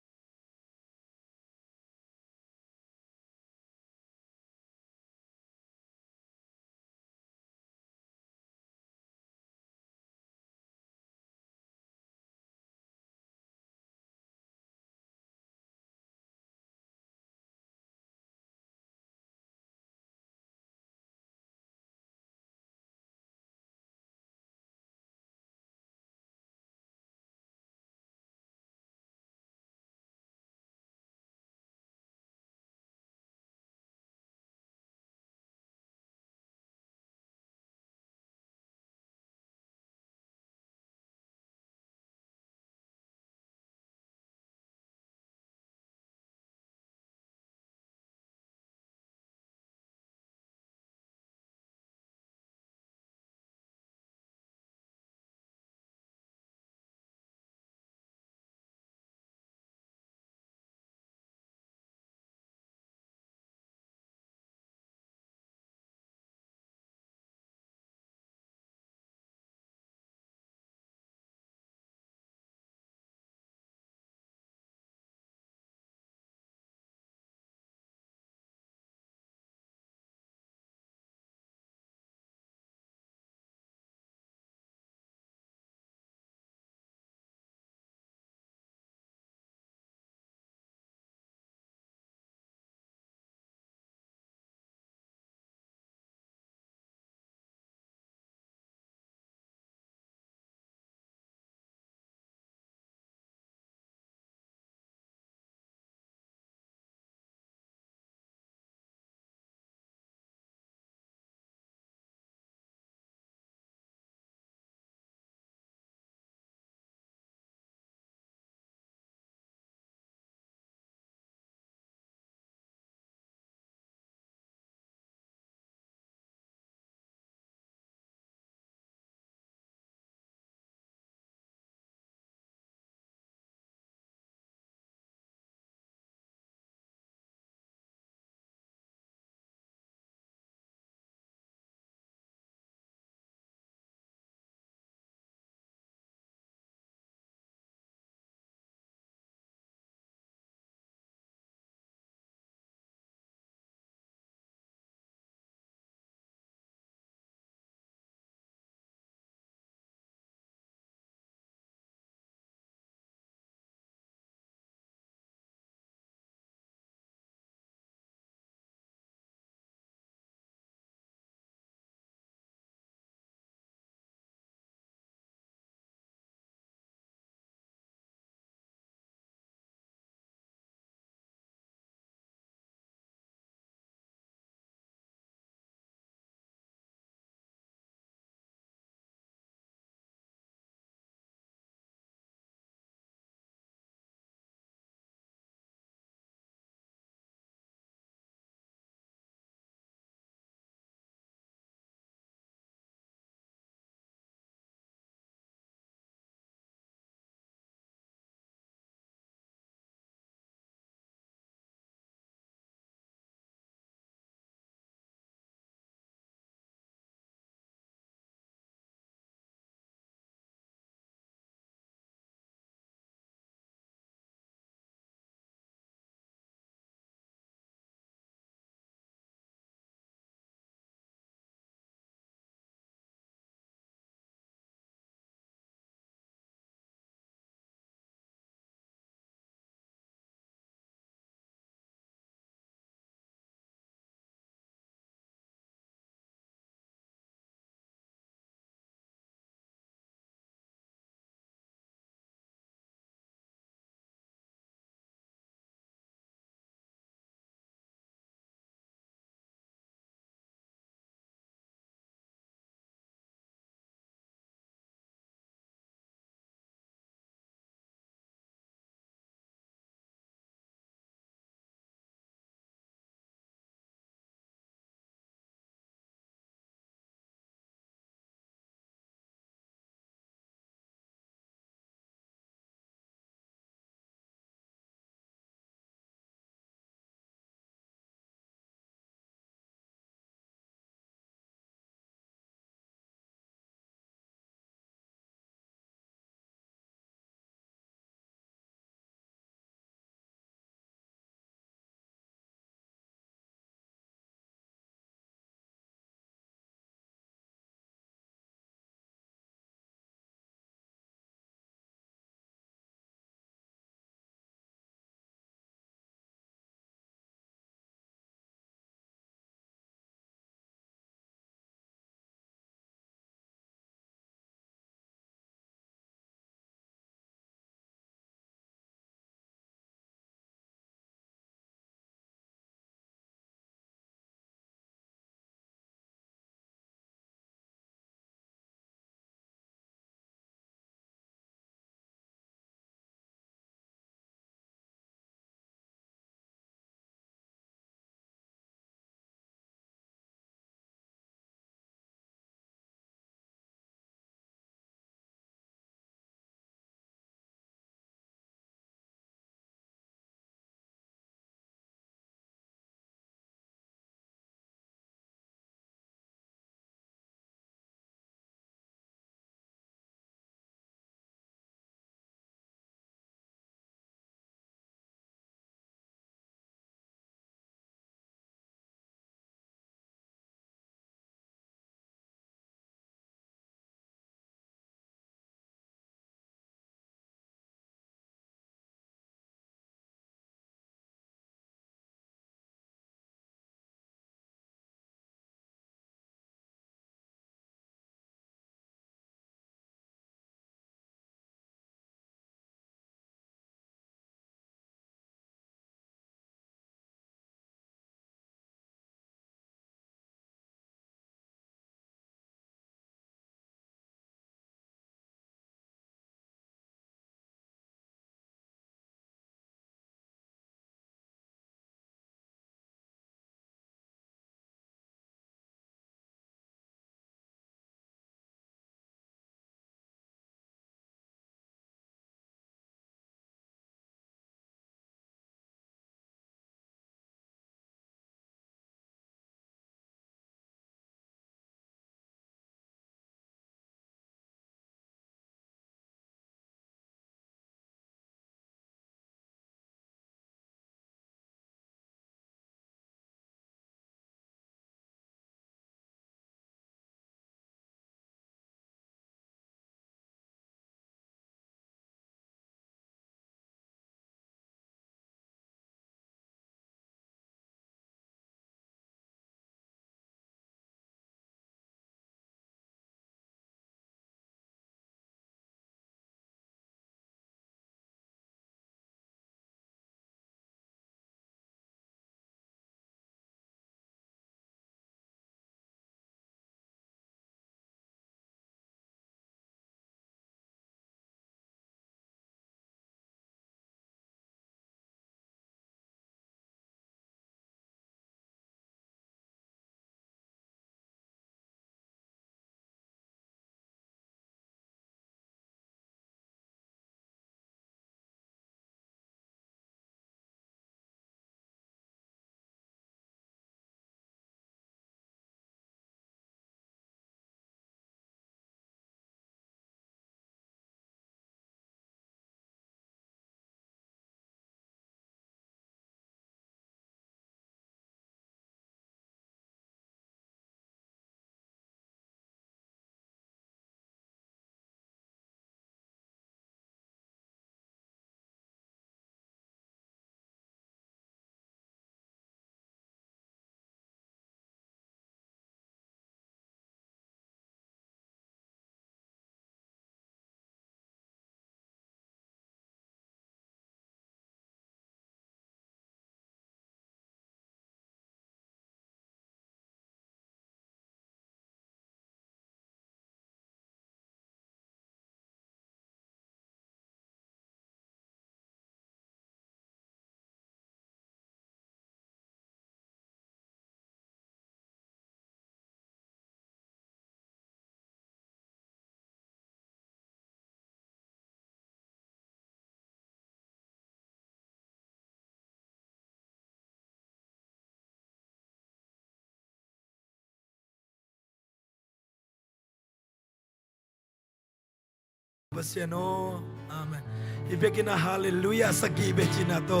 pasiano amen ibekina hallelujah sagi bechina to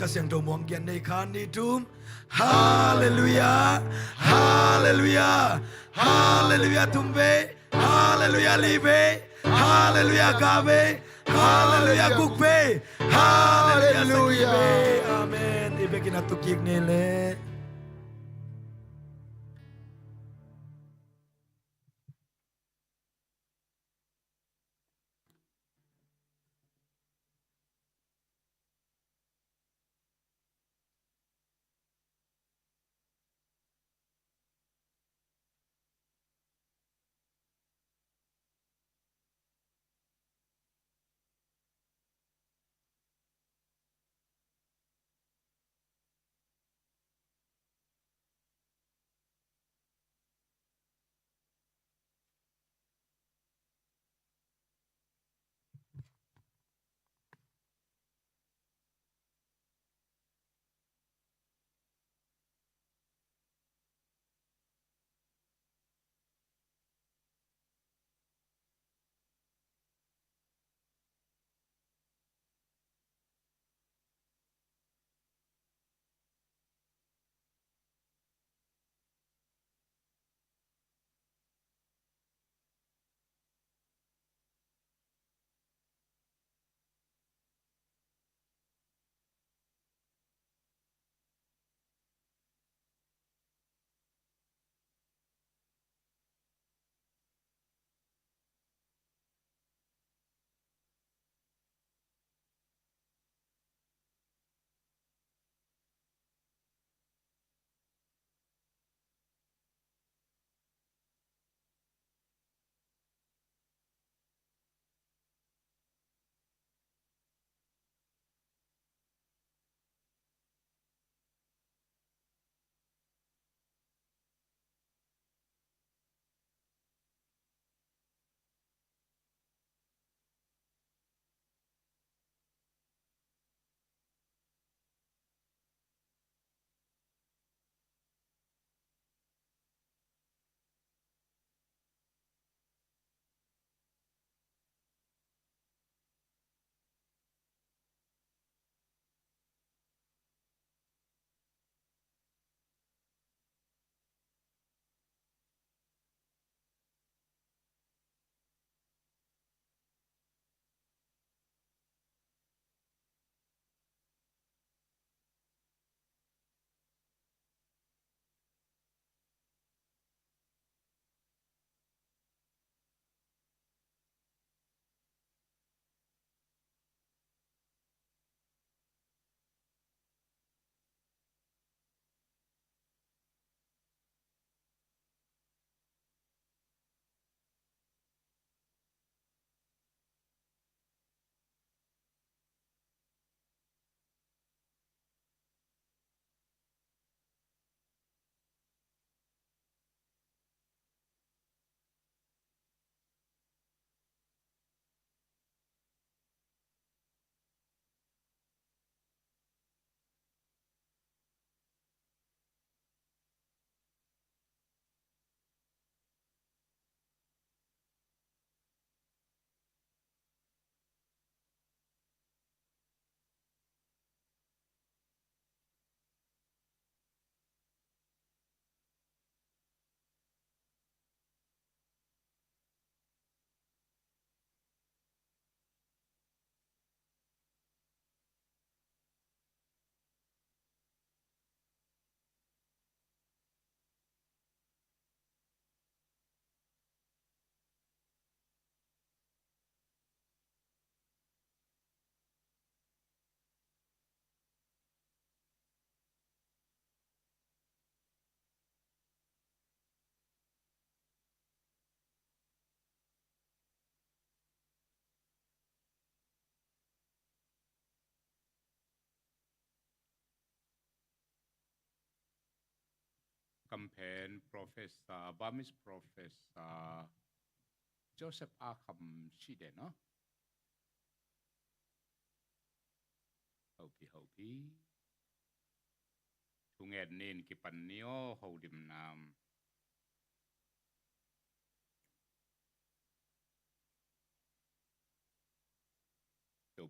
kasyang to mongyan nei khani tum hallelujah hallelujah hallelujah tumbe hallelujah libe hallelujah gabe hallelujah kukbe hallelujah amen ibekina tukik nele campaign Professor Burmese Professor Joseph Arkham Shide no hopi tungen nin kipanio hodim nam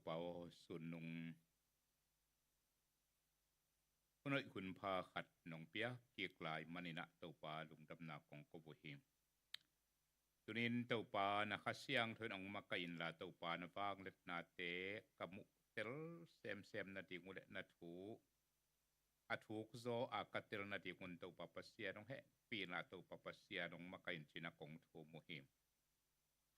เปาสุนนุงคนอื่นคุณพาขัดหนองเปียเกียกลายมันินะเต่าปลาลุงดำนาของกบหิมตุนินเต่าปลานะคะเสียงเธอองมากินละเต่าปลานะฟังเล็ดนาเตกมุเตลเซมนาดีกุเลนาทูอาทูกโซอากาเตลนาดีกุนเต่าปลาปัสเซียน้องเฮปีนาเต่าปลาปัสเซียน้องมากินจินะของทูมุหิม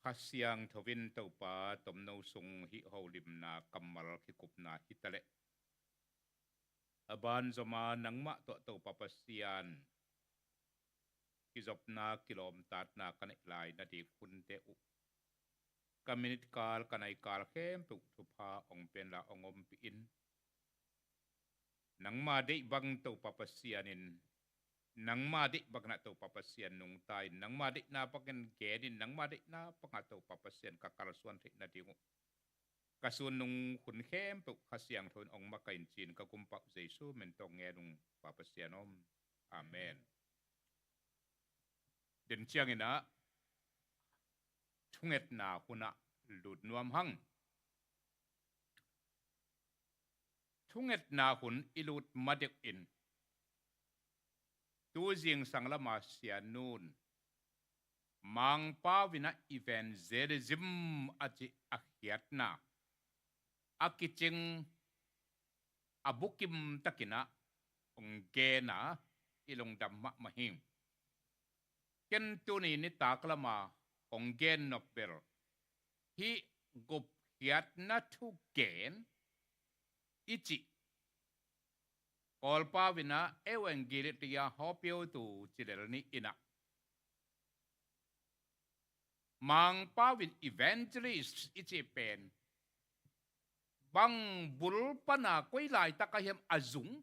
ข้าเสียงทวินเต่าปลาตมนูทรงฮิฮาวลิมนากัมมัลคิกุบนาฮิตะเลaban zoma nangma to papasian kizopna kilomtat na kanilai na di kunte u kaminit kal kanay kal kem tu thupa ong pen la ongom piin nangma de bang to papasianin nangma de bag na to papasian nung tay nangma de na paken gedin nangma de na pangato papasian kakalsuan na di kasun nung kun khem pu khasyang thon ong makain chin ka kumpa jesu men tong nge nung papasianom amen den chiang ina thunget na kuna lut nuam hang thunget na hun ilut madek in tu jing sanglama sianun mang pawina evangelism achi akhiat na akiching abukim takina onggena ilong damma mahing ken tuni ni taklama onggen nopper hi gup hiat na tu gen ichi kolpa vina evangeli tia hopio tu chilelni ina mang pawin evangelist ichi pen bang bul pana koi lai takahem azung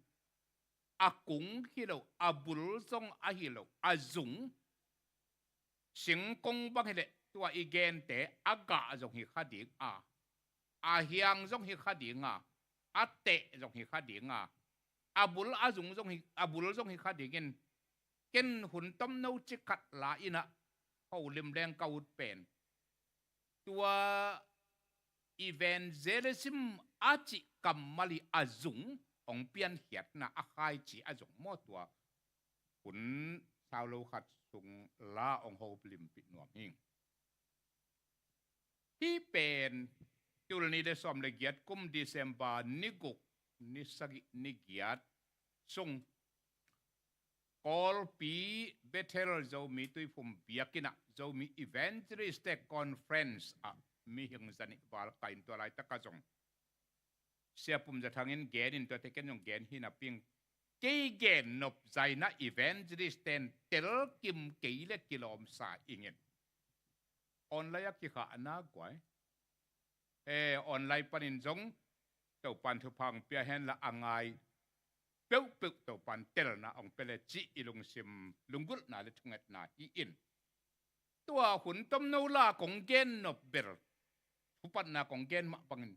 akung hilo abul song ahilo azung sing kong bang hele tua igen te aga zong hi khading a ahyang zong hi khading a ate zong hi khading a abul azung zong hi abul zong hi khading ken hun tom no chikat la ina hau lim leng kaut pen tua evangelism achi kamali azung ong pian hiat na akai chi azung mo tua kun saulo khat sung la ong ho blim pi nuam hing hi pen tul ni de som le giat kum December ni guk ni sagi ni giat sung kol pi betel zo mi tui phum biakina zo mi evangelist conference a mi hing zani bal kain to lai takazong sia pum za thangin gen in to teken yong gen hina ping ke gen nop zaina evangelist ten tel kim keile kilom sa ingen online ki kha na kwai online panin jong to pan thu phang pia hen la angai peu peu to pan tel na ong pele chi ilung sim lungul na le thunget na hi in tua hun tom no la kong gen nop ber upat na kong gen ma pangin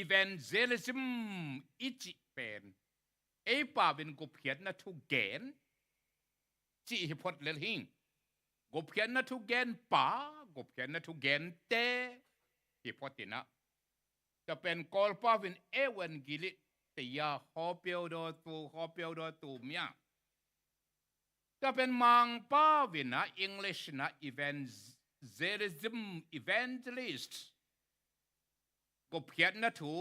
evangelism ichi pen e pa bin gup hiat na thu gen chi hi phot lel hing gup hiat na thu gen pa gup hiat na thu gen te hi photina ta pen kol pa bin ewan gili te ya hopio do tu mya ta pen mang pa bin na english na evangelism evangelist gup hiat na thu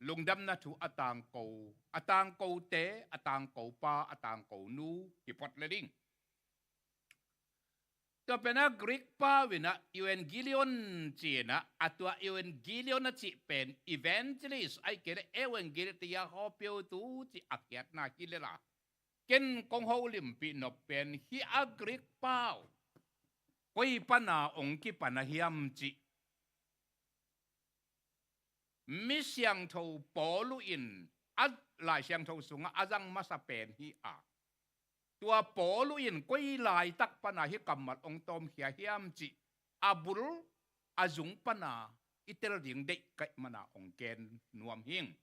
lungdam na thu atang ko te atang ko pa atang ko nu hi pot leding to pena Greek pa wina evangelion china atwa evangelion na chi pen evangelist ai kere evangeli te ya hopio tu chi akyat na kilela ken kong ho lim pi no pen hi a Greek pa koi pana ong ki pana hiam chi mi siang tho polu in at lai siang tho sunga azang masapen hi a tua polu in koi lai tak pana hi kamat ong tom hia hiam chi abul azung pana itel ding de kai mana ong ken nuam hing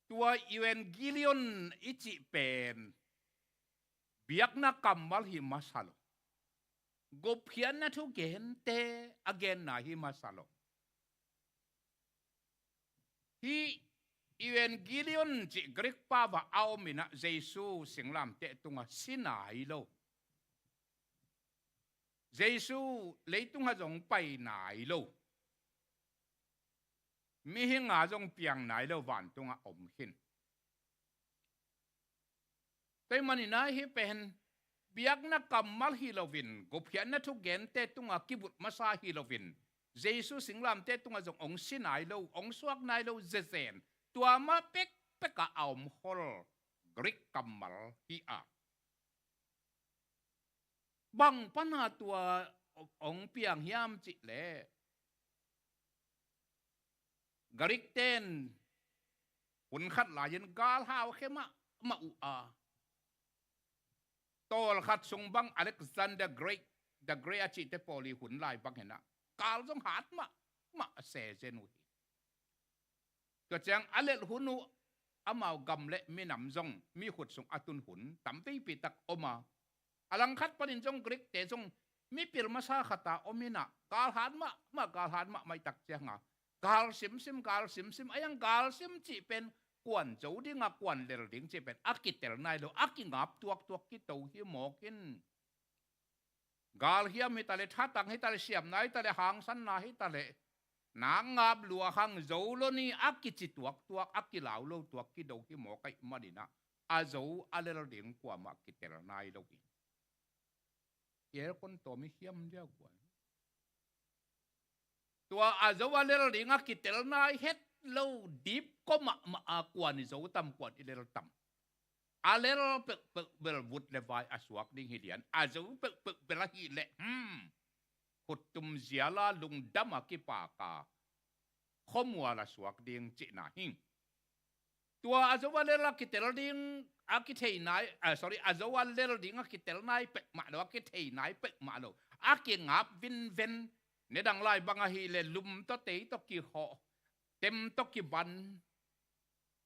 tua evangelion ichi pen biak na kamal hi masalo กบเขียนนะทุกเกนเตอเกนนาฮิมาสาโลฮีอีเวนกิลิออนจิกริกป้าว่าเอามินะเยซูสิงลามเตตุงะสินายโลเยซูเลยตุงะจงไปไหนโลมีหิงอาจงเปียงไหนโลวันตุงะอมหินแต่มันนี่นะฮิเป็นเบียกนักกำมัลฮิโลวินกบเขียนนะทุกเกนเตตุงะกิบุตมาซาฮิโลวินเยซูสิงลามเตตุงะจงองสินายโลองสวกนายโลเจเซนตัวมาเป็กกะเอามฮอลกริกกำมัลฮิอาบังปัญหาตัวองเปียงยามจิเลกริกเตนหุ่นขัดหลายันกาลฮาวเข้มมาอุอาโตลขัดทรงบังอเล็กซานเดอร์เกรกเดอะเกรจิเตโปลีหุ่นลายบังเห็นนะกาลทรงหาดมาเซเจนุยก็จังอเล็กหุ่นูอามาวกำเละมีหนำจงมีขุดทรงอตุนหุ่นตั้มตีปีตักอมาอลังคัดปนินจงกริกเตจงมีปิลมาซาขตาอมินะกาลหันมากาลหันมาไม่ตักเจียงอ่ะกาลซิมกาลซิมไอ้ยังกาลซิมจีเป็นกวนเจ้าดิ้งกวนเลลดิ้งจีเป็นอักกิเตลนายโลอักกิงับตัวกิโตหิหมอกินกาลเฮียมิตาเลทัดตังฮิตาเลเสียมนายตาเลหางสันนาฮิตาเลนางงับลัวหังเจ้าโลนี่อักกิจิตัวอักกิเหลาโลตัวกิโตหิหมอไก่มาดินะอาเจ้าอาเลลดิ้งกว่ามากิเตลนายโลกิเยคนตัวไม่เขี้ยมเดียวกว่าตัวอาจจะว่าเลลดิ้งกิเตลนายเฮ็ดโลดิบก็มากว่านี่จะต่ำกว่าอีเลลต่ำอาเลลเปวุฒเลวายอสวกดิ้งฮิเดียนอาจจะเปละฮิเละขุดตุมเสียละลุงดำอากิปากาข้อมัวละสวกดิ้งจินาหิงตัวอาจจะว่าเลลกิเตลดิ้งอากิเทนายsorry อาจจะว่าเลลดิ้งอากิเตลนายเปะมาโลอากิเทนายเปะมาโลอากิงับวินเนดังไลบังอาฮิเลลุมตเตตกิหอเต็มตกิบัน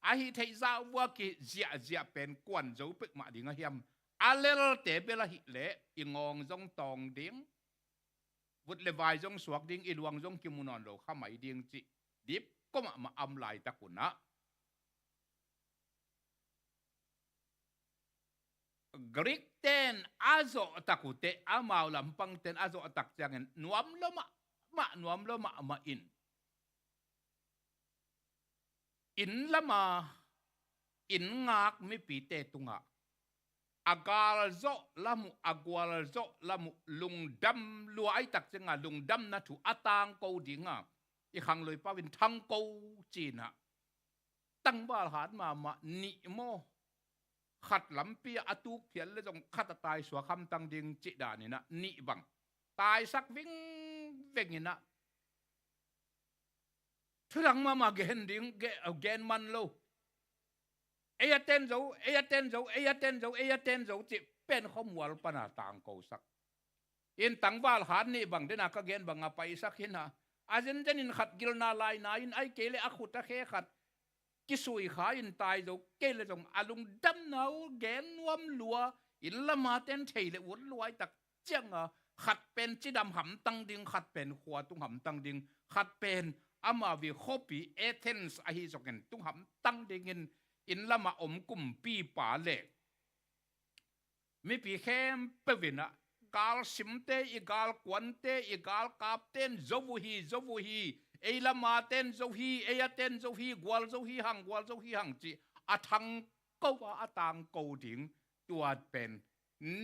อาฮิเทซาว่ากิเจียเป็นกวนเจ้าเปกมาดิงเฮียมอาเลลเตเปละหิเลอิงองจงตองดิงวุฒเลวายจงสวกดิงอีลวงจงกิมุนอนโลข้าไม่ดิงจิดิบก็มาอำลายตะกุนะกรีกเตนอาโซตะกุเตอามาวลำปังเตนอาโซตักจังเงินนวมโลนวมโลมาอินละมาอินงากไม่ปีเตตุงะอากาลโซละมุอากวาลโซละมุลุงดำลัวไอตักจังะลุงดำนะถูอัตางกูดิงะอีขังเลยป้าวินทังกูจีนะตั้งบาลหานมานิโมขัดลำเปียอตุกเพียนเลยจงขัดตายสัวคำตังดิงจิดานี่นะนิบังตายสักวิ่งเวงนี่นะทุลังมาเกนดิงเกนมันโลเอเตนโจจิเป็นข้อมูลปนาต่างกูสักอินตังบาลหานนี่บังเดนักเกนบังไปสักหินะอาจจะนินขัดกิลนาลายนาอินไอเกเลอขุตะเคขัดกิสุยขาอินตายโจเกลจงอาลุงดำนาวเกนวมลัวอินละมาเต้นเทเลวุ้นลวยตักเจียงขัดเป็นจิดำหำตังดิงขัดเป็นขวาตุงหำตังดิงขัดเป็นอามาวิโคปีเอเธนส์อาฮิสกันตุงหำตังดิงินอินละมาอมกุมปีป่าเล่มีปีเข้มเปวินะกาลซิมเตอีกาลกวนเตอีกาลกาบเตนโจวูฮีเอลามาเต้นโจฮีเอยเต้นโจฮีกวลโจฮีหังจีอาทังก็ว่าอาตังกูดิงตัวเป็น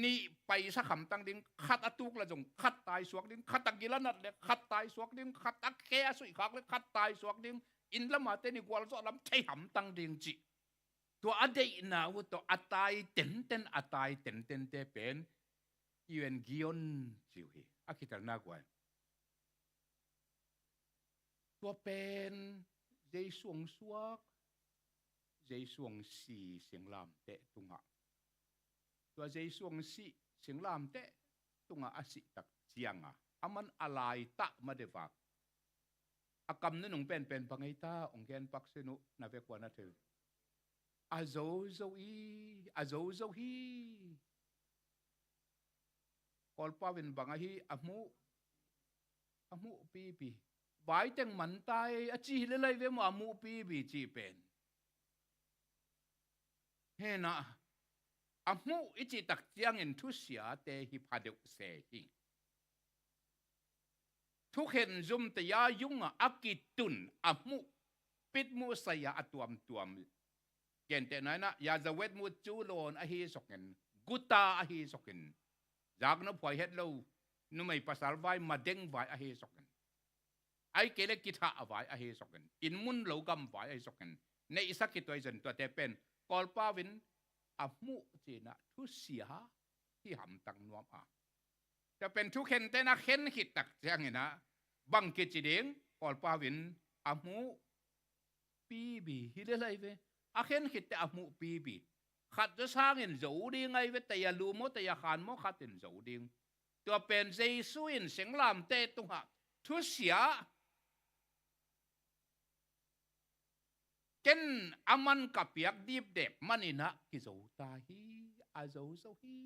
นี่ไปสักคำตั้งดิงขัดอตุกละจงขัดตายสวกดิงขัดตะกิลนัดเลยขัดตายสวกดิงขัดตะแค่สุยขักเลยขัดตายสวกดิงอินละมาเต้นอีกวลโจลำใช้หำตั้งดิงจีตัวอดีตนะว่าตัวอัตายเต้นอัตายเต้นเตเป็นยูเอ็นกิออนจิวฮีอาคิดถึงนักวันตัวเป็นเจสวงสวกเจสวงสีเสียงลำเตะตุงะตัวเจสวงสีเสียงลำเตะตุงะอาศิตักเจียงอามันอะไรตะมาเดฟักอากำนั้นองเป็นปังไอตาองแกนปักเซนุนาเวกวานาเธออาโจฮีโอ kol pa win banga hi amu pi pi vai teng man tai a chi le lai ve mo amu pi bi chi pen he na amu ichi tak chiang in thu sia te hi phadeu se hi thu khen zum te ya yunga akitun amu pit mu saya atuam tuam ken te na ya za wet mu chu lon a hi soken guta a hi soken jak no phoi het lo nu mai pasal vai madeng vai a hi soken ai kele kitha vai a hi soken in mun lo gam vai a hi soken nei isaki toy zen to te pen kol pa win amu china thu sia hi ham tang nuam aจะเป็นทุกเข็นแต่นักเข็นขิดตักเสียงนะบังกิจเด้งกอลปาวินอามูปีบีฮิเลไลเวอาเข็นขิดแต่อามูปีบีขัดจะสร้างเห็นโจดิงไงเวแต่ยาลูโมแต่ยาขานโมขัดเห็นโจดิงตัวเป็นเจสุอินเสียงลามเตตุงะทุเสียเกนอามันกับเปียกดีบเด็บมันอินะกิโจตาฮีอาโจโซฮี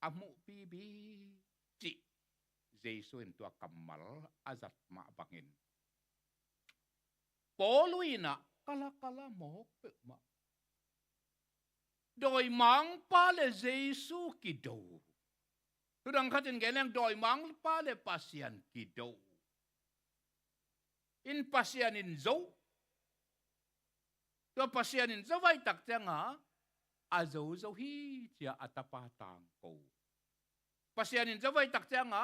อามูปีบีจิเจสุอินตัวกัมมัลอาจัดมาบังอินปอลุยนะกะละหมอกเปมาโดยมังปาเลเจสุกิโดทุดังขัดเกลงโดยมังปาเลปัสยันกิโดอินปัสยันอินโจตัวปัสยันอินโจไว้ตักจังหาอาโจโจฮีเจียอัตปาตังโกปัสยันอินโจไว้ตักจังหา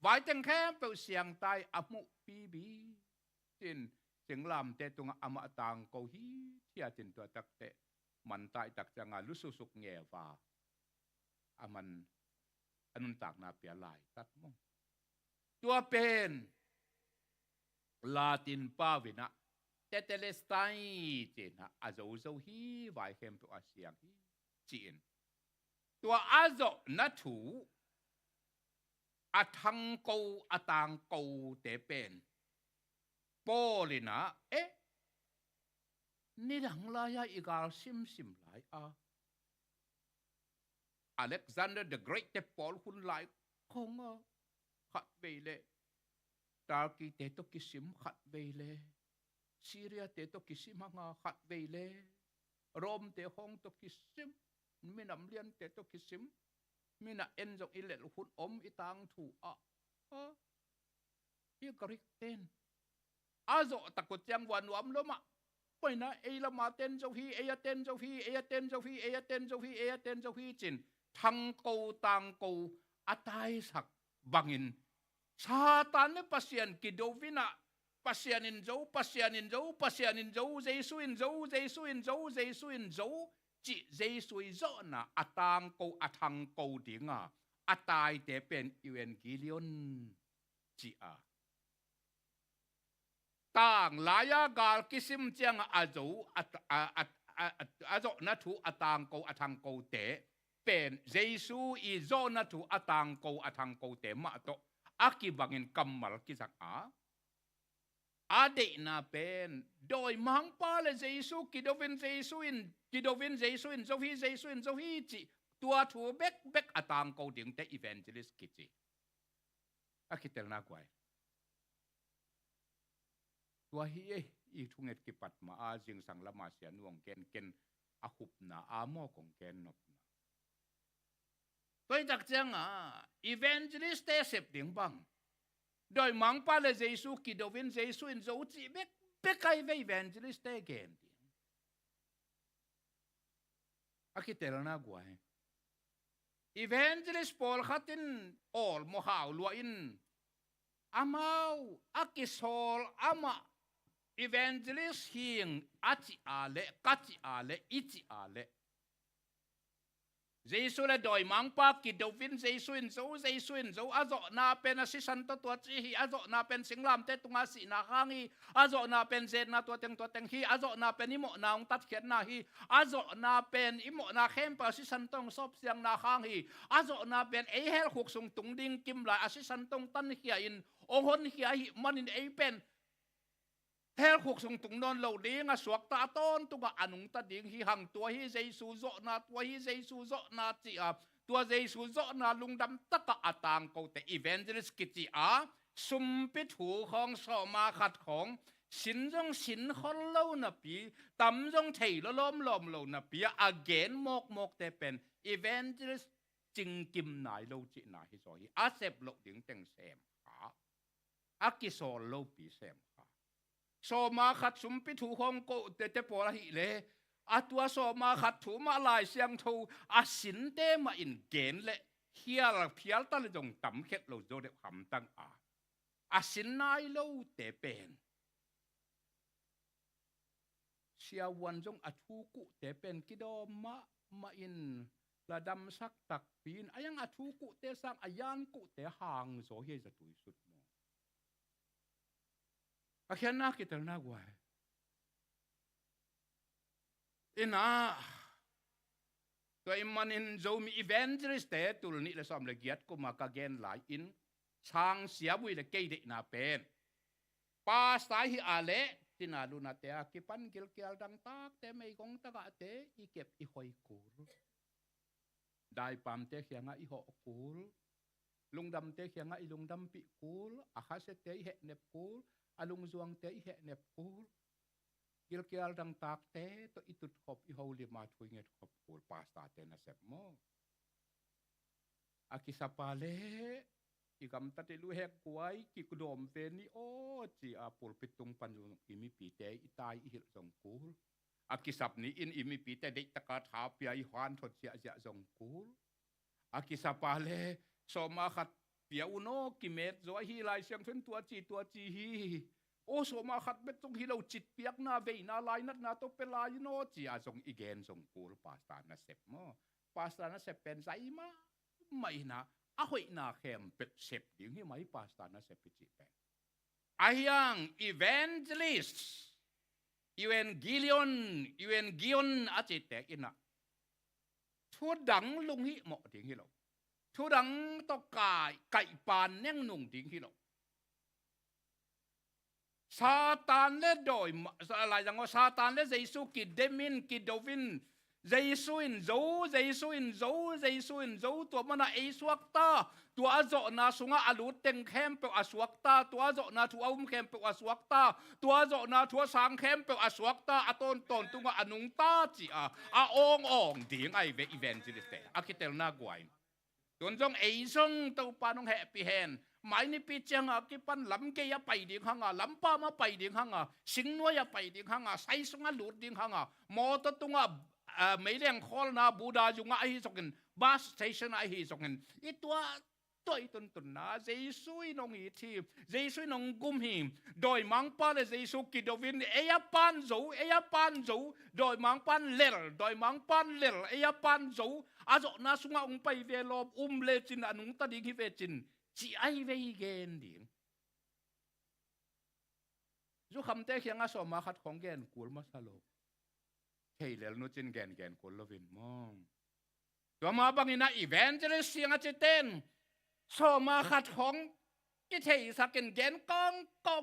ไว้จังแค่เปเสียงตายอามุปีบีจินเสียงลำเตตุงอามาตังโกฮีเทียจินตัวตักเตมันตายตักจังลุสุกเงวาอามันอนุนตักนาเปียลายตัดมงตัวเป็นลาตินปาวินะเตเตเลสไตจินอาโจโจฮีไว้เข้มตัวเสียงฮีจินตัวอาโจนัทูอาทังโกอาตังโกเตเป็นโปลินะนี่ดังลายอีกาซิมหลายอเล็กซานเดอร์เดอะเกรทเตปอลคุณหลายคงขัดเวเลตากีเตโตกิซิมขัดเวเลซีเรียเตโตกิซิมงาขัดเวเลโรมเตฮองโตกิซิมมินำเลียนเตโตกิซิมมินาเอ็นจงอิเลลหุ่นอมอิตังถูอีกริกเต้นอาโจตะกุจังวันวมลมะไปนะเอละมาเต้นเจ้าฮีเอยเต้นเจ้าฮีเอยเต้นเจ้าฮีเอยเต้นเจ้าฮีเอยเต้นเจ้าฮีจินทังโกตังโกอัตายสักบังอินซาตานเนี่ยปัสยันกิโดวินะปัสยันินโจปัสยันินโจปัสยันินโจเจสุอินโจเจสุอินโจเจสุอินโจจิเจสุยโจนะอัตังโกอัทังโกดิงะอัตายเตเป็นอีเวนกิลิอนจิอาต่างลายากาลกิซิมเจียงอาโจอาโจนัทูอัตังโกอัทังโกเตเป็นเจสุอีโจนัทูอัตังโกอัทังโกเตมาโตอากิบังอินกัมมัลกิสักอาเดนาเป็นโดยมังปาเลเจสุกิโดวินเจสุอินโซฟีเจสุอินโซฟีจิตัวถูเบกอัตังโกดิงเตอีเวนเจลิสกิจิอาคิเตลนากวยตัวฮีอีทุงเอ็ดกิปัดมาอาจิงสังละมาเสียนวงเกนอาหุบนาอาโมของเกนนบนาตัวจักจังอีเวนเจลิสเตเสพดิงบังโดยมังปาเลเจสุกิโดวินเจสุอินโซจิเบกไกเวอีเวนเจลิสเตเกนอาคิเตลนากวยอีเวนเจลิสปอลขัดินออลโมฮาวลัวอินอามาอากิโซลอามาอีเวนเจลิสฮิงอาจิอาเลกัจิอาเลอิจิอาเลเจสุเลโดยมังปากิโดวินเจสุอินโซอาโจนาเป็นอาศิสันตัวจีฮีอาโจนาเป็นสิงลามเตตุงอาศินาขังฮีอาโจนาเป็นเจนาตัวเต็งฮีอาโจนาเป็นอิโมนาองตัดเขียนนาฮีอาโจนาเป็นอิโมนาเข้มปาศิสันตงซอบเสียงนาขังฮีอาโจนาเป็นเอเฮลขุกสุงตุงดิงกิมลายอาศิสันตงตันเขียอินองหนเขียฮิมันอินเอเป็นเฮลขุกสุงตุงนอนเหลาดิงสวกตาต้นตุกอนุงตัดดิงฮีหังตัวฮีเจสุโจนาตัวฮีเจสุโจนาจิอาต ตัวเยซูโจนาลุงดำตะกะอตางกูแต่อีเวนเจลิสกิจิอาสุมปิถูของสมาขัดของสินจงสินคนเล่านะปีตำจงเทละล้อมล้อมเล่านะปีอาเกนมกแต่เป็นอีเวนเจลิสจิงกิมนายโลจินาฮิโซฮีอาเซบโลดิงเต็งเซมขาอากิโซโลปีเซมขาโซมาขัดสุมปิถูของกูแต่ปอละหิเลอาตัวโซมาขัดถูมาลายเสียงทูอาสินเตมาอินเกนเลเฮียร์เพียลตันจงตำเข็ดโลโจเดคำตั้งอาสินนายโลเตเป็นเชียวันจงอทูกุเตเป็นกิโดมาอินระดำสักตักปีนอายังอทูกุเตสักอายันกุเตห่างโซเฮจะตุยสุดมองอาเขียนนักกิตรนักไว้อินะตัวอิมันอินโจมีอีเวนต์ริสเตตุลนี่ละสอมละเกียดก็มากเกนหลายอินช่างเสียบุยละเกยเดนาเป็นป้าสายฮิอาเลตินาลูนาเตะกิปันกิลเกียลดังตักเตไม่กงตะกะเตอีเก็บอีหอยกูลได้ปั๊มเตะเขียงอีหอกกูลลุงดำเตะเขียงอีลุงดำปีกูลอาคาเสเตะอีเหเนบกูลอาลุงจวงเตะอีเหเนบกูลกิลเกียลดังตักเตะตัวอีตุดขบอีหอลิมาทุยเงตขบกูลป้าสตาเตนะเสพโมอากิสปาเลอีกำตัดลูเฮกไว้กิกดมเฟนี่โอจีอาปูลปิตุงปันยุนอิมิปีเตอีตายอีหิลสงกูลอากิสับนี้อินอิมิปีเตเด็กตะกาท้าเปียอีฮานทดเสียเสียสงกูลอากิสับปาเลสมาขัดเปียอุโนกิเมตโซฮีไลเสียงเฟ้นตัวจีฮีโอสมาขัดเบ็ดตรงฮีเราจิตเปียกนาเวนาลายนัดนาตเป็นลายโนจีอาสงอีเกนสงกูลปาสตานาเซปโมปาสตานาเซปเป็นไซมาไม่นะอาหอยนาเข้มเป็ดเสพดิ้งให้ไหมปาสตานาเสพปิจิเป็นอายังอีเวนเจลิสอีเวนกิลิอนอาจิตเตกินะทุดังลุงฮิหมอดิ้งฮิโลทุดังตกไก่ปานเน่งนุ่งดิ้งฮิโลซาตานเล่ดอยอะไรจังว่าซาตานเล่เยซูกิเดมินกิโดวินเยซูอินโจตัวมันไอสวกตาตัวอาโจนาสุงอาลูเต็งเข้มเปอสวกตาตัวอาโจนาทัวอุ้มเข้มเปอสวกตาตัวอาโจนาทัวสังเข้มเปอสวกตาอาต้นตัวอนุงตาจีอาองดิ่งไอเวอีเวนต์จิลิสเตอาคิเตลนากวยตัวจงไอซงตัวปานงแฮปปี้แฮนหมายนี่ปีเจงกิปันลำเกียไปดิ่งหังลำป้ามาไปดิ่งหังสิงนัวยไปดิ่งหังไซสุงลูดดิ่งหังมอตตัวไม่เลี้ยงคอลนาบูดาจุงไอฮิสกินบัสสเตชันไอฮิสกินอีตัวอีตุนนะเจสุยนงอีทีเจสุยนงกุมหิมโดยมังปาเลเจสุกิดวินเอียปันโจโดยมังปันเลลเอียปันโจอาโจนาสุงองไปเวลอบเลจินอนุงตดิงฮิเวจินจีไอเวเกนดิ่งจุคำเตะเขียงอาสมาขัดของแกนกูลมาสโลเฮ้ยเลลนุจินแกนคนละวินมองตัวมาบังอินะอีเวนต์จะได้เสียงอาจจะเต้นโซมาขัดของกิเทยสักแกนกอง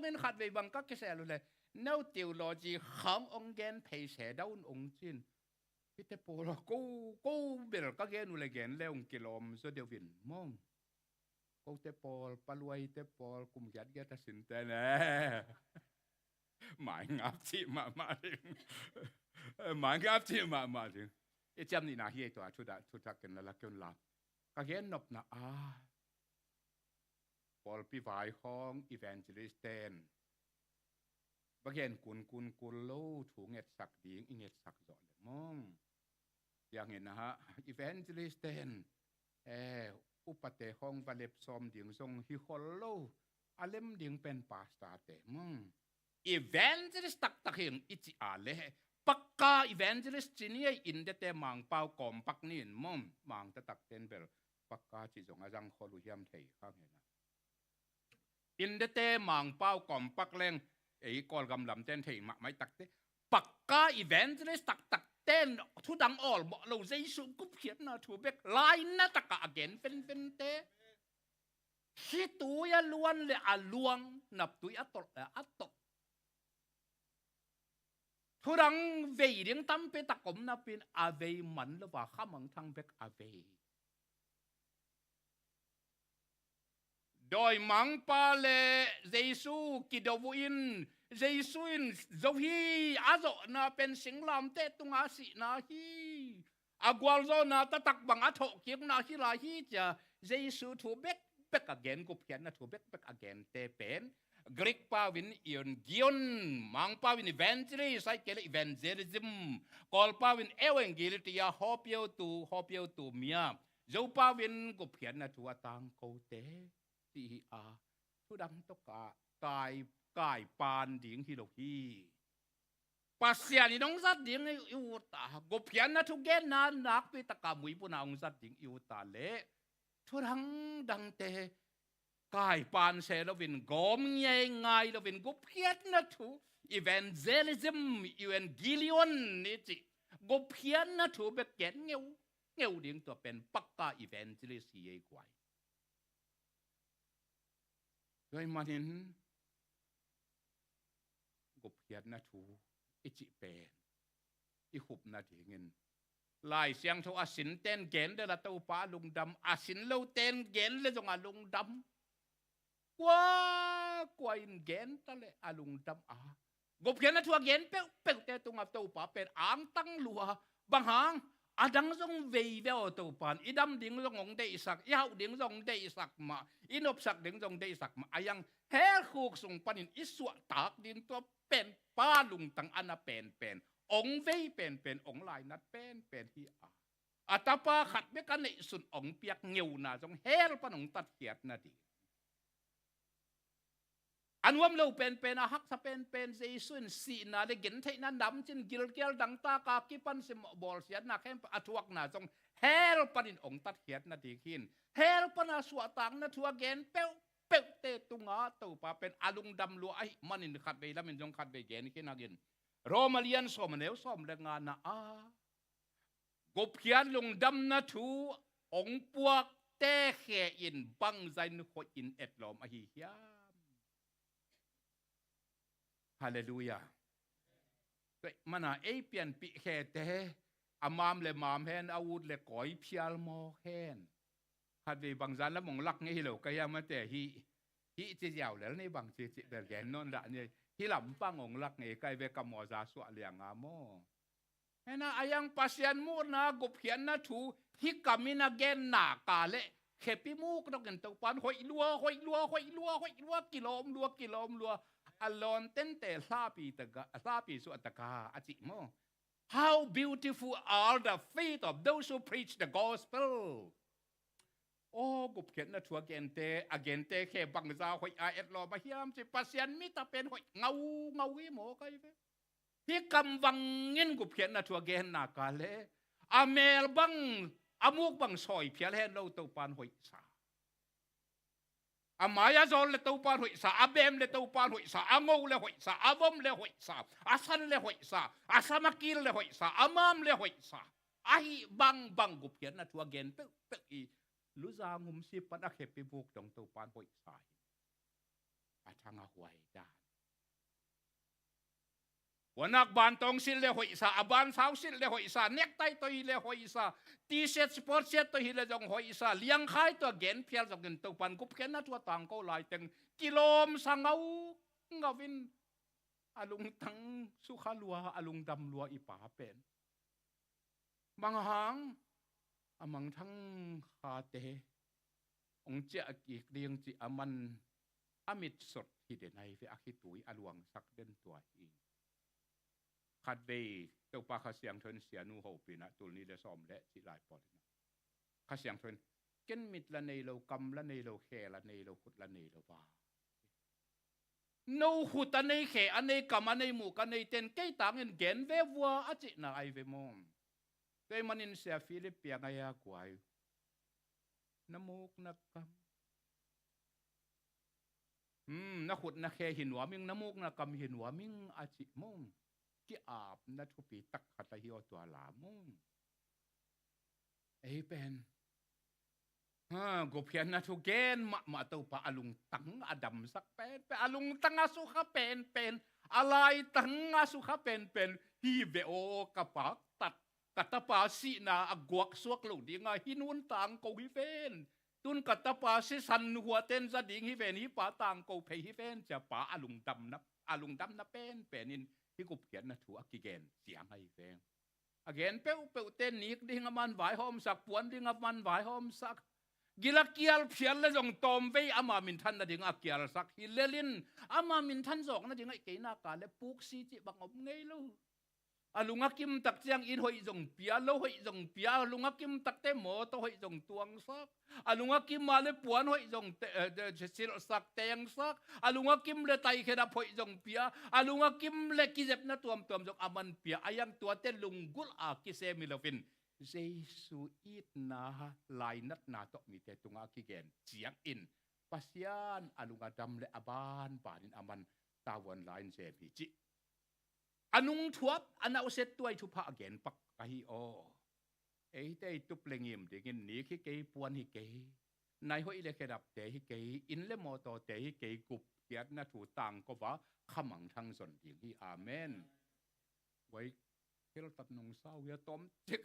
เงินขัดไว้บังก็กิเสลุเลยแนวติวโลจีขององแกนเพย์เสดาวน์องจินพิเตโปโลกูเบลก็แกนุเลยแกนเลี้ยงกิโลมโซเดียววินมองกูเตโปลปลวยเตโปลกุมยัดแกตัดสินแต่เน่หมายงับที่มาถึงหมายงับที่มาถึงไอ้จำนี่นาเฮียตัวชุดกันละกันลับก็เห็นนบนะพอปีฝ่ายของอีเวนต์ลิสเตนบางเห็นกุนลู่ถูเง็ดสักดิ่งเง็ดสักจอดเลยมองอย่างเห็นนะฮะอีเวนต์ลิสเตนอุปเตของวาเลบซอมดิ่งทรงฮิโคลลู่อาเลมดิ่งเป็นปาสตาเตมองอีเวนต์ลิสตักเห็นอิจิอาเลปักกาอีเวนต์ลิสจีนี่อินเดเตมังเปากอมปักนี่มอมมังตะตักเตนเบลปักกาจิจงอาจังขอลุยามเทยข้างเห็นนะอินเดเตมังเปากอมปักแรงไอ้กอลกำลำเตนเทยมาไม่ตักเตปักกาอีเวนต์ลิสตักเต้นทุดังออลบอกเราใจสูงกุบเขียนนะถูเบกไลน์นะตะกะเกนเป็นเตคิดตัวยล้วนเลยลวงนับตัวยอัตตทุดังเวย์เลี้ยงตั้มไปตะกมนับเป็นอาเวย์มันหรือว่าข้ามังทางเบกอาเวย์ โดยมังปาเลเยซูกิดวินเยซูอินโจฮีอาโจนาเป็นสิงลามเตตุงอาสินาฮีอากวาลโซนาตะตักบังอาโถกิมนาฮิลาฮีจะเยซูทูเบกเบกอเกนกุเพียนนะทูเบกเบกอเกนเตเป็นกรีกปาวินอินกิอนมังปาวินอีเวนเจลีไซเกลอีเวนเจลิซึมกอลปาวินเอเวนกิลิติยาฮอปเยวตูเมียโจปาวินกุเพียนนะทัวตังโกเตทีอาทุดำตกกายปานดิ่งฮิโลฮีปัสยานี่น้องสัตดิ่งอิวตากบเพียนนะทุกเกนนันนักพิตกามุยปุนาองสัตดิ่งอิวตาเละทุดังดังเตกายปานเซลวินกอมเงยง่ายลวินกบเพียนนะทุอีเวนเจลิซึมอีเวนกิลิออนนี่จิกบเพียนนะทุเบกเกนเงวดิ่งตัวเป็นปักกาอีเวนเจลิสีเอกไวด้วยมันเห็นกบเพียนนะทูอิจิเป็นอิหุบนาทีเงินลายเสียงโทอาสินเต้นเกนเดละเต้าป้าลุงดำอาสินเล่าเต้นเกนเลยจงอาลุงดำกว่าอินเกนตะเลอาลุงดำกบเพียนนะทัวเกนเป๊ะแต่ตรงอาเต้าป้าเป็นอ่างตั้งลัวบางหางอาดังจงเวเวอตัวปานอีดำดิ่งจงองเดอิสักยาวดิ่งจงเดอิสักมาอินอบสักดิ่งจงเดอิสักมาอายังเฮคูกส่งปันอินอิสวะตากดิ่งตัวเป็นป้าลุงตังอันน่ะเป็นองเวเป็นองลายนัดเป็นที่อาตาปาขัดเมกันในสุดองเปียกเงียวน่ะจงเฮลปนองตัดเกียดน่ะดิอันวมเราเป็นอาหักถ้าเป็นเจสุนสีน่ะได้เห็นไทยนั้นดำจินกิลเกลดังตากากิปันสิมบอลเสียน่ะแค่อทวกน่ะจงเฮลปนินองตัดเขียดน่ะดีขินเฮลปนาสวตังน่ะทัวเกนเป๊ะเตตุงาตัวป้าเป็นอาลุงดำลัวไอ้มันอินขัดไปแล้วมันจงขัดไปเกนขินนักินโรมาเลียนสมเนวสมแรงงานน่ะกบเขียนลุงดำน่ะทูองปวกเตะเขอินบังใจนุขอินเอ็ดลอมอหิยาฮาเลลูยามันเอเปียนปิเขเตอามามเลมามเฮนอาวุธเลก่อยพิอาลโมเฮนฮัดเวบางจันแล้วมองลักไงฮิโลก็ยังมาแต่ฮิจะยาวแล้วในบางจิเดลแกนนนละเนี่ยฮิลำปังองลักไงใกล้เวกมอซาสวะเลียงอาโมเฮนะอายังปัสยันมูนะกบเขียนนะทูฮิกามินาเกนนากาเลเขปิมูกต้องกันตัวปันหอยลัวกิโลมลัวอลอนเต้นแต่ซาปีสุอัตกาอจิโม How beautiful are the feet of those who preach the gospel โอ้กุบเขียนนะทัวเกนเตแค่บังซาหอยอาเอ็ดรอมาเฮียมสิปัสยันมิตาเป็นหอยเงาวิโมก็อีเวที่กำวังเงินกุบเขียนนะทัวเกนนากาเลอเมลบังอามุกบังซอยเพียรเฮนเราตัวปานหอยสาอามายาโซเลตูปานหอยสาอาเบมเลตูปานหอยสาอางเลหอยสาอาบมเลหอยสาอาสันเลหอยสาอาสามากิลเลหอยสาอามามเลหอยสาไอบังกุบเขียนนะทัวเกนเป๊ะอีลุซางุมสิปันอาเคปิบุกตรงตูปานหอยสาอาทางหวยดานวันนักบานตองสิเลหอยสาบานสาวสิเลหอยสาเน็กไตตัวเลหอยสาตีเซตสปอร์ตเซตตัวฮิเลจงหอยสาเลี้ยงขายตัวเกนเพียรจงกันตัวปันกุบเกนนัตัวต่างก็ลายเต็งกิโลมสังเอางาวินอาลุงทั้งสุขาลัวอาลุงดำลัวอีป่าเป็นบางหางอามังทั้งคาเตองเจ้ากีกเรียงจีอามันอามิดสดที่เดนัยเวอาคิตุยอาลวงสักเดินตัวอีขัดเวเจ้าปาขเสียงทนเสียนูโฮปีนะตุลนี้ได้ซ้อมและจิลายปอดนะขเสียงทนเกินมิดละในเรากำละในเราแข่ละในเราขุดละในเราว่านูขุดอันในแข่อันในกำอันในหมู่กันในเต็นใกล้ต่างเงินเกนเววัวอาจินะไอเวมอมเวมันอินเสียฟิลิปเปียงายากวายน้ำมูกนักกำนักขุดนักแข่หินหัวมิงน้ำมูกนักกำหินหัวมิงอาจิมอมที่อาบนัทุปีตักขัดหิวตัวหลามงเป็นกูเพียนนัทุเกนมาตัวปะอลุงตังอดัมสักเป็นอลุงตังอาสุขเป็นอะไรตังอาสุขเป็นฮีเวโอกระปักตัดกัตตาปาสีนาอกวกสวกหลุดยังไงฮินุนตังกูฮิเฟน ตุนกัตตาปาสิสันหัวเต้นสะดิ่งฮิเฟนฮิปาต่างโกเพฮิเฟนจะปาอลุงดำนับเป็นนินฮิกุบเขียนนะถูกกิเกนเสียงให้เฟงอเกนเป้เต้นนี้ดิ่งมันไหวหอมสักปวนดิ่งมันไหวหอมสักกิลเกียลเพียรเลยจงตอมเวอามามินทันนะดิ่งอักเกียลสักฮิเลลินอามามินทันจอกนะดิ่งไอเกน่ากาเลปุกซีจิบังอบไงลูอลุงกิมตักเจียงอินหอยจงเปียโลหอยจงเปียลุงกิมตักเตหมอโตหอยจงตวงสักอลุงกิมมาเลปวนหอยจงสิลสักเตงสักอลุงกิมเลไตเขดับหอยจงเปียอลุงกิมเลกิเจ็บนะตัวมจงอามันเปียอายังตัวเตลุงกุลอากิเซมิลฟินเจสุอิตนาลายนัดนาโตมีเตตุงอากิเกนเจียงอินปัสยานอลุงดำเลอบานป่านินอามันตาวันลายเซพิจิอนุงทวบอันเอาเสร็จตัวทุพะเกนปักกะฮิโอเอ้เตตุเปลงิมดิ่งนี้ฮิเกยปวนฮิเกยนายหอยเลเคดับเตฮิเกยอินเลโมโตเตฮิเกยกุบเกียรนะถูต่างก็ว่าขมังทั้งส่วนดิ่งฮิอาเมนไว้เฮลตัดนงเศร้าเวียต้มเจ๊ก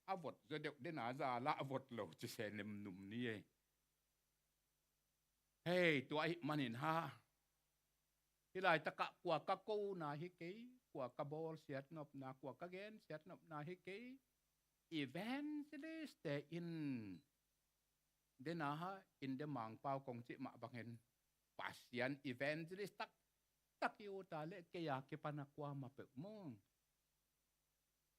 อวดจะเด็กได้หนาซาละอวดเหลวจะเสนหนุ่มนี่เฮ้ตัวไอ้มันเห็นฮะที่ไรตะกะกว่ากะกูนาฮิเกยกว่ากะบอลเสียดนบนากว่ากะเกนเสียดนบนาฮิเกยอีเวนต์ที่สเตอินเดน่าฮะอินเดมังเปากงจิมาบังเห็นปัสยันอีเวนต์ที่ตักยูตาเลเกียาเกปนักว่ามาเปิดมง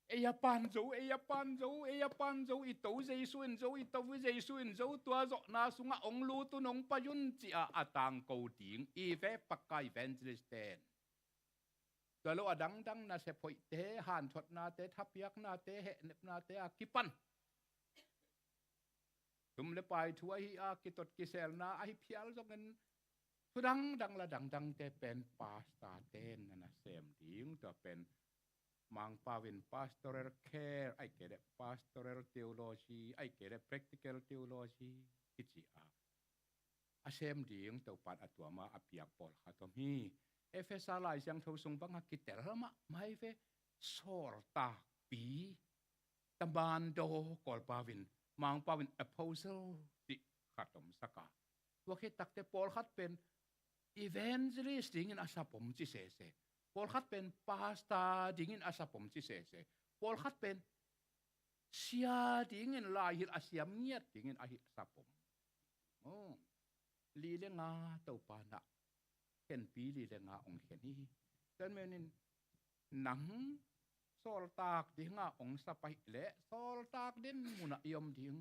เอียปันโจอีตัวเจสุนโจอีตัวเจสุนโจตัวจอกนาสุงะองลูตุนองปยุนจิอาตังโกดิงอีเวปักไกเวนต์ที่สเตนตัวเราดังนาเสพอยเตะหันชดนาเตะทับยักนาเตะเหน็บนาเตะอากิปันตุมเลไปทัวฮีอากิตดกิเซลนาไอพิอาลจงเงินทุดังละดังเตเป็นปาสตาเตนนะเซมดิ้งตัวเป็นมังปาวิน pastoral care ไอเกเร pastoral theology ไอเกเร practical theology กิจิอาเซมดิ้งตัวปัดตัวมาอภิยปอลขัดมีเอเฟซาลายยังทศงบังกิเตอร์มาไม่เฟสอร์ตาปีตบานโดกอลปาวินมังปาวิน apostle ติขัดมสกาตัวคิดตักเตปอลขัดเป็น evangelist ดิ่งอาสาผมจิเสเสปอลขัดเป็นปาสตาดิ่งอาสาผมจิเสเสปอลขัดเป็นเสียดิ่งลายหิอาเซียมเงียดดิ่งอาหิสาผมลีเลงาตัวปานะเห็นปีลีเลงาองเห็นนี่แต่เมื่อนี้หนังโซลตากดิ่งองสไปเละโซลตากดินมุนยมดิ่ง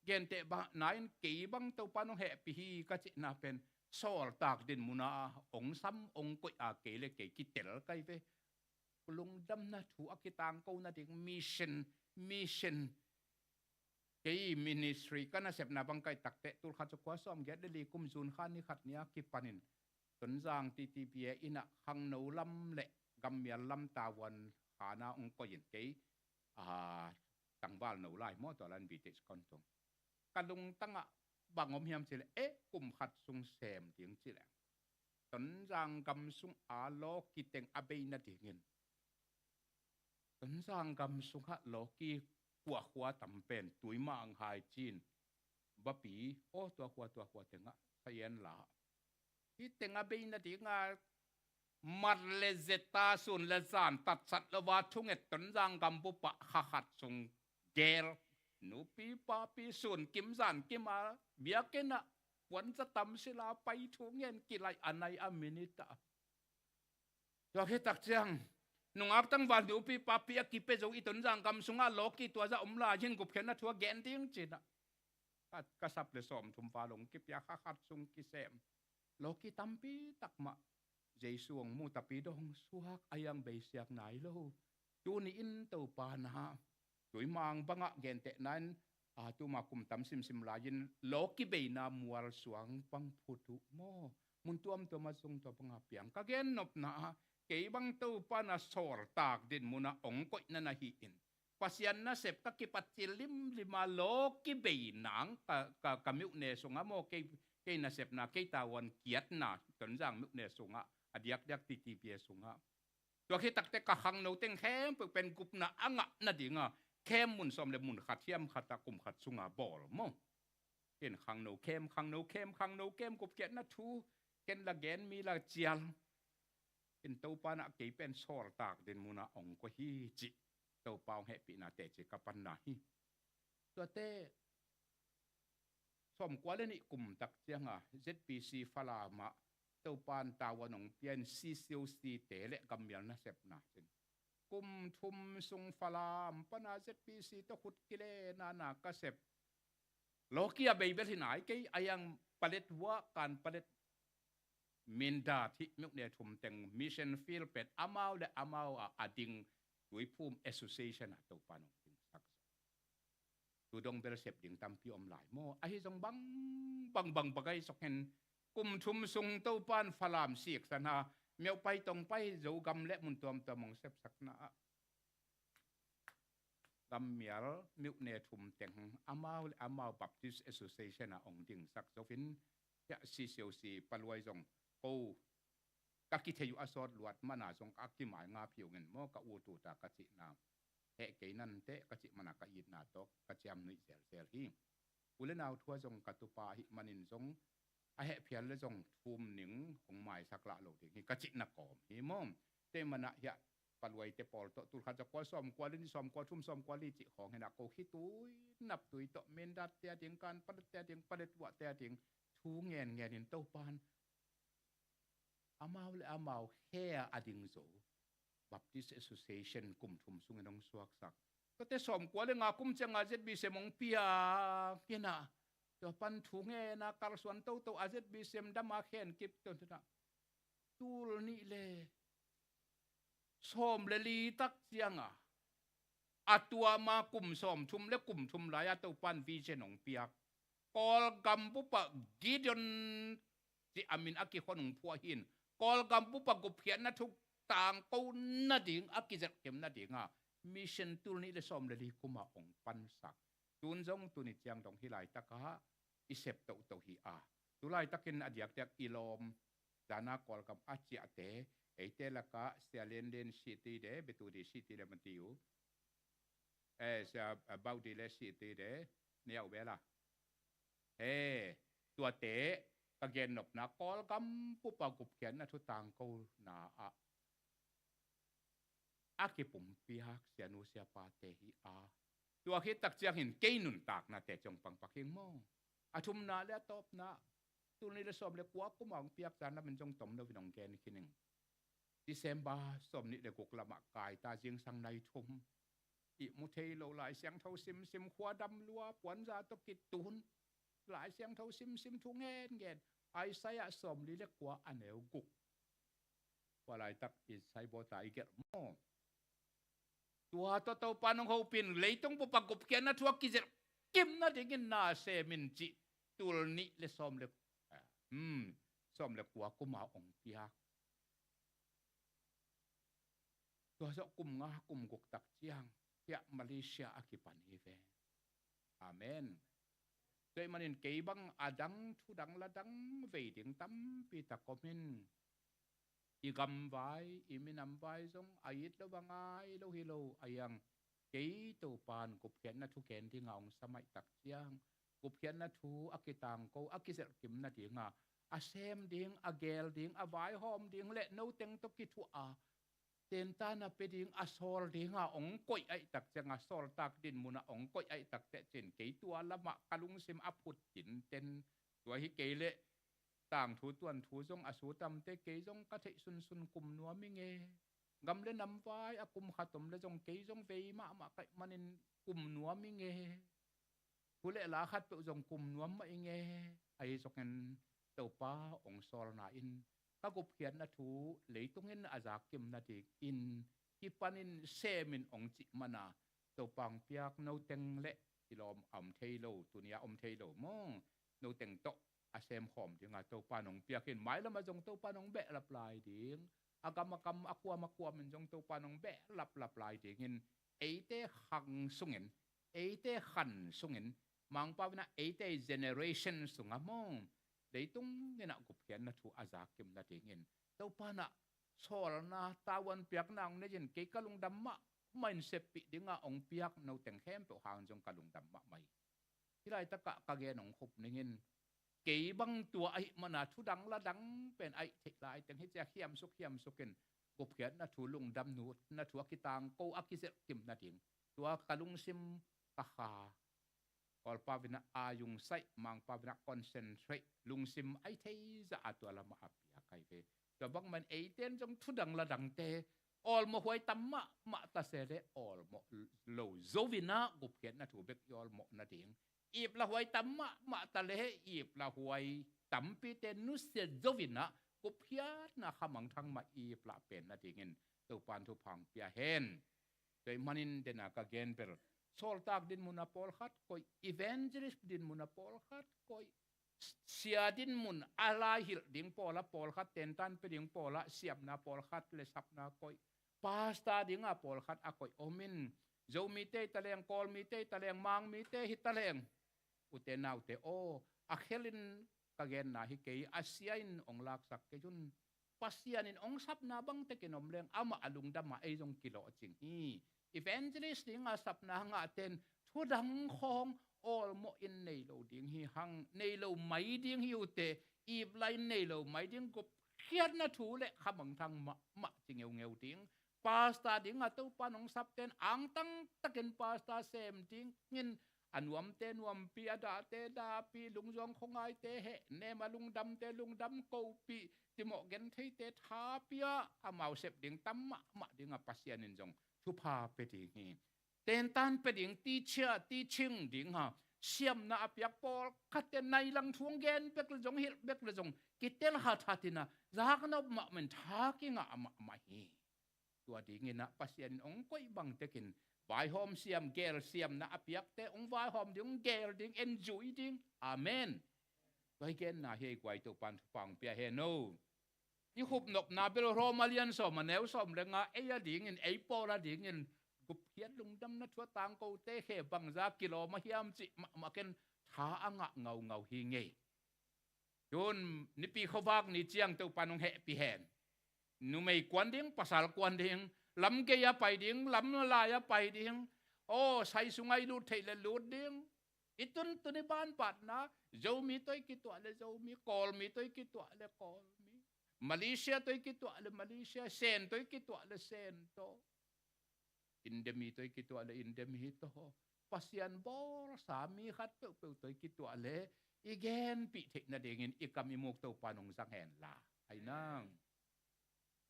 เกณฑ์เตะบะนายกี่บังตัวปานองแหปีก็จะน่าเป็นโซลตากดินมุนาองซ้ำองกุยอาเกเลเกกิเตลไกเวลุงดำนะถูอากิตังกูนะดิ่งมิชชั่นเกี่ยมินิสทรีก็น่าเสพนาบังไกตักเตะตุลขัดจกว่าซ้อมเกดลีกุมจุนขันนี่ขัดเนี้ยกิปันินตนจางตีเปียอินะขังโนลำเละกำเมียลำตาวันหานาองก็ยินเกยตังบ้านโนไลมอตัวลันบีเตสคอนตงกันลุงตั้งบางอมยามสิเลกุมขัดซุงเซมถึงสิเลตนจางกำซุงอาโลกิเตงอเบยนาดิ่งตนจางกำซุงฮะโลกีกัวขวาตำเป็นตุยมาอังไฮจีนบะปีโอ้ตัวขวาเต็งเสียนละที่เต็งเบยนาดิ่งมัดเลเซตาสุนเลซานตัดสัตละวาทุงเอตนจางกำปุปะขัดซุงเกลนูปีปาปีสุนกิมซานกิมาเบียกินะวันจะตำศิลาไปทุงเงินกิไลอันในอเมนิตาตัวที่ตักเจียงนุ่งอับตั้งวันนูปีปาปีกิเปโจอีตนจังกำสุงอาโลกีตัวจะอมลายิงกุบเขียนนะทัวแกนดิ้งจีนะกษับเลสอมทุมฟ้าลงกิปยาขัดซุงกิเซมโลกีตัมปีตักมาเจสวงมูตปีดงสวกอายังเบเสียกไหนโลจูนี่อินตัวปานะตุยมังบังเกนเตนั้นตัวมาคุมตำซิมลายินโลกิเบนามัวสวงปังพุทุโมมุนตัวมตัวมาทรงตัวปังเปียงก็เกนนบนะเกบังตัวปานาโซลตากดินมุนาองก็นันนาฮีอินปัสยันนะเสพก็กิปัจจิลิมลิมาโลกิเบนังกมิวเนสงะโมเกนะเสพนาเกตาวันเกียรตินาตนจังมิวเนสงะอดียักติเปียสงะตัวที่ตักเตกะขังโนเต็งแคมเป็นกุปนาอังะนาดิ่งแค่มุนสมเลมุนขัดเทียมขัดตะกุมขัดสุงาบอลม เห็นขังโนเข้มขังโนเข้มขังโนเข้มกบเกนนะทูเกนละแกนมีละเจียลเห็นตัวปานะเกยเป็นโซลตากเดินมูนาองก็ฮีจิตัวเปาแฮปีนาเตจิกับปันนาฮีตัวเต้สมกว่าเลยนี่กลุ่มตักเจียงอ่ะ ZPC ฟลามาตัวปานตาวันองเปียนCCOC เตเละกำเมียนนะเสพนาจินกุมทุมสุงฟลามปนา ZPC ตัวขุดกิเลนานากระเสพโลกียเบย์เบลที่ไหนก็ยังผลิตว่าการผลิตมินดาที่มุกเนี่ยทุมแต่งมิชชั่นฟิลเป็ดอามาและอามาอดิงด้วยภูมิ association ตัวปานองติงสักตัวดงเบลเสพดิ่งตามพี่อมหลายโมไอ้จงบังปะไกสกเห็นกุมทุมสุงตัวปานฟลามเสียกสนาเมียวไปตรงไปโจกำและมุนตัวมองเสพสักนะกำเมียลมิวเนทุมแต่งอามาบัพติสแอสโซเชชันองดิ่งสักโซฟินยะCCOCปลวยจงโกกักกิเทยุอสอดลวดมานาจงกักกิหมายงาผิวเงินโมกะอูตูตากะจินามเฮเกนันเตกะจิมานากะยิดนาตกกะจำนุยเซลฮีอุเลนาวทัวจงกัตุปาหิมันินจงอาเฮเพียนและจงทุมหนิงของหมายสักละโลดิฮิกะจินักกอมฮิมอมเตมนะยะปลวยเตปอลโตตุลขัดจะกว่าซ้อมกว่าลินซ้อมกว่าทุ่มซ้อมกว่าลิจิของให้นักโกขิตุยนับตุยโตเมนดัดเตียดิงการปฏิเตียดิงปฏิวัติเตียดิงทูเงินนินเต้าปานอามาและอามาแค่อดิงโซบัพติสแอสโซเชชันกลุ่มทุมสุงนองสวกสักก็แต่ซ้อมกว่าเลยงากุมจังอาเจ็ดบีเซมงเปียเกียนะตัวปันทูเงินนะการส่วนเต้าอาเจ็ดบีเซมดามาเข็นกิบตัวนั้นตูลนี่เลยส้มเลลีตักเจียงอัตัวมากลุ่มส้มทุมและกลุ่มทุมหลายตัวปันวิเชนองเปียกกอลกัมปุปะกิดยนที่อามินอักิคนของพัวหินกอลกัมปุปะกุเพียนนะทุกต่างกูนาดิ่งอักิจักเข็มนาดิ่งมิชชั่นตุลนี้เลยส้มเลลีกุมาองปันสักตุนจงตุนิจยังตองฮิไลตะกะอิเซปโตโตฮิตุไลตะกินอดียกเตกอิลอมดานากอลกัมอาจิอาเตไอเตละกะเสียเลนเดนซิตี้เดเบตูดีซิตี้เลมันติวเสียบาวดีเลซิตี้เดเนี่ยเวล่ะตัวเตะกะเกนนบนะกอลกัมปุปะกุบเขียนนะทุตังกูนาอากิปุ่มปีฮักเสียนูเสียปาเตฮิตัวคิดตักเจียงหินเกยนุนตากนะแต่จงปังปักเฮงมองชุมนาและตบนะตัวนี้เลยสอบเลยกว่ากูมองเปียกจานนั้นมันจงตมเราพี่น้องแกนคิดหนึ่งดิเซมบาสมนิเดกุกละมะกายตาเจียงสังในทุมอิมุเทโลหลายเสียงเท่าซิมขวาดำลัวปวนจาตกิดตุนหลายเสียงเท่าซิมทุงเงินไอไซยะสมนิเล็กกว่าอันเอวกุกว่าหลายตักอิไซโบตาอีเกตโมตัวโตปานองเขาปินเลยต้องปุปะกบเกียนนะทัวกิจกิมนะเด็กินนาเซมินจิตุลนิเลสมเล็กสมเล็กกว่ากูมาองเปียกตัวเจ้ากลุ่มกลุ่มกุกตักเจียงเปียมาเลเซียอากิปันฮีเวอาเมนโดยมันเห็นเกย์บังอาดังทุดังละดังเวดิงตั้มปีตะกอมินอีกำไว้อีมินำไว้ทรงอายิดแล้วบังไงแล้วฮิโลอายังเกย์ตัวปานกุบเขียนนะทุกเกณฑ์ที่เงาสมัยตักเจียงกุบเขียนนะทุอากิตังโกอากิเสกิมนะดิ่งอาเซมดิ่งอาเกลดิ่งอาไว้หอมดิ่งเละโนเต็งตกิทัวเตนตานาเปดิงอโซลดิงองก้อยไอตักจังอโซลตักดินมุนะองก้อยไอตักเตจินเกยตัวละมะกะลุงซิมอพุดจินเตนตัวฮิเกเลต่างทูตวนทูจงอสูตำเตเกยจงกะเทซุนกุมนัวมิเงกำเลนำไว้อกุมขัดตมเลจงเกยจงเวมะไกมันินกุมนัวมิเงผู้เลลาขัดเปจงกุมนัวมะเงไอจงเงินเต่าป้าองโซลนาอินถ้ากุบเขียนนะทูเลยตรงนี้อาจากกิมนาทีอินกิปันินเซมินองจิมานาตัวปังเปียกโนเต็งเละที่ลอมอมเทโลตัวนี้อมเทโลมองโนเต็งโตอาเซมหอมที่งาตัวปานองเปียกเห็นไหมแล้วมาจงตัวปานองแบะลับลายดิ่งอากรรมอควมันจงตัวปานองแบะลับลายดิ่งเห็นเอเตขังสุงเห็นเอเตขันสุงเห็นมังปาวินะเอเตเจเนเรชันสุงมองเลยตรงนี้นะกุบเขียนนะทูอาจากกิมนาทีเงินตัวปานะโซลนะตาวันเปียกนางเนี่ยเห็นเกกะลุงดำมะไม่เสพปิดิ่งองเปียกโนแต่งเข้มเปล่าหางจงกะลุงดำมะไม่ที่ ที่ไรตะกะกะเกนของขบในเงินเก๋บังตัวไอ้มันน่ะทุดังละดังเป็นไอ้เทลายแต่ให้จะเขียมสุกินกบเขียนน่ะถูลุงดำนูดน่ะถูกิตังโกอักิเสกิมน่ะถิงตัวกะลุงซิมกะขากอลปาวินะอายุงไซมังปาวินะคอนเซนเทรตลุงซิมไอ้เทจะอัตัวละมาอับยาไกเวตัวบังมันไอ้เต้นจงทุดังละดังเตออลมาหวยตัมมะมะตาเสเรออลมาโลโซวินะกบเขียนน่ะถูเบกยอลมาน่ะถิงอีบละหวยตัมมะมะตาเลอีบละหวยตัมปีเตนุสเซโซวินะกบเขียนน่ะขมังทั้งมาอีบละเป็นน่ะถิงตัวปานทุพังเปียเฮนโดยมันินเดน่ะกะเกนเปรโซลตากดินมุนาปอลขัดคอยอีเวนเจลิสดินมุนาปอลขัดคอยเสียดินมุนอะไรหิลดิงปอละปอลขัดเต็นตันไปดิงปอละเสียบนาปอลขัดเลสับนาคอยปาสตาดิงอาปอลขัดอาคอยโอมินโจมีเตตะเลงกอลมีเตตะเลงมังมีเตฮิตะเลงอุเตนาอุเตโออาเคลินกะเกนนาฮิเกยอาเซียนองลักสักเกจุนปัสยานินองซับนาบังเตกินอมเลงอามาอลุงดามาไอจงกิโลจิงฮีevangelist ding a sap na nga ten thudang khong all mo in nei lo ding hi hang nei lo mai ding hi ute if lai nei lo mai ding ko khiat na thu le khamang thang ma chingeu ngeu ding pasta ding a to panong sap ten ang tang taken pasta sem ding ngin anuam te nuam pi ada te da pi lungjong khongai te he ne ma lung dam ko pi ti mo gen thei te tha pia amau sep ding tam ma ding a pasian in jongทุพาไปดิ่งเต้นตันไปดิ่งตีเชื่อตีชิงดิ่งฮะเสียมนาอภิยปอลขัดเต้นในลังทวงเกนเบกระจงเฮเบกระจงกิเตลหัดหัดินะจากนั้นมาเหมือนทักยังมาฮีตัวดิ่งนะปัสยันองก็บังเตกินวายหอมเสียมเกลเสียมนาอภิยเตองวายหอมดิ่งเกลดิ่งเอ็นจุยดิ่งอาเมนไว้เกนนาเฮกไว้ตัวปันฟังเปียเฮโนยี่ขุบนกนาเบลโรมาเลียนสมมาแนวสมเรงไอ้ยาดิ่งเงินไอ้ปอละดิ่งเงินกุบเขียนลุงดำนัดชัวตังกูเตะเขบังจากกิโลมาเฮียมจิมาเกินท้าอ่างเงาฮิงเงยจนนิปีเขาวากนิเจียงตัวปานงเหปีแหนนูไม่กวนดิ่งภาษากวนดิ่งลำเกียไปดิ่งลำลายไปดิ่งโอ้ใส่สุงไงลูดเทเลลูดดิ่งอีตุนตัวในบ้านปัดนะเจ้ามีตัวกี่ตัวเลยเจ้ามีกอลมีตัวกี่ตัวเลยกอลมาเลเซียตัวกี่ตัวเลยมาเลเซียเซนตัวกี่ตัวเลยเซนโตอินเดียมีตัวกี่ตัวเลยอินเดียมีโตปัสยันบอลสามีขัดเปิลตัวกี่ตัวเลยอีแกนปีเทนเดงินอีกามีมุกตัวปานงสังแหนลาไอ้นาง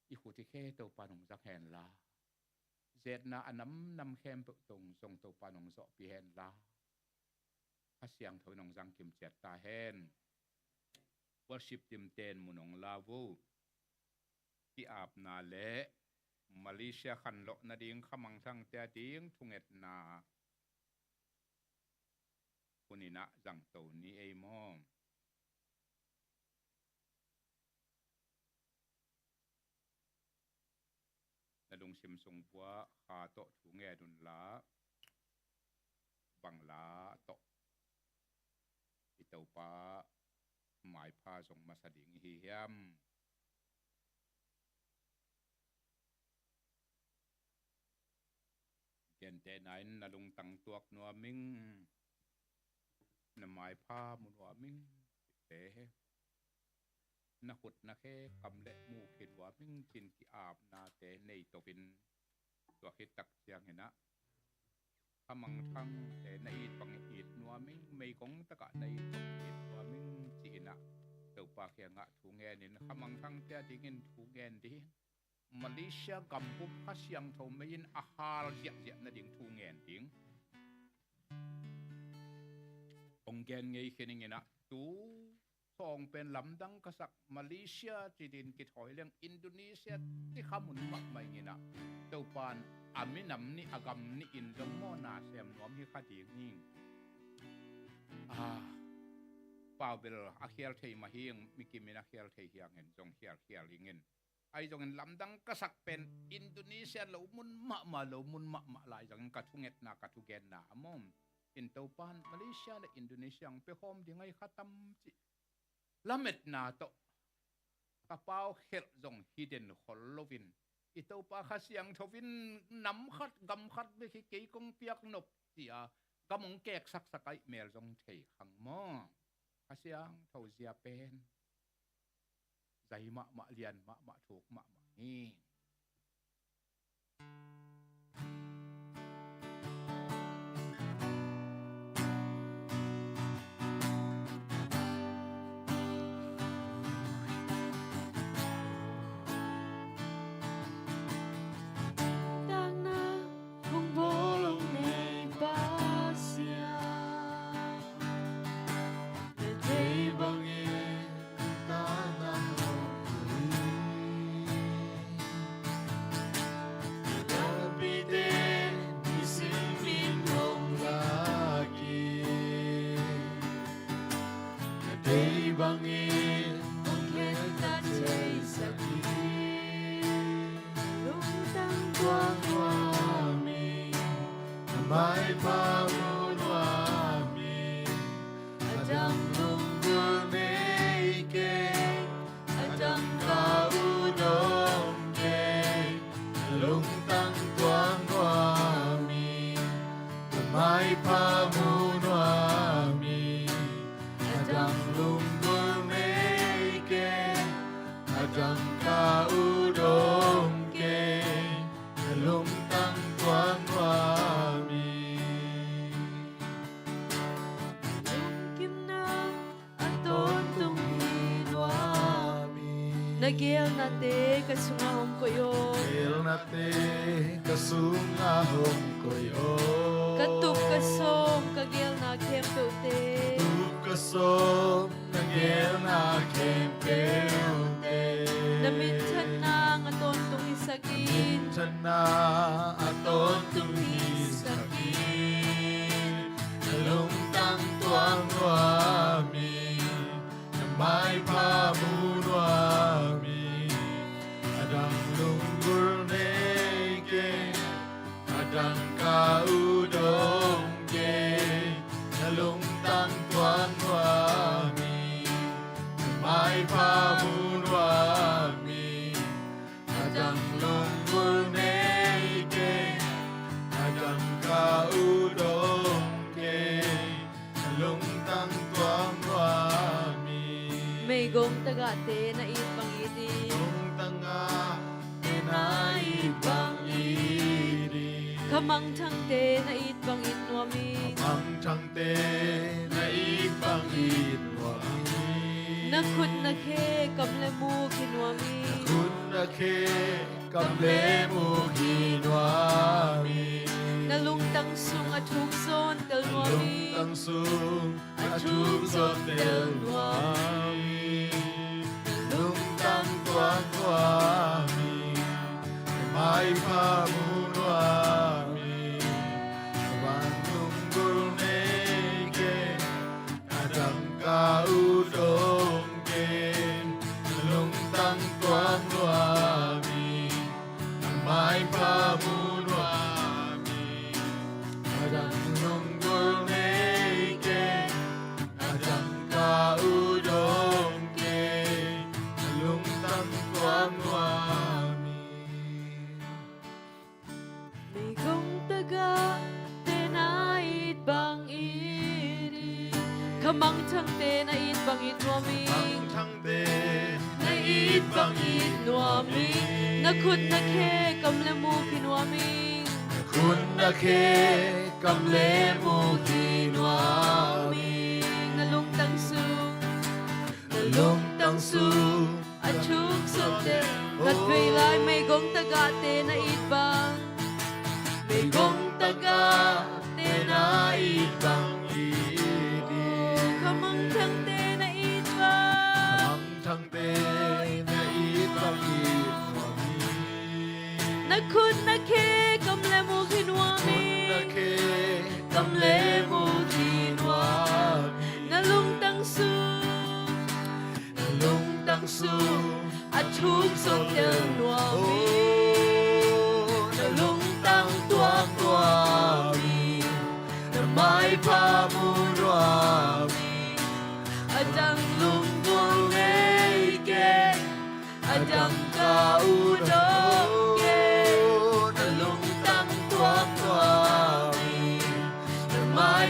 อีขุติเคตัวปานงสังแหนลาเจ็ดนาอันน้ำเข้มตรงทรงตัวปานงสอปีแหนลาพัสยังทวนงสังกิมเจ็ดตาแหนworship tim ten munong lavu ki ap na le Malaysia khan lo na ding khamang thang te ding thunget na kunina jang to ni ei mo na dong sim song pua kha to thunge dun la bang la to itau paหมายพาส่งมาสดิ่งเฮียมเกณฑ์แต่ไหนนลุงตังตัวนัวมิงนหมายพามุนว่ามิงเตะนักขุดนักแค่กำเละมูเข็ดว่ามิงจินกีอาบนาเตในตัวเป็นตัวคิดตักเสียงเห็นนะขมังทั้งแต่ในปังอีดนัวมิงไม่กงตะกะในปังอีดว่ามิงจีนะตัวปากยังถูเงินนี่ขมังทั้งแต่ดิ้งถูเงินดีมาเลเซียกำปุ๊บข้าเสียงทมไม่ยินอาหารเสียนั่นดิ้งถูเงินดิ้งองเงินไงแค่นี้ไงนะตู้ส่งเป็นลำดังกษัตริย์มาเลเซียจีดินกิถอยเรื่องอินโดนีเซียที่ขามุนมากไม่ไงนะตัวปานอามินำนี่อากรรมนี่อินดงโมนาเสียมน้อมที่ข้าดีนิ่งเปล่าเบลอาเคียลเทยมาเฮียงมิกิมินาเคียลเทยเฮียงเห็นจงเคียลลิงเงินไอ้จงเห็นลำดังกษัตริย์เป็นอินโดนีเซียเหลามุนมาเหลามุนมาลายจงกัดทุเงตนากัดทุเกนนามอมอินตัวปานมาเลเซียและอินโดนีเซียไปโฮมยังไงข้าตั้มจิละเม็ดนาโตกระเป๋าเฮลจงฮิดเดนฮอลโลวินอีตัวปาข้าเสียงทวินน้ำขัดกำขัดไปขี้เกยกงเปียกนบเสีย ก็มงแกกสักไอเมลจงเทขังหม้อข้าเสียงเท่าเสียเป็นใจมะเลียนมะถูกมะนี่ Bangin Pagkita chay sakit Lutang tuang wami May pamunwami Adang lungguneke Adang kaudongke Lutang tuang wami May pamunwami Adang lungguneke Adang kaudongke Lungtang tuang wami Lungkim na aton tunghinwami Nagil nate kasungahom koyo Nagil nate kasungahom koyo Katup kasom kagil na kempeute Katup kasom kagil na kempeute Namintan na aton tung isagin Namintan na aton tung isagin Nalungtang tuang wami Na may pamunwami Adang lunggul neke Adang kaudongke Nalungtang tuang wami Na may pamunwami Adang lunggul neke Adang kaudongke Nalungtang tuang wami May gong tagate na ipangiti Yung tanga Tinaibang iri Kamang tangte na itpangit wami Ang tangte Naibang inwami Nakut nakhe kamlemu kinwami Kun nake Kamlemu ginwami Nalungtang sung at hugson kalwami Lungtang sung Atugzot delwami Lungtang tuang wami May pamunwami Abang lunggul neke Adang kaudongke Lungtang tuang wami May pamunwami Adang lunggul neke Adang kaudongke Lungtang tuang wami May gong taga tenait bang iri Kamang tangte na itpangit wami Ang tangte Naibang Nwami Nakut nakhe kamlemu kinwami Kun nake kamlemu ginwami Nalungtang sung Nalungtang sung at hugsote Katwailay may gong tagate na itbang May gong taga Tenaibang iri Kamang tangte na itbang Ang tangte Naibang ginwami Nakut nakhe kamlemu kinwami Nake kamlemu ginwami Nalungtang sung Nalungtang sung at hugsote nwami Nalungtang tuang wami Na may pamunwami Adang Lunggul neke Adang kaudongke Nalungtang tuang wami Na may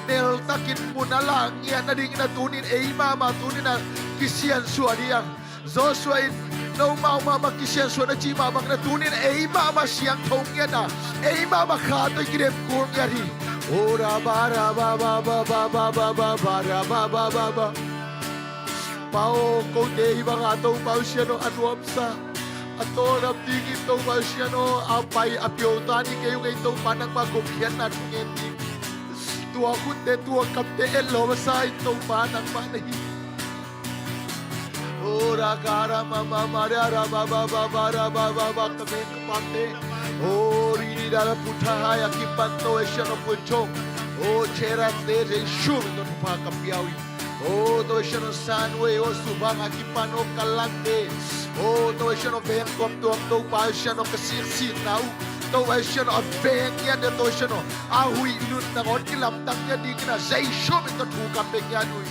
nel takin muna lang yan na ding natunin mama tunin na kisian suadiang Joshua in no mama kisian suana chi mama natunin mama siang thong yan na mama khatoy kirem kur yari ora bara ba ba ba ba ba ba ba bara ba ba ba ba pao ko de ibang atong pao siya no anuam sa ato tingin to ba siya no apay apyo tani kayo ngay to panang magukyan na tungeting tua kunde tua kapte elo sa ito panang manahi ora gara mama mara ba ba ba ba ba ba ba kame kapate ori ni dara putha ya kipanto siya no punchong o chera de shum no pa kapiawi o to siya no sanwe o subang akipano kalante o to siya no ben kom to pa siya no kasirsin nau to siya no ben yan to siya no ahui inun na on kilam tang ya di kina say shum to tu kapeng yan ui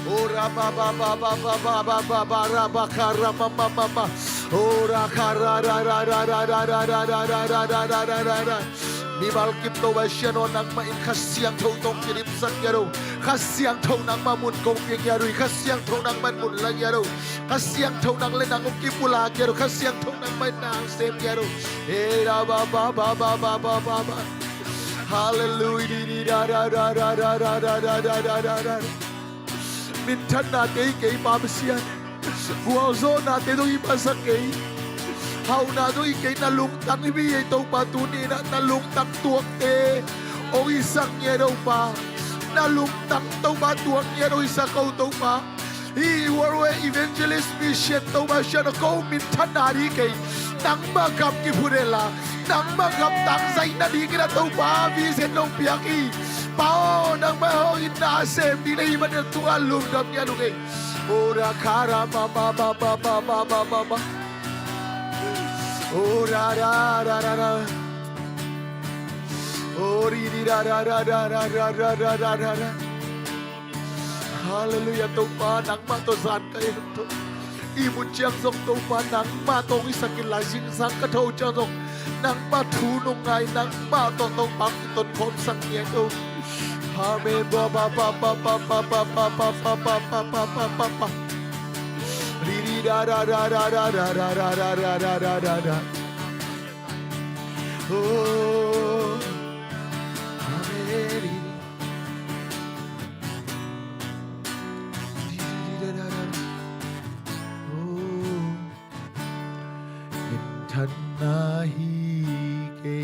ora ba ba ba ba ba ba ba ba ba ra ba kara mama mama ora kara ra ra ra ra ra ra ra ra ra ra ra ra ra ra ra mi balkip to ba siya no nang main kasyang thong tong kirip sak yaro kasyang thong nang mamun kong ping yaro kasyang thong nang man mun lang yaro kasyang thong nang lenang ukipula yaro kasyang thong nang man nang sem yaro ra ba ba ba ba ba ba ba ba hallelujah ra ra ra ra ra ra ra ra ra ra ra mintan natin kay pamasiyan guwazo natin do'y masakay how na do'y kay nalungtang ibigay itong patunin at nalungtang tuwag o isang yero pa nalungtang itong patuwag yero isa kaw itong pa iwarwe evangelist mission itong ba siya na kaw mintan natin kay nang magam kipurela nang magam tangsay na di kina itong pa visit ng piyaki pao nang mahongin na asem di na iman na tuwa lungam niya nung ora kara mama mama mama mama mama ora ra ra ra ra ori di ra ra ra ra ra ra ra ra ra ra ra hallelujah tong pa nang matosan kayo to imut chiang song tong pa nang matong isakin lasing sang katho cha song nang mathunong ngai nang matong tong pang ton khom sang niya to amen ba ba ba ba ba ba ba ba ba ba ba ba ba ba ba ba ri ri ra ra ra ra ra ra ra ra ra ra ra ra ra ra oh amen oh mintan nahi ke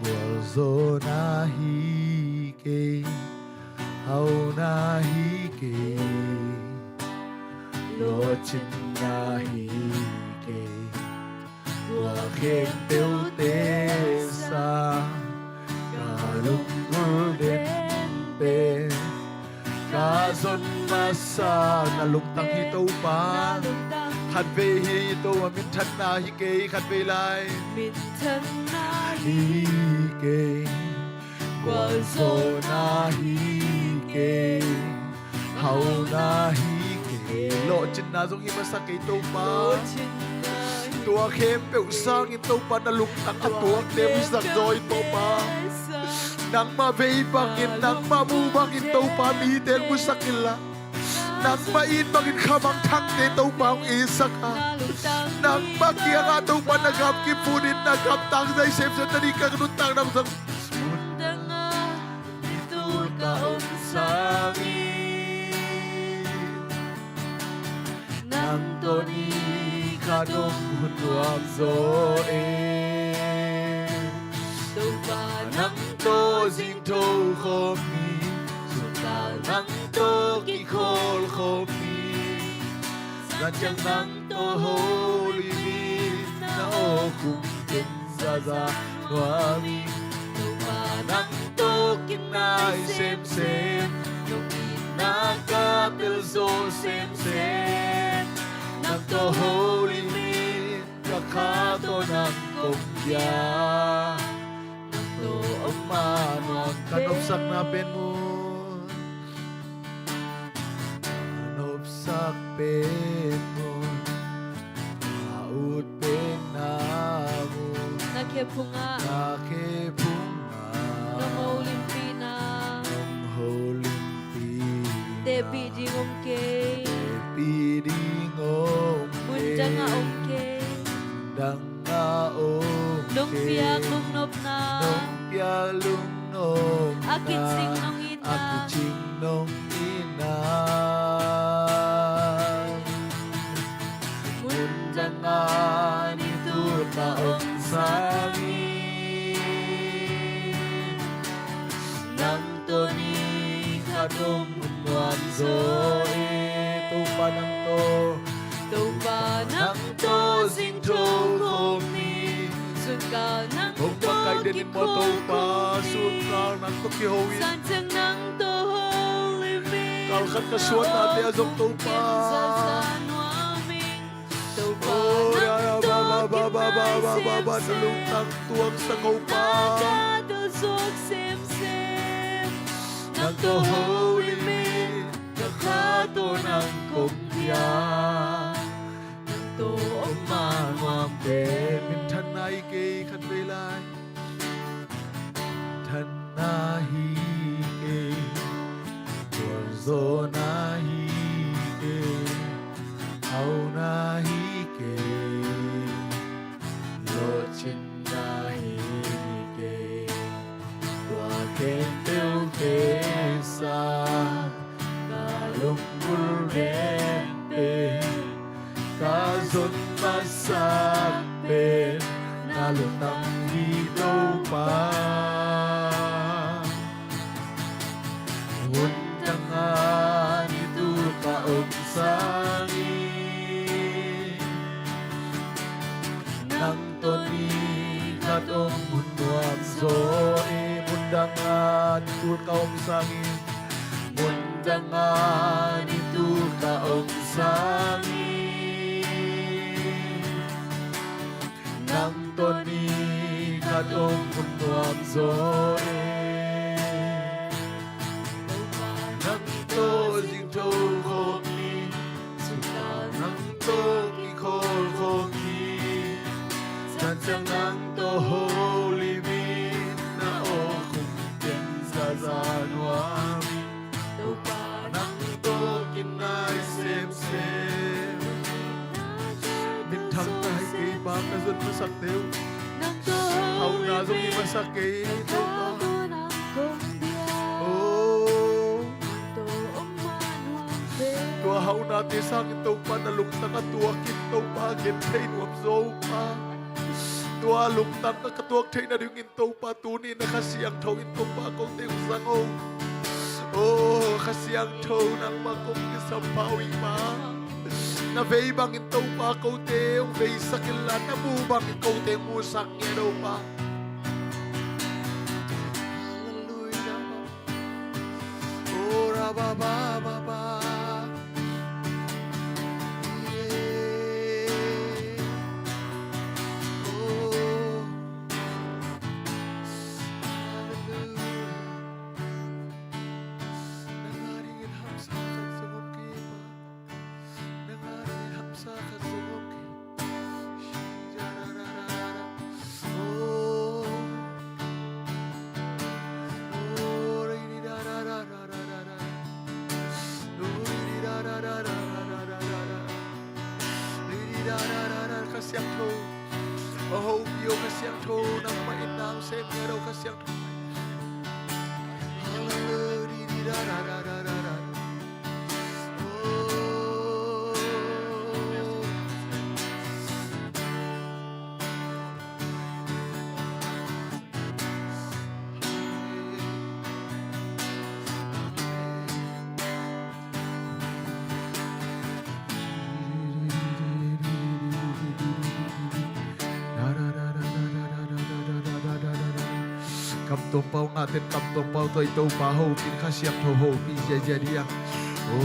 bolzo nahi hau nahi ke lo chin nahi ke wa khen teu te sa ka lung golden pe ka zon masa na lung tang hito pa khat ve hito min than nahi ke khat ve lai min thân hi ke Wazo nahi ke hau nahi ke lo chin na zong ima sa kay to pa tua khem peu sang in to pa na luk tang atuak te mi sak joy to pa nang ma vei bangin nang ma bu bangin to pa mi ten mu sakila nang ma in bangin khamang thang te to pa ang isaka nang ma kia nga to pa nagap ki punin nagap tang dai sem sa tani ka nutang nam sang nang toni kadong hutuam zo nang to zing to khomi suta nang to ki khol khomi Nanjang nang to holy mi na o kum kin za za wami nang to kinai sem sem nakapil so sem sem nang to holy mi kakato nang kumya nang to amanon kanopsak na pen mo kanopsak pen mo maut pen na mo Nakepunga nakepunga Namaulimpina Debi di om ke Pi di ngom Munja nga om ke Dang nga om Nung piyak nung nop na Nung pia lung nong Akit na. sing nung ina Akit sing nong ina Munja nga Nitur ka om sangi Nang to ni kadum unwan zo Ito pa nang to Tau ba nang to sing to kom ni Suka nang Kung to bakay din mo to pa Suka nang to kihawin San sang nang to holy me Kalkan kasuan natin azok to pa Sa San Waming Tau ba Oh, ya nang to ba Nalung nang tuwag sa pa Nakadusok sim-sim Nang to holy me Nakato ng kumpya Nang to Umangwang din Mintan na ikay kanbilay Tan na hikay Warzo na hikay Au na hikay Lochin na hikay Wakin tiêu kesa Kalung kurente Kazon masakbin Nalutang dito pa Huntang nga nito kaong sangi Nang toni katong munduang zoe Mundang nga nito kaong sangi Mundang nga nito kaong sangi Nang toni katong munduang zoe Nang to sing to komi Suka nang to kikol komi Sansang nang to holy beat Na o kumpiyan sa zanwami Tupa nang to kinay sem-sem Bintang tayo kay baka zon masaktew Nang to Hau na zon holy me masakay Nakado ng kumbya Oh To umanwang be Tuahaw natin sa akin ito pa, nalungtang at tuwakit ito pa, gintay nuwam zo pa. Tualungtang na katuwag tayo na rin ito pa, tuni na kasiyang tau ito pa, kung tayo sango. Oh, kasiyang tau ng makong isampawi pa. Na veibang ito pa, kung tayo vei sakilan, na bubang ikaw tayo musak niya pa. Hallelujah. Oh, rabababa. Kasiang to, oh Dio kasiang to, nang mainang sem ngero kasiang to. Hallelujah, Kamtumpaw natin, kamtumpaw to ito baho, pinakasiyang toho, pinjajadiya.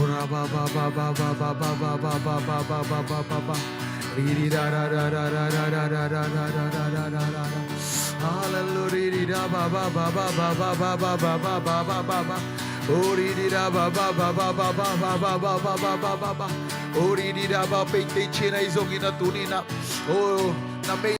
Ora ba ba ba ba ba ba ba ba ba ba ba ba ba ba ba ba. Riri da da da da da da da da da da da da da da da da. Hallelujah, riri da ba ba ba ba ba ba ba ba ba ba ba ba ba ba. Oh riri da ba ba ba ba ba ba ba ba ba ba ba ba ba ba. Oh riri da ba pente china izong inatunina. Oh na may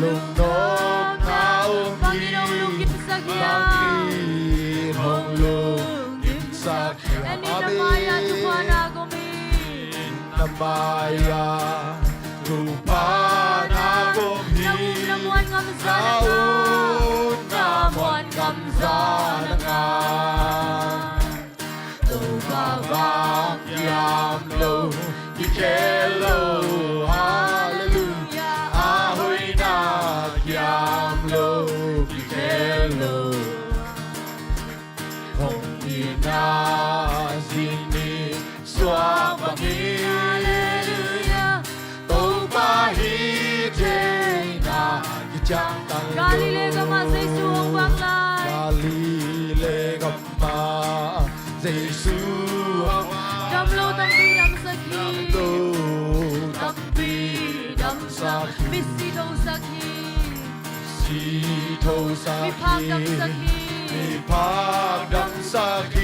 lungnom naong Panginoong lugim sa hiyang Panginoon hong lugim sa And in the Maya Tuhan agumi Namaya Tuhan agumi Namuan ngam sa Naun namuan kamsanangan Ubabang yamlo Ikelo Hallelujah Ahoy na yamlo Ikelo Hong inasini Swabangin Hallelujah Tâu bahide na Gijang tang Galile kama sa isuong banglay Galile kama Giêsu Damlo tampi dam sakhi Tampi dam sakhi Misi do sakhi Si thâu Mi phak dam sakhi sakhi Mi phak dam sakhi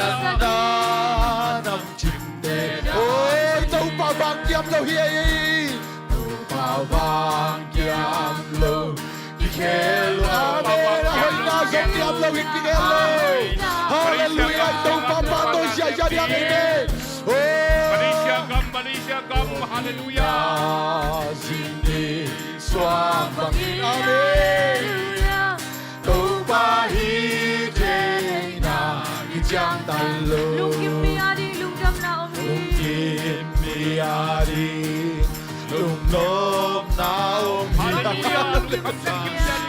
Yanda nam chim đề Ôi tâu bà bang kiam lâu hiê Tâu bà bang kiam lâu Đi khê lâu Amen Hãy na dòng kiam lâu hít đi khê lâu Hallelujah tâu bà bang tôi sẽ ra đi amen Malaysia gam, hallelujah. Sini suam bangin amen Tâu bà hi thế na Gijang talo Lung kim mi adi lung dam na om Lung kim mi adi Lung nom na om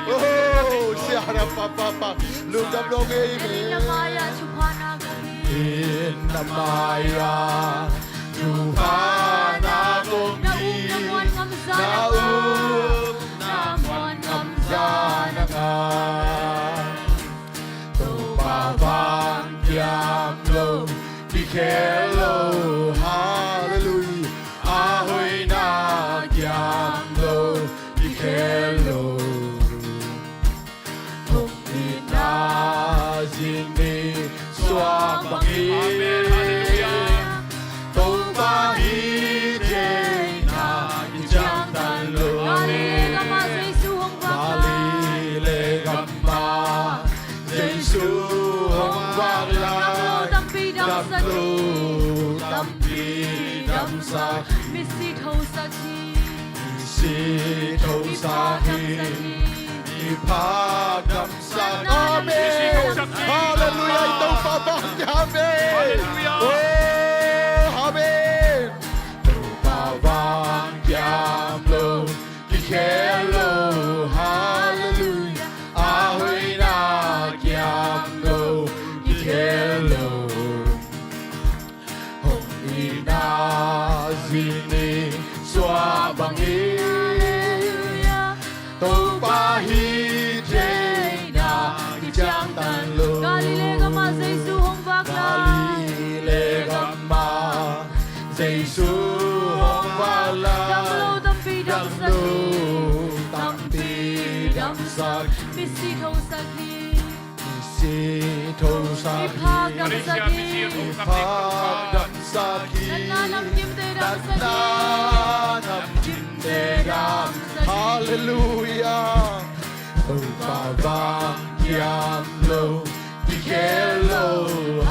Oh, siara papa Lung dam long In amen the Maya Tuhan agumi In namaya Tuhan agumi Namuan ngam sa Naum namuan kamsanangan Tupabang kiam lo Di kelo Hallelujah Ahoy na kiam lo Di kelo Hong inasini Suam bangin Tâu bahide na Gijang talo Galile kama sa isuong banglay Galile kama Giêsu hong baglay Tampi dam sakhi Tampi dam sakhi Misi do sakhi Si thâu Mi phak dam sakhi sakhi Mi phak dam sakhi Amen Hallelujah Tâu bà bang amen Hallelujah. Oh amen Tâu bà bang kiam lo Ki khelo Hallelujah Ahoy na kiam lo Ki khelo Hong inasini Suam bangin Tâu bahide na Gijang talo Galile kama sa isuong banglay Galile kama Giêsu hong baglay Damlo tampi dam sakhi Tampi dam sakhi Misi do sakhi Si thâu Mi sakhi phak dam Malaysia, sakhi Malaysia, Phak dam sakhi Nanam kim te dam sakhi Nanam chinde dam Hallelujah Tâu bà bang kiam lo Di khelo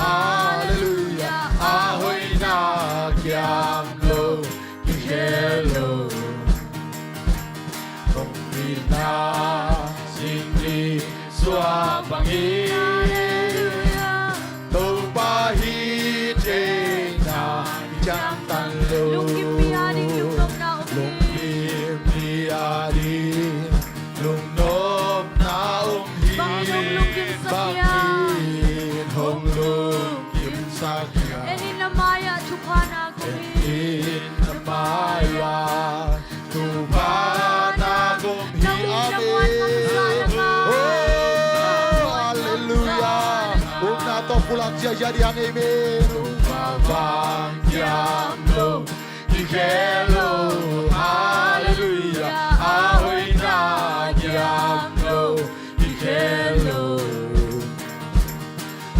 Hallelujah Ahoy na kiam lo Di khelo Hong inasini Suam bangin Tâu bahide na Gijang talo Lung kim mi adi lung dam na om Lung kim mi adi Lung nom na om hi Bangin lung kim sakya Bangin hong lung kim sakya And in the Maya Tuhan agumi In namaya Tuhan agumi Amen Oh hallelujah Om na to pulang jadi ang amen Babang kiam lo Di khelo Hallelujah Ahoy na kiam lo Di khelo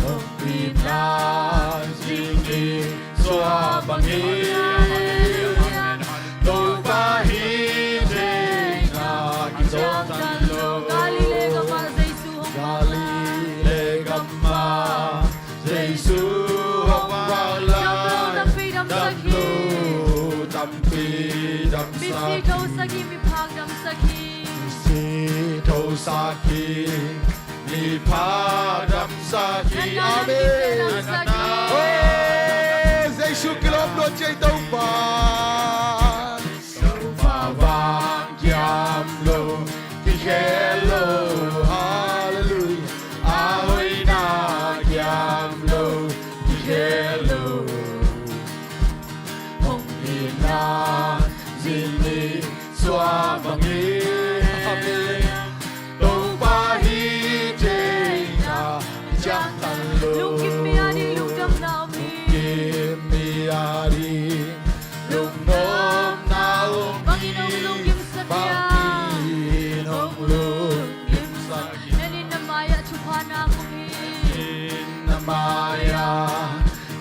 Hong inasini Suam bangin Tâu bahide na ำ บิ สา สิโทสักีมีพากดำสักี สีโทสากีมีพาดำสากีอาเมนโอ้เยซูกลอบโลเจตบานสุภาวังยามโลที่เคโลฮาเลลูยาอาโอยนายามโลที่เคโลคงมีนาจินีสวาบังเออาเมนโตบาฮีเจนาจังตันโล ลูกกิมมีอาดีลูกดำนามี Give me a ring, look nom now Panginoong lugim sa tiyan Panginoong lugim sa Nanin na maya chupana kong na maya,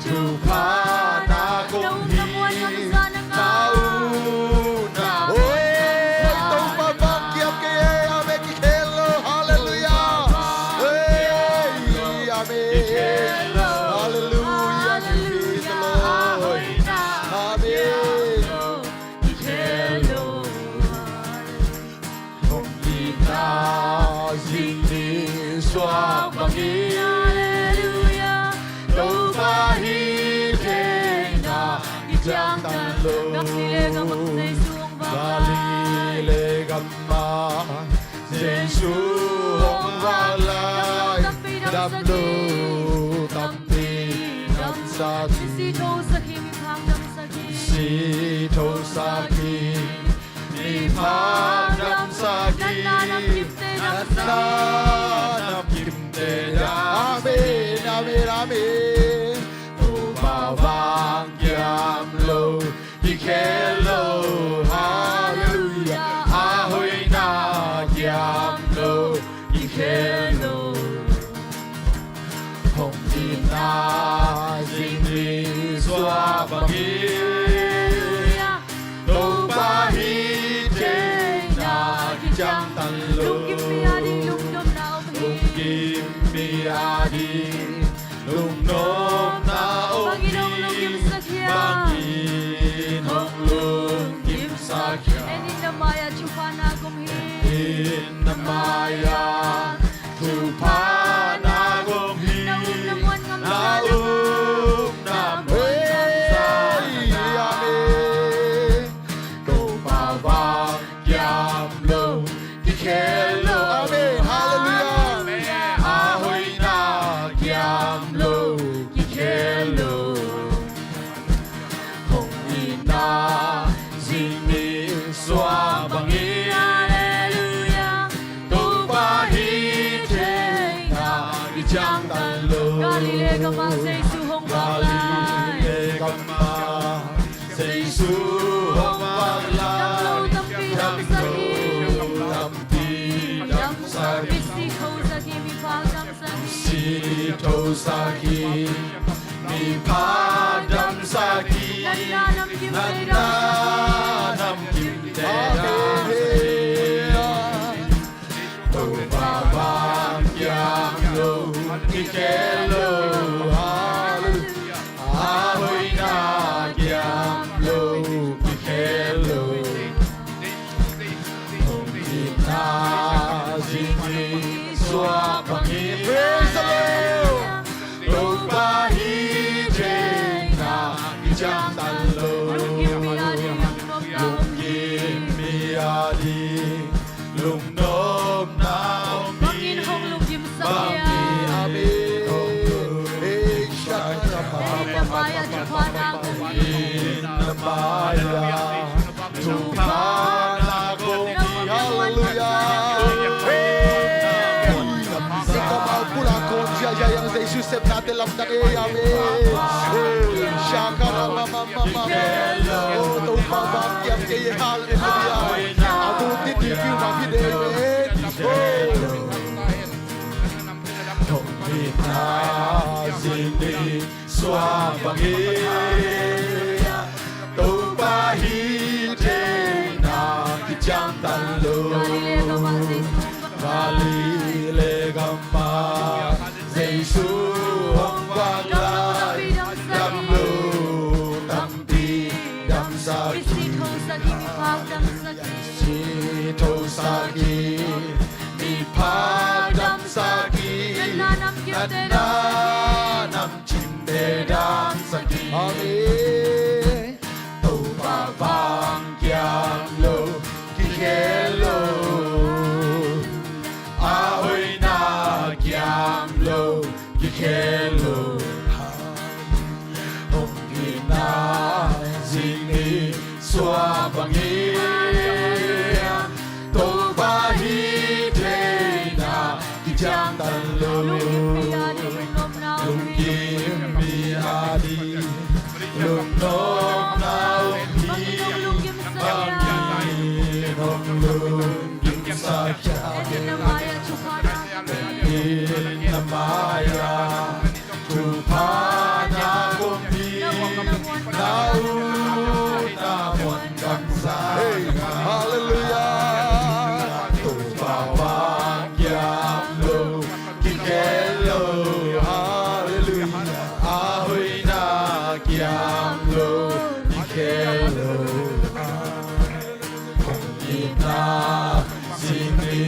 chupana kong nauna. Oy, itong pabakyam kay Ame Kikelo, hallelujah. Hey, Amen. Hallelujah, praise the Lord. Amen. Kung itazing swang bangin, Đâu ba hi thế na Giang tan lô Galile gamma Giêsu hong va lai Đam lô Đam pi Đam sa Si ki thô sa khi mi phang dam sa ki Si thô sa ki Mi pha đam sa ki Nat na nam kim te ya Amen, amen, amen Tu ba vang kiam lo Di khe lo Hallelujah Ahoy na kiam lo Di khe lo Hong di na Dinh li xoa bằng yên Tu ba hi thế na Ki chang tan lo Lung kim mi adi lung dom na Lung kim mi adi Lung nom na Panginoong lugim sa tiyan Panginoong lugim sa kya Nanin na maya chupana kong In na maya Tupana gom hi Naunamon ngam sa Naum namon sa Amen Tu pa vang yam lo Ki kelo Amen Hallelujah Ahoy na yam lo Ki kelo Hong ina Zini Swa bangin Hallelujah Tu pa hi te na Ki chang tan lo Galile gama sa Isu hong balay Galile gamma Giêsu hong balay Tampi dam sa ki Tampi dam sa ki Bisi thô sa ki mi phang dam sa ki Si thô sa ki Mi pha dam sa ki Nanda nam kim Nan te na dam nam kim te Tu ba vang yam lo Ki ke lo Hallelujah Ahoy na yam lo Ki ke lo Ina zini swa bangin Praise the Lord Lo ba hi te na Ki chang tan lo Lung kim mi adi lung Lung dom kim mi adi Lung nom na Panginoong lugim sa Bangin tiyan amin Eh shaka Nanin na maya chupana kong na maya Tupana kong Hallelujah Sa kamao pula kong siya yang sa Jesus sep natin lamdang amin Shaka ramamamamam Oh tupabang kiyam kaya Hallelujah Abuti di piu mapide Hong ina zini swa bangin Tu ba hi te na Ki chang tan lo Galile gamma Giêsu hong vang lai Dam lo Dam pi Dam sa ki Bisi thô sa ki mi phang dam saki si to sagi mi pa dam sagi nanam kirte na nam chim de dam sagi amen to ba vang kyam lo ki hello a hoi na kyam lo ki hello hong ki na zing ni swa bang hi to ba hi de na ki jam tan lo lung kim mi adi lung nom nao hi bang hi nong lung kim sa kya in namaya chupana kumpi nau na mon kam sa hallelujah tu bawa kyam lo kikelo hallelujah ahoy na kyam lo kikelo ina sini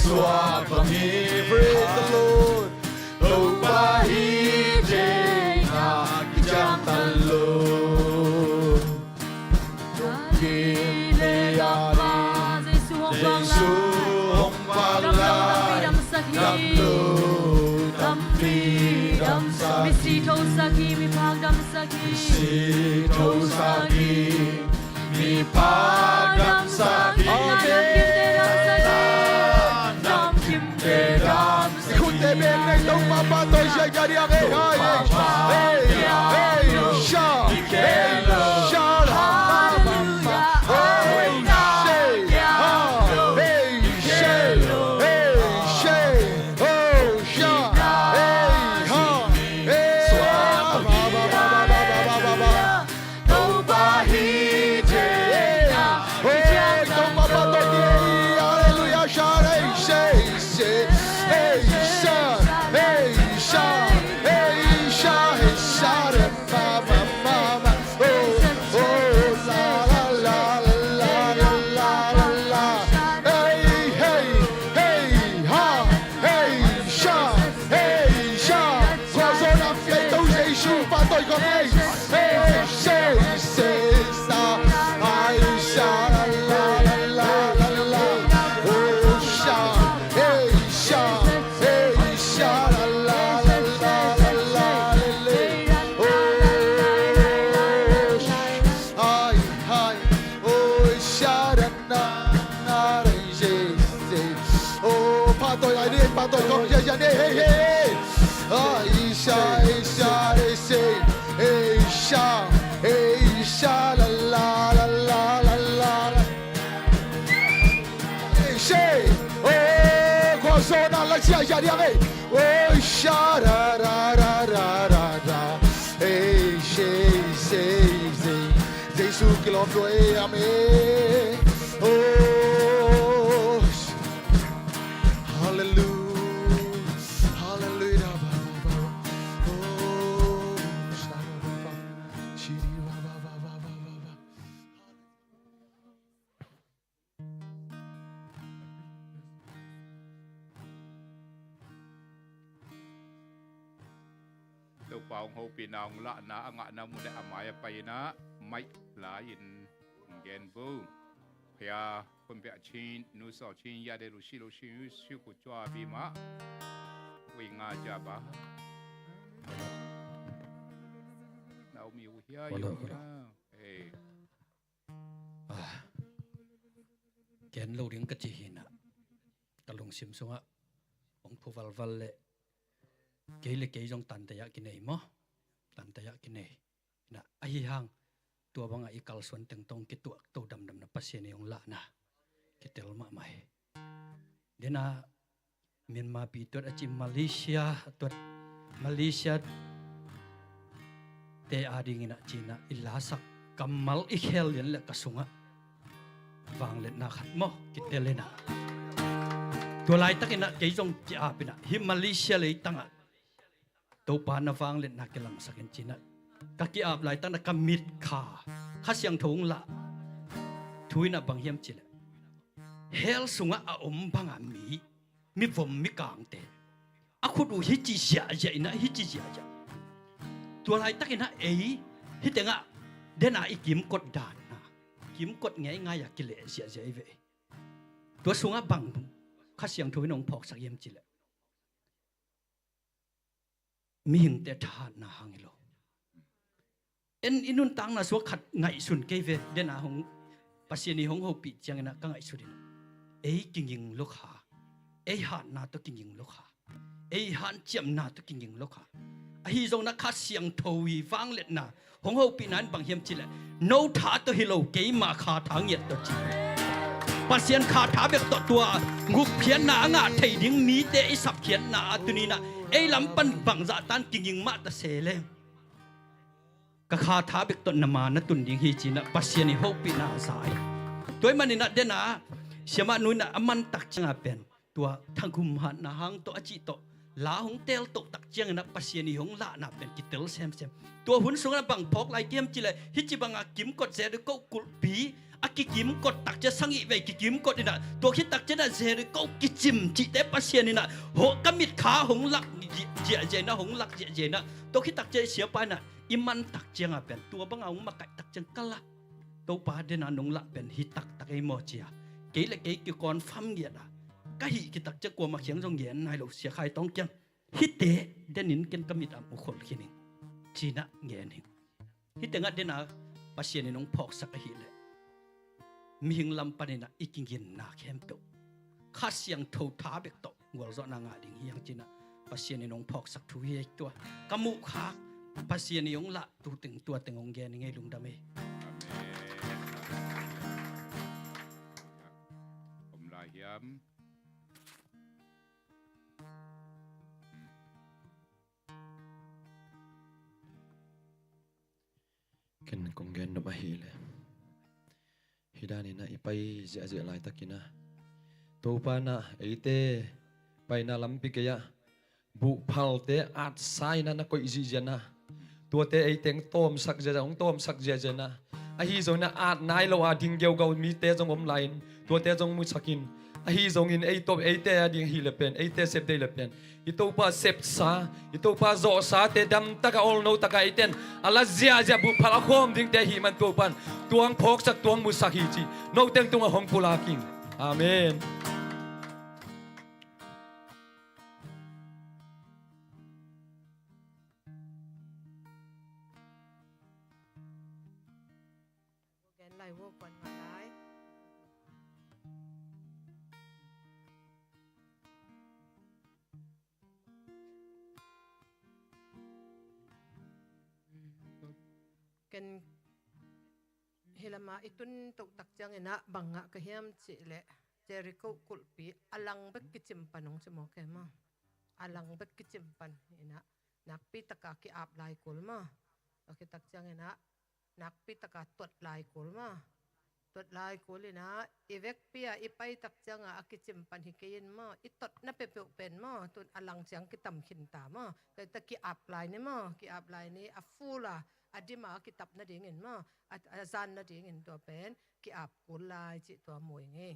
swapami praise the Lord oh bahi jena kijam talo Jesu hong balai dam lo dam pi dam sa Misi to saki mi pang dam saki si to sagi mi pa dam sagi nam kim te dam khut te ben nei tông ma pa tôi sẽ ra đi hey hey hey sha hey sha la ma ma hey say hey say hey say oh sha hey ha hey ba ba ba ba ba ba ba to ba hi je hey tông ma pa tôi đi hallelujah sha hey say hey sha hey sha hey sha hey sha ba ba ba ba oh oh la la la la la la la la hey hey hey ha hey sha qua số năm lấy tấu Giêsu và tôi con hey hey say sa ai sha la la la la la oh sha hey sha la la la la la la oh ai ai oh sha na na oh pa tôi lại đi pa tôi con chơi chơi đi hey hey ai sha la la la la la la say oh qua số nào là chơi chơi đi hey oh sha ra ra ra ra ra ra hey say Giêsu que lo doe amém oh hallelujah hallelujah oh chiri ba ba ba ba ba ba Đâu bao hô pi nong la na anga na mu de amaya pai na mai la in gen bu pia pun pia chin nu so chin ya de lu shi shu ku chwa bi ma wi nga ja ba nau mi u hia yu na hey Ken lo ring ka chi hina kalung sim sunga ong phu val le ke le ke jong tan ta ya ki nei mo tan ta ya ki nei na ai hang tua banga i kal suan teng tong ki tu to dam dam na pasien yong la na ki tel ma mai dena Myanmar pi tot achi Malaysia te ading ina China ilasak kamal i khel yen le kasunga vang le na khat mo ki telena tua lai takina ke jong chi apina hi Malaysia le tanga to pa na vang le na kelam sakin China ka ki ap lai tang na kamit kha khasyang thong la ทุยนะบางเฮียมจิละเฮลสุงะอาอมบางอามีผมมีกางเตอาคุดูฮิจิเสียใจนะฮิจิเสียใจตัวไรตักนะฮิตงะเดน่าอีกิมกดดานนะกิมกดไงอยากกิเลสเสียใจเวตัวสุงะบังข้าเสียงทุยน้องพอกสักเฮียมจิละมีหิงเตทานนะฮังโลอินุนตังนะสวขัดไงสุนเกเวเดน่าหงปัสยานีหงโฮปิจังนะก็ไงสุดินกิงยิงลูกหาหันนาตัวกิงยิงลูกหาหันเจียมนาตัวกิงยิงลูกหาฮิจงนักขัดเสียงทวีฟังเล็ดนะหงโฮปินั้นบางเฮียมจิเลโนทาตัวฮิโลเกยมาขาทางเหยียดตัวจีปัสยานขาทาเบกตัวงุกเพียนนางาไทยดิ้งนี้เตะสับเขียนนาตัวนี้นะลำปันบังจะตันกิงยิงมาตะเสเลงก็ขาทาเบกต้นนามานะตุนยิงฮีจีนะปัสยานีโฮปินาสายตัวมันนี่นะเดนะเสียมานุนนะมันตักจังเป็นตัวทั้งคุมหันนะหังตัวอจิโตลาหงเตลตกตักจังนะปัสยานีหงละนะเป็นกิเตลเซมตัวหุ่นสูงนะบังพอกไลเกียมจีเลยฮิจิบังอากิมกดเซรุก็กุลปีอากิกิมกดตักจะสังอีเวกิกิมกดนี่นะตัวคิดตักจะนะเซรุก็กิจิมจิเตปัสยานีนะโหกมิดขาหงลักเจเจนะหงลักเจเจนะตัวคิดตักจะเสียไปนะอิมันตักจังเป็นตัวบังเอามาไก่ตักจังกันละตัวป่าเดนะนงละเป็นฮิตักตักไอโมเจียเกยละเกยกิกรฟัมเกียดะก็ฮิกิตักจะกลัวมาเขียงจงเย็นนายลูกเสียใครต้องจังฮิเตเดนินกันกมิดอ่ะมุขลขี้นิงจีนะเงี้ยนิงฮิเตงัดเดนะปัสเซียนนงพอกสักฮิเลยมีหิงลำปานินะอีกิงยินนาเข้มโตข้าเสียงทูท้าเบกโตวัวจอนางาดิงยังจีนะปัสเซียนนงพอกสักทุยตัวกมุขาปัสเซียนยงละตัวตึงองเงี้ยนิงไงลุงดำเอกันคงเงินนบหิเลยฮิดานี่นะอีไปเจลายตะกินะตัวปานะไอเตไปนาลัมปิกยะบุพัลเตอัดไซนะนักก็อิจิเจนะตัวเตไอเต็งต้มสักเจงต้มสักเจนะไอฮิจงนะอัดนายเราอาดิงเกี่ยวกับมีเตจงอมไลน์ตัวเตจงมุสกินไอฮิจงอินไอตัวไอเตอดิงฮิเลเป็นไอเตเซฟเดเลเป็นอีตัวป้าเซฟซาอีตัวป้าโจซาเตดำตะกะอลโนตะกะไอเตนอัลลาเซียจะบุพลาคมดิ้งเตหิมันตัวปันตัวงพกสักตัวงมุสกิจีโนเต็งตัวงหงปุลากิงอาเมนแกนไล่วัวก่อนมาได้กันเฮลมาอิตุนตกตักจังเนะบังงะกะเฮียมจิเลเจริโกกุลปีอลังเบกกิจิมปันองสมอแกมาอลังเบกกิจิมปันนะนักปีตะกากิอาบลายกุลมาโอเคตักจังเนะนักปีตะกาตวดลายกุลมาตวดลายกุลนะอีเวกเปียอีไปตักจังอากิจิมปันฮิเกยินมาอีตดนับเปเปเป็นมาตุนอลังเสียงกิตำขินตามาแต่ตะกิอาบลายนี่มากิอาบลายนี่อัฟูลาอดีมากิตับนาดิ่งเงินมาอาจารย์นาดิ่งเงินตัวเป็นกิอาบกุลลายจิตัวมวยเงี้ย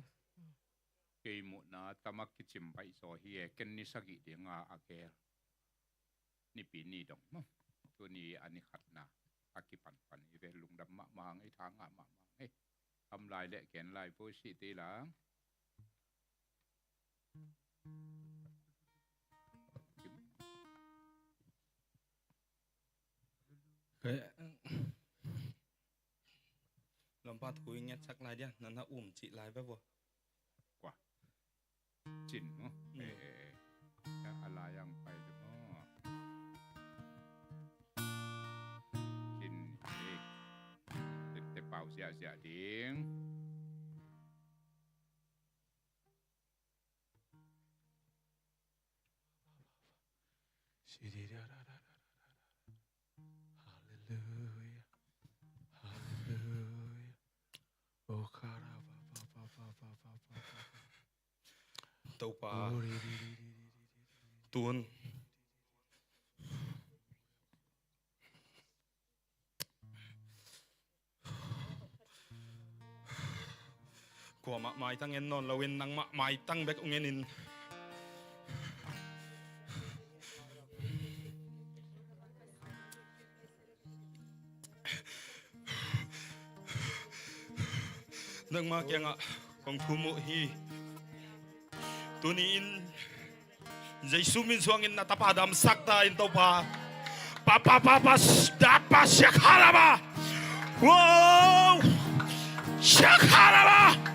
เกยมุนาตามักกิจิมไปโซเฮียเกนนิสกิเดียงอาเกลนี่ปีนี้ดองมั้งตัวนี้อันนี้ขัดนะอากิปันอีเวลุงดำมาไอ้ทางมาไอ้ทำลายและแกนลายโพสิตีหลังลำพัดคุยเงี้ยสักลายเดียวนั่นนะจิลายไปบ่กว่าจินเนาะอะไรยังไปเนาะจินแต่เป่าเสียดิ้งตัวปลาตูน Ko mak mai tang en non lawin nang mak mai tang bek ungenin. Nang mak yang kong thumu hi. Tuniin Jesu min suangin natapadam sakta in topa. Papa dapa syakaraba. Wow. Syakaraba.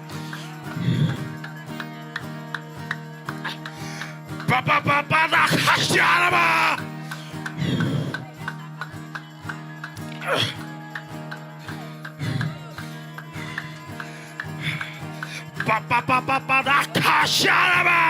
Papa dah syakaraba. Papa dah syakaraba.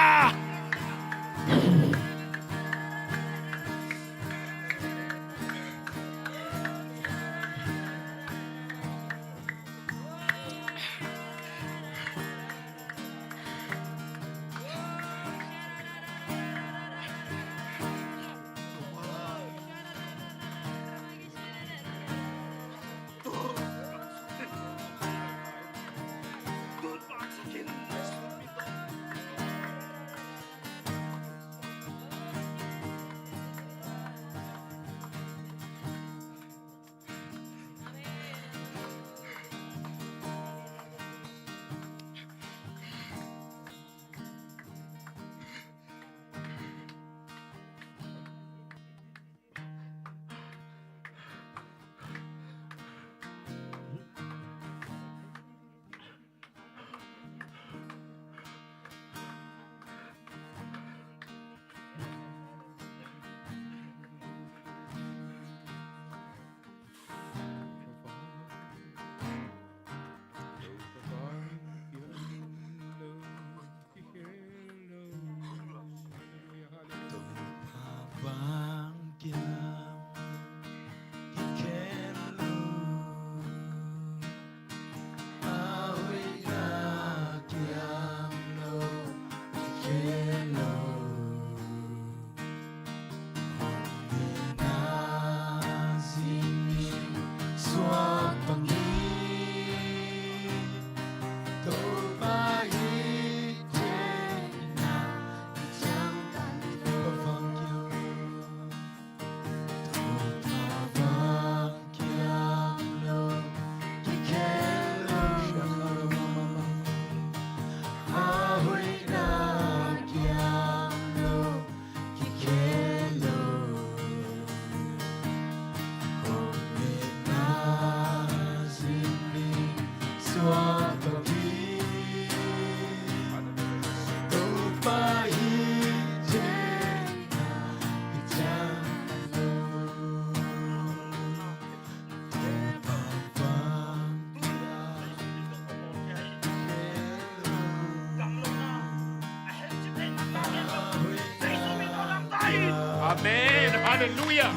Amen. Hallelujah.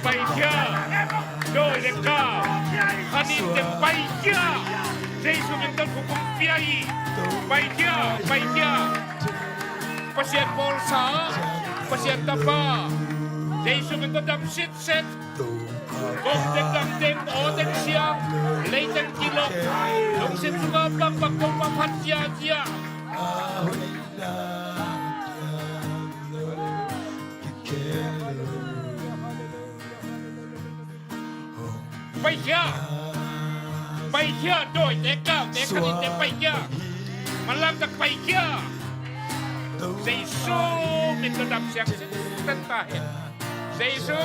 Baikia. Đôi đẹp ca. Hanin đẹp baikia. Jesu min ton hukum piai. Baikia. Pasien bolsa. Pasien tapa. Jesu min ton dam sit. Gom deng o deng siang. Lei deng kilok. Long sit sunga bang bagong papat sia. Baikia đôi teka đi te baikia. Malam tak baikia. Jesu min ton dam siang sentahen. Jesu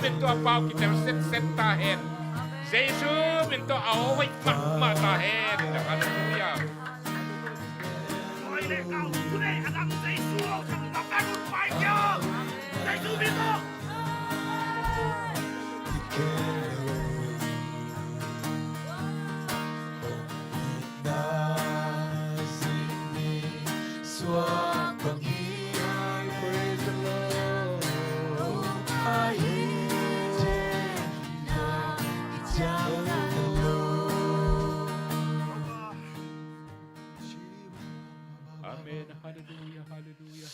min to apau kita sentahen. Jesu min to awai matahen. Hallelujah. Amen. Hallelujah. Hallelujah.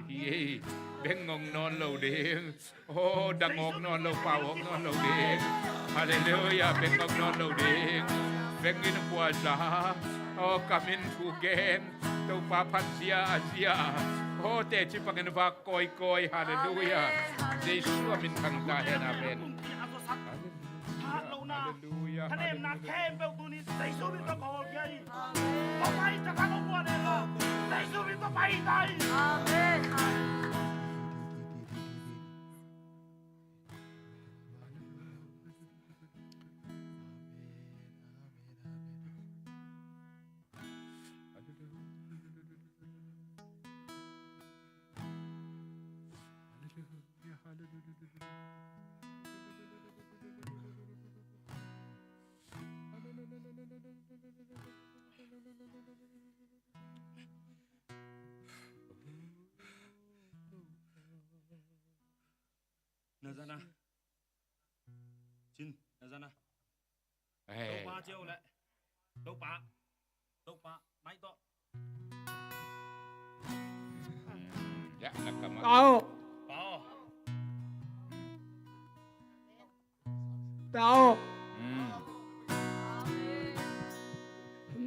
Hi bên ngong non lâu đêm oh đang ngọc non lâu phao ngọc non lâu đêm hallelujah bên ngọc non lâu đêm bên in qua sa oh come into again tàu pa pan sia oh te chi pangen va koi hallelujah Jesus min thang ta hen amen hallelujah ท่านเอ็มนักแข่งเบลตูนี้ใส่สู้มิตรกอลยัยต่อไปจะข้าต้องวันเองละใส่สู้มิตรไปได้ อาเมน Nazana. Xin, Nazana. Hey. Đâu ba chiêu lại. Đâu ba, máy to. Ya nakama Tao Bảo. tao mm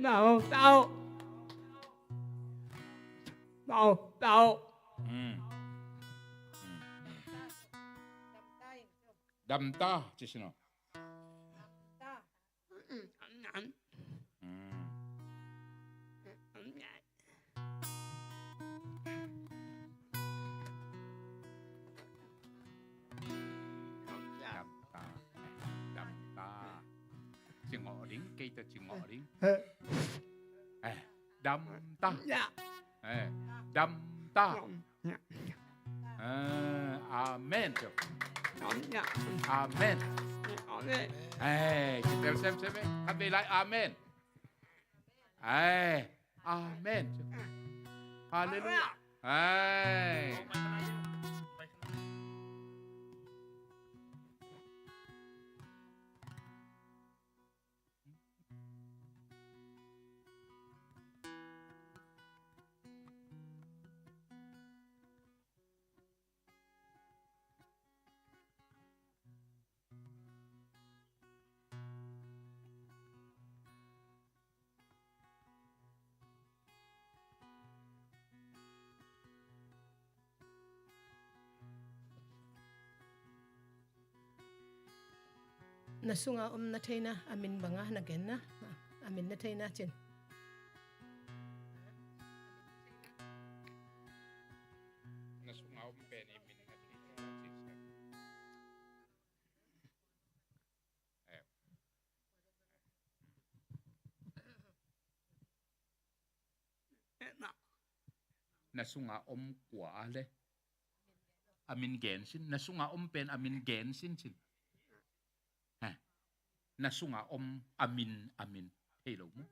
nào tao đam ta chứ sao đam ta chừng ngọ đến cây ta chừng ngọ đến đam ta đam ta amen amen kita xem hát đi lại amen amen hallelujah nasunga na thaina amin banga na gen na amin na thaina chin nasungau pen imin na nasunga kwa le amin gen sin nasunga pen amin gen sin chin nasunga amin hello mo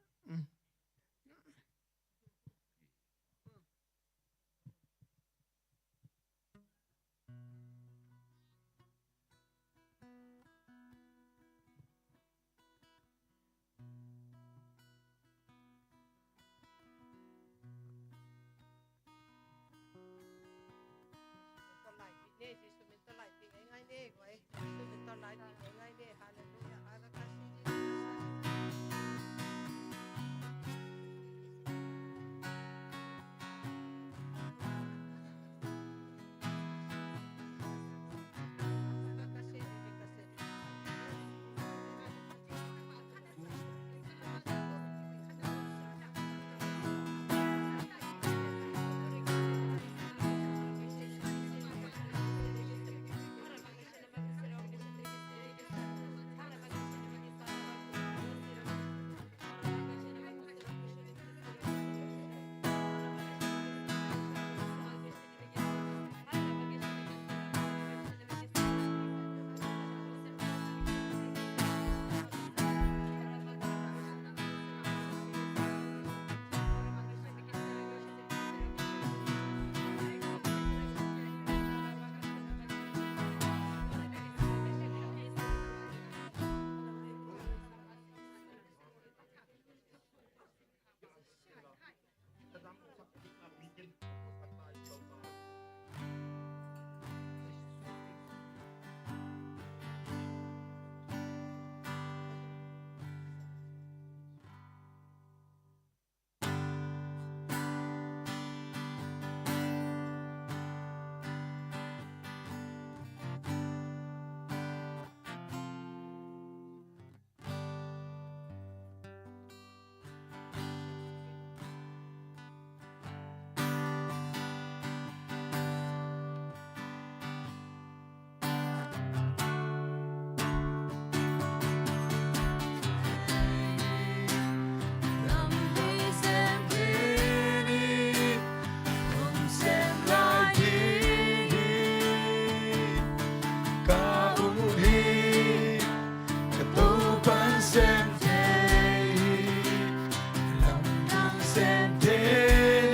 xem thế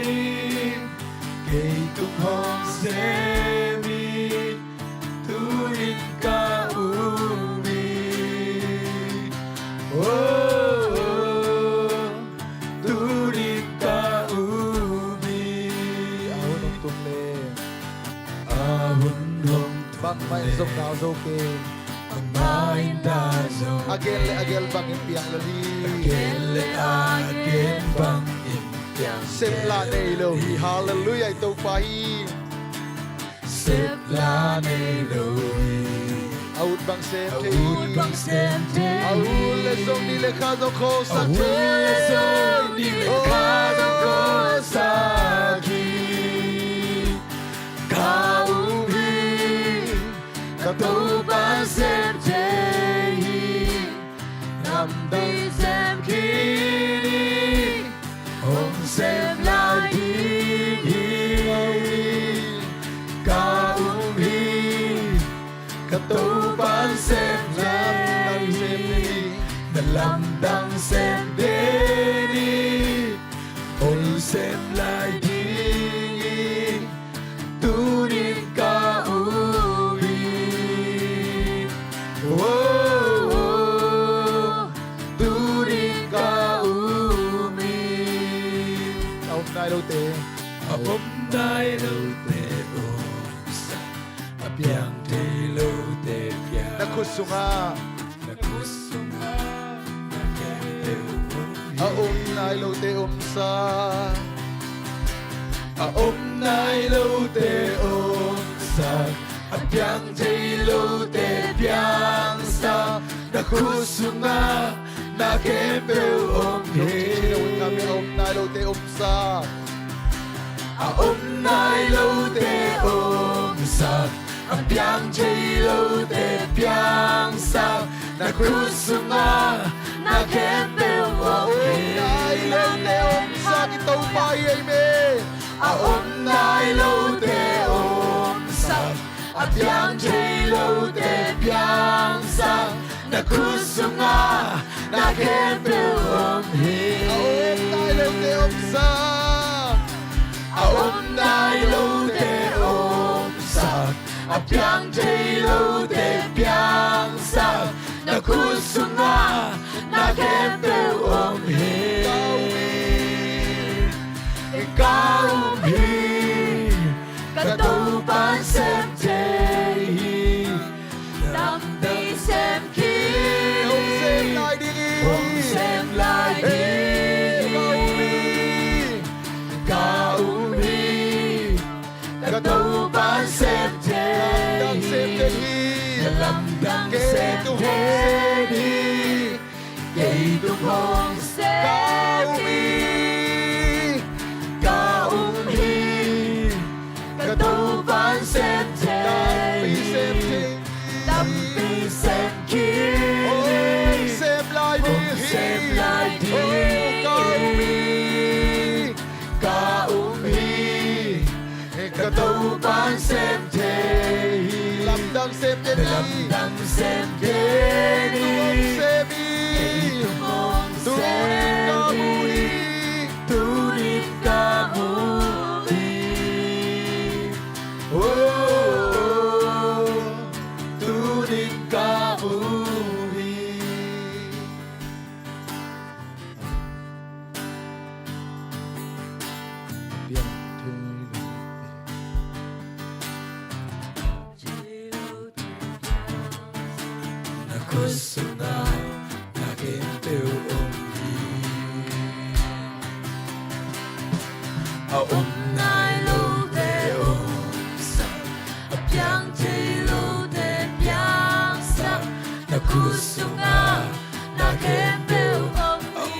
đi kể tung hong xem đi tu in ca umi tu in ca umi ahun hong tung le ahun hong bang mai zok nào zok ke main da zok again le again bang impiang lali again le again bang impiang sep la nei lo hi hallelujah to pa hi sep la nei lo hi out bang sem te out le zong ni le kha zo kho sa te le zong ni le kha zo kho sa ki ka tu ban xem thế nằm đi xem khi đi hồng xem lại đi ca hi ca tu ban xem thế làm đang xem thế đi hồng xem lại đi tu đi ca đâu tê ôm đai đâu tê ôm sa apiang tê lâu tê piang na kusunga na kete ôm đai lâu tê ôm sa ôm đai lâu tê ôm sa apiang tê lâu tê piang sa na kusunga na kete ôm kami ôm đai lâu tê ôm sa ôm nai lâu tê ôm sa piang chơi lâu tê piang sa na kusunga na kete ôm nai lâu tê ôm sa ki tau pai ai me ôm nai lâu tê ôm sa piang chơi lâu tê piang sa na kusunga na kete ôm nai lâu tê ôm sa ôm nai lâu tê ôm sa piang chơi lâu tê piang sa na kusunga na kete ôm hi cao hi cả tu ban xem thế nằm đi xem khi không xem lại đi không xem lại đi cả tu ban xem thế làm đang xem thế đi cây tu hong cao mi cả tu ban xem thế đam mi xem kia xem lại đi cao mi cả tu ban xem thế làm đang xem thế đi tu đi ca mui tu đi ca mui kusunga na kente ôm nai lâu tê ôm sa piang tê lâu tê piang sa na kusunga na kente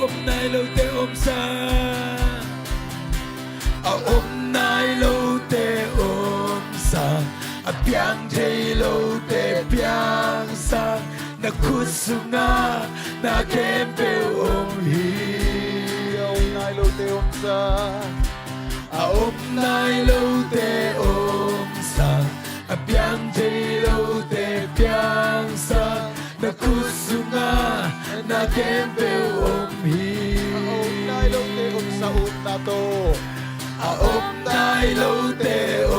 ôm nai lâu tê ôm sa ôm nai lâu tê ôm sa piang tê lâu tê piang sa na kusunga na kente ôm hi ôm nai lâu tê ôm sa ôm nai lâu tê ôm sa piang tê lâu tê piang sa na kusunga na kente ôm hi ôm nai lâu tê ôm sa โตอาอมได้โลเตอ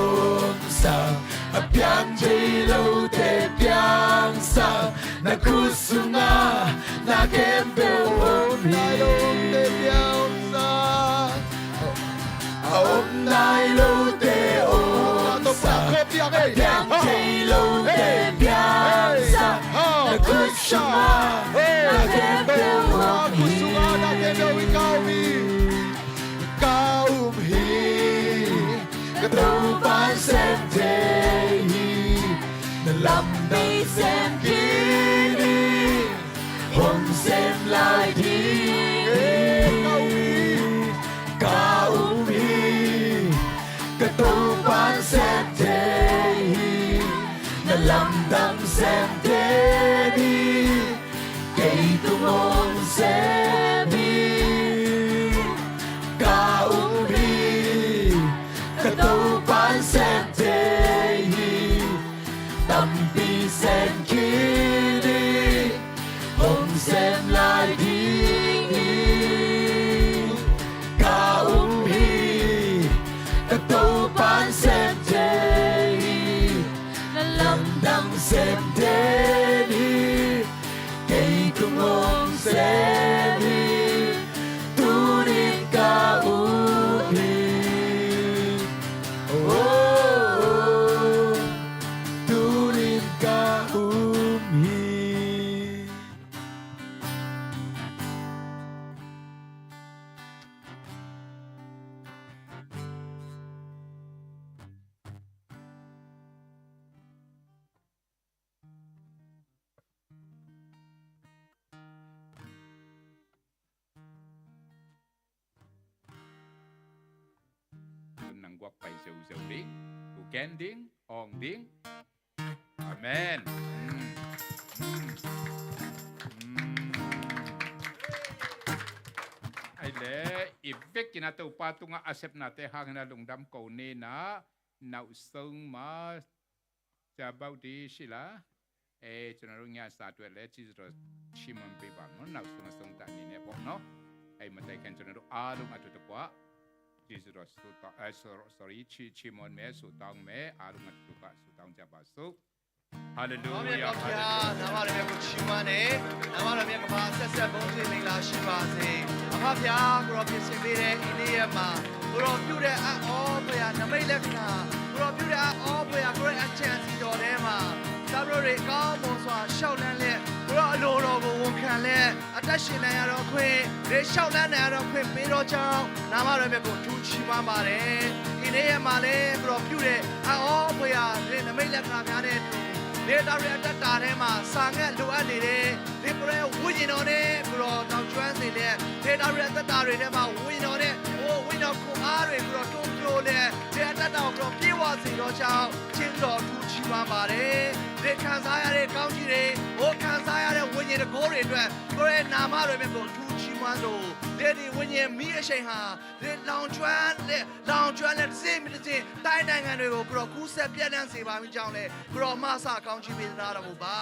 มสาอาเปียงเจโลเตเปียงสานาคุสุงานาเกมเปอมได้โลเตเปียงสาอาอมได้โลเตอมสาอาเปียงเจโลเตเปียงสานาคุสุงานาเกมเปอมคุสุงานาเกมเปอวิกาวีกระตูปานเซมเทฮีนลำดังเซมกีนีหงเซมลายทีกาอุมีกระตูปานเซมเทฮีนลำดังเซมเทนีเกยตุงงเซมีกาอุมีกระตูปานเซมเทฮีตัมปีเซมคีนีหงเซมลายทีกาอุมฮีกระตูปานเซมเทฮีลำดังเซมเทนีเกยตุงงเซมีตูรินกาอุมฮีนังวักไปเซลดิ้งกูแกนดิ้งอองดิ้งอาเมนไอ้เล่อีเวกินาเตอปาตุงอาเซปนาเตหางนาลงดำกูเนนะนาซึ่งมาจะบ่าวดีสิละจนเราเนี่ยสาธุเล่จิตรชิมันไปบ้างเนาะนาซึ่งส่งตานี่เนี่ยบอกเนาะมาแต่กันจนเราอาลุงอาตุตะกว่าJesus sorry Chimon me sutang me arungat tuka sutang jabasuk Hallelujah Hallelujah နာမတော်မြတ်ကိုချီးမွမ်းတယ်နာမတော်မြတ်ကပါဆက်ဆက်ဘုန်းကြီးမင်္ဂလာရှိပါစေအဖဖျားကိုရောပြင်ဆင်ပေးတဲ့ဤနေ့ရက်မှာကိုရောပြုတဲ့အဩဘုရားနမိတ်လက္ခဏာကိုရောပြုတဲ့အဩဘုရားကိုရောအချမ်းစီတော်ထဲမှာသာဘရိုတွေကောင်းမွန်စွာရှောက်လန်းလက်ကိုရောအလိုတော်ကိုဝန်ခံလက်အသက်ရှင်နိုင်ရတော့ခွင့်ဒီရှောက်လန်းနိုင်ရတော့ခွင့်ပေးတော့ကြောင်းနာမတော်မြတ်ကိုထူးချီးမွမ်းပါတယ်ဒီနေ့ရက်မှာလည်းကိုရောပြုတဲ့အဩဘုရားဒီနမိတ်လက္ခဏာများတဲ့ဒေတာရတတာထဲမှာစာငတ်လိုအပ်နေတဲ့ဒီပရဲဝိညာဉ်တော်နဲ့ကိုရောတောင်ကျွမ်းစေတဲ့ဒေတာရတတာတွေထဲမှာဝိညာဉ်တော်နဲ့ဝိညာဉ်တော်ကိုအားတွေကိုရောတွန်းပြိုးတဲ့ဒေတာတော်ကိုပြေဝစေတော့ကြောင်းချင်းတော်ထူးချီးမွမ်းပါတယ်ဒီခံစားရတဲ့ကောင်းကြီးတွေခံစားရတဲ့ဝိညာဉ်တကိုးတွေအတွက်ကိုရဲနာမတော်မြတ်ကိုထူးချီးမွမ်းလို့ဒီဝိညာဉ်မိအရှိန်ဟာဒီလောင်ကျွမ်းလက်တစ်စိမ့်တစ်စိမ့်တိုင်းနိုင်ငံတွေကိုကိုရောကူးဆက်ပြန့်နှံ့စေပါမိကြောင်းလဲကိုရောမဆကောင်းချီးပေးနာတော်မူပါ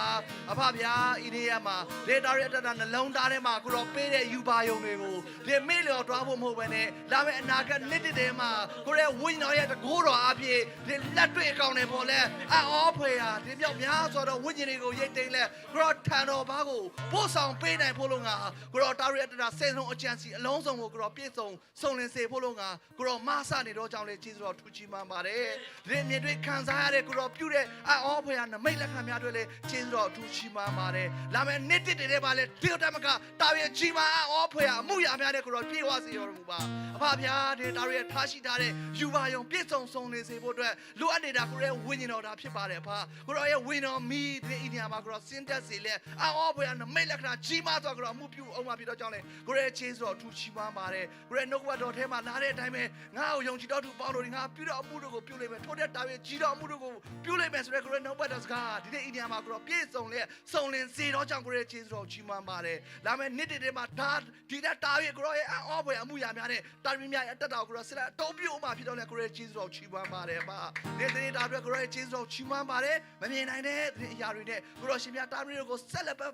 အဖဗျာဤနေ့ရက်မှာဒေတာရတတာနှလုံးသားထဲမှာကိုရောပေးတဲ့ယူပါယုံတွေကိုဒီမေ့လျော်တွားဖို့မဟုတ်ဘဲနဲ့လာမယ့်အနာဂတ်နှစ်တွေမှာကိုရဲဝိညာဉ်တော်ရဲ့တကိုးတော်အပြည့်ဒီလက်တွေ့အကောင့်တွေပေါ်လဲအောဖွေဟာဒီမြောက်များဆိုတော့ဝိညာဉ်တွေကိုရိတ်သိမ်းလဲကိုရောထံတော်ဘာကိုပို့ဆောင်ပေးနိုင်ဖို့လို့ငါကိုရောတာရတတာစေဆုံးအကျဉ်းစီအလုံးစုံကိုကိုရောပြည့်စုံစုံလင်စေဖို့လို့ငါကိုရောမဆနေတော့ကြောင့်လေကျေးဇူးတော်ထူးချီးမွမ်းပါတယ်ဒီမြင်တွေ့ခံစားရတဲ့ကိုရောပြုတဲ့အောဖွေဟာနမိတ်လက်ခံများတွေလေကျေးဇူးတော်ထူးချီးမွမ်းပါတယ်လာမယ့်နှစ်တွေပါလေဒီတမကတာရကြီးမာအောဖွေဟာအမှုရာများတဲ့ကိုရောပြေဝစေတော်မူပါအဖဗျာဒီတာရထားရှိထားတဲ့ယူပါယုံပြည့်စုံစုံလင်စေဖို့အတွက်လိုအပ်နေတာကိုရောဝိညာဉ်တော်ဒါဖြစ်ပါတယ်အဖကိုရောရဲ့ဝိညာဉ်တော်မိဒီအိညာမှာကိုရောစင်တက်စေလေအောဖွေဟာနမိတ်လက်ခံကြီးမာဆိုကိုရောအမှုပြုအောင်မှာဖြစ်တော့ကြောင့်လေကိုရောကျေးဇူးတော်ထူးချီးမွမ်းပါတယ်ကိုရောနှုတ်ကပတ်တော်ထဲမှာလာတဲ့အတိုင်းပဲငါ့ကိုယုံကြည်တော်သူပေါင်းတို့ငါပြုတော်အမှုတို့ကိုပြုလိမ့်မယ်ထို့တဲ့တာရကြီးတော်အမှုတို့ကိုပြုလိမ့်မယ်ဆိုတဲ့ကိုရောနှုတ်ကပတ်တော်စကားဒီနေ့အိညာမှာကိုရောပြည့်စုံလေစုံလင်စေတော့ကြောင့်ကိုရောကျေးဇူးတော်ချီးမွမ်းပါတယ်လာမယ့်နှစ်တွေမှာဒါဒီတဲ့တာရကိုရောရဲ့အောဖွေအမှုရာများနဲ့တာရများရဲ့အတက်တော်ကိုရောဆက်လက်အတုံးပြုအောင်မှာဖြစ်တော့လေကိုရောကျေးဇူးတော်ချီးမွမ်းပါတယ်ပါဒီတဲ့တာရကိုရောရဲ့ကျေးဇူးတော်ချီးမွမ်းပါတယ်မမြင်နိုင်တဲ့အရာတွေနဲ့ကိုရောရှင်များတာရတို့ကိုဆက်လက်ပတ်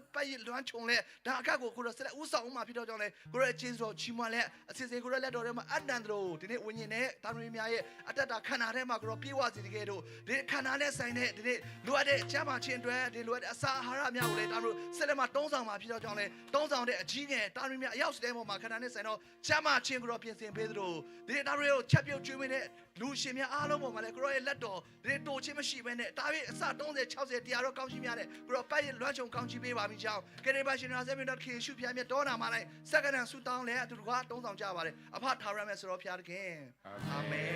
လွှမ်းခြုံလေဒါအခက်ကိုကိုရောဆက်လက်ဥဆောင်အောင်မှာဖြစ်တော့ကြောင့် လေကိုရဲ့ချင်းဆိုချီးမွမ်းလက်အစစ်စစ်ကိုရဲ့လက်တော်ထဲမှာအနန္တတို့ဒီနေ့ဝိညာဉ်နဲ့တာမန်များရဲ့အတ္တတာခန္ဓာထဲမှာကိုပြေဝစီတကယ်တို့ဒီခန္ဓာနဲ့ဆိုင်တဲ့ဒီနေ့လိုအပ်တဲ့အချမ်းပါခြင်းအတွက်ဒီလိုအပ်တဲ့အစာအာဟာရများကိုလည်းတာမန်ဆက်လက်မှာတုံးဆောင်မှာဖြစ်တော့ကြောင့်လေတုံးဆောင်တဲ့အကြီးငယ်တာမန်များအရောက်စတဲ့ပေါ်မှာခန္ဓာနဲ့ဆိုင်တော့ချမ်းပါခြင်းကိုပြင်ဆင်ပေးသလိုဒီနေ့တာမန်ကိုချက်ပြုတ်ကျွေးမင်းတဲ့လူရှင်များအားလုံးပေါ်မှာလည်းကိုရဲ့လက်တော်ဒီနေ့တိုးခြင်းမရှိဘဲနဲ့ဒါပေမဲ့အစ30 60တရားတော်ကောင်းချီးများတဲ့ကိုပတ်ရဲ့လွှမ်းခြုံကောင်းချီးပေးပါမိကြောင်းကေရေပါရှင်နာဆဲမြတ်တော်ခင်ရှုဖျားမြတ်တော်နာမှာလိုက်စက္ကန့်ဆူတောင်းလဲအတူတကွာတုံးဆောင်ကြပါတယ်အဖထာရမယ်ဆိုတော့ဖျားတခင်အာမင်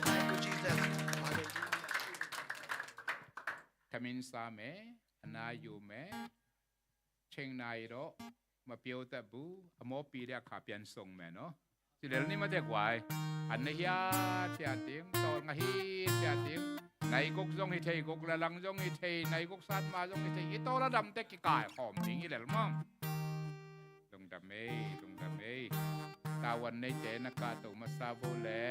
Thank you Jesus Hallelujah ทมินซาเมอนายูเมเชงนายโรมาเปียวแต่บูอโมปีเรียกขาเปลี่ยนทรงแม่เนาะสิเดี๋ยวนี้มาจากวายอันนี้ยาเทียติงตอนงาฮีเทียติงในกุกจงฮิเทกุกละลังจงฮิเทในกุกสัตมาจงฮิเทอีโตระดำเต็กกิกายหอมทิ้งอีเหล่ามั่งตรงดำเมตาวันในเจนักการตุมาซาโบเล่